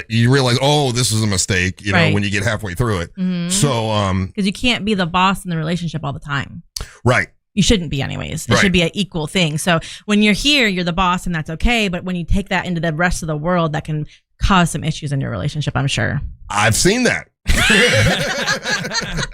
you realize, this is a mistake, when you get halfway through it. Mm-hmm. So, because you can't be the boss in the relationship all the time. Right. You shouldn't be anyways. It should be an equal thing. So when you're here, you're the boss, and that's okay. But when you take that into the rest of the world, that can cause some issues in your relationship, I'm sure. I've seen that.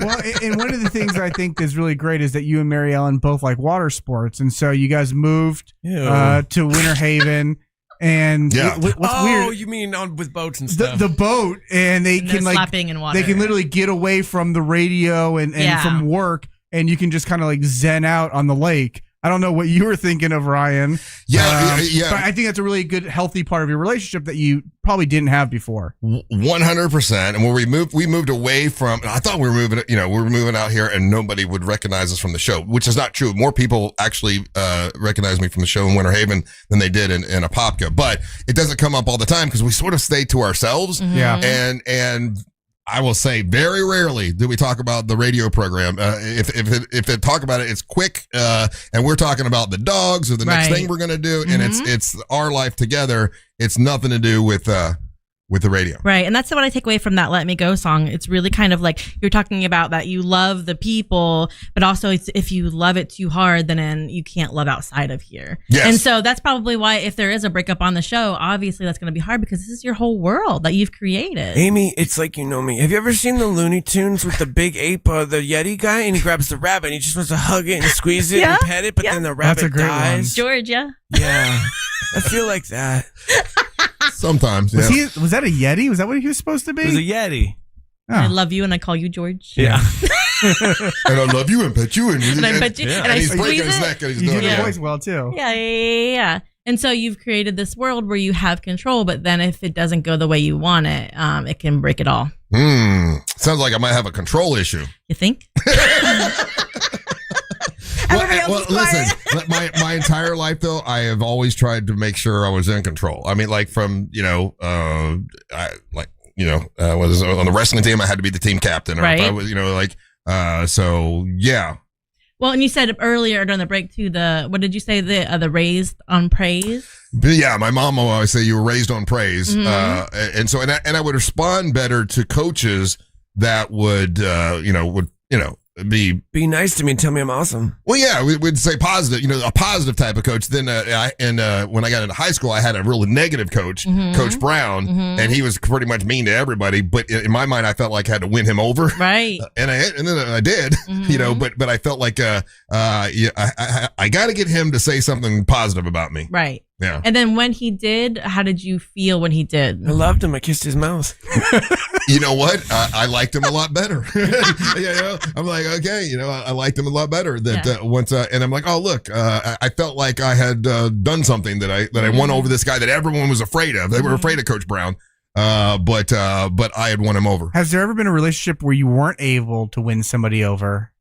Well, and one of the things I think is really great is that you and Mary Ellen both like water sports. And so you guys moved to Winter Haven. And what's weird? You mean with boats and stuff? The boat, and they can like slapping in water. They can literally get away from the radio and from work, and you can just kind of like zen out on the lake. I don't know what you were thinking of, Ryan. Yeah. But I think that's a really good, healthy part of your relationship that you probably didn't have before. 100%. And when we moved away from, I thought we were moving out here and nobody would recognize us from the show, which is not true. More people actually recognize me from the show in Winter Haven than they did in Apopka. But it doesn't come up all the time because we sort of stay to ourselves. Mm-hmm. Yeah. And I will say very rarely do we talk about the radio program. If they talk about it, it's quick, and we're talking about the dogs or the next thing we're going to do, and it's our life together. It's nothing to do with the radio. Right. And that's what I take away from that Let Me Go song. It's really kind of like you're talking about that you love the people, but also if you love it too hard, then you can't love outside of here. Yes. And so that's probably why if there is a breakup on the show, obviously that's going to be hard because this is your whole world that you've created. Amy, it's like you know me. Have you ever seen the Looney Tunes with the big ape, the Yeti guy, and he grabs the rabbit and he just wants to hug it and squeeze it and pet it, but then the rabbit dies? George, yeah. Yeah. I feel like that. Sometimes, yeah. Was that a Yeti? Was that what he was supposed to be? It was a Yeti. Oh. I love you and I call you George. Yeah. And I love you and pet you. And I pet you. And I he's squeeze breaking it. his neck. And he's You doing do it. the voice well, too. Yeah. And so you've created this world where you have control, but then if it doesn't go the way you want it, it can break it all. Sounds like I might have a control issue. You think? Well, listen, my entire life though, I have always tried to make sure I was in control. I mean, like from was on the wrestling team, I had to be the team captain, or if I was, so yeah. Well, and you said earlier during the break too, what did you say? The raised on praise? But yeah, my mom will always say you were raised on praise. And so I would respond better to coaches that would be nice to me and tell me I'm awesome. Well, yeah, we'd say positive, a positive type of coach. Then when I got into high school, I had a really negative coach, Coach Brown, and he was pretty much mean to everybody. But in my mind, I felt like I had to win him over, right? And then I did, But I felt like I got to get him to say something positive about me, right? Yeah. And then when he did, how did you feel when he did? I loved him. I kissed his mouth. You know what? I liked him a lot better. I'm like, okay, I liked him a lot better. And I'm like, oh look, I felt like I had done something that I won over this guy that everyone was afraid of. They were afraid of Coach Brown, but I had won him over. Has there ever been a relationship where you weren't able to win somebody over,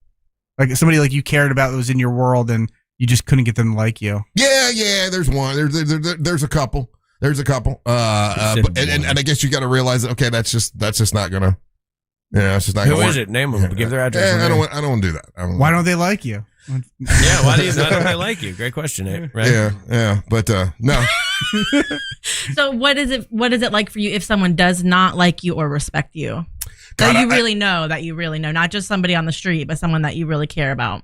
like somebody like you cared about that was in your world and you just couldn't get them to like you? Yeah. There's one. There's a couple. There's a couple. And I guess you got to realize that, okay, that's just not gonna. It's just not gonna work. Who is it? Name them. Give their address. I don't want to do that. Why don't they like you? Yeah, why don't they like you? Great question, Nate. Right? Yeah. But no. So what is it like for you if someone does not like you or respect you? God, that you really know, not just somebody on the street, but someone that you really care about.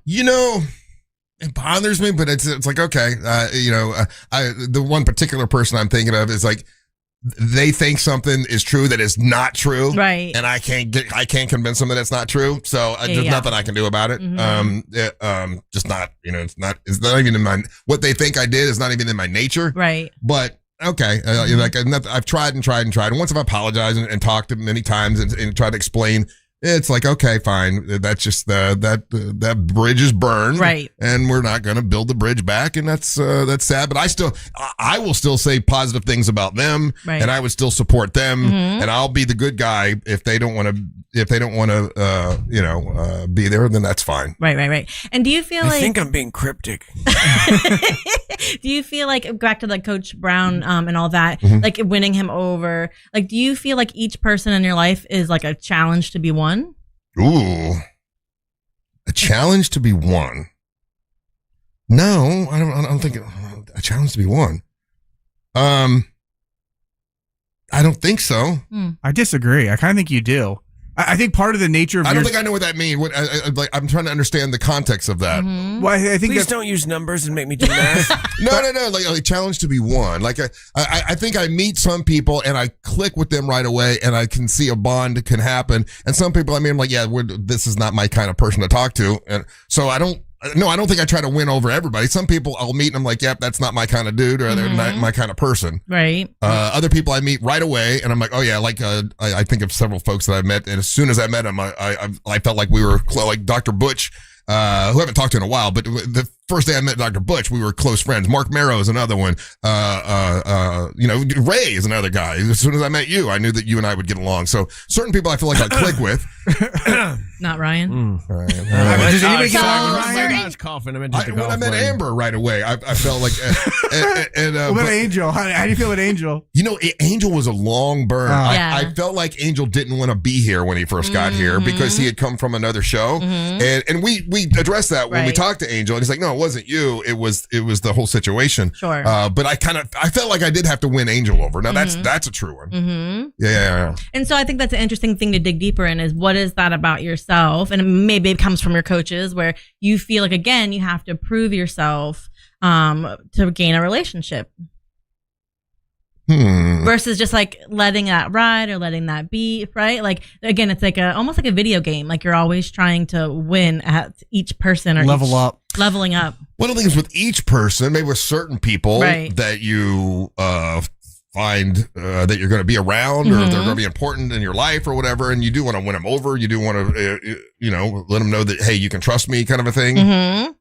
It bothers me, but it's like, okay, the one particular person I'm thinking of is like, they think something is true that is not true, right? And I can't convince them that it's not true. So there's nothing I can do about it. Just not, it's not even in my, what they think I did is not even in my nature, right? But okay, I've tried. And once I've apologized and talked to them many times and tried to explain. It's like, okay, fine. That's just that bridge is burned, right? And we're not going to build the bridge back, and that's sad. But I will still say positive things about them, right? And I would still support them, and I'll be the good guy if they don't want to. If they don't want to, be there, then that's fine. Right. And do you feel I think I'm being cryptic. Do you feel like, back to like Coach Brown and all that, like winning him over, like do you feel like each person in your life is like a challenge to be won? Ooh, a challenge to be won? No, I don't think a challenge to be won. I don't think so. I disagree. I kind of think you do. I think part of the nature of I don't think I know what that means. I'm trying to understand the context of that. Well, I think please don't use numbers and make me do math. No. Like a challenge to be won. Like I think I meet some people and I click with them right away, and I can see a bond that can happen. And some people, I'm like, yeah, this is not my kind of person to talk to, and so I don't no, I don't think I try to win over everybody. Some people I'll meet and I'm like, yep, that's not my kind of dude, or they're not my kind of person. Right. Other people I meet right away, and I'm like, oh yeah, like I think of several folks that I've met, and as soon as I met them, I felt like we were like Dr. Butch, who I haven't talked to in a while, but the first day I met Dr. Butch, we were close friends. Mark Marrow is another one. Ray is another guy. As soon as I met you, I knew that you and I would get along. So certain people I feel like I click with. Not Ryan. Does anybody get Ryan? Coughing. When I met Amber right away, I felt like. What about Angel? How do you feel about Angel? Angel was a long burn. Yeah. I felt like Angel didn't want to be here when he first got here because he had come from another show, and we addressed that when we talked to Angel, and he's like, "No, it wasn't you. It was the whole situation." Sure. But I felt like I did have to win Angel over. Now that's a true one. Yeah. And so I think that's an interesting thing to dig deeper in is what is that about yourself? And maybe it comes from your coaches where you feel like, again, you have to prove yourself to gain a relationship. Versus just like letting that ride or letting that be, right? Like, again, it's like almost like a video game. Like you're always trying to win at each person or leveling up. One of the things with each person, maybe with certain people that you find that you're going to be around or they're going to be important in your life or whatever, and you do want to win them over. You do want to, let them know that, hey, you can trust me, kind of a thing.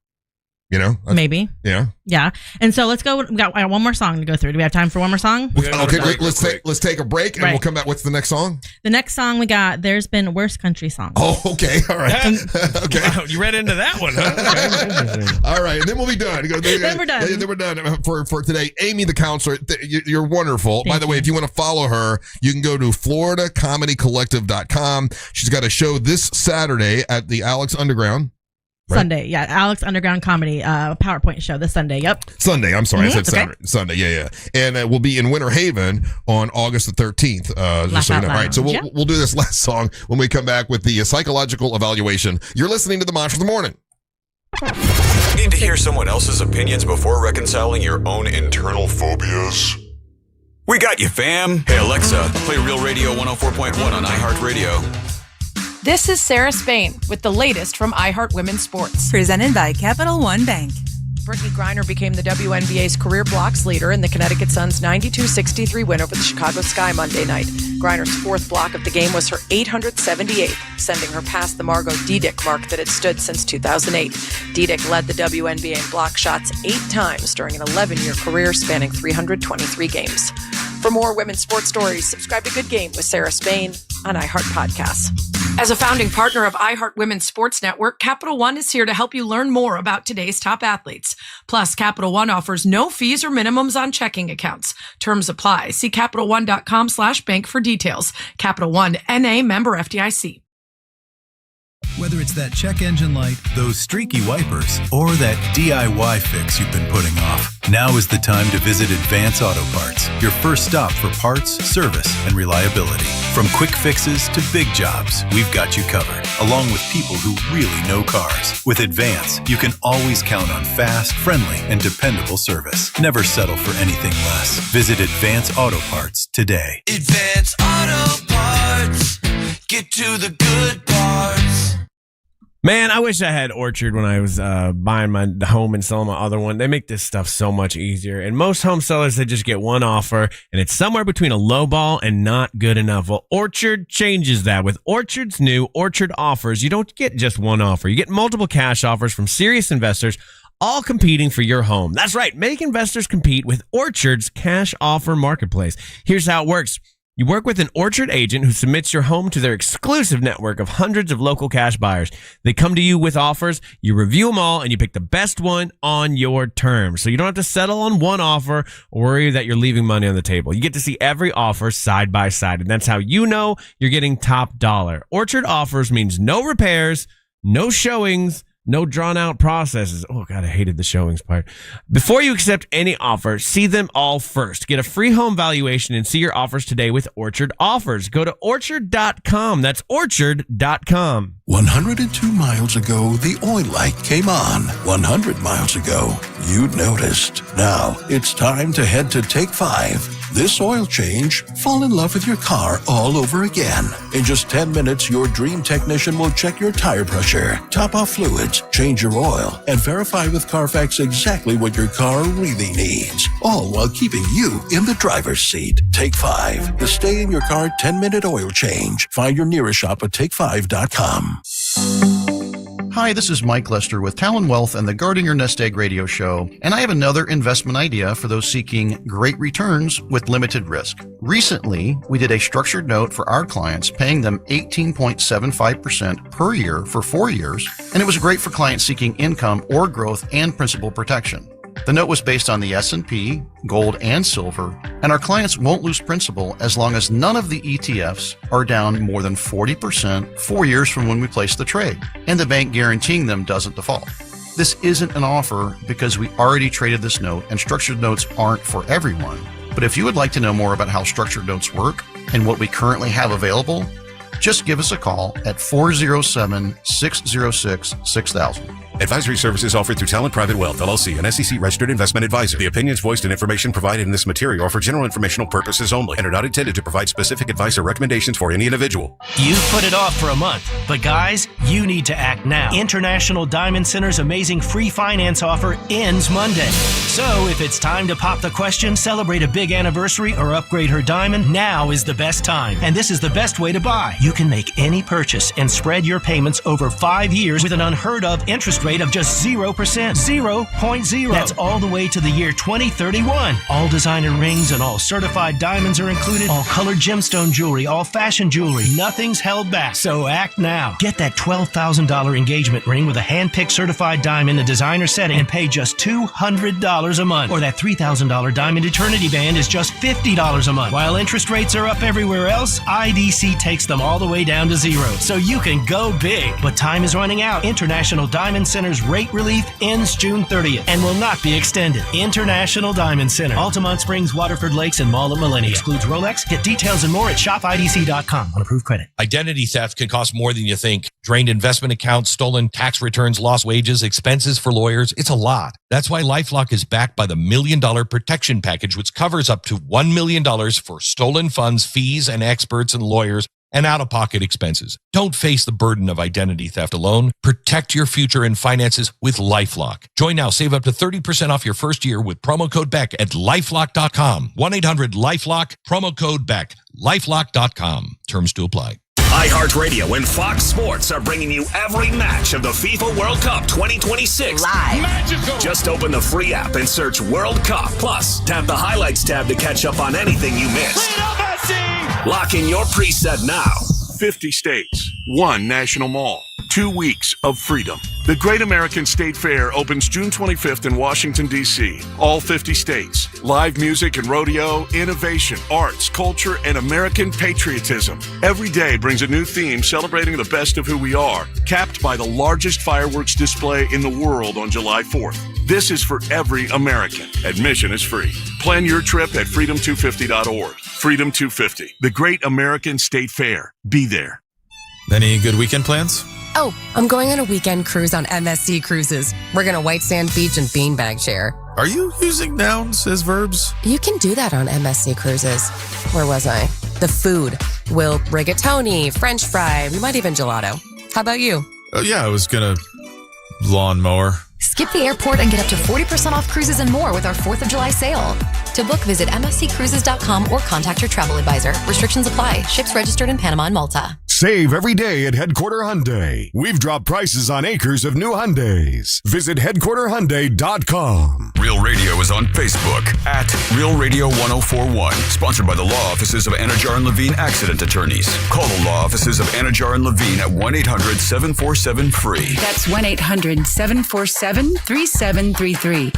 Maybe. Yeah. And so let's go. I got one more song to go through. Do we have time for one more song? Okay, great. Let's take a break and we'll come back. What's the next song? The next song we got, There's Been Worse Country Songs. Oh, okay. All right. Okay. Wow, you read into that one, huh? All right. And then we'll be done. Then we're done. Then we're done for today. Amy, the counselor, you're wonderful. By the way, if you want to follow her, you can go to floridacomedycollective.com. She's got a show this Saturday at the Alex Underground. Right? Sunday, yeah. Alex Underground Comedy PowerPoint show this Sunday. Yep. Sunday. I'm sorry. I said Saturday. Sunday. Yeah. And we'll be in Winter Haven on August the 13th. Just so you know. All right. So we'll do this last song when we come back with the psychological evaluation. You're listening to the Mantra of the Morning. Need to hear someone else's opinions before reconciling your own internal phobias? We got you, fam. Hey, Alexa, play Real Radio 104.1 on iHeartRadio. This is Sarah Spain with the latest from iHeart Women's Sports. Presented by Capital One Bank. Brittany Griner became the WNBA's career blocks leader in the Connecticut Sun's 92-63 win over the Chicago Sky Monday night. Griner's fourth block of the game was her 878th, sending her past the Margot Diedick mark that had stood since 2008. Diedick led the WNBA in block shots 8 times during an 11-year career spanning 323 games. For more women's sports stories, subscribe to Good Game with Sarah Spain on iHeart Podcasts. As a founding partner of iHeart Women's Sports Network, Capital One is here to help you learn more about today's top athletes. Plus, Capital One offers no fees or minimums on checking accounts. Terms apply. See CapitalOne.com/bank for details. Capital One, N.A. member FDIC. Whether it's that check engine light, those streaky wipers, or that DIY fix you've been putting off, now is the time to visit Advance Auto Parts, your first stop for parts, service, and reliability. From quick fixes to big jobs, we've got you covered, along with people who really know cars. With Advance, you can always count on fast, friendly, and dependable service. Never settle for anything less. Visit Advance Auto Parts today. Advance Auto Parts. Get to the good parts. Man, I wish I had Orchard when I was buying my home and selling my other one. They make this stuff so much easier. And most home sellers, they just get one offer, and it's somewhere between a low ball and not good enough. Well, Orchard changes that. With Orchard's new Orchard offers, you don't get just one offer. You get multiple cash offers from serious investors, all competing for your home. That's right. Make investors compete with Orchard's cash offer marketplace. Here's how it works. You work with an Orchard agent who submits your home to their exclusive network of hundreds of local cash buyers. They come to you with offers, you review them all, and you pick the best one on your terms. So you don't have to settle on one offer or worry that you're leaving money on the table. You get to see every offer side by side, and that's how you know you're getting top dollar. Orchard offers means no repairs, no showings, no drawn-out processes. Oh, God, I hated the showings part. Before you accept any offer, see them all first. Get a free home valuation and see your offers today with Orchard Offers. Go to Orchard.com. That's Orchard.com. 102 miles ago, the oil light came on. 100 miles ago, you noticed. Now, it's time to head to Take 5. this oil change, fall in love with your car all over again. In just 10 minutes, your dream technician will check your tire pressure, top off fluids, change your oil, and verify with Carfax exactly what your car really needs. All while keeping you in the driver's seat. Take 5. The stay in your car 10-minute oil change. Find your nearest shop at take5.com. Hi, this is Mike Lester with Talon Wealth and the Guarding Your Nest Egg radio show, and I have another investment idea for those seeking great returns with limited risk. Recently, we did a structured note for our clients, paying them 18.75% per year for 4 years, and it was great for clients seeking income or growth and principal protection. The note was based on the S&P, gold, and silver, and our clients won't lose principal as long as none of the ETFs are down more than 40% 4 years from when we placed the trade, and the bank guaranteeing them doesn't default. This isn't an offer because we already traded this note, and structured notes aren't for everyone. But if you would like to know more about how structured notes work and what we currently have available, just give us a call at 407-606-6000. Advisory services offered through Talent Private Wealth, LLC, an SEC-registered investment advisor. The opinions voiced and information provided in this material are for general informational purposes only and are not intended to provide specific advice or recommendations for any individual. You've put it off for a month, but guys, you need to act now. International Diamond Center's amazing free finance offer ends Monday. So if it's time to pop the question, celebrate a big anniversary, or upgrade her diamond, now is the best time. And this is the best way to buy. You can make any purchase and spread your payments over 5 years with an unheard of interest rate of just 0%. 0.0. That's all the way to the year 2031. All designer rings and all certified diamonds are included. All colored gemstone jewelry, all fashion jewelry. Nothing's held back. So act now. Get that $12,000 engagement ring with a hand-picked certified diamond and designer setting and pay just $200 a month. Or that $3,000 diamond eternity band is just $50 a month. While interest rates are up everywhere else, IDC takes them all the way down to 0. So you can go big. But time is running out. International Diamond Center's rate relief ends June 30th and will not be extended. International Diamond Center, Altamont Springs, Waterford Lakes, and Mall at Millennia. Excludes Rolex. Get details and more at shopidc.com on approved credit. Identity theft can cost more than you think. Drained investment accounts, stolen tax returns, lost wages, expenses for lawyers. It's a lot. That's why LifeLock is backed by the $1 Million Protection Package, which covers up to $1 million for stolen funds, fees, and experts and lawyers, and out-of-pocket expenses. Don't face the burden of identity theft alone. Protect your future and finances with LifeLock. Join now. Save up to 30% off your first year with promo code BECK at LifeLock.com. 1-800-LifeLock, promo code BECK. LifeLock.com. Terms to apply. iHeartRadio and Fox Sports are bringing you every match of the FIFA World Cup 2026 live. Magical. Just open the free app and search World Cup. Plus, tap the highlights tab to catch up on anything you missed. Lock in your preset now. 50 states, 1 national mall, 2 weeks of freedom. The Great American State Fair opens June 25th in Washington, D.C. All 50 states. Live music and rodeo, innovation, arts, culture, and American patriotism. Every day brings a new theme celebrating the best of who we are, capped by the largest fireworks display in the world on July 4th. This is for every American. Admission is free. Plan your trip at freedom250.org. Freedom 250, the Great American State Fair. Be there. Any good weekend plans? Oh, I'm going on a weekend cruise on MSC Cruises. We're going to White Sand Beach and beanbag share. Are you using nouns as verbs? You can do that on MSC Cruises. Where was I? The food. We'll rigatoni, French fry, we might even gelato. How about you? Oh, yeah, I was going to lawnmower. Skip the airport and get up to 40% off cruises and more with our 4th of July sale. To book, visit msccruises.com or contact your travel advisor. Restrictions apply. Ships registered in Panama and Malta. Save every day at Headquarter Hyundai. We've dropped prices on acres of new Hyundais. Visit headquarterhyundai.com. Real Radio is on Facebook at Real Radio 1041. Sponsored by the law offices of Anajar and Levine Accident Attorneys. Call the law offices of Anajar and Levine at 1-800-747-FREE. That's 1-800-747-3733.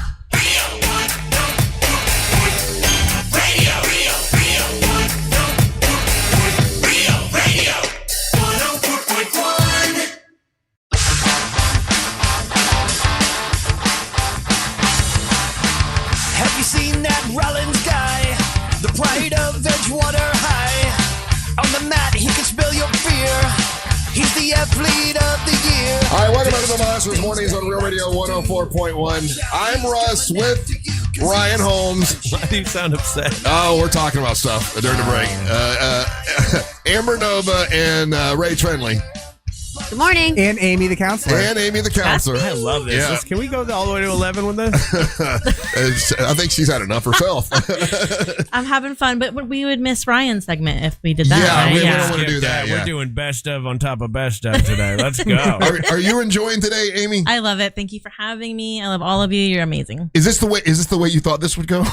Athlete of the year. All right, welcome back to the Monsters Mornings on Real Radio 104.1. I'm Russ with Ryan Holmes. Why do you sound upset? Oh, we're talking about stuff during the break. Amber Nova and Ray Trenley. Good morning. And Amy the counselor. I love this. Yeah. Can we go all the way to 11 with this? I think she's had enough herself. I'm having fun, but we would miss Ryan's segment if we did that. Yeah, right? we don't want to do that. We're doing best of on top of best of today. Let's go. Are you enjoying today, Amy? I love it. Thank you for having me. I love all of you. You're amazing. Is this the way you thought this would go?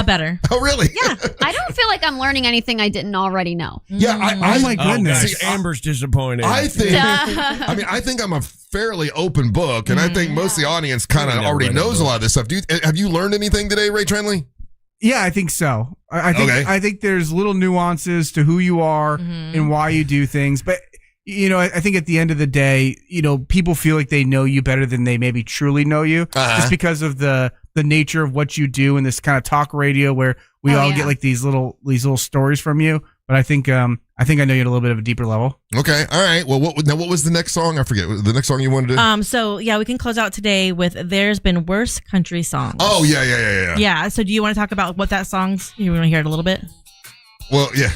Better. Oh, really? Yeah. I don't feel like I'm learning anything I didn't already know. Yeah. Oh my goodness. Gosh, Amber's disappointed. I think I'm a fairly open book, and I think most of the audience kind of already knows a lot of this stuff. Have you learned anything today, Ray Trenley? Yeah, I think so. I think there's little nuances to who you are and why you do things, but I think at the end of the day, people feel like they know you better than they maybe truly know you, just because of the nature of what you do in this kind of talk radio where we all get like these little stories from you. But I think I know you at a little bit of a deeper level. Okay, all right. Well, what was the next song? I forget the next song you wanted to. So we can close out today with "There's Been Worse Country Songs." Oh yeah. Yeah. So do you want to talk about what that song's? You want to hear it a little bit? Well, yeah.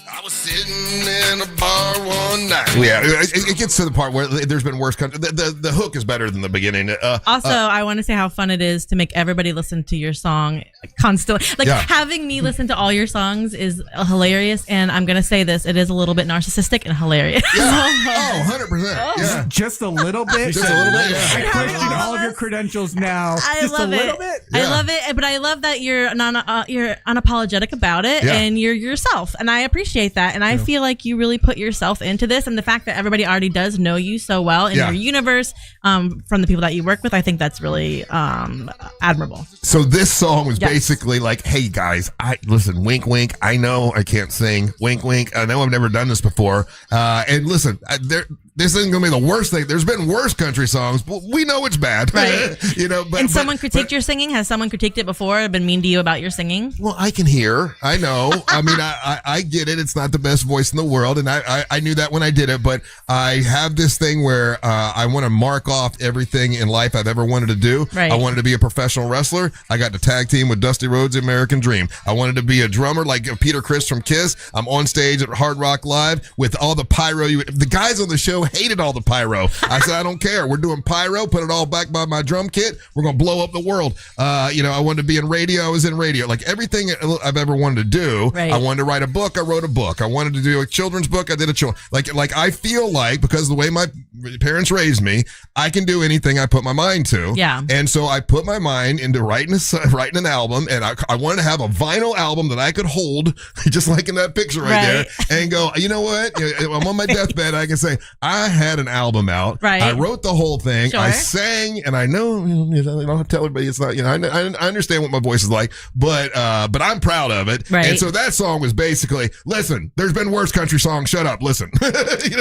I was sitting in a bar one night. Yeah, it gets to the part where there's been worse country. The hook is better than the beginning. Also, I want to say how fun it is to make everybody listen to your song constantly. Having me listen to all your songs is hilarious. And I'm going to say this, it is a little bit narcissistic and hilarious. Yeah. 100%. Yeah. Just a little bit. Just a little bit. Yeah. I question all of your credentials now. I love it. Yeah. I love it. But I love that you're unapologetic about it and you're yourself. And I appreciate that. And I feel like you really put yourself into this. And the fact that everybody already does know you so well in your universe from the people that you work with, I think that's really admirable. So this song was basically like, hey guys, listen, wink, wink. I know I can't sing. Wink, wink. I know I've never done this before. And listen, this isn't going to be the worst thing. There's been worse country songs, but we know it's bad. Right. But someone critiqued your singing? Has someone critiqued it before? Been mean to you about your singing? Well, I can hear. I know. I mean, I get it. It's not the best voice in the world. And I knew that when I did it, but I have this thing where I want to mark off everything in life I've ever wanted to do. Right. I wanted to be a professional wrestler. I got to tag team with Dusty Rhodes' American Dream. I wanted to be a drummer like Peter Criss from Kiss. I'm on stage at Hard Rock Live with all the pyro. The guys on the show hated all the pyro. I said, I don't care. We're doing pyro. Put it all back by my drum kit. We're going to blow up the world. I wanted to be in radio. I was in radio. Like everything I've ever wanted to do. Right. I wanted to write a book. I wrote a book. I wanted to do a children's book. I did a children's. Like I feel like because of the way my parents raised me, I can do anything I put my mind to. Yeah. And so I put my mind into writing an album, and I wanted to have a vinyl album that I could hold, just like in that picture right there, and go, you know what? I'm on my deathbed. I can say I had an album out. Right. I wrote the whole thing. Sure. I sang, and I know I don't have to tell everybody it's not. I understand what my voice is like, but I'm proud of it. Right. And so that song was basically, listen, there's been worse country songs. Shut up, listen.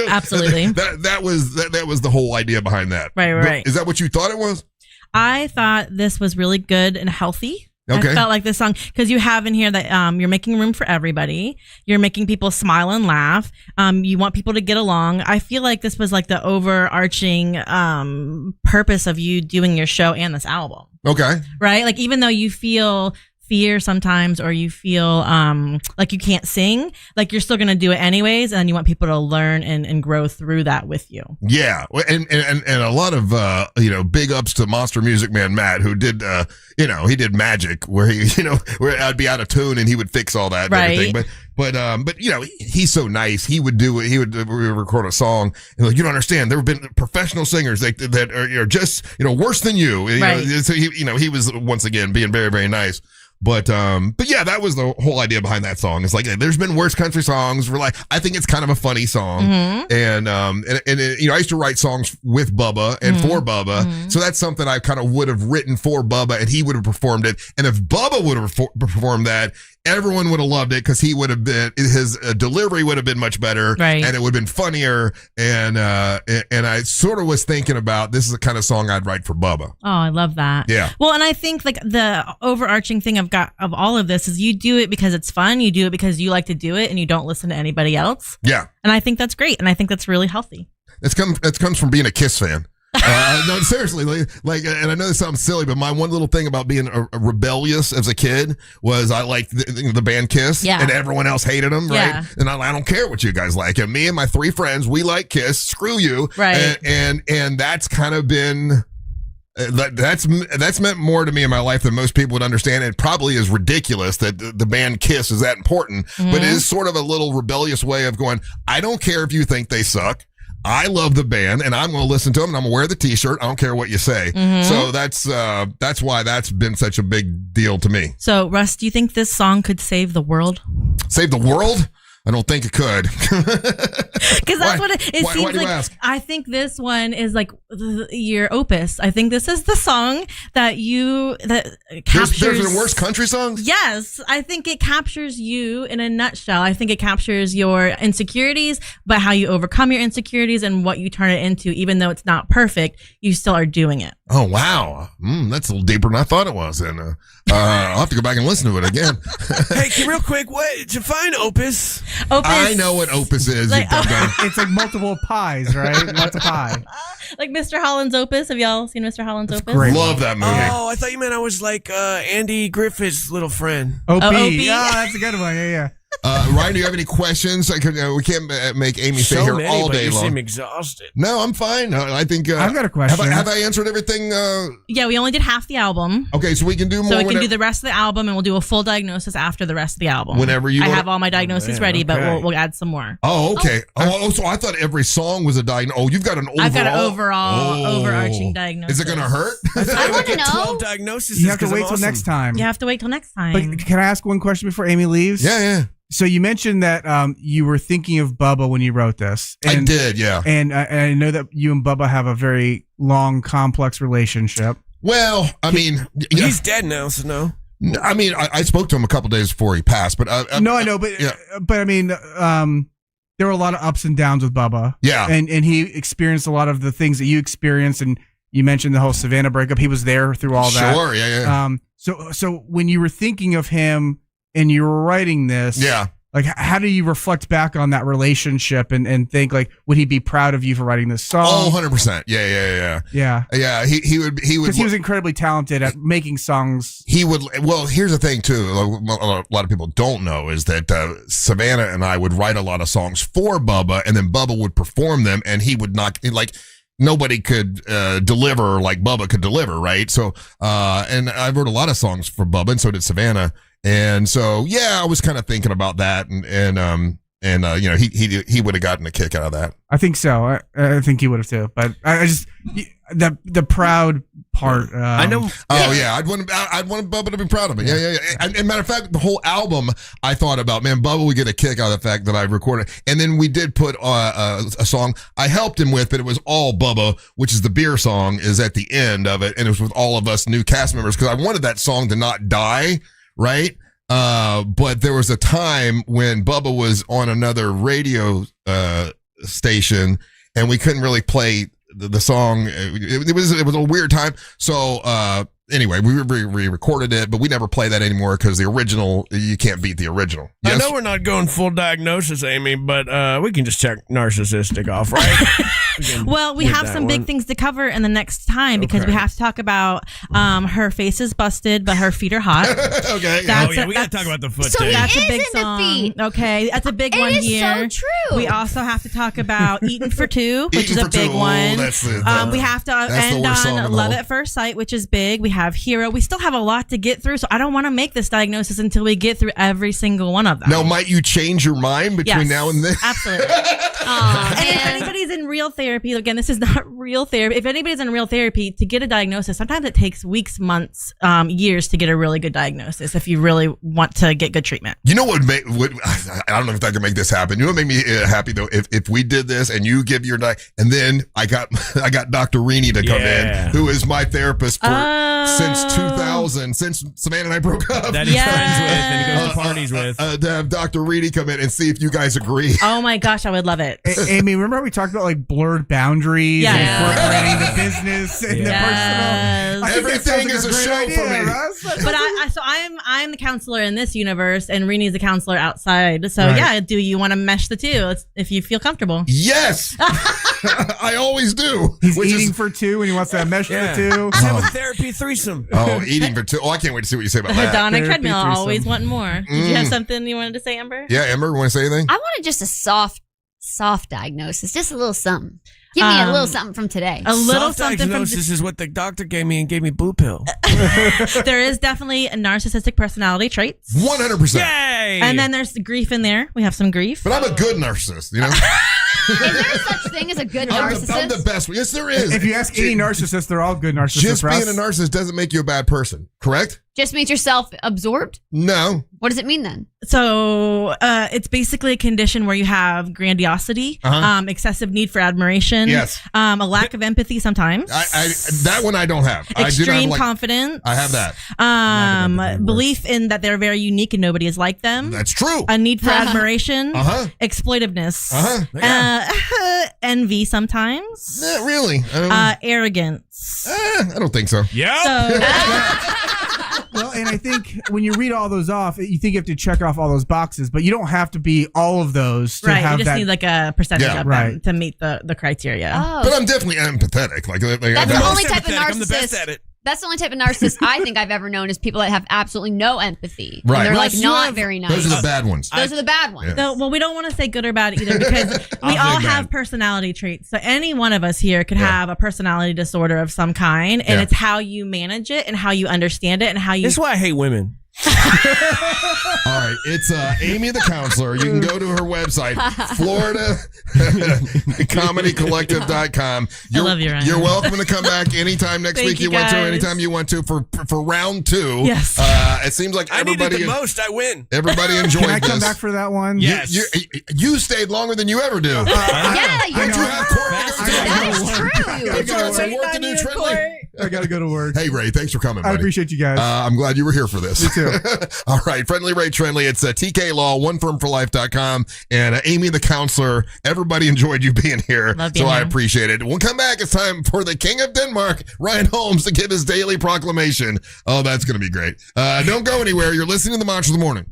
Absolutely. That was the whole idea behind that. Right. Is that what you thought it was? I thought this was really good and healthy. Okay. I felt like this song, because you have in here that you're making room for everybody. You're making people smile and laugh. You want people to get along. I feel like this was like the overarching purpose of you doing your show and this album. Okay. Right? Like even though you feel fear sometimes, or you feel like you can't sing, like you're still going to do it anyways, and you want people to learn and grow through that with you. Yeah, and a lot of big ups to Monster Music Man Matt, who did he did magic where where I'd be out of tune and he would fix all that and everything. But he's so nice. He would record a song and like, you don't understand. There have been professional singers that are just worse than you. Right. So he was once again being very, very nice. But yeah, that was the whole idea behind that song. It's like there's been worse country songs. I think it's kind of a funny song, and I used to write songs with Bubba and for Bubba, so that's something I kind of would have written for Bubba, and he would have performed it. And if Bubba would have performed that, everyone would have loved it because his delivery would have been much better, right? And it would have been funnier. And I sort of was thinking about this is the kind of song I'd write for Bubba. Oh, I love that. Yeah. Well, and I think like the overarching thing of all of this is you do it because it's fun. You do it because you like to do it, and you don't listen to anybody else. Yeah. And I think that's great, and I think that's really healthy. It comes from being a Kiss fan. No, seriously, like, and I know this sounds silly, but my one little thing about being a rebellious as a kid was I liked the band Kiss, and everyone else hated them, right? And I don't care what you guys like. And me and my 3 friends, we like Kiss. Screw you, right? And that's kind of been. That's meant more to me in my life than most people would understand. It probably is ridiculous that the band Kiss is that important, but it is sort of a little rebellious way of going, I don't care if you think they suck. I love the band, and I'm going to listen to them, and I'm going to wear the T-shirt. I don't care what you say. So that's why that's been such a big deal to me. So, Russ, do you think this song could save the world? Save the world? I don't think it could. Because that's what it seems why do you like. ask? I think this one is like your opus. I think this is the song that captures. There's worse country songs? Yes. I think it captures you in a nutshell. I think it captures your insecurities, but how you overcome your insecurities and what you turn it into. Even though it's not perfect, you still are doing it. Oh, wow. That's a little deeper than I thought it was. And I'll have to go back and listen to it again. Hey, real quick, what define opus? Opus. I know what opus is. Like, it's like multiple pies, right? Lots of pie. Like Mr. Holland's Opus. Have y'all seen Mr. Holland's Opus? Great. Love that movie. Oh, I thought you meant I was like Andy Griffith's little friend. OP. OP. Yeah, that's a good one. Yeah. Ryan, do you have any questions? We can't make Amy stay here all day you long. seem exhausted. No, I'm fine. I think I've got a question. Have I answered everything? Yeah, we only did half the album. Okay, so we can do more. So we can do the rest of the album, and we'll do a full diagnosis after the rest of the album. Whenever you I want. have all my diagnoses ready, but okay. we'll add some more. Oh, okay. Oh, so I thought every song was a diagnosis. Oh, you've got an overall. I've got an overall overarching diagnosis. Is it going to hurt? I want to know. 12 diagnoses. You have to wait till next time. You have to wait till next time. But can I ask one question before Amy leaves? Yeah. So you mentioned that you were thinking of Bubba when you wrote this. I did, yeah. And I know that you and Bubba have a very long, complex relationship. Well, I mean, he's dead now, so no. I mean, I spoke to him a couple days before he passed, but no, I know, but I mean, there were a lot of ups and downs with Bubba. Yeah, and he experienced a lot of the things that you experienced, and you mentioned the whole Savannah breakup. He was there through all that. Sure, yeah. So when you were thinking of him and you were writing this, like, how do you reflect back on that relationship and think, like, would he be proud of you for writing this song? Oh, 100%. Yeah. Yeah, he would. Because he was incredibly talented at making songs. He would. Well, here's the thing, too. A lot of people don't know is that Savannah and I would write a lot of songs for Bubba, and then Bubba would perform them, and he would not, like, nobody could deliver like Bubba could deliver, right? So, and I wrote a lot of songs for Bubba, and so did Savannah. And so, yeah, I was kind of thinking about that, and you know, he would have gotten a kick out of that. I think so. I think he would have too. But I just the proud part. I know. Oh yeah, I'd want Bubba to be proud of me. Yeah. And matter of fact, the whole album I thought about, man, Bubba would get a kick out of the fact that I recorded. And then we did put a song I helped him with, but it was all Bubba, which is the beer song, is at the end of it, and it was with all of us new cast members because I wanted that song to not die. Right. But there was a time when Bubba was on another radio station and we couldn't really play the song. It was a weird time. So anyway, we re-recorded it, but we never play that anymore because the original, you can't beat the original. Yes? I know we're not going full diagnosis, Amy, but we can just check narcissistic off, right? Well, we have some big things to cover in the next time because we have to talk about her face is busted, but her feet are hot. Okay. We got to talk about the foot. So thing. That's a big in the song. feet. Okay, that's a big one It is here. so true. We also have to talk about Eatin' for Two, which is a big one. We have to end on Love at First Sight, which is big. We have Hero. We still have a lot to get through, so I don't want to make this diagnosis until we get through every single one of them. Now, might you change your mind between now and then? Absolutely. And if anybody's in real therapy, again, this is not real therapy. If anybody's in real therapy, to get a diagnosis, sometimes it takes weeks, months, years to get a really good diagnosis if you really want to get good treatment. You know what? I don't know if I can make this happen. You know what made me happy though? If we did this and you give your and then I got Dr. Reaney to come in, who is my therapist since 2000, since Savannah and I broke up. That he's friends with and he goes to parties with. To have Dr. Reaney come in and see if you guys agree. Oh my gosh, I would love it. Amy, remember how we talked about like like blurred boundaries and incorporating the business and the personal. Everything is a show for me. Russ. But I'm the counselor in this universe, and Rini's the counselor outside. So do you want to mesh the two if you feel comfortable? Yes, I always do. He's eating for two, and he wants to mesh the two. Have a therapy threesome. Oh, eating for two. Oh, I can't wait to see what you say about that. Donna Treadmill always wanting more. Did you have something you wanted to say, Amber? Yeah, Amber, want to say anything? I wanted just a soft diagnosis, just a little something. Give me a little something from today. A little Soft something diagnosis is what the doctor gave me and gave me blue pill. There is definitely a narcissistic personality traits. 100%. Yay! And then there's the grief in there. We have some grief. But I'm a good narcissist, you know? Is there such thing as a good narcissist? I'm the best one. Yes, there is. If you ask any narcissist, they're all good narcissists. Just Russ. being a narcissist doesn't make you a bad person, correct? Just means you're self-absorbed? No. What does it mean then? So it's basically a condition where you have grandiosity, excessive need for admiration, a lack of empathy sometimes. That one I don't have. Extreme confidence. I have that. Belief in that they're very unique and nobody is like them. That's true. A need for admiration. Exploitiveness. Envy sometimes. Not really. Arrogance. I don't think so. Well, and I think when you read all those off, you think you have to check off all those boxes, but you don't have to be all of those to have you just that. need like a percentage of them to meet the criteria. Oh. But I'm definitely empathetic. That's the only type of narcissist. I'm the best at it. That's the only type of narcissist I think I've ever known is people that have absolutely no empathy. Right. And they're Russ, like not very nice. Those are the bad ones. Those are the bad ones. So, well, we don't want to say good or bad either because we all have personality traits. So any one of us here could have a personality disorder of some kind, and it's how you manage it and how you understand it and how you. That's why I hate women. All right, it's Amy the counselor. You can go to her website, FloridaComedyCollective.com. I love you, Ryan. You're welcome to come back anytime next week you want to, anytime you want to for round 2. Yes. It seems like I everybody needed the most. I win. Everybody enjoyed Can I this. come back for that one? Yes. You stayed longer than you ever do. Yeah, you Don't you have court to go to? That is true. Don't you have some work to do, Trinley? I got to go to work. Hey, Ray, thanks for coming, buddy. I appreciate you guys. I'm glad you were here for this. Me too. All right, Friendly Ray Trinley. It's TK Law, onefirmforlife.com. And Amy the counselor, everybody enjoyed you being here. So I appreciate it. We'll come back. It's time for the King of Denmark, Ryan Holmes, to give his daily proclamation. Oh, that's going to be great. Don't go anywhere. You're listening to the Monster of the Morning.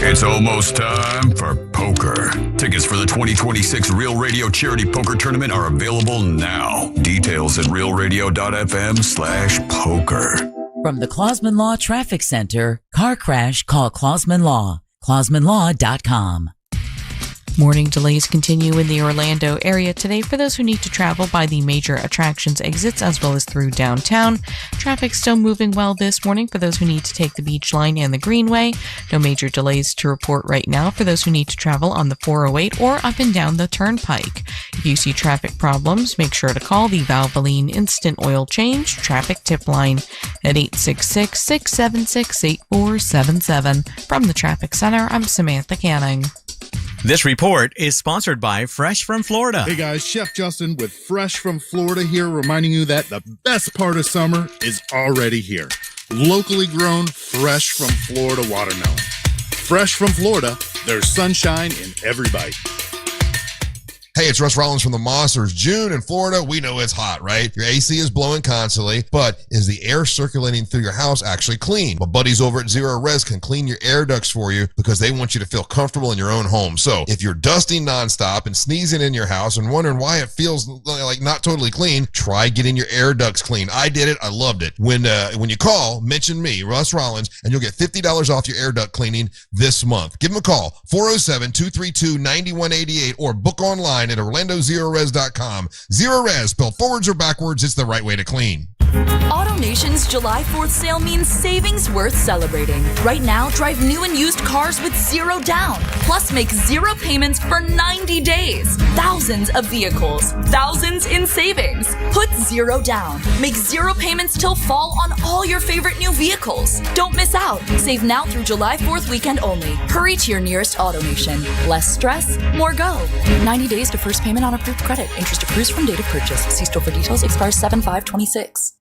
It's almost time for poker. Tickets for the 2026 Real Radio Charity Poker Tournament are available now. Details at realradio.fm/poker. From the Clausman Law Traffic Center, car crash, call Clausman Law. ClausmanLaw.com. Morning delays continue in the Orlando area today for those who need to travel by the major attractions exits as well as through downtown. Traffic still moving well this morning for those who need to take the Beach Line and the Greenway. No major delays to report right now for those who need to travel on the 408 or up and down the Turnpike. If you see traffic problems, make sure to call the Valvoline Instant Oil Change Traffic Tip Line at 866-676-8477. From the Traffic Center, I'm Samantha Canning. This report is sponsored by Fresh from Florida. Hey guys, Chef Justin with Fresh from Florida here, reminding you that the best part of summer is already here. Locally grown, fresh from Florida watermelon. Fresh from Florida, there's sunshine in every bite. Hey, it's Russ Rollins from the Mossers. June in Florida, we know it's hot, right? Your AC is blowing constantly, but is the air circulating through your house actually clean? Well, buddies over at Zero Res can clean your air ducts for you because they want you to feel comfortable in your own home. So if you're dusting nonstop and sneezing in your house and wondering why it feels like not totally clean, try getting your air ducts clean. I did it. I loved it. When you call, mention me, Russ Rollins, and you'll get $50 off your air duct cleaning this month. Give them a call, 407-232-9188, or book online at OrlandoZeroRes.com. Zero Res, spelled forwards or backwards, it's the right way to clean. AutoNation's July 4th sale means savings worth celebrating. Right now, drive new and used cars with zero down. Plus, make zero payments for 90 days. Thousands of vehicles. Thousands in savings. Put zero down. Make zero payments till fall on all your favorite new vehicles. Don't miss out. Save now through July 4th weekend only. Hurry to your nearest AutoNation. Less stress, more go. 90 days to first payment on approved credit. Interest accrues from date of purchase. See store for details. Expires 7/5/26.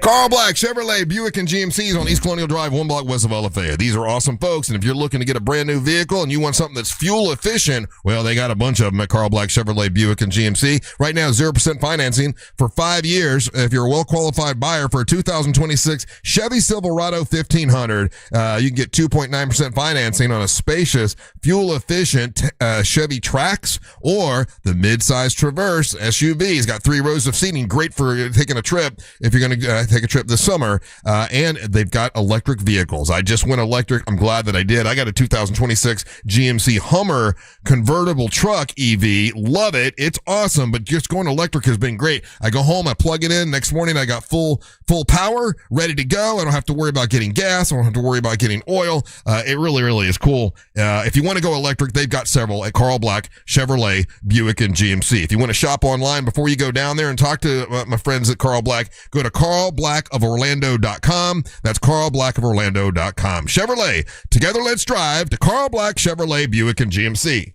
Carl Black, Chevrolet, Buick, and GMCs on East Colonial Drive, 1 block west of Lafayette. These are awesome folks, and if you're looking to get a brand new vehicle and you want something that's fuel efficient, well, they got a bunch of them at Carl Black, Chevrolet, Buick, and GMC. Right now, 0% financing for 5 years. If you're a well-qualified buyer for a 2026 Chevy Silverado 1500, you can get 2.9% financing on a spacious, fuel-efficient Chevy Trax or the mid-size Traverse SUV. It's got 3 rows of seating, great for taking a trip if you're going to take a trip this summer. And they've got electric vehicles. I just went electric. I'm glad that I did. I got a 2026 GMC Hummer convertible truck EV. Love it. It's awesome, but just going electric has been great. I go home, I plug it in. Next morning, I got full power, ready to go. I don't have to worry about getting gas. I don't have to worry about getting oil. It really, really is cool. If you want to go electric, they've got several at Carl Black, Chevrolet, Buick, and GMC. If you want to shop online before you go down there and talk to my friends at Carl Black, go to carlblackoforlando.com. That's carlblackoforlando.com. Chevrolet, together let's drive to Carl Black, Chevrolet, Buick, and GMC.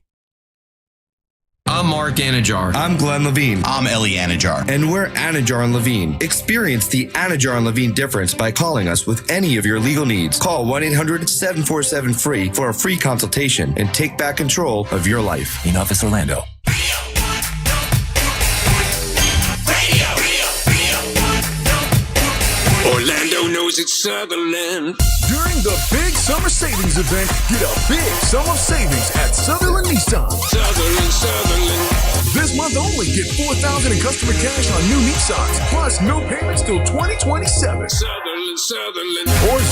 I'm Mark Anajar. I'm Glenn Levine. I'm Ellie Anajar. And we're Anajar and Levine. Experience the Anajar and Levine difference by calling us with any of your legal needs. Call 1-800-747-FREE for a free consultation and take back control of your life. In Office Orlando. Orlando knows it's Sutherland. During the big summer savings event, get a big summer savings at Sutherland Nissan. Sutherland. This month only, get $4,000 in customer cash on new Nissans, plus no payments till 2027. Sutherland. Or 0%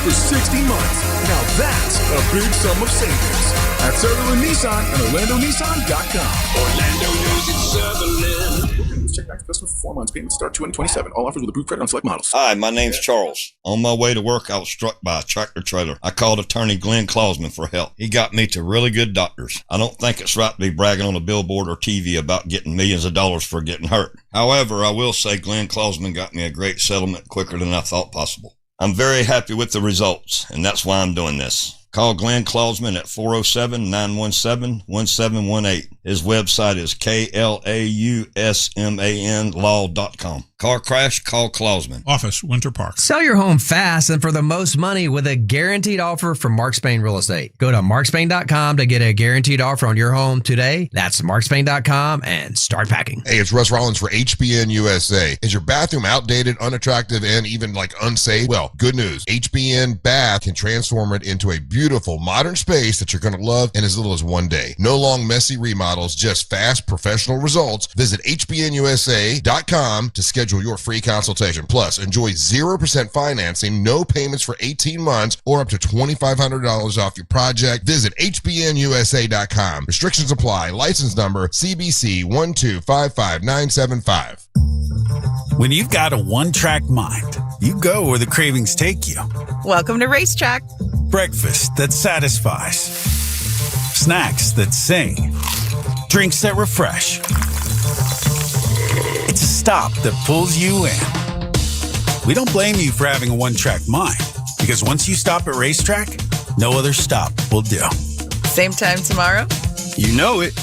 for 60 months. Now that's a big sum of savings. At Sutherland Nissan and OrlandoNissan.com. Orlando knows it's Sutherland. Check back to customer for 4 months. Payments start 2/27. All offers with approved credit on select models. Hi, my name's Charles. On my way to work, I was struck by a tractor trailer. I called attorney Glenn Klausman for help. He got me to really good doctors. I don't think it's right to be bragging on a billboard or TV about getting millions of dollars for getting hurt. However, I will say Glenn Klausman got me a great settlement quicker than I thought possible. I'm very happy with the results, and that's why I'm doing this. Call Glenn Klausman at 407-917-1718. His website is klausmanlaw.com. Car crash, call Klausman. Office, Winter Park. Sell your home fast and for the most money with a guaranteed offer from Mark Spain Real Estate. Go to markspain.com to get a guaranteed offer on your home today. That's markspain.com and start packing. Hey, it's Russ Rollins for HBN USA. Is your bathroom outdated, unattractive, and even unsafe? Well, good news. HBN Bath can transform it into a beautiful modern space that you're going to love in as little as 1 day. No long, messy remodels, just fast, professional results. Visit hbnusa.com to schedule your free consultation. Plus, enjoy 0% financing, no payments for 18 months, or up to $2,500 off your project. Visit hbnusa.com. Restrictions apply. License number CBC 1255975. When you've got a one-track mind, you go where the cravings take you. Welcome to Racetrack. Breakfast that satisfies. Snacks that sing. Drinks that refresh. It's a stop that pulls you in. We don't blame you for having a one-track mind, because once you stop at Racetrack, no other stop will do. Same time tomorrow? You know it.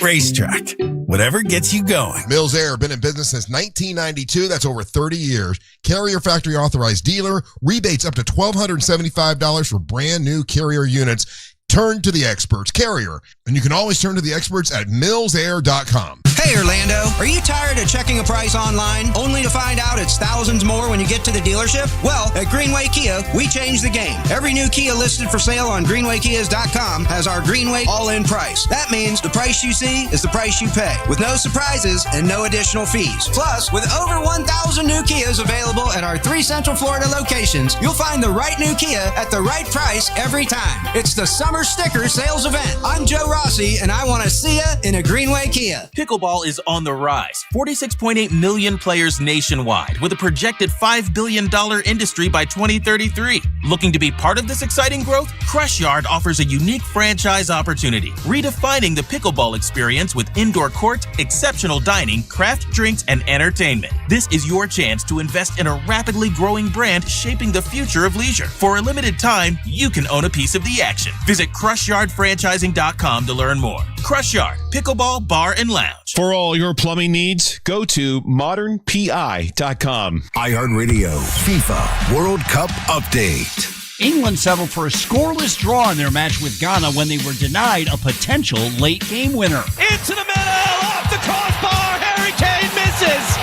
Racetrack. Whatever gets you going. Mills Air, been in business since 1992. That's over 30 years. Carrier factory authorized dealer. Rebates up to $1,275 for brand new Carrier units. Turn to the experts. Carrier. And you can always turn to the experts at millsair.com. Hey, Orlando, are you tired of checking a price online only to find out it's thousands more when you get to the dealership? Well, at Greenway Kia, we changed the game. Every new Kia listed for sale on greenwaykias.com has our Greenway all-in price. That means the price you see is the price you pay, with no surprises and no additional fees. Plus, with over 1,000 new Kias available at our 3 Central Florida locations, you'll find the right new Kia at the right price every time. It's the Summer Sticker Sales Event. I'm Joe Rossi, and I want to see ya in a Greenway Kia. Pickleball is on the rise. 46.8 million players nationwide, with a projected $5 billion industry by 2033. Looking to be part of this exciting growth? Crush Yard offers a unique franchise opportunity, redefining the pickleball experience with indoor court, exceptional dining, craft drinks, and entertainment. This is your chance to invest in a rapidly growing brand shaping the future of leisure. For a limited time, you can own a piece of the action. Visit CrushYardFranchising.com to learn more. Crush Yard, pickleball, bar, and lounge. For all your plumbing needs, go to modernpi.com. iHeartRadio FIFA World Cup Update. England settled for a scoreless draw in their match with Ghana when they were denied a potential late game winner. Into the middle, off the crossbar, Harry Kane misses.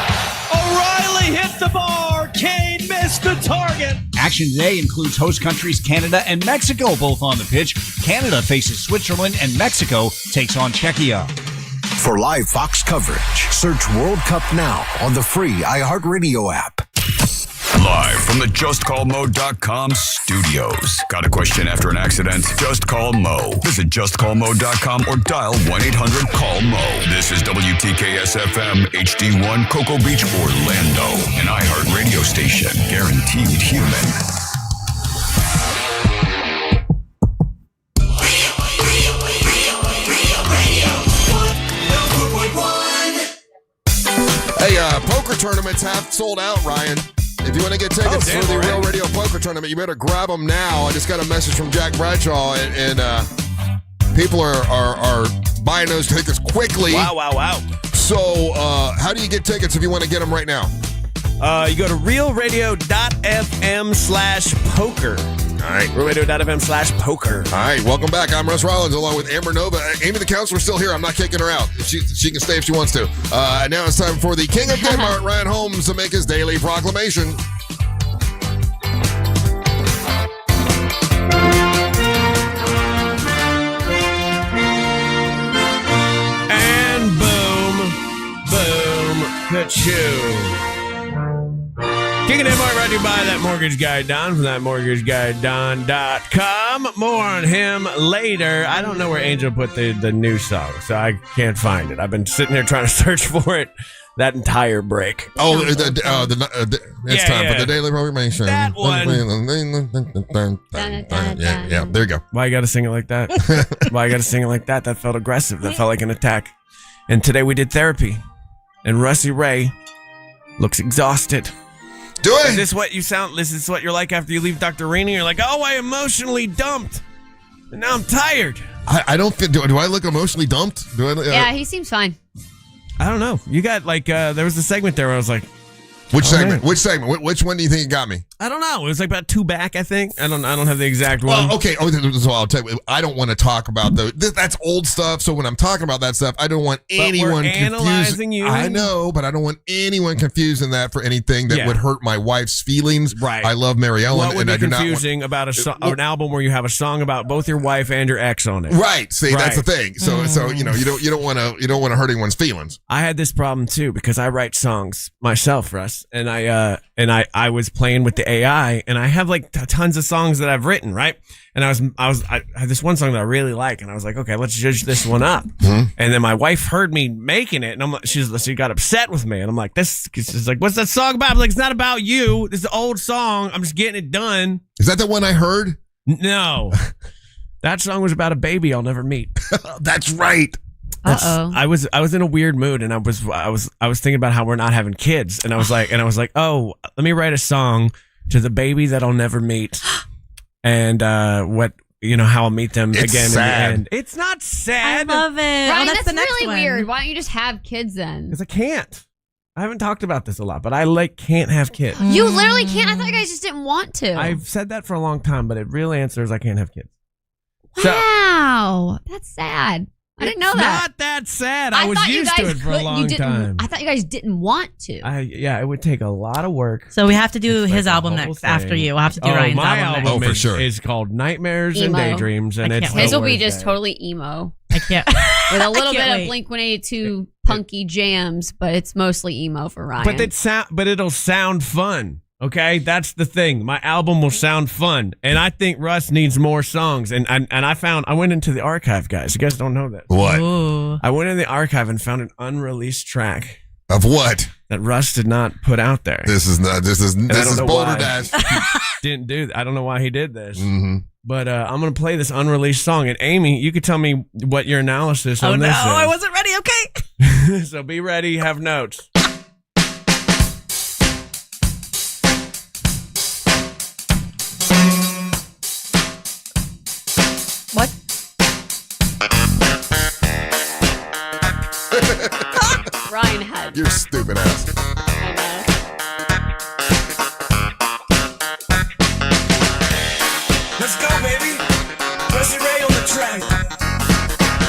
O'Reilly hit the bar, Kane missed the target. Action today includes host countries Canada and Mexico both on the pitch. Canada faces Switzerland and Mexico takes on Czechia. For live Fox coverage, search World Cup now on the free iHeartRadio app. Live from the JustCallMo.com studios. Got a question after an accident? Just call Mo. Visit JustCallMo.com or dial 1-800-CALL-MO. This is WTKS-FM HD1 Cocoa Beach, Orlando. An iHeartRadio station. Guaranteed human. Hey, poker tournaments have sold out, Ryan. If you want to get tickets for the Real Radio Poker Tournament, you better grab them now. I just got a message from Jack Bradshaw, and people are buying those tickets quickly. Wow. So how do you get tickets if you want to get them right now? You go to realradio.fm/poker. All right. realradio.fm/poker. All right. Welcome back. I'm Russ Rollins along with Amber Nova. Amy the counselor's still here. I'm not kicking her out. She can stay if she wants to. Now it's time for the King of Denmark, Ryan Holmes, to make his daily proclamation. And boom, ka-choo. King of Denmark brought to you by That Mortgage Guy Don from thatmortgageguyDon.com. More on him later. I don't know where Angel put the new song, so I can't find it. I've been sitting here trying to search for it that entire break. Oh, it's time for the daily proclamation. That one. Yeah, there you go. Why you got to sing it like that? Why you got to sing it like that? That felt aggressive. That felt like an attack. And today we did therapy, and Russie Ray looks exhausted. Do it. Is this what you sound? This is what you're like after you leave Dr. Rainey? You're like, oh, I emotionally dumped, and now I'm tired. I don't think. Do I look emotionally dumped? Yeah, he seems fine. I don't know. You got like there was a segment there where I was like, which segment? Which segment? Which one do you think it got me? I don't know. It was like about 2 back, I think. I don't have the exact one. Well, okay. So I'll tell you. I don't want to talk about that's old stuff. So when I'm talking about that stuff, I don't want anyone analyzing you. I know, but I don't want anyone confusing that for anything that would hurt my wife's feelings. Right. I love Mary Ellen. What would be confusing about an album where you have a song about both your wife and your ex on it? Right. See, that's the thing. So you don't want to hurt anyone's feelings. I had this problem too because I write songs myself, Russ, and I was playing with the AI, and I have like tons of songs that I've written, right? And I had this one song that I really like, and I was like, okay, let's judge this one up. Mm-hmm. And then my wife heard me making it, and I'm like, she got upset with me, and I'm like, she's like, what's that song about? I'm like, it's not about you. This is an old song. I'm just getting it done. Is that the one I heard? No, that song was about a baby I'll never meet. That's right. I was in a weird mood, and I was thinking about how we're not having kids, and I was like, oh, let me write a song to the baby that I'll never meet, and how I'll meet them again sad. in the end. It's not sad. I love it. Ryan, that's the next really one. weird. Why don't you just have kids then? Because I can't. I haven't talked about this a lot, but I can't have kids. You literally can't. I thought you guys just didn't want to. I've said that for a long time, but it real answer is I can't have kids. Wow, that's sad. I didn't know that. Not that sad. I was used to it for a long time. I thought you guys didn't want to. It would take a lot of work. So we have to do his album next after you. We'll have to do Ryan's my album next. for sure. Is called Nightmares Emo. and Daydreams, and his will be just totally emo. I can't. With a little bit of Blink-182 punky jams, but it's mostly emo for Ryan. But it'll sound fun. Okay, that's the thing. My album will sound fun, and I think Russ needs more songs. And I went into the archive, guys. You guys don't know that. What? Ooh. I went in the archive and found an unreleased track Of what? That Russ did not put out there. This is Boulder Dash. Didn't do. I don't know why he did this. Mm-hmm. But I'm gonna play this unreleased song. And Amy, you could tell me what your analysis on this is. I wasn't ready. Okay. So be ready. Have notes. What? Ryan had. You're stupid ass. Let's go, baby. Rusty Ray on the track.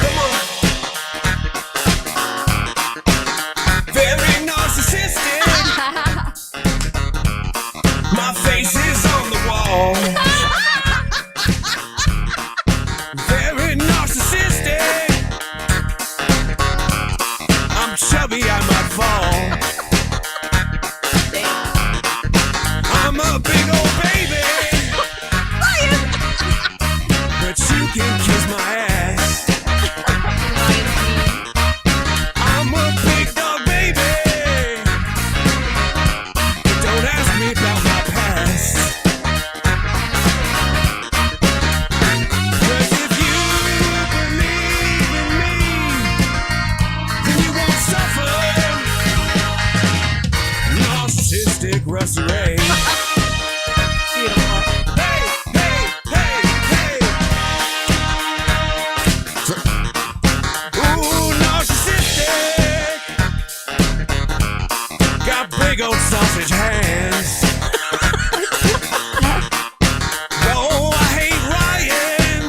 Come on. Very narcissistic. My face is on the wall. Very narcissistic. I'm chubby, I might fall. I'm a big old baby. But you can kiss my ass. I'm a big dog, baby. Don't ask me about my past. 'Cause if you believe in me, then you won't suffer. Narcissistic Russ Ray. Big old sausage hands. Oh, I hate Ryan.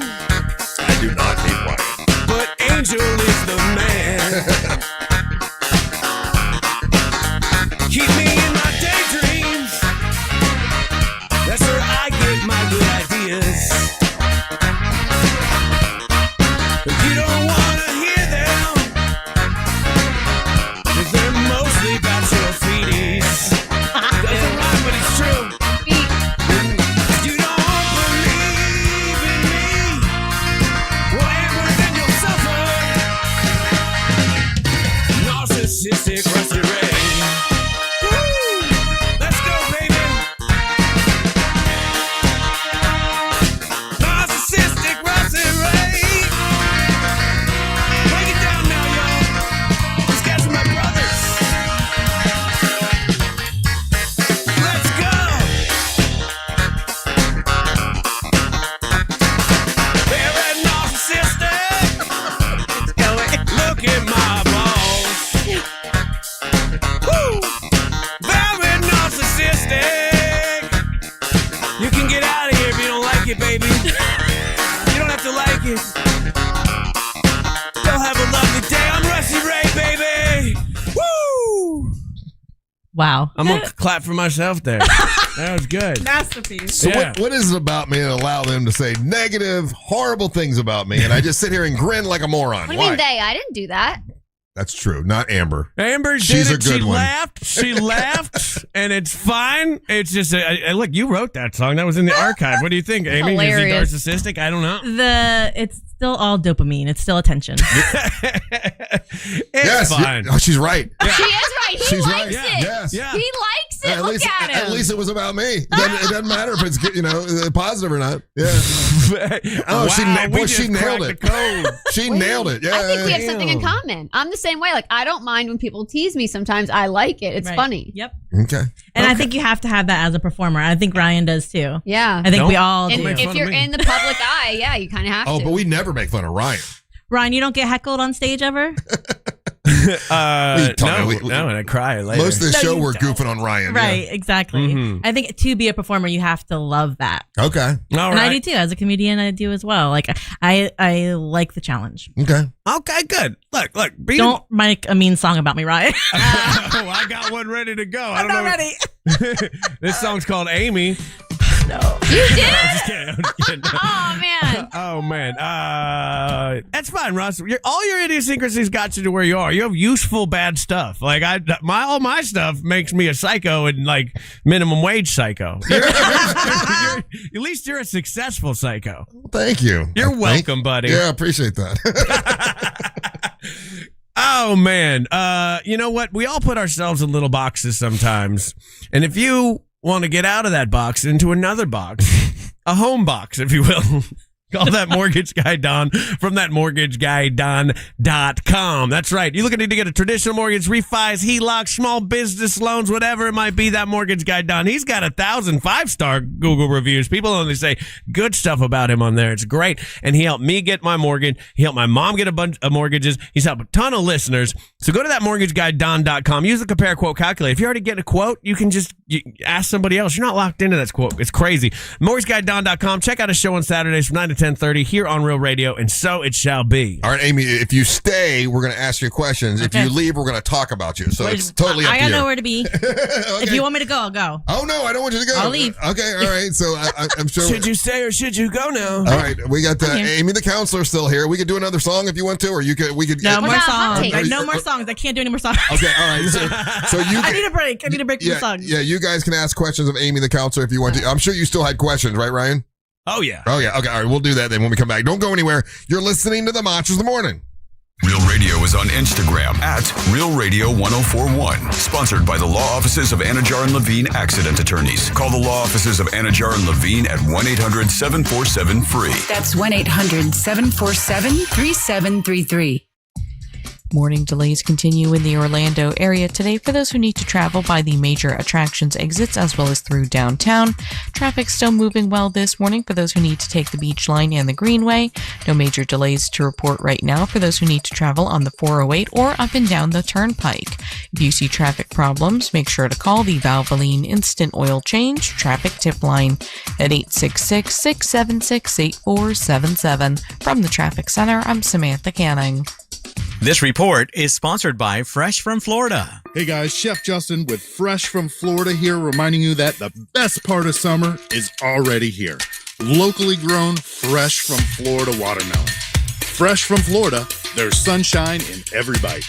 I do not hate Ryan. But Angel is the man. Keep me in my daydreams. That's where I get my good ideas. But you don't want to hear them, 'cause they're mostly about your feeties. Doesn't rhyme, but it's true. You don't believe in me. Whatever, then you'll suffer. Narcissistic Rusty Ray. Woo! Let's go, baby. Narcissistic Rusty Ray. Break it down now, y'all. These guys are my brothers. Let's go. Very narcissistic. Let's go. Look at my balls. Woo. Very narcissistic. You can get out of here if you don't like it, baby. You don't have to like it. You'll have a lovely day. I'm Rusty Ray, baby. Woo! Wow. I'm gonna clap for myself there. That was good. Masterpiece. So Yeah. what is it about me that allow them to say negative, horrible things about me, and I just sit here and grin like a moron? What do you Why? mean they? I didn't do that. That's true. Not Amber. Amber She's did a it. good She one. laughed. She laughed, and it's fine. It's just look. You wrote that song. That was in the archive. What do you think, Amy? Hilarious. Is he narcissistic? I don't know. It's still all dopamine. It's still attention. It's fine. Oh, she's right. She is right. He She's likes right. it. Yes. He likes it. At Look least, at him. At least it was about me. It doesn't matter if it's positive or not. Yeah. Oh, Wow, she nailed it. She nailed it. Yeah. I think we have something in common. I'm the same way. Like, I don't mind when people tease me sometimes. I like it. It's Right. funny. Yep. Okay. And I think you have to have that as a performer. I think Ryan does too. Yeah. I think we all And do. if you're in the public eye, yeah, you kind of have Oh, to. but we never make fun of Ryan. Ryan, you don't get heckled on stage ever? No, and I cry later. Most of the No, show you we're don't. goofing on Ryan. Right, exactly. Mhm. I think to be a performer, you have to love that. Yeah. Okay. All And right. I do too. As a comedian, I do as well. Like I like the challenge. Okay. Okay, good. Look. Don't make a mean song about me, Ryan. Oh, I got one ready to go. I'm not ready. This song's called Amy. No. You did? I'm just kidding. Oh, man. Oh man, that's fine, Russ. All your idiosyncrasies got you to where you are. You have useful bad stuff. Like all my stuff makes me a psycho and like minimum wage psycho. At least you're a successful psycho. Thank you. You're welcome, buddy. Yeah, I appreciate that. Oh, man. You know what? We all put ourselves in little boxes sometimes. And if you want to get out of that box into another box, a home box, if you will, call that mortgage guy Don from that mortgageguyDon.com. That's right. You're looking to get a traditional mortgage, refis, HELOCs, small business loans, whatever it might be. That mortgage guy Don, he's got 1,000 5-star Google reviews. People only say good stuff about him on there. It's great. And he helped me get my mortgage. He helped my mom get a bunch of mortgages. He's helped a ton of listeners. So go to that mortgageguyDon.com. Use the compare quote calculator. If you already get a quote, you can just ask somebody else. You're not locked into that quote. It's crazy. MortgageguyDon.com. Check out a show on Saturdays from 9 to 10:30 here on Real Radio, and so it shall be. All right, Amy, if you stay, we're going to ask you questions. Okay. If you leave, we're going to talk about you. So it's totally up to you. I got nowhere to be. If you want me to go, I'll go. Oh, no, I don't want you to go. I'll leave. Okay, all right. So I'm sure. Should you stay or should you go now? All right, we got Amy the counselor still here. We could do another song if you want to, or we could. No more songs. No more songs. I can't do any more songs. Okay, all right. So you. I need a break. I need a break from the songs. Yeah, you guys can ask questions of Amy the counselor if you want to. I'm sure you still had questions, right, Ryan? Oh, yeah. Oh, yeah. Okay, all right. We'll do that then when we come back. Don't go anywhere. You're listening to the Machos of the Morning. Real Radio is on Instagram at Real Radio 1041. Sponsored by the law offices of Anajar and Levine Accident Attorneys. Call the law offices of Anajar and Levine at 1-800-747-FREE. That's 1-800-747-3733. Morning delays continue in the Orlando area today for those who need to travel by the major attractions exits as well as through downtown. Traffic still moving well this morning for those who need to take the Beach Line and the Greenway. No major delays to report right now for those who need to travel on the 408 or up and down the Turnpike. If you see traffic problems, make sure to call the Valvoline Instant Oil Change Traffic Tip Line at 866-676-8477. From the Traffic Center, I'm Samantha Canning. This report is sponsored by Fresh from Florida. Hey guys, Chef Justin with Fresh from Florida here, reminding you that the best part of summer is already here. Locally grown, fresh from Florida watermelon. Fresh from Florida, there's sunshine in every bite.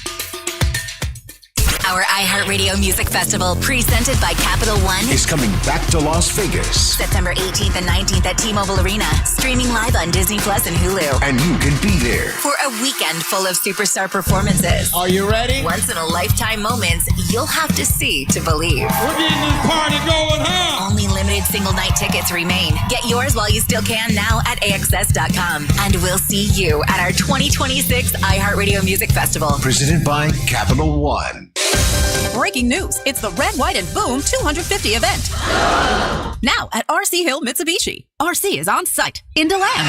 Our iHeartRadio Music Festival, presented by Capital One, is coming back to Las Vegas. September 18th and 19th at T-Mobile Arena, streaming live on Disney Plus and Hulu. And you can be there For a weekend full of superstar performances. Are you ready? Once-in-a-lifetime moments you'll have to see to believe. We're getting this party going, huh? Only limited single-night tickets remain. Get yours while you still can now at AXS.com. And we'll see you at our 2026 iHeartRadio Music Festival. Presented by Capital One. Breaking news. It's the Red, White, and Boom 250 event. Now at RC Hill Mitsubishi. RC is on site in DeLand.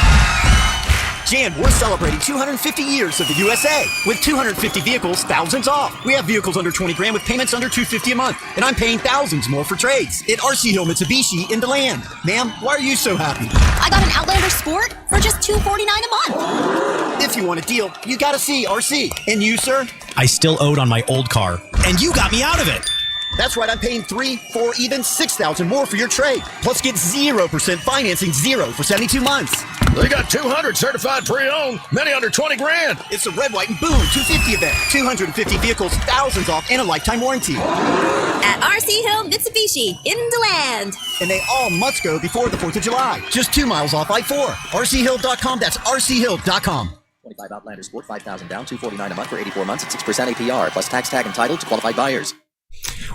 Jan, we're celebrating 250 years of the USA. With 250 vehicles, thousands off. We have vehicles under 20 grand with payments under $250 a month. And I'm paying thousands more for trades at RC Hill Mitsubishi in DeLand. Ma'am, why are you so happy? I got an Outlander Sport for just $249 a month. If you want a deal, you gotta see RC. And you, sir? I still owed on my old car, and you got me out of it. That's right, I'm paying $3,000, $4,000, even $6,000 more for your trade. Plus get 0% financing, zero for 72 months. They got 200 certified pre-owned, many under 20 grand. It's the Red, White, and Boom 250 event. 250 vehicles, thousands off, and a lifetime warranty. At RC Hill Mitsubishi in DeLand. And they all must go before the 4th of July. Just 2 miles off I-4. RCHill.com, that's RCHill.com. 25 Outlander Sport, $5,000 down, $249 a month for 84 months at 6% APR, plus tax tag entitled to qualified buyers.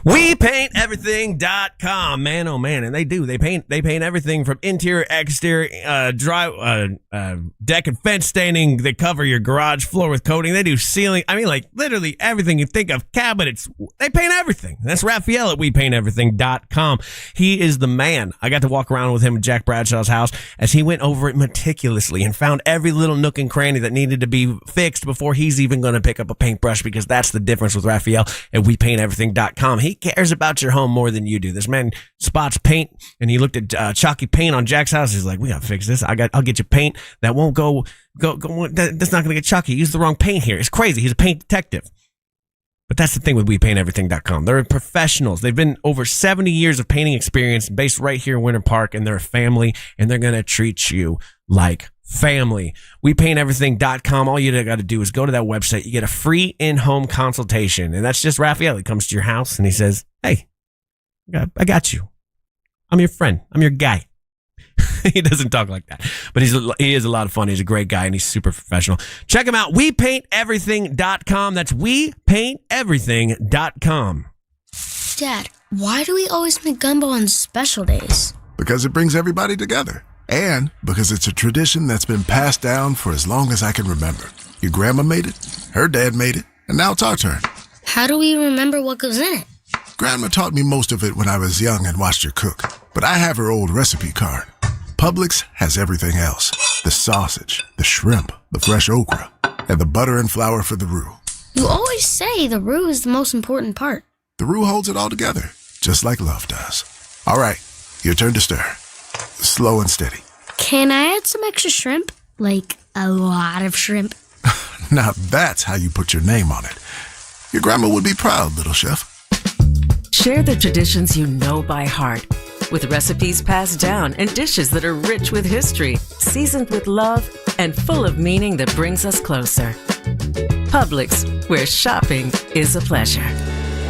WePaintEverything.com, man, oh man, and they do. They paint everything from interior, exterior, deck and fence staining. They cover your garage floor with coating. They do ceiling. I mean, like literally everything you think of. Cabinets. They paint everything. That's Raphael at WePaintEverything.com. He is the man. I got to walk around with him at Jack Bradshaw's house as he went over it meticulously and found every little nook and cranny that needed to be fixed before he's even going to pick up a paintbrush, because that's the difference with Raphael at WePaintEverything.com. He cares about your home more than you do. This man spots paint, and he looked at chalky paint on Jack's house. He's like, "We gotta fix this. I'll get you paint that won't go. That's not gonna get chalky. Use the wrong paint here." It's crazy. He's a paint detective. But that's the thing with WePaintEverything.com. They're professionals. They've been over 70 years of painting experience based right here in Winter Park, and they're a family, and they're gonna treat you like family. WePaintEverything.com. All you got to do is go to that website. You get a free in-home consultation, and that's just Raphael. He comes to your house and he says, "Hey, I got you. I'm your friend. I'm your guy." He doesn't talk like that. But he is a lot of fun. He's a great guy, and he's super professional. Check him out, wepainteverything.com. That's wepainteverything.com. Dad, why do we always make gumbo on special days? Because it brings everybody together. And because it's a tradition that's been passed down for as long as I can remember. Your grandma made it, her dad made it, and now it's our turn. How do we remember what goes in it? Grandma taught me most of it when I was young and watched her cook. But I have her old recipe card. Publix has everything else. The sausage, the shrimp, the fresh okra, and the butter and flour for the roux. You always say the roux is the most important part. The roux holds it all together, just like love does. All right, your turn to stir. Slow and steady. Can I add some extra shrimp? Like a lot of shrimp? Now that's how you put your name on it. Your grandma would be proud, little chef. Share the traditions you know by heart with recipes passed down and dishes that are rich with history, seasoned with love, and full of meaning that brings us closer. Publix, where shopping is a pleasure.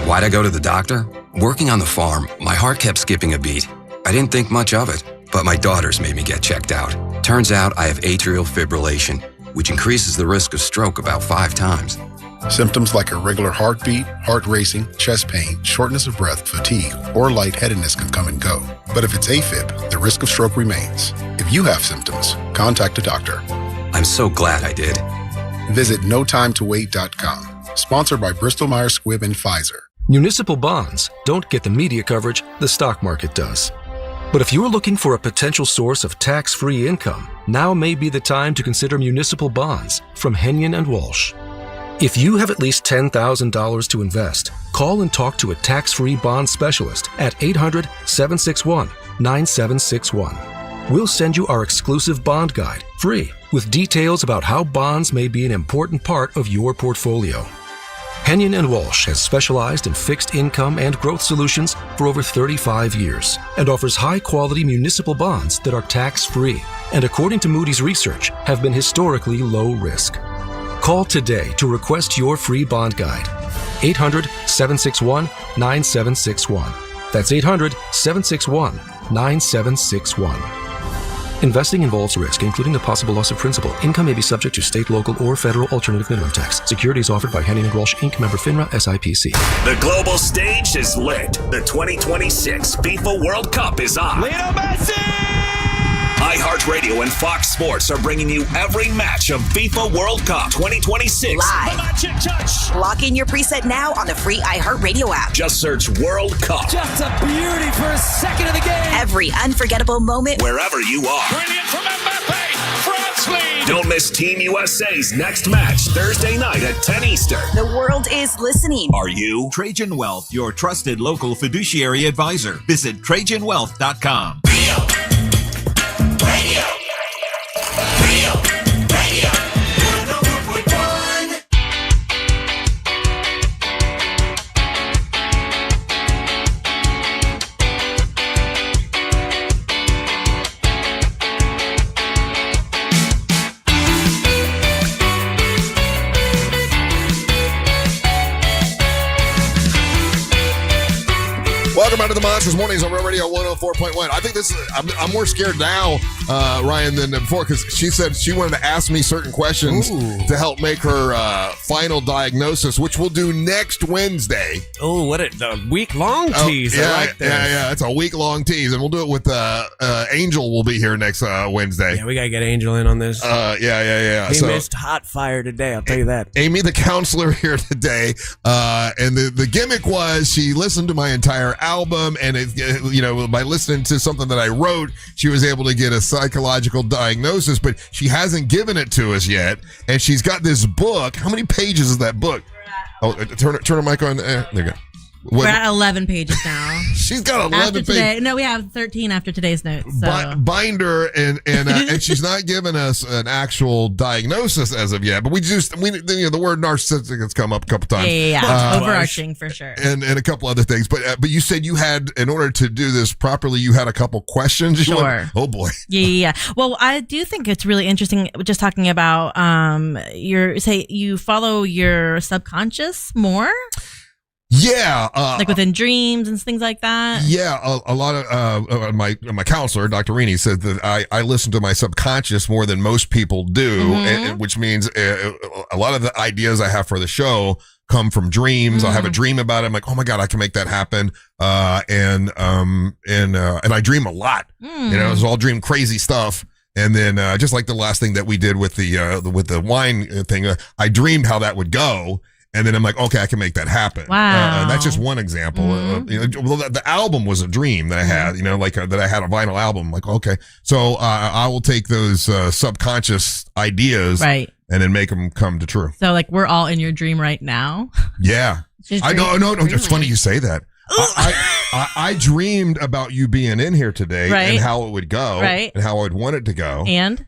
Why'd I go to the doctor? Working on the farm, my heart kept skipping a beat. I didn't think much of it, but my daughters made me get checked out. Turns out I have atrial fibrillation, which increases the risk of stroke about 5 times. Symptoms like irregular heartbeat, heart racing, chest pain, shortness of breath, fatigue, or lightheadedness can come and go. But if it's AFib, the risk of stroke remains. If you have symptoms, contact a doctor. I'm so glad I did. Visit notimetowait.com. Sponsored by Bristol Myers Squibb and Pfizer. Municipal bonds don't get the media coverage the stock market does. But if you're looking for a potential source of tax-free income, now may be the time to consider municipal bonds from Henyon & Walsh. If you have at least $10,000 to invest, call and talk to a tax-free bond specialist at 800-761-9761. We'll send you our exclusive bond guide, free, with details about how bonds may be an important part of your portfolio. Henyon & Walsh has specialized in fixed income and growth solutions for over 35 years and offers high-quality municipal bonds that are tax-free and, according to Moody's research, have been historically low risk. Call today to request your free bond guide. 800-761-9761. That's 800-761-9761. Investing involves risk, including the possible loss of principal. Income may be subject to state, local, or federal alternative minimum tax. Securities offered by Henning & Walsh, Inc., member FINRA, SIPC. The global stage is lit. The 2026 FIFA World Cup is on. Lionel Messi! iHeartRadio and Fox Sports are bringing you every match of FIFA World Cup 2026. Live. Lock in your preset now on the free iHeartRadio app. Just search World Cup. Just a beauty for a second of the game. Every unforgettable moment. Wherever you are. Brilliant from Mbappe. France lead. Don't miss Team USA's next match Thursday night at 10 Eastern. The world is listening. Are you? Trajan Wealth, your trusted local fiduciary advisor. Visit TrajanWealth.com. Radio. Welcome back to the Monsters Mornings on Real Radio 104.1. I think this is, I'm more scared now, Ryan, than before, because she said she wanted to ask me certain questions to help make her final diagnosis, which we'll do next Wednesday. Oh, what a week-long tease. Yeah, I like this. Yeah. It's a week-long tease, and we'll do it with Angel will be here next Wednesday. Yeah, we got to get Angel in on this. Yeah. He missed hot fire today, I'll tell you that. Amy, the counselor, here today, and the gimmick was she listened to my entire album, and by listening to something that I wrote, she was able to get a psychological diagnosis, but she hasn't given it to us yet. And she's got this book. How many pages is that book? Oh, turn her mic on. There you go. We're at 11 pages now. She's got 11 pages. No, we have 13 after today's notes. So. Binder, and she's not given us an actual diagnosis as of yet. But the word narcissistic has come up a couple times. Yeah. Overarching for sure. And a couple other things. But you said you had, in order to do this properly, you had a couple questions. Sure. Oh boy. Yeah. Well, I do think it's really interesting. Just talking about you follow your subconscious more. Yeah. Like within dreams and things like that? Yeah, a lot of my counselor, Dr. Rini, said that I listen to my subconscious more than most people do, which means a lot of the ideas I have for the show come from dreams. I'll have a dream about it. I'm like, oh my God, I can make that happen. And I dream a lot. It's all dream crazy stuff. And then just like the last thing that we did with the wine thing, I dreamed how that would go. And then I'm like, okay, I can make that happen. Wow. And that's just one example. The album was a dream that I had, that I had a vinyl album. Like, okay. So I will take those subconscious ideas right. and then make them come to true. So like we're all in your dream right now? Yeah. I know. No, it's funny you say that. I dreamed about you being in here today and how it would go and how I would want it to go. And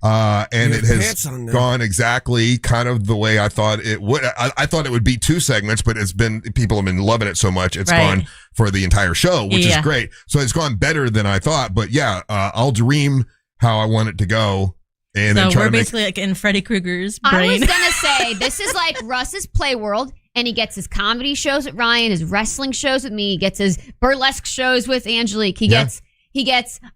it has gone exactly kind of the way I thought it would. I thought it would be 2 segments, but people have been loving it so much. It's gone for the entire show, which is great. So it's gone better than I thought, but I'll dream how I want it to go. And so then we're basically like in Freddy Krueger's brain. I was going to say, this is like Russ's Play World. And he gets his comedy shows with Ryan, his wrestling shows with me. He gets his burlesque shows with Angelique. He gets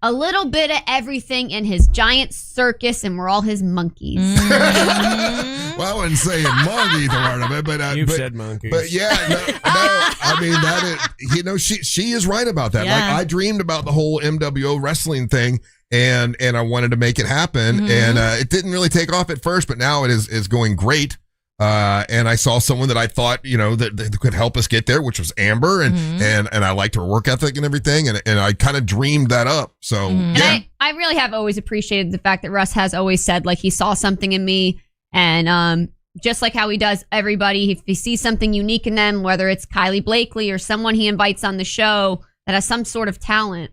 a little bit of everything in his giant circus, and we're all his monkeys. Well, I wouldn't say monkey the part of it, but you've said monkeys. But I mean that is, she is right about that. Yeah. Like I dreamed about the whole MWO wrestling thing. And I wanted to make it happen, and it didn't really take off at first, but now it is going great. And I saw someone that I thought, that could help us get there, which was Amber, and I liked her work ethic and everything, and I kind of dreamed that up. So And I really have always appreciated the fact that Russ has always said like he saw something in me, and just like how he does everybody, if he sees something unique in them, whether it's Kylie Blakely or someone he invites on the show that has some sort of talent,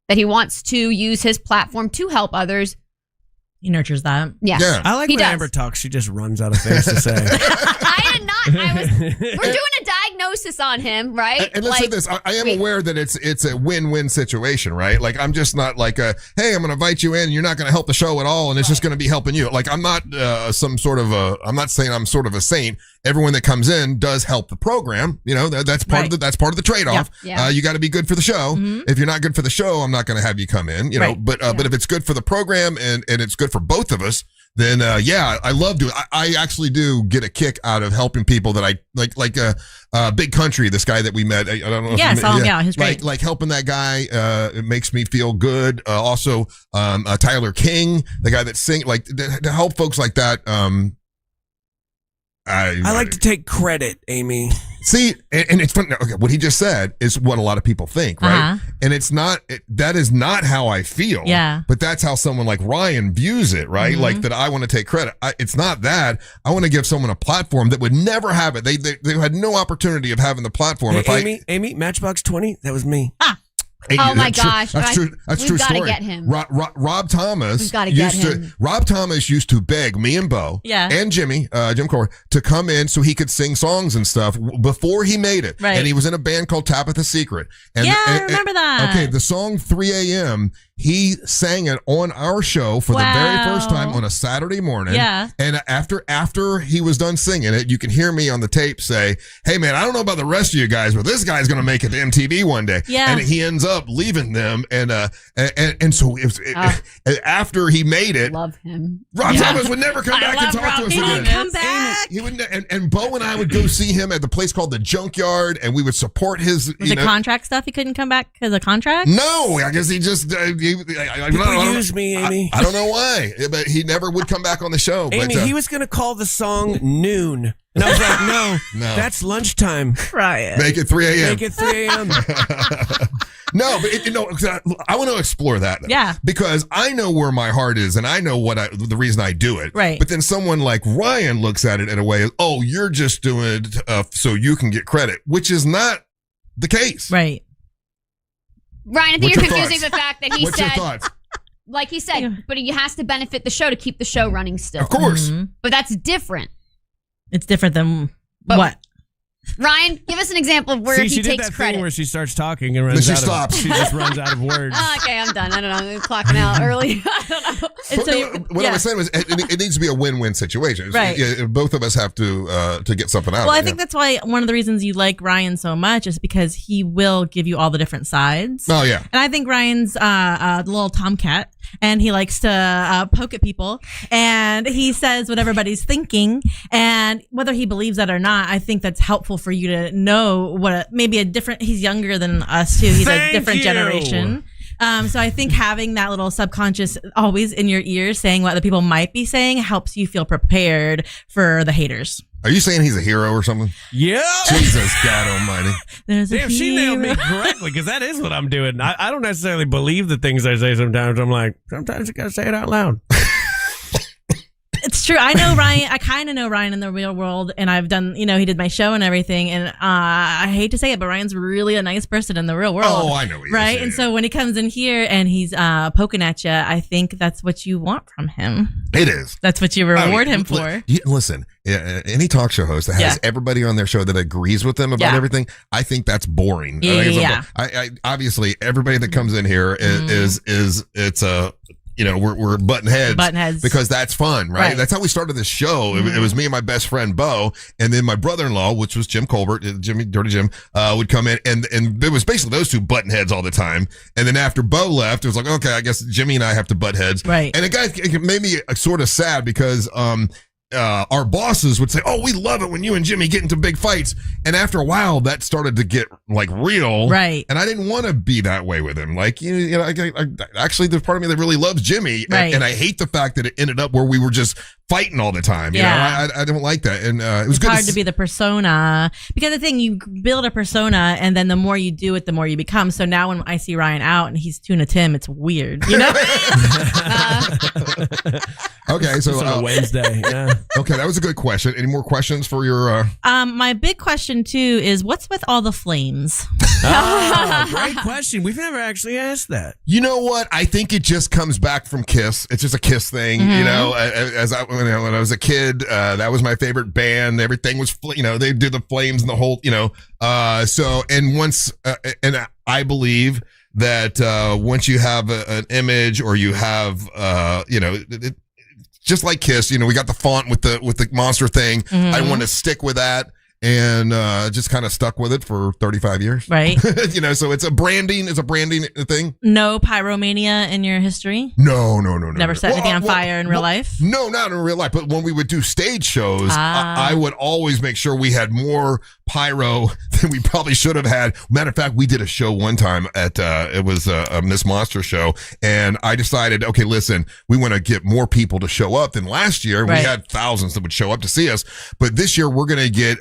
that he wants to use his platform to help others. He nurtures that. Yes. Yeah. I like when Amber talks. She just runs out of things to say. We're doing a diagnosis on him, right? And let's say this: I am aware that it's a win-win situation, right? Like I'm just not like hey, I'm going to invite you in, and you're not going to help the show at all, and it's just going to be helping you. Like I'm not I'm not saying I'm sort of a saint. Everyone that comes in does help the program. That's part of that's part of the trade-off. Yeah. You got to be good for the show. If you're not good for the show, I'm not going to have you come in. But if it's good for the program and it's good for both of us, then I love doing. I actually do get a kick out of helping people that I like. Big Country, this guy that we met. I don't know. If I saw him. Yeah, he's great. Like helping that guy. It makes me feel good. Also, Tyler King, the guy that sing to help folks like that. I like to take credit, Amy. See, and it's funny. Okay, what he just said is what a lot of people think, right? And it's not. That is not how I feel. Yeah. But that's how someone like Ryan views it, right? Like that. I want to take credit. It's not that. I want to give someone a platform that would never have it. They had no opportunity of having the platform. Amy, Matchbox 20. That was me. Oh my gosh! That's true. That's true story. We've got to get him. Rob Thomas. We've got to get him. Rob Thomas used to beg me and Bo and Jim Cor to come in so he could sing songs and stuff before he made it. Right. And he was in a band called Tabitha Secret. And, I remember that. Okay, the song 3 a.m. He sang it on our show for the very first time on a Saturday morning. Yeah. And after he was done singing it, you can hear me on the tape say, "Hey man, I don't know about the rest of you guys, but this guy's gonna make it to MTV one day." Yeah. And he ends up leaving them, and so after he made it, love him. Rob Thomas would never come back and talk to us again. Come back. He would, and Bo and I would go see him at the place called the Junkyard, and we would support his. Was it contract stuff? He couldn't come back because of contract? No, I guess he just. Use me, Amy. I don't know why, but he never would come back on the show. Amy, he was going to call the song Noon. And I was like, no, that's lunchtime. Right. Make it 3 a.m. Make it 3 a.m. No, but I want to explore that. Yeah. Because I know where my heart is, and I know the reason I do it. Right. But then someone like Ryan looks at it in a way, oh, you're just doing it so you can get credit, which is not the case. Right. Ryan, I think you're confusing the fact that he What's said, your thoughts? like he said, but he has to benefit the show to keep the show running still. Of course. But that's different. It's different than what? Ryan, give us an example of where See, he she did takes that credit. thing where she starts talking and runs She out stops. She just runs out of words. Okay, I'm done. I don't know. I'm clocking out early. I don't know. What I was saying was, it needs to be a win-win situation. Right. Both of us have to get something out. Well, of it. I think that's why one of the reasons you like Ryan so much is because he will give you all the different sides. Oh yeah. And I think Ryan's a little tomcat, and he likes to poke at people, and he says what everybody's thinking, and whether he believes that or not, I think that's helpful for you to know what maybe a different. He's younger than us too. He's a different generation. So I think having that little subconscious always in your ears saying what other people might be saying helps you feel prepared for the haters. Are you saying he's a hero or something? Yeah. Jesus God Almighty. There's a Damn, she nailed me hero. correctly because that is what I'm doing. I don't necessarily believe the things I say sometimes. I'm like, sometimes you got to say it out loud. It's true. I know Ryan. I kind of know Ryan in the real world, and I've done, he did my show and everything. And I hate to say it, but Ryan's really a nice person in the real world. Oh, I know he is. Right? Yeah, and yeah. so when he comes in here and he's poking at you, I think that's what you want from him. It is. That's what you reward him for. Listen, any talk show host that has everybody on their show that agrees with them about everything, I think that's boring. I obviously everybody that comes in here is it's a. We're button heads because that's fun, right? That's how we started this show. It was me and my best friend Bo, and then my brother-in-law, which was Jim Colbert, Dirty Jim, would come in, and it was basically those two button heads all the time. And then after Bo left, it was like, okay, I guess Jimmy and I have to butt heads, right? And it made me sort of sad because our bosses would say, "Oh, we love it when you and Jimmy get into big fights." And after a while, that started to get like real, right? And I didn't want to be that way with him. Like, actually, there's part of me that really loves Jimmy, right. and I hate the fact that it ended up where we were just fighting all the time. I don't like that, and it was it's good. Hard to be the persona because the thing you build a persona, and then the more you do it, the more you become. So now when I see Ryan out and he's Tuna Tim, it's weird, Okay, so on a Wednesday, yeah. Okay, that was a good question. Any more questions for your? My big question too is what's with all the flames? Oh, great question. We've never actually asked that. You know what? I think it just comes back from Kiss. It's just a Kiss thing. Mm-hmm. When I was a kid, that was my favorite band. Everything was, they do the flames and the whole, and I believe that once you have an image or you have, just like Kiss, we got the font with the monster thing. Mm-hmm. I want to stick with that. And just kind of stuck with it for 35 years. Right. So it's a branding thing. No pyromania in your history? No. Never set anything on fire in real life? No, not in real life. But when we would do stage shows, I would always make sure we had more pyro than we probably should have had. Matter of fact, we did a show one time at, it was a Miss Monster show. And I decided, okay, listen, we want to get more people to show up than last year. Right. We had thousands that would show up to see us. But this year we're going to get,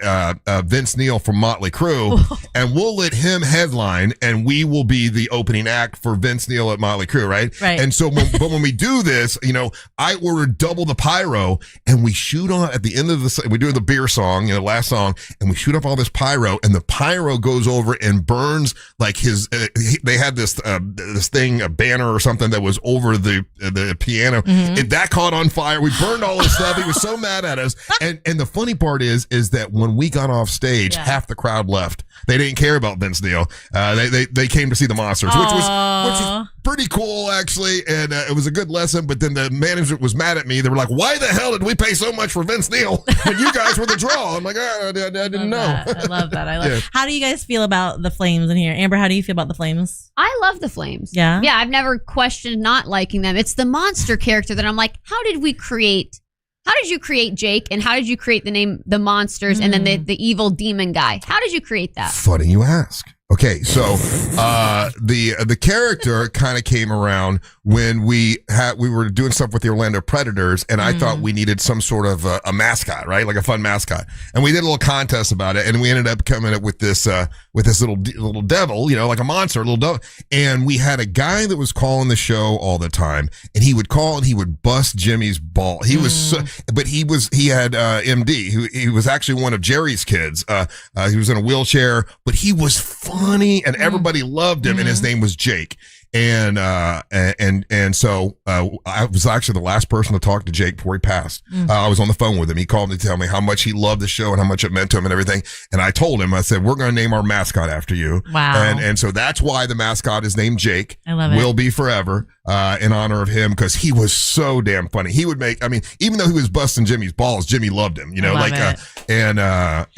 Vince Neil from Motley Crue, and we'll let him headline, and we will be the opening act for Vince Neil at Motley Crue, right? Right. And so, when we do this, I ordered double the pyro, and we shoot on at the end of we do the beer song, last song, and we shoot off all this pyro, and the pyro goes over and burns like his. They had this thing, a banner or something that was over the piano. Mm-hmm. That caught on fire. We burned all this stuff. He was so mad at us. And the funny part is that when we got off stage, half the crowd left. They didn't care about Vince Neil. They came to see the Monsters, which was pretty cool actually, and it was a good lesson. But then the management was mad at me. They were like, "Why the hell did we pay so much for Vince Neil when you guys were the draw?" I'm like, I didn't know. I love that. How do you guys feel about the flames in here? Amber, how do you feel about the flames? I love the flames. Yeah? Yeah, I've never questioned not liking them. It's the monster character that I'm like, how did you create Jake, and how did you create the name The Monsters and then the evil demon guy? How did you create that? Funny you ask. Okay, so the character kind of came around when we were doing stuff with the Orlando Predators, and I thought we needed some sort of a mascot, right? Like a fun mascot. And we did a little contest about it, and we ended up coming up with this little devil, like a monster, a little devil. And we had a guy that was calling the show all the time, and he would call and he would bust Jimmy's ball. He was he had MD, he was actually one of Jerry's kids. He was in a wheelchair, but he was funny, and everybody loved him, and his name was Jake. And so I was actually the last person to talk to Jake before he passed. I was on the phone with him. He called me to tell me how much he loved the show and how much it meant to him and everything. And I told him, I said, we're going to name our mascot after you. Wow. And so that's why the mascot is named Jake. I love it. Will be forever in honor of him, because he was so damn funny. He would make, I mean, even though he was busting Jimmy's balls, Jimmy loved him, you know, I love like, it.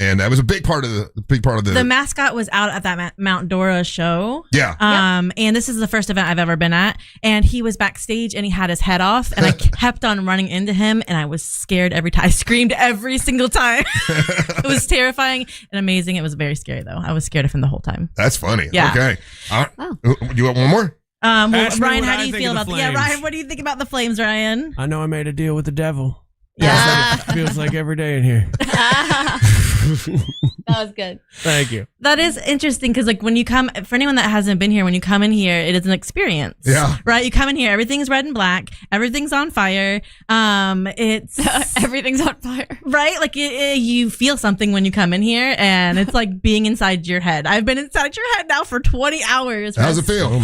and that was a big part of the mascot was out at that Mount Dora show. Yeah. And this is the first event I've ever been at. And he was backstage and he had his head off, and I kept on running into him, and I was scared every time. I screamed every single time. It was terrifying and amazing. It was very scary though. I was scared of him the whole time. That's funny. Yeah. Okay. You want one more? Ask me Ryan, what how I do you think feel of the about Yeah, Flames. Ryan, what do you think about the Flames, Ryan? I know I made a deal with the devil. Yeah. Feels like every day in here. That was good. Thank you. That is interesting because, like, when you come, for anyone that hasn't been here, when you come in here, it is an experience. Yeah. Right? You come in here, everything's red and black, everything's on fire. It's everything's on fire. Right? Like, you feel something when you come in here, and it's like being inside your head. I've been inside your head now for 20 hours. How's it feel?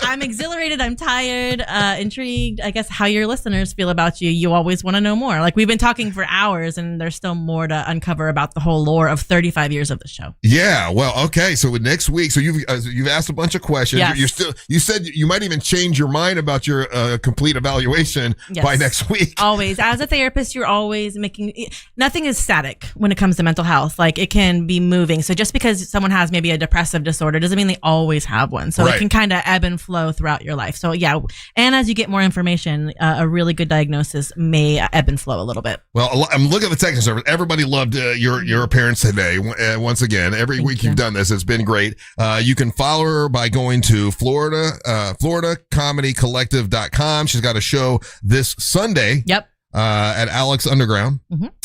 I'm exhilarated. I'm tired, intrigued. I guess how your listeners feel about you. You always want to know more. Like, we've been talking for hours, and there's still more to uncover about the whole lore of 35 years of the show. Yeah, well, okay. So next week, so you've asked a bunch of questions. Yes. You said you might even change your mind about your complete evaluation by next week. Always, as a therapist, you're always nothing is static when it comes to mental health. Like, it can be moving. So just because someone has maybe a depressive disorder doesn't mean they always have one. So it can kind of ebb and flow throughout your life. So yeah, and as you get more information, a really good diagnosis may ebb and flow a little bit. Well, I'm looking at the texting service. Everybody loved your appearance today. Once again, every week you've done this. It's been great. You can follow her by going to FloridaComedyCollective.com. She's got a show this Sunday. Yep. At Alex Underground.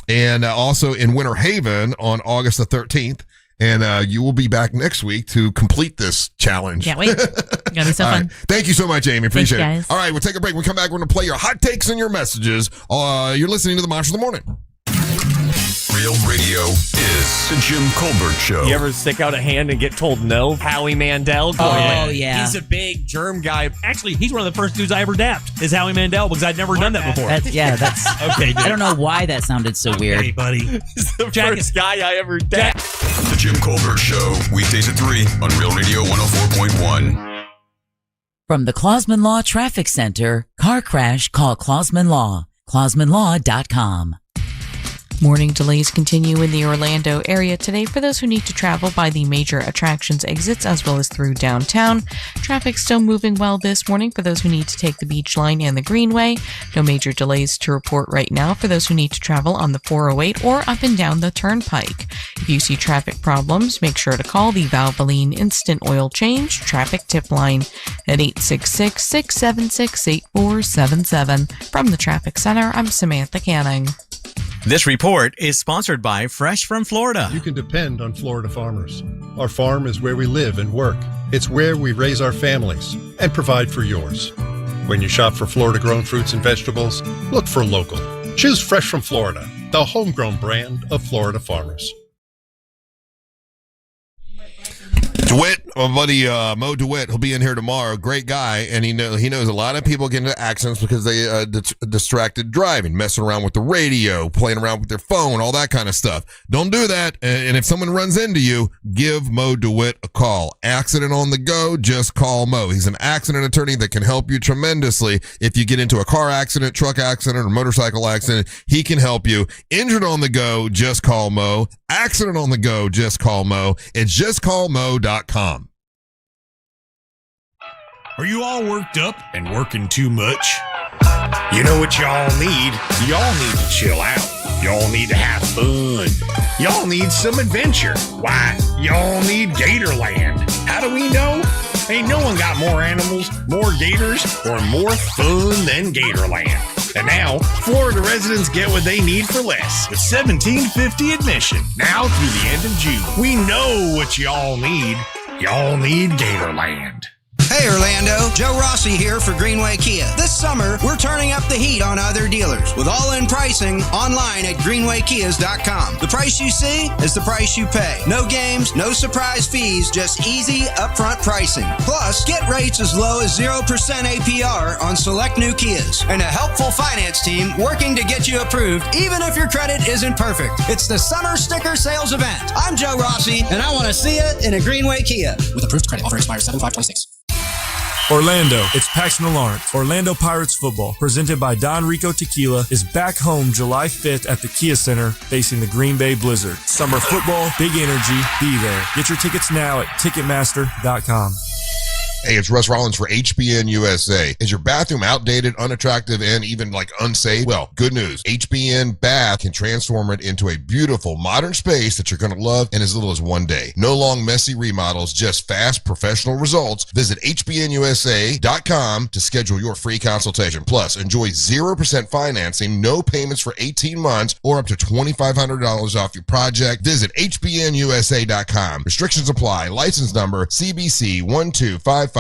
And also in Winter Haven on August the 13th. And you will be back next week to complete this challenge. Can't wait. It's gonna be so fun. Right. Thank you so much, Amy. Appreciate Thanks, it. guys. All right, we'll take a break. When we come back, we're going to play your hot takes and your messages. You're listening to the Monster of the Morning. Real radio is the Jim Colbert Show. You ever stick out a hand and get told no? Howie Mandel. He's a big germ guy. Actually, he's one of the first dudes I ever dapped, is Howie Mandel, because I'd never done that before. That's okay, dude. I don't know why that sounded so weird. Hey, buddy. He's the first guy I ever dapped. The Jim Colbert Show, weekdays at 3 on Real Radio 104.1. From the Clausman Law Traffic Center, car crash, call Clausman Law. ClausmanLaw.com. Morning delays continue in the Orlando area today for those who need to travel by the major attractions exits as well as through downtown. Traffic still moving well this morning for those who need to take the Beach Line and the Greenway. No major delays to report right now for those who need to travel on the 408 or up and down the Turnpike. If you see traffic problems, make sure to call the Valvoline Instant Oil Change Traffic Tip Line at 866-676-8477. From the Traffic Center, I'm Samantha Canning. This report is sponsored by Fresh from Florida. You can depend on Florida farmers. Our farm is where we live and work. It's where we raise our families and provide for yours. When you shop for Florida-grown fruits and vegetables, look for local. Choose Fresh from Florida, the homegrown brand of Florida farmers. DeWitt, my buddy Mo DeWitt, he'll be in here tomorrow. Great guy, and he knows a lot of people get into accidents because they distracted driving, messing around with the radio, playing around with their phone, all that kind of stuff. Don't do that. And if someone runs into you, give Mo DeWitt a call. Accident on the go, just call Mo. He's an accident attorney that can help you tremendously. If you get into a car accident, truck accident, or motorcycle accident, he can help you. Injured on the go, just call Mo. Accident on the go, just call Mo. It's justcallmo.com. Are you all worked up and working too much? You know what y'all need? Y'all need to chill out. Y'all need to have fun. Y'all need some adventure. Why, y'all need Gatorland. How do we know? Ain't no one got more animals, more gators, or more fun than Gatorland. And now, Florida residents get what they need for less with $17.50 admission now through the end of June. We know what y'all need. Y'all need Gatorland. Hey Orlando, Joe Rossi here for Greenway Kia. This summer, we're turning up the heat on other dealers with all-in pricing online at greenwaykias.com. The price you see is the price you pay. No games, no surprise fees, just easy upfront pricing. Plus, get rates as low as 0% APR on select new Kias and a helpful finance team working to get you approved even if your credit isn't perfect. It's the Summer Sticker Sales Event. I'm Joe Rossi, and I want to see it in a Greenway Kia. With approved credit, offer expires 7/5/26. Orlando, it's Paxton Lawrence. Orlando Pirates football, presented by Don Rico Tequila, is back home July 5th at the Kia Center facing the Green Bay Blizzard. Summer football, big energy, be there. Get your tickets now at Ticketmaster.com. Hey, it's Russ Rollins for HBN USA. Is your bathroom outdated, unattractive, and even like unsafe? Well, good news. HBN Bath can transform it into a beautiful, modern space that you're going to love in as little as one day. No long, messy remodels, just fast, professional results. Visit HBNUSA.com to schedule your free consultation. Plus, enjoy 0% financing, no payments for 18 months, or up to $2,500 off your project. Visit HBNUSA.com. Restrictions apply. License number CBC 1255975.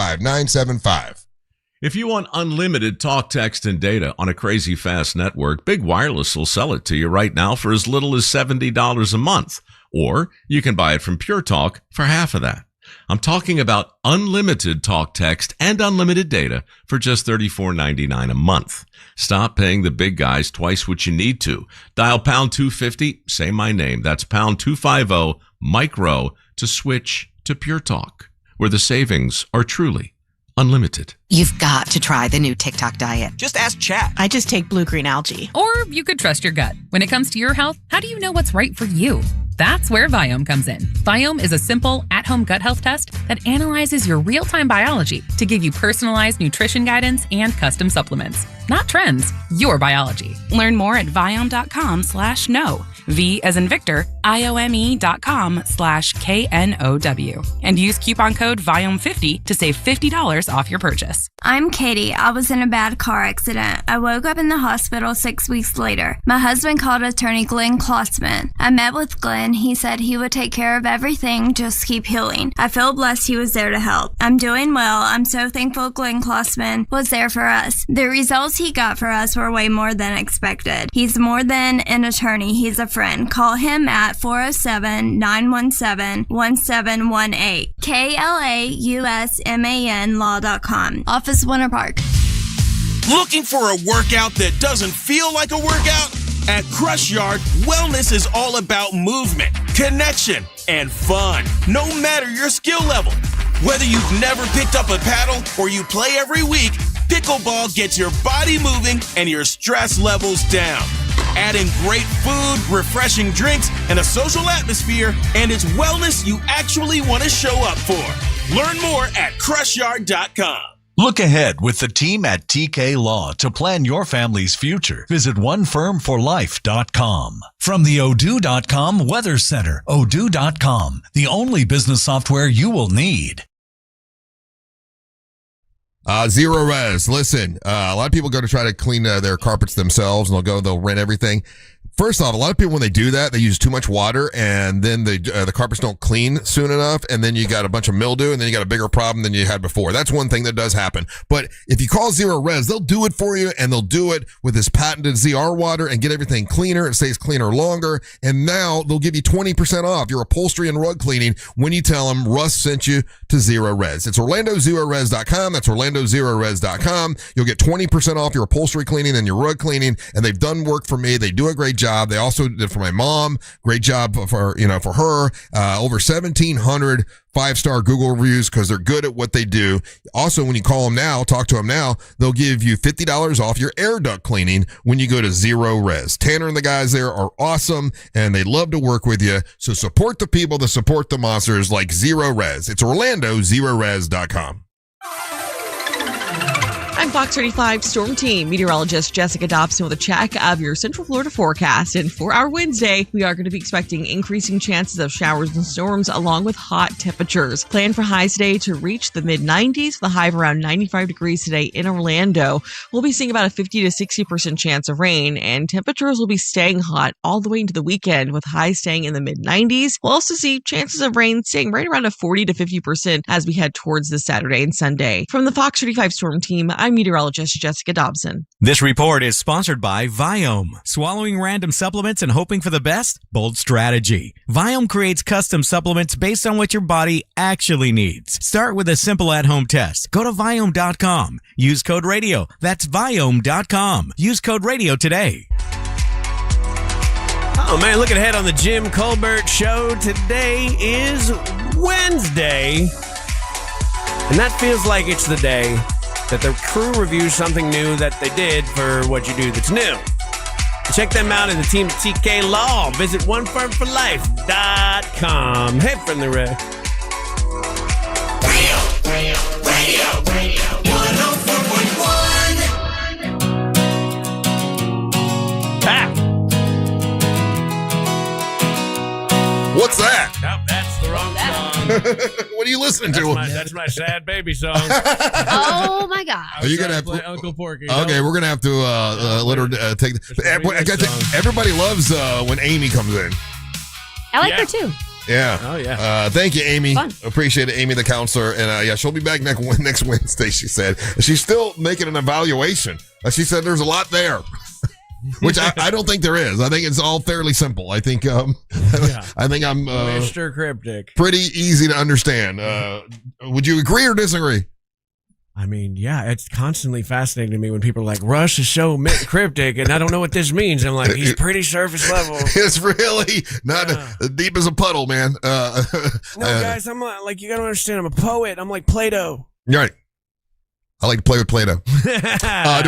If you want unlimited talk, text, and data on a crazy fast network, Big Wireless will sell it to you right now for as little as $70 a month. Or you can buy it from Pure Talk for half of that. I'm talking about unlimited talk, text, and unlimited data for just $34.99 a month. Stop paying the big guys twice what you need to. Dial pound 250, say my name. That's pound 250 micro to switch to Pure Talk, where the savings are truly unlimited. You've got to try the new TikTok diet. Just ask Chat. I just take blue-green algae. Or you could trust your gut. When it comes to your health, how do you know what's right for you? That's where Viome comes in. Viome is a simple, at-home gut health test that analyzes your real-time biology to give you personalized nutrition guidance and custom supplements. Not trends, your biology. Learn more at Viome.com/know. V as in Victor, IOME.com/KNOW. And use coupon code VIOME50 to save $50 off your purchase. I'm Katie. I was in a bad car accident. I woke up in the hospital 6 weeks later. My husband called attorney Glenn Klotzman. I met with Glenn. He said he would take care of everything, just keep healing. I feel blessed he was there to help. I'm doing well. I'm so thankful Glenn Klotzman was there for us. The results he got for us were way more than expected. He's more than an attorney. He's a friend. Call him at 407-917-1718. KLAUSMAN law.com. Office Winter Park. Looking for a workout that doesn't feel like a workout? At Crush Yard, wellness is all about movement, connection, and fun, no matter your skill level. Whether you've never picked up a paddle or you play every week, pickleball gets your body moving and your stress levels down. Adding great food, refreshing drinks, and a social atmosphere, and it's wellness you actually want to show up for. Learn more at CrushYard.com. Look ahead with the team at TK Law to plan your family's future. Visit onefirmforlife.com. From the Odoo.com Weather Center, Odoo.com, the only business software you will need. Zero res. Listen, a lot of people go to try to clean their carpets themselves, and they'll rent everything. First off, a lot of people, when they do that, they use too much water, and then the carpets don't clean soon enough, and then you got a bunch of mildew, and then you got a bigger problem than you had before. That's one thing that does happen. But if you call Zero Res, they'll do it for you, and they'll do it with this patented ZR water and get everything cleaner. It stays cleaner longer, and now they'll give you 20% off your upholstery and rug cleaning when you tell them Russ sent you to Zero Res. It's OrlandoZeroRes.com. That's OrlandoZeroRes.com. You'll get 20% off your upholstery cleaning and your rug cleaning, and they've done work for me. They do a great job. They also did for my mom. Great job for her. Over 1,700 5-star Google reviews because they're good at what they do. Also, when you call them now, talk to them now, they'll give you $50 off your air duct cleaning when you go to Zero Res. Tanner and the guys there are awesome, and they love to work with you. So support the people that support the monsters like Zero Res. It's OrlandoZeroRes.com. I'm Fox 35 Storm Team meteorologist Jessica Dobson with a check of your Central Florida forecast. And for our Wednesday, we are going to be expecting increasing chances of showers and storms along with hot temperatures. Plan for highs today to reach the mid-90s, the high of around 95 degrees today in Orlando. We'll be seeing about a 50 to 60% chance of rain, and temperatures will be staying hot all the way into the weekend with highs staying in the mid-90s. We'll also see chances of rain staying right around a 40 to 50% as we head towards the Saturday and Sunday. From the Fox 35 Storm Team, I'm meteorologist Jessica Dobson. This report is sponsored by Viome. Swallowing random supplements and hoping for the best? Bold strategy. Viome creates custom supplements based on what your body actually needs. Start with a simple at-home test. Go to Viome.com. Use code RADIO. That's Viome.com. Use code RADIO today. Oh man, looking ahead on the Jim Colbert Show. Today is Wednesday. And that feels like it's the day that the crew reviews something new that they did for What You Do That's New. Check them out in the team at TK Law. Visit onefirmforlife.com. Hey, from the red. Radio 104.1. What's that? Nope, that's the wrong song. What are you listening to? That's my sad baby song. Oh my God! Are you gonna have play Uncle Porky? Okay, we're gonna have to let her take. Everybody loves when Amy comes in. I like her too. Yeah. Oh yeah. Thank you, Amy. Fun. Appreciate it, Amy, the counselor, and yeah, she'll be back next Wednesday. She said she's still making an evaluation. She said there's a lot there. Which I don't think there is. I think it's all fairly simple. I think I think I'm Mr. Cryptic. pretty easy to understand. Would you agree or disagree? I mean, yeah, it's constantly fascinating to me when people are like, Russ is so cryptic, and I don't know what this means. I'm like, he's pretty surface level. It's really not as deep as a puddle, man. No, guys, I'm like, you got to understand, I'm a poet. I'm like Plato. You're right. I like to play with Play-Doh. Do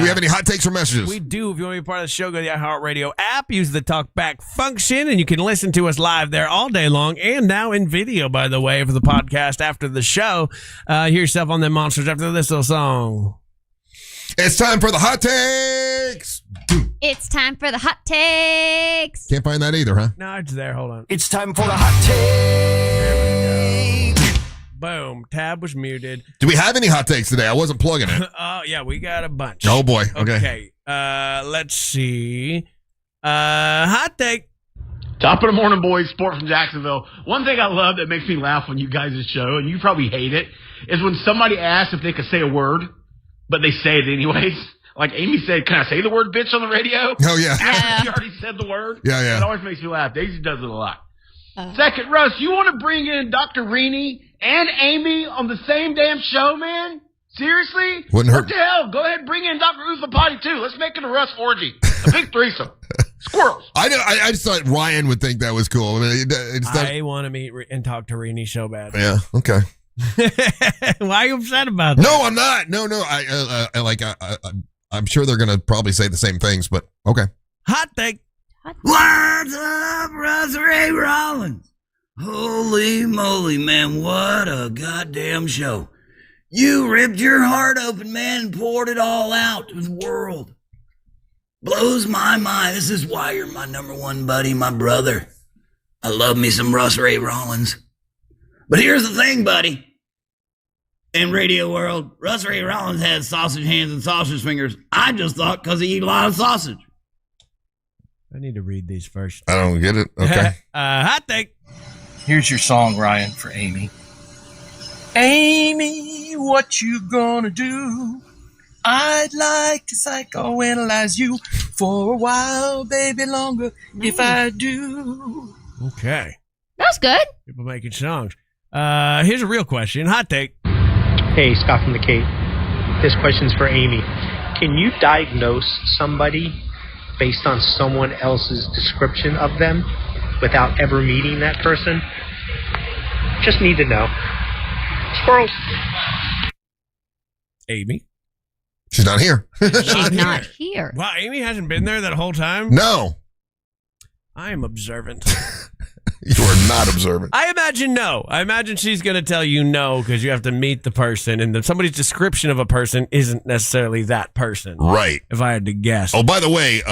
we have any hot takes or messages? We do. If you want to be part of the show, go to the iHeartRadio app. Use the talkback function, and you can listen to us live there all day long, and now in video, by the way, for the podcast after the show. Hear yourself on them monsters after this little song. It's time for the hot takes. It's time for the hot takes. Can't find that either, huh? No, it's there. Hold on. It's time for the hot take. Boom. Tab was muted. Do we have any hot takes today? I wasn't plugging it. Oh, yeah, we got a bunch. Oh, boy. Okay. Okay. Let's see. Hot take. Top of the morning, boys. Sport from Jacksonville. One thing I love that makes me laugh on you guys' show, and you probably hate it, is when somebody asks if they could say a word, but they say it anyways. Like Amy said, can I say the word bitch on the radio? Oh, yeah. After she already said the word. Yeah. It always makes me laugh. Daisy does it a lot. Second, Russ, you want to bring in Dr. Reaney and Amy on the same damn show, man? Seriously? Wouldn't hurt. What the hell? Go ahead and bring in Dr. Ufa Potty, too. Let's make it a Russ orgy. A big threesome. Squirrels. I just thought Ryan would think that was cool. I mean, it's not. I want to meet and talk to Reaney so bad. Yeah. Okay. Why are you upset about that? No, I'm not. No. I'm sure they're gonna probably say the same things, but okay. Hot take. What's up, Russ Ray Rollins? Holy moly, man, what a goddamn show. You ripped your heart open, man, and poured it all out to the world. Blows my mind. This is why you're my number one buddy, my brother. I love me some Russ Ray Rollins. But here's the thing, buddy. In radio world, Russ Ray Rollins has sausage hands and sausage fingers. I just thought because he eat a lot of sausage. I need to read these first. I don't get it. Okay. Hot take. Here's your song, Ryan, for Amy. Amy, what you gonna do? I'd like to psychoanalyze you for a while, baby, longer if I do. Okay. That's good. People making songs. Here's a real question. Hot take. Hey, Scott from the Cape. This question's for Amy. Can you diagnose somebody based on someone else's description of them without ever meeting that person? Just need to know. Squirrels. Amy. She's not here. She's not here. Wow, Amy hasn't been there that whole time? No. I am observant. You are not observant. I imagine no. I imagine she's going to tell you no because you have to meet the person, and somebody's description of a person isn't necessarily that person. Right. If I had to guess. Oh, by the way,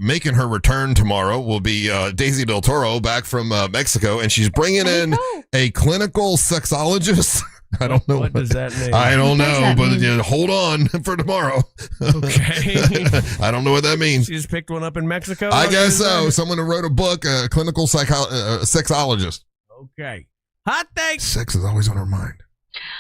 making her return tomorrow will be Daisy Del Toro back from Mexico, and she's bringing in a clinical sexologist. I don't know. What does that mean? I don't know, but hold on for tomorrow. Okay. I don't know what that means. She just picked one up in Mexico? I guess so. Someone who wrote a book, a clinical sexologist. Okay. Hot take. Sex is always on her mind.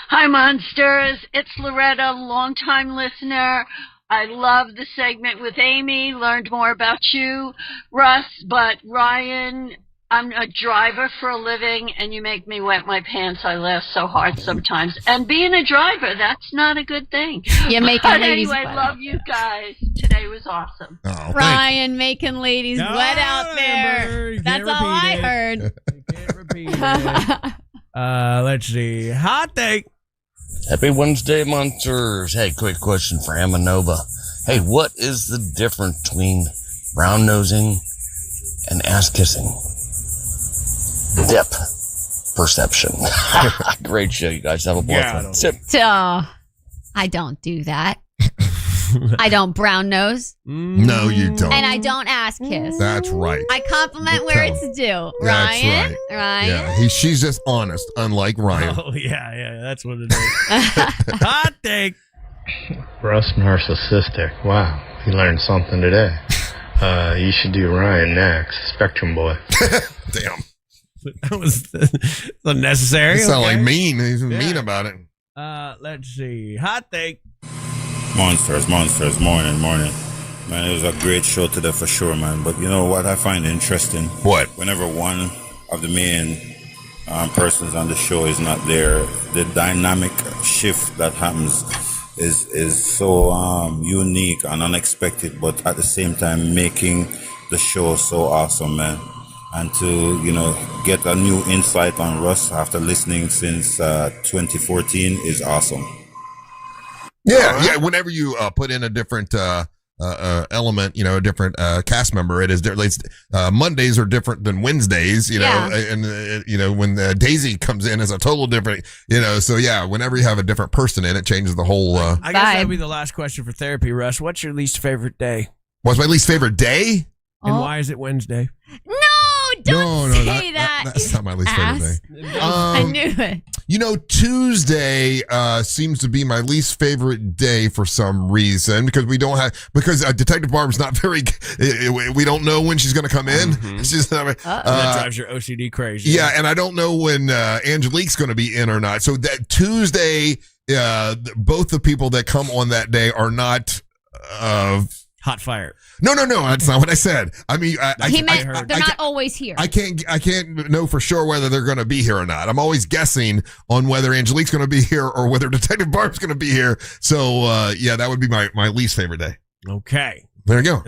Hi, Monsters. It's Loretta, longtime listener. I love the segment with Amy. Learned more about you, Russ. But Ryan, I'm a driver for a living, and you make me wet my pants. I laugh so hard sometimes. And being a driver, that's not a good thing. You're making but ladies anyway, wet. love you guys. Today was awesome. Oh, Ryan making ladies No, wet out there. Amber, you That's can't all I repeat it. heard. You can't repeat it. Let's see. Hot take. Happy Wednesday, Monsters. Hey, quick question for Amanova. Hey, what is the difference between brown nosing and ass kissing? Depth perception. Great show, you guys. Have a blessed Sip. I don't do that. I don't brown nose. No, you don't. And I don't ass kiss. That's right. I compliment where it's due. Ryan? That's right. Ryan? Yeah, she's just honest, unlike Ryan. Oh, yeah, that's what it is. Hot take. Russ narcissistic. Wow, you learned something today. You should do Ryan next. Spectrum Boy. Damn. That was unnecessary. You sound okay. like mean. He's mean about it. Let's see. Hot take. Monsters, morning. Man, it was a great show today for sure, man. But you know what I find interesting? What? Whenever one of the main persons on the show is not there, the dynamic shift that happens is so unique and unexpected, but at the same time making the show so awesome, man. And to, get a new insight on Russ after listening since 2014 is awesome. Yeah. Whenever you put in a different element, a different cast member, it is different. Mondays are different than Wednesdays, and when Daisy comes in as a total different, so yeah, whenever you have a different person in, it changes the whole. I guess that'll be the last question for therapy, Russ. What's your least favorite day? What's my least favorite day? And why is it Wednesday? No, don't say that. That's not my least favorite day. I knew it. Tuesday seems to be my least favorite day for some reason because Detective Barb's not very. We don't know when she's going to come in. She's that drives your OCD crazy. Yeah, and I don't know when Angelique's going to be in or not. So that Tuesday, both the people that come on that day are not. Hot fire. No, that's not what I said. I mean, they're not always here. I can't know for sure whether they're going to be here or not. I'm always guessing on whether Angelique's going to be here or whether Detective Barb's going to be here. So, that would be my least favorite day. Okay. There you go.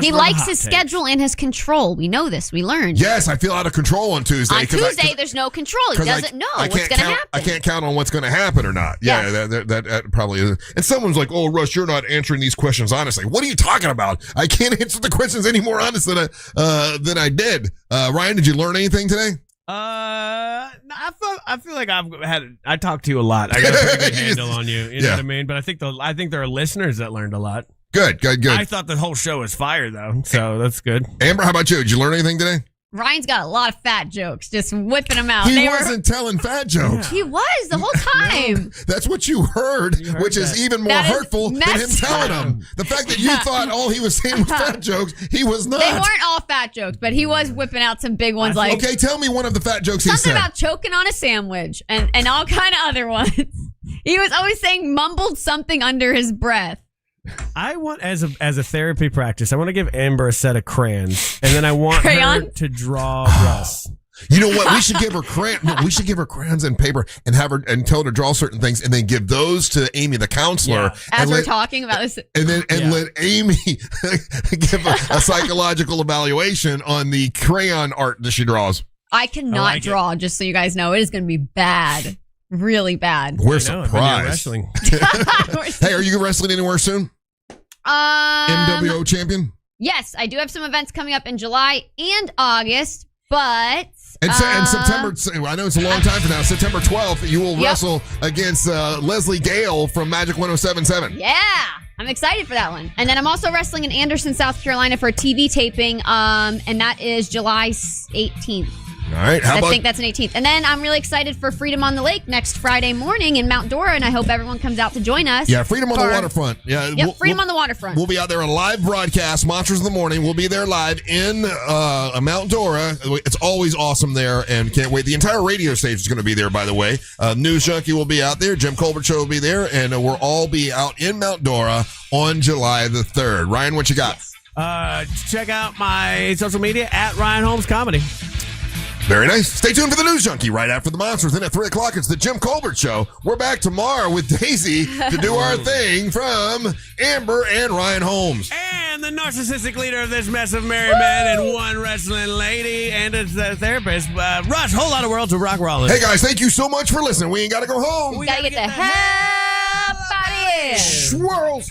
He likes his schedule and his control. We know this. We learned. Yes, I feel out of control on Tuesday. On Tuesday, there's no control. He doesn't know what's going to happen. I can't count on what's going to happen or not. Yeah, that probably is. And someone's like, "Oh, Russ, you're not answering these questions honestly." What are you talking about? I can't answer the questions any more honest than I did. Ryan, did you learn anything today? I feel like I talked to you a lot. I got a pretty good handle on you. You know what I mean? But I think there are listeners that learned a lot. Good. I thought the whole show was fire, though, so that's good. Amber, how about you? Did you learn anything today? Ryan's got a lot of fat jokes, just whipping them out. He wasn't telling fat jokes. He was the whole time. That's what you heard which is even more hurtful than him telling them. The fact that you thought all he was saying was fat jokes, he was not. They weren't all fat jokes, but he was whipping out some big ones. Okay, tell me one of the fat jokes he said. Something about choking on a sandwich and all kind of other ones. He was always saying mumbled something under his breath. I want, as a therapy practice, I want to give Amber a set of crayons, and then I want her to draw Russ. You know what? We should give her we should give her crayons and paper and have her and tell her to draw certain things, and then give those to Amy, the counselor. As we're talking about this, and let Amy give a psychological evaluation on the crayon art that she draws. I cannot draw. Just so you guys know, it is going to be bad. Really bad. We're surprised. Hey, are you wrestling anywhere soon? MWO champion? Yes, I do have some events coming up in July and August, but And September, I know it's a long time from now, September 12th, you will wrestle against Leslie Gale from Magic 107.7. Yeah, I'm excited for that one. And then I'm also wrestling in Anderson, South Carolina for a TV taping, and that is July 18th. All right. I think that's an 18th. And then I'm really excited for Freedom on the Lake next Friday morning in Mount Dora, and I hope everyone comes out to join us. Yeah, Freedom on the Waterfront. Yeah, Yep, Freedom on the Waterfront. We'll be out there on a live broadcast, Monsters in the Morning. We'll be there live in Mount Dora. It's always awesome there, and can't wait. The entire radio station is going to be there, by the way. News Junkie will be out there. Jim Colbert Show will be there, and we'll all be out in Mount Dora on July the 3rd. Ryan, what you got? Check out my social media at Ryan Holmes Comedy. Very nice. Stay tuned for the News Junkie right after the Monsters. Then at 3 o'clock, it's the Jim Colbert Show. We're back tomorrow with Daisy to do our thing from Amber and Ryan Holmes. And the narcissistic leader of this mess of merry men and one wrestling lady and a therapist, Russ, whole lot of world to Rock Rollins. Hey, guys, thank you so much for listening. We ain't got to go home. We got to get the hell out of here. Swirls.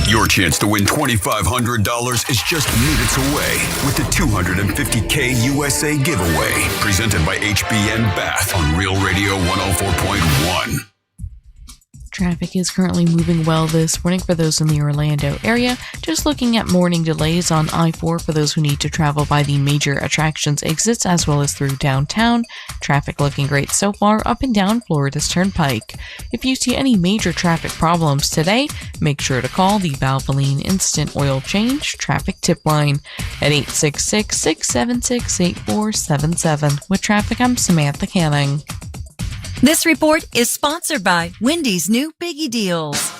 Your chance to win $2,500 is just minutes away with the $250K USA giveaway. Presented by HBN Bath on Real Radio 104.1. Traffic is currently moving well this morning for those in the Orlando area. Just looking at morning delays on I-4 for those who need to travel by the major attractions exits as well as through downtown. Traffic looking great so far up and down Florida's Turnpike. If you see any major traffic problems today, make sure to call the Valvoline Instant Oil Change Traffic Tip Line at 866-676-8477. With traffic, I'm Samantha Canning. This report is sponsored by Wendy's new Biggie Deals.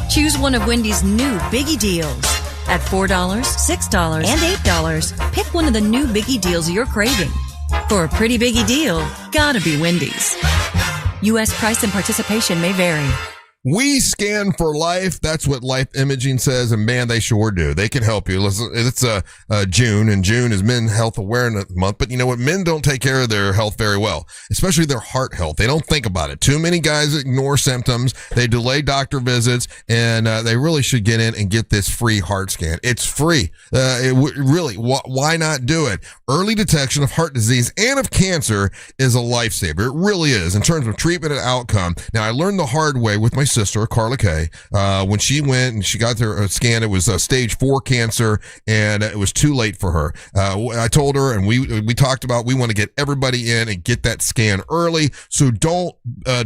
Choose one of Wendy's new Biggie Deals at $4, $6, and $8. Pick one of the new Biggie Deals you're craving. For a pretty biggie deal, gotta be Wendy's. U.S. price and participation may vary. We scan for life. That's what Life Imaging says, and man, they sure do. They can help you. Listen, it's June, and June is Men Health Awareness Month. But you know what? Men don't take care of their health very well, especially their heart health. They don't think about it. Too many guys ignore symptoms. They delay doctor visits, and they really should get in and get this free heart scan. It's free. Really, why not do it? Early detection of heart disease and of cancer is a lifesaver. It really is in terms of treatment and outcome. Now, I learned the hard way with my sister, Carla Kay, when she went and she got her scan. It was stage 4 cancer, and it was too late for her. I told her, and we talked about, we want to get everybody in and get that scan early. So don't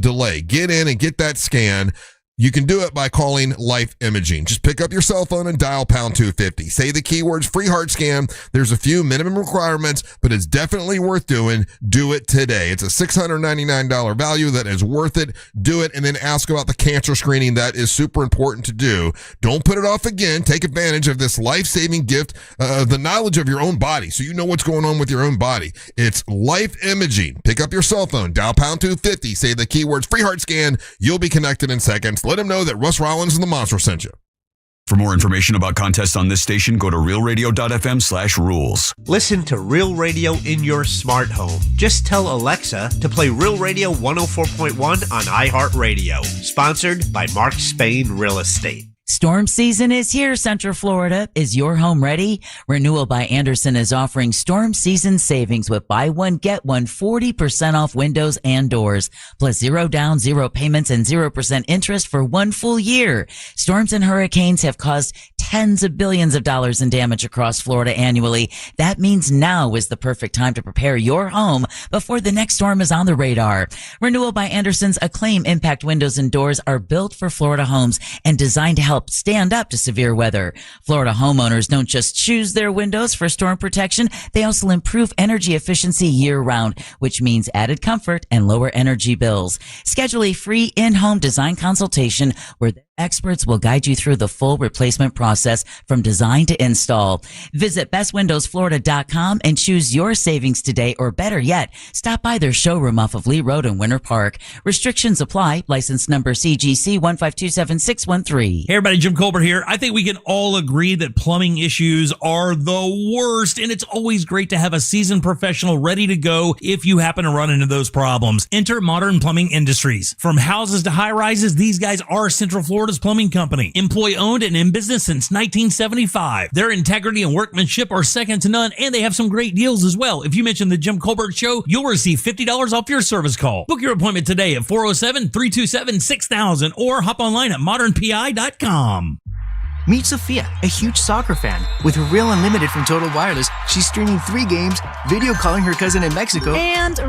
delay. Get in and get that scan. You can do it by calling Life Imaging. Just pick up your cell phone and dial pound 250. Say the keywords free heart scan. There's a few minimum requirements, but it's definitely worth doing. Do it today. It's a $699 value that is worth it. Do it, and then ask about the cancer screening. That is super important to do. Don't put it off again. Take advantage of this life-saving gift, the knowledge of your own body, so you know what's going on with your own body. It's Life Imaging. Pick up your cell phone, dial pound 250. Say the keywords free heart scan. You'll be connected in seconds. Let him know that Russ Rollins and the Monster sent you. For more information about contests on this station, go to realradio.fm/rules. Listen to Real Radio in your smart home. Just tell Alexa to play Real Radio 104.1 on iHeartRadio. Sponsored by Mark Spain Real Estate. Storm season is here, Central Florida. Is your home ready? Renewal by Anderson is offering storm season savings with buy one, get one 40% off windows and doors, plus 0 down, 0 payments, and 0% interest for 1 full year. Storms and hurricanes have caused tens of billions of dollars in damage across Florida annually. That means now is the perfect time to prepare your home before the next storm is on the radar. Renewal by Anderson's Acclaim Impact Windows and Doors are built for Florida homes and designed to help stand up to severe weather. Florida homeowners don't just choose their windows for storm protection, they also improve energy efficiency year-round, which means added comfort and lower energy bills. Schedule a free in-home design consultation where the experts will guide you through the full replacement process from design to install. Visit bestwindowsflorida.com and choose your savings today, or better yet, stop by their showroom off of Lee Road in Winter Park. Restrictions apply. License number CGC 1527613. Hey everybody, Jim Colbert here. I think we can all agree that plumbing issues are the worst, and it's always great to have a seasoned professional ready to go if you happen to run into those problems. Enter Modern Plumbing Industries. From houses to high rises, these guys are Central Florida Florida's plumbing company. Employee owned and in business since 1975. Their integrity and workmanship are second to none, and they have some great deals as well. If you mention the Jim Colbert Show, you'll receive $50 off your service call. Book your appointment today at 407-327-6000 or hop online at modernpi.com. Meet Sophia, a huge soccer fan. With her Real Unlimited from Total Wireless, she's streaming 3 games, video calling her cousin in Mexico, and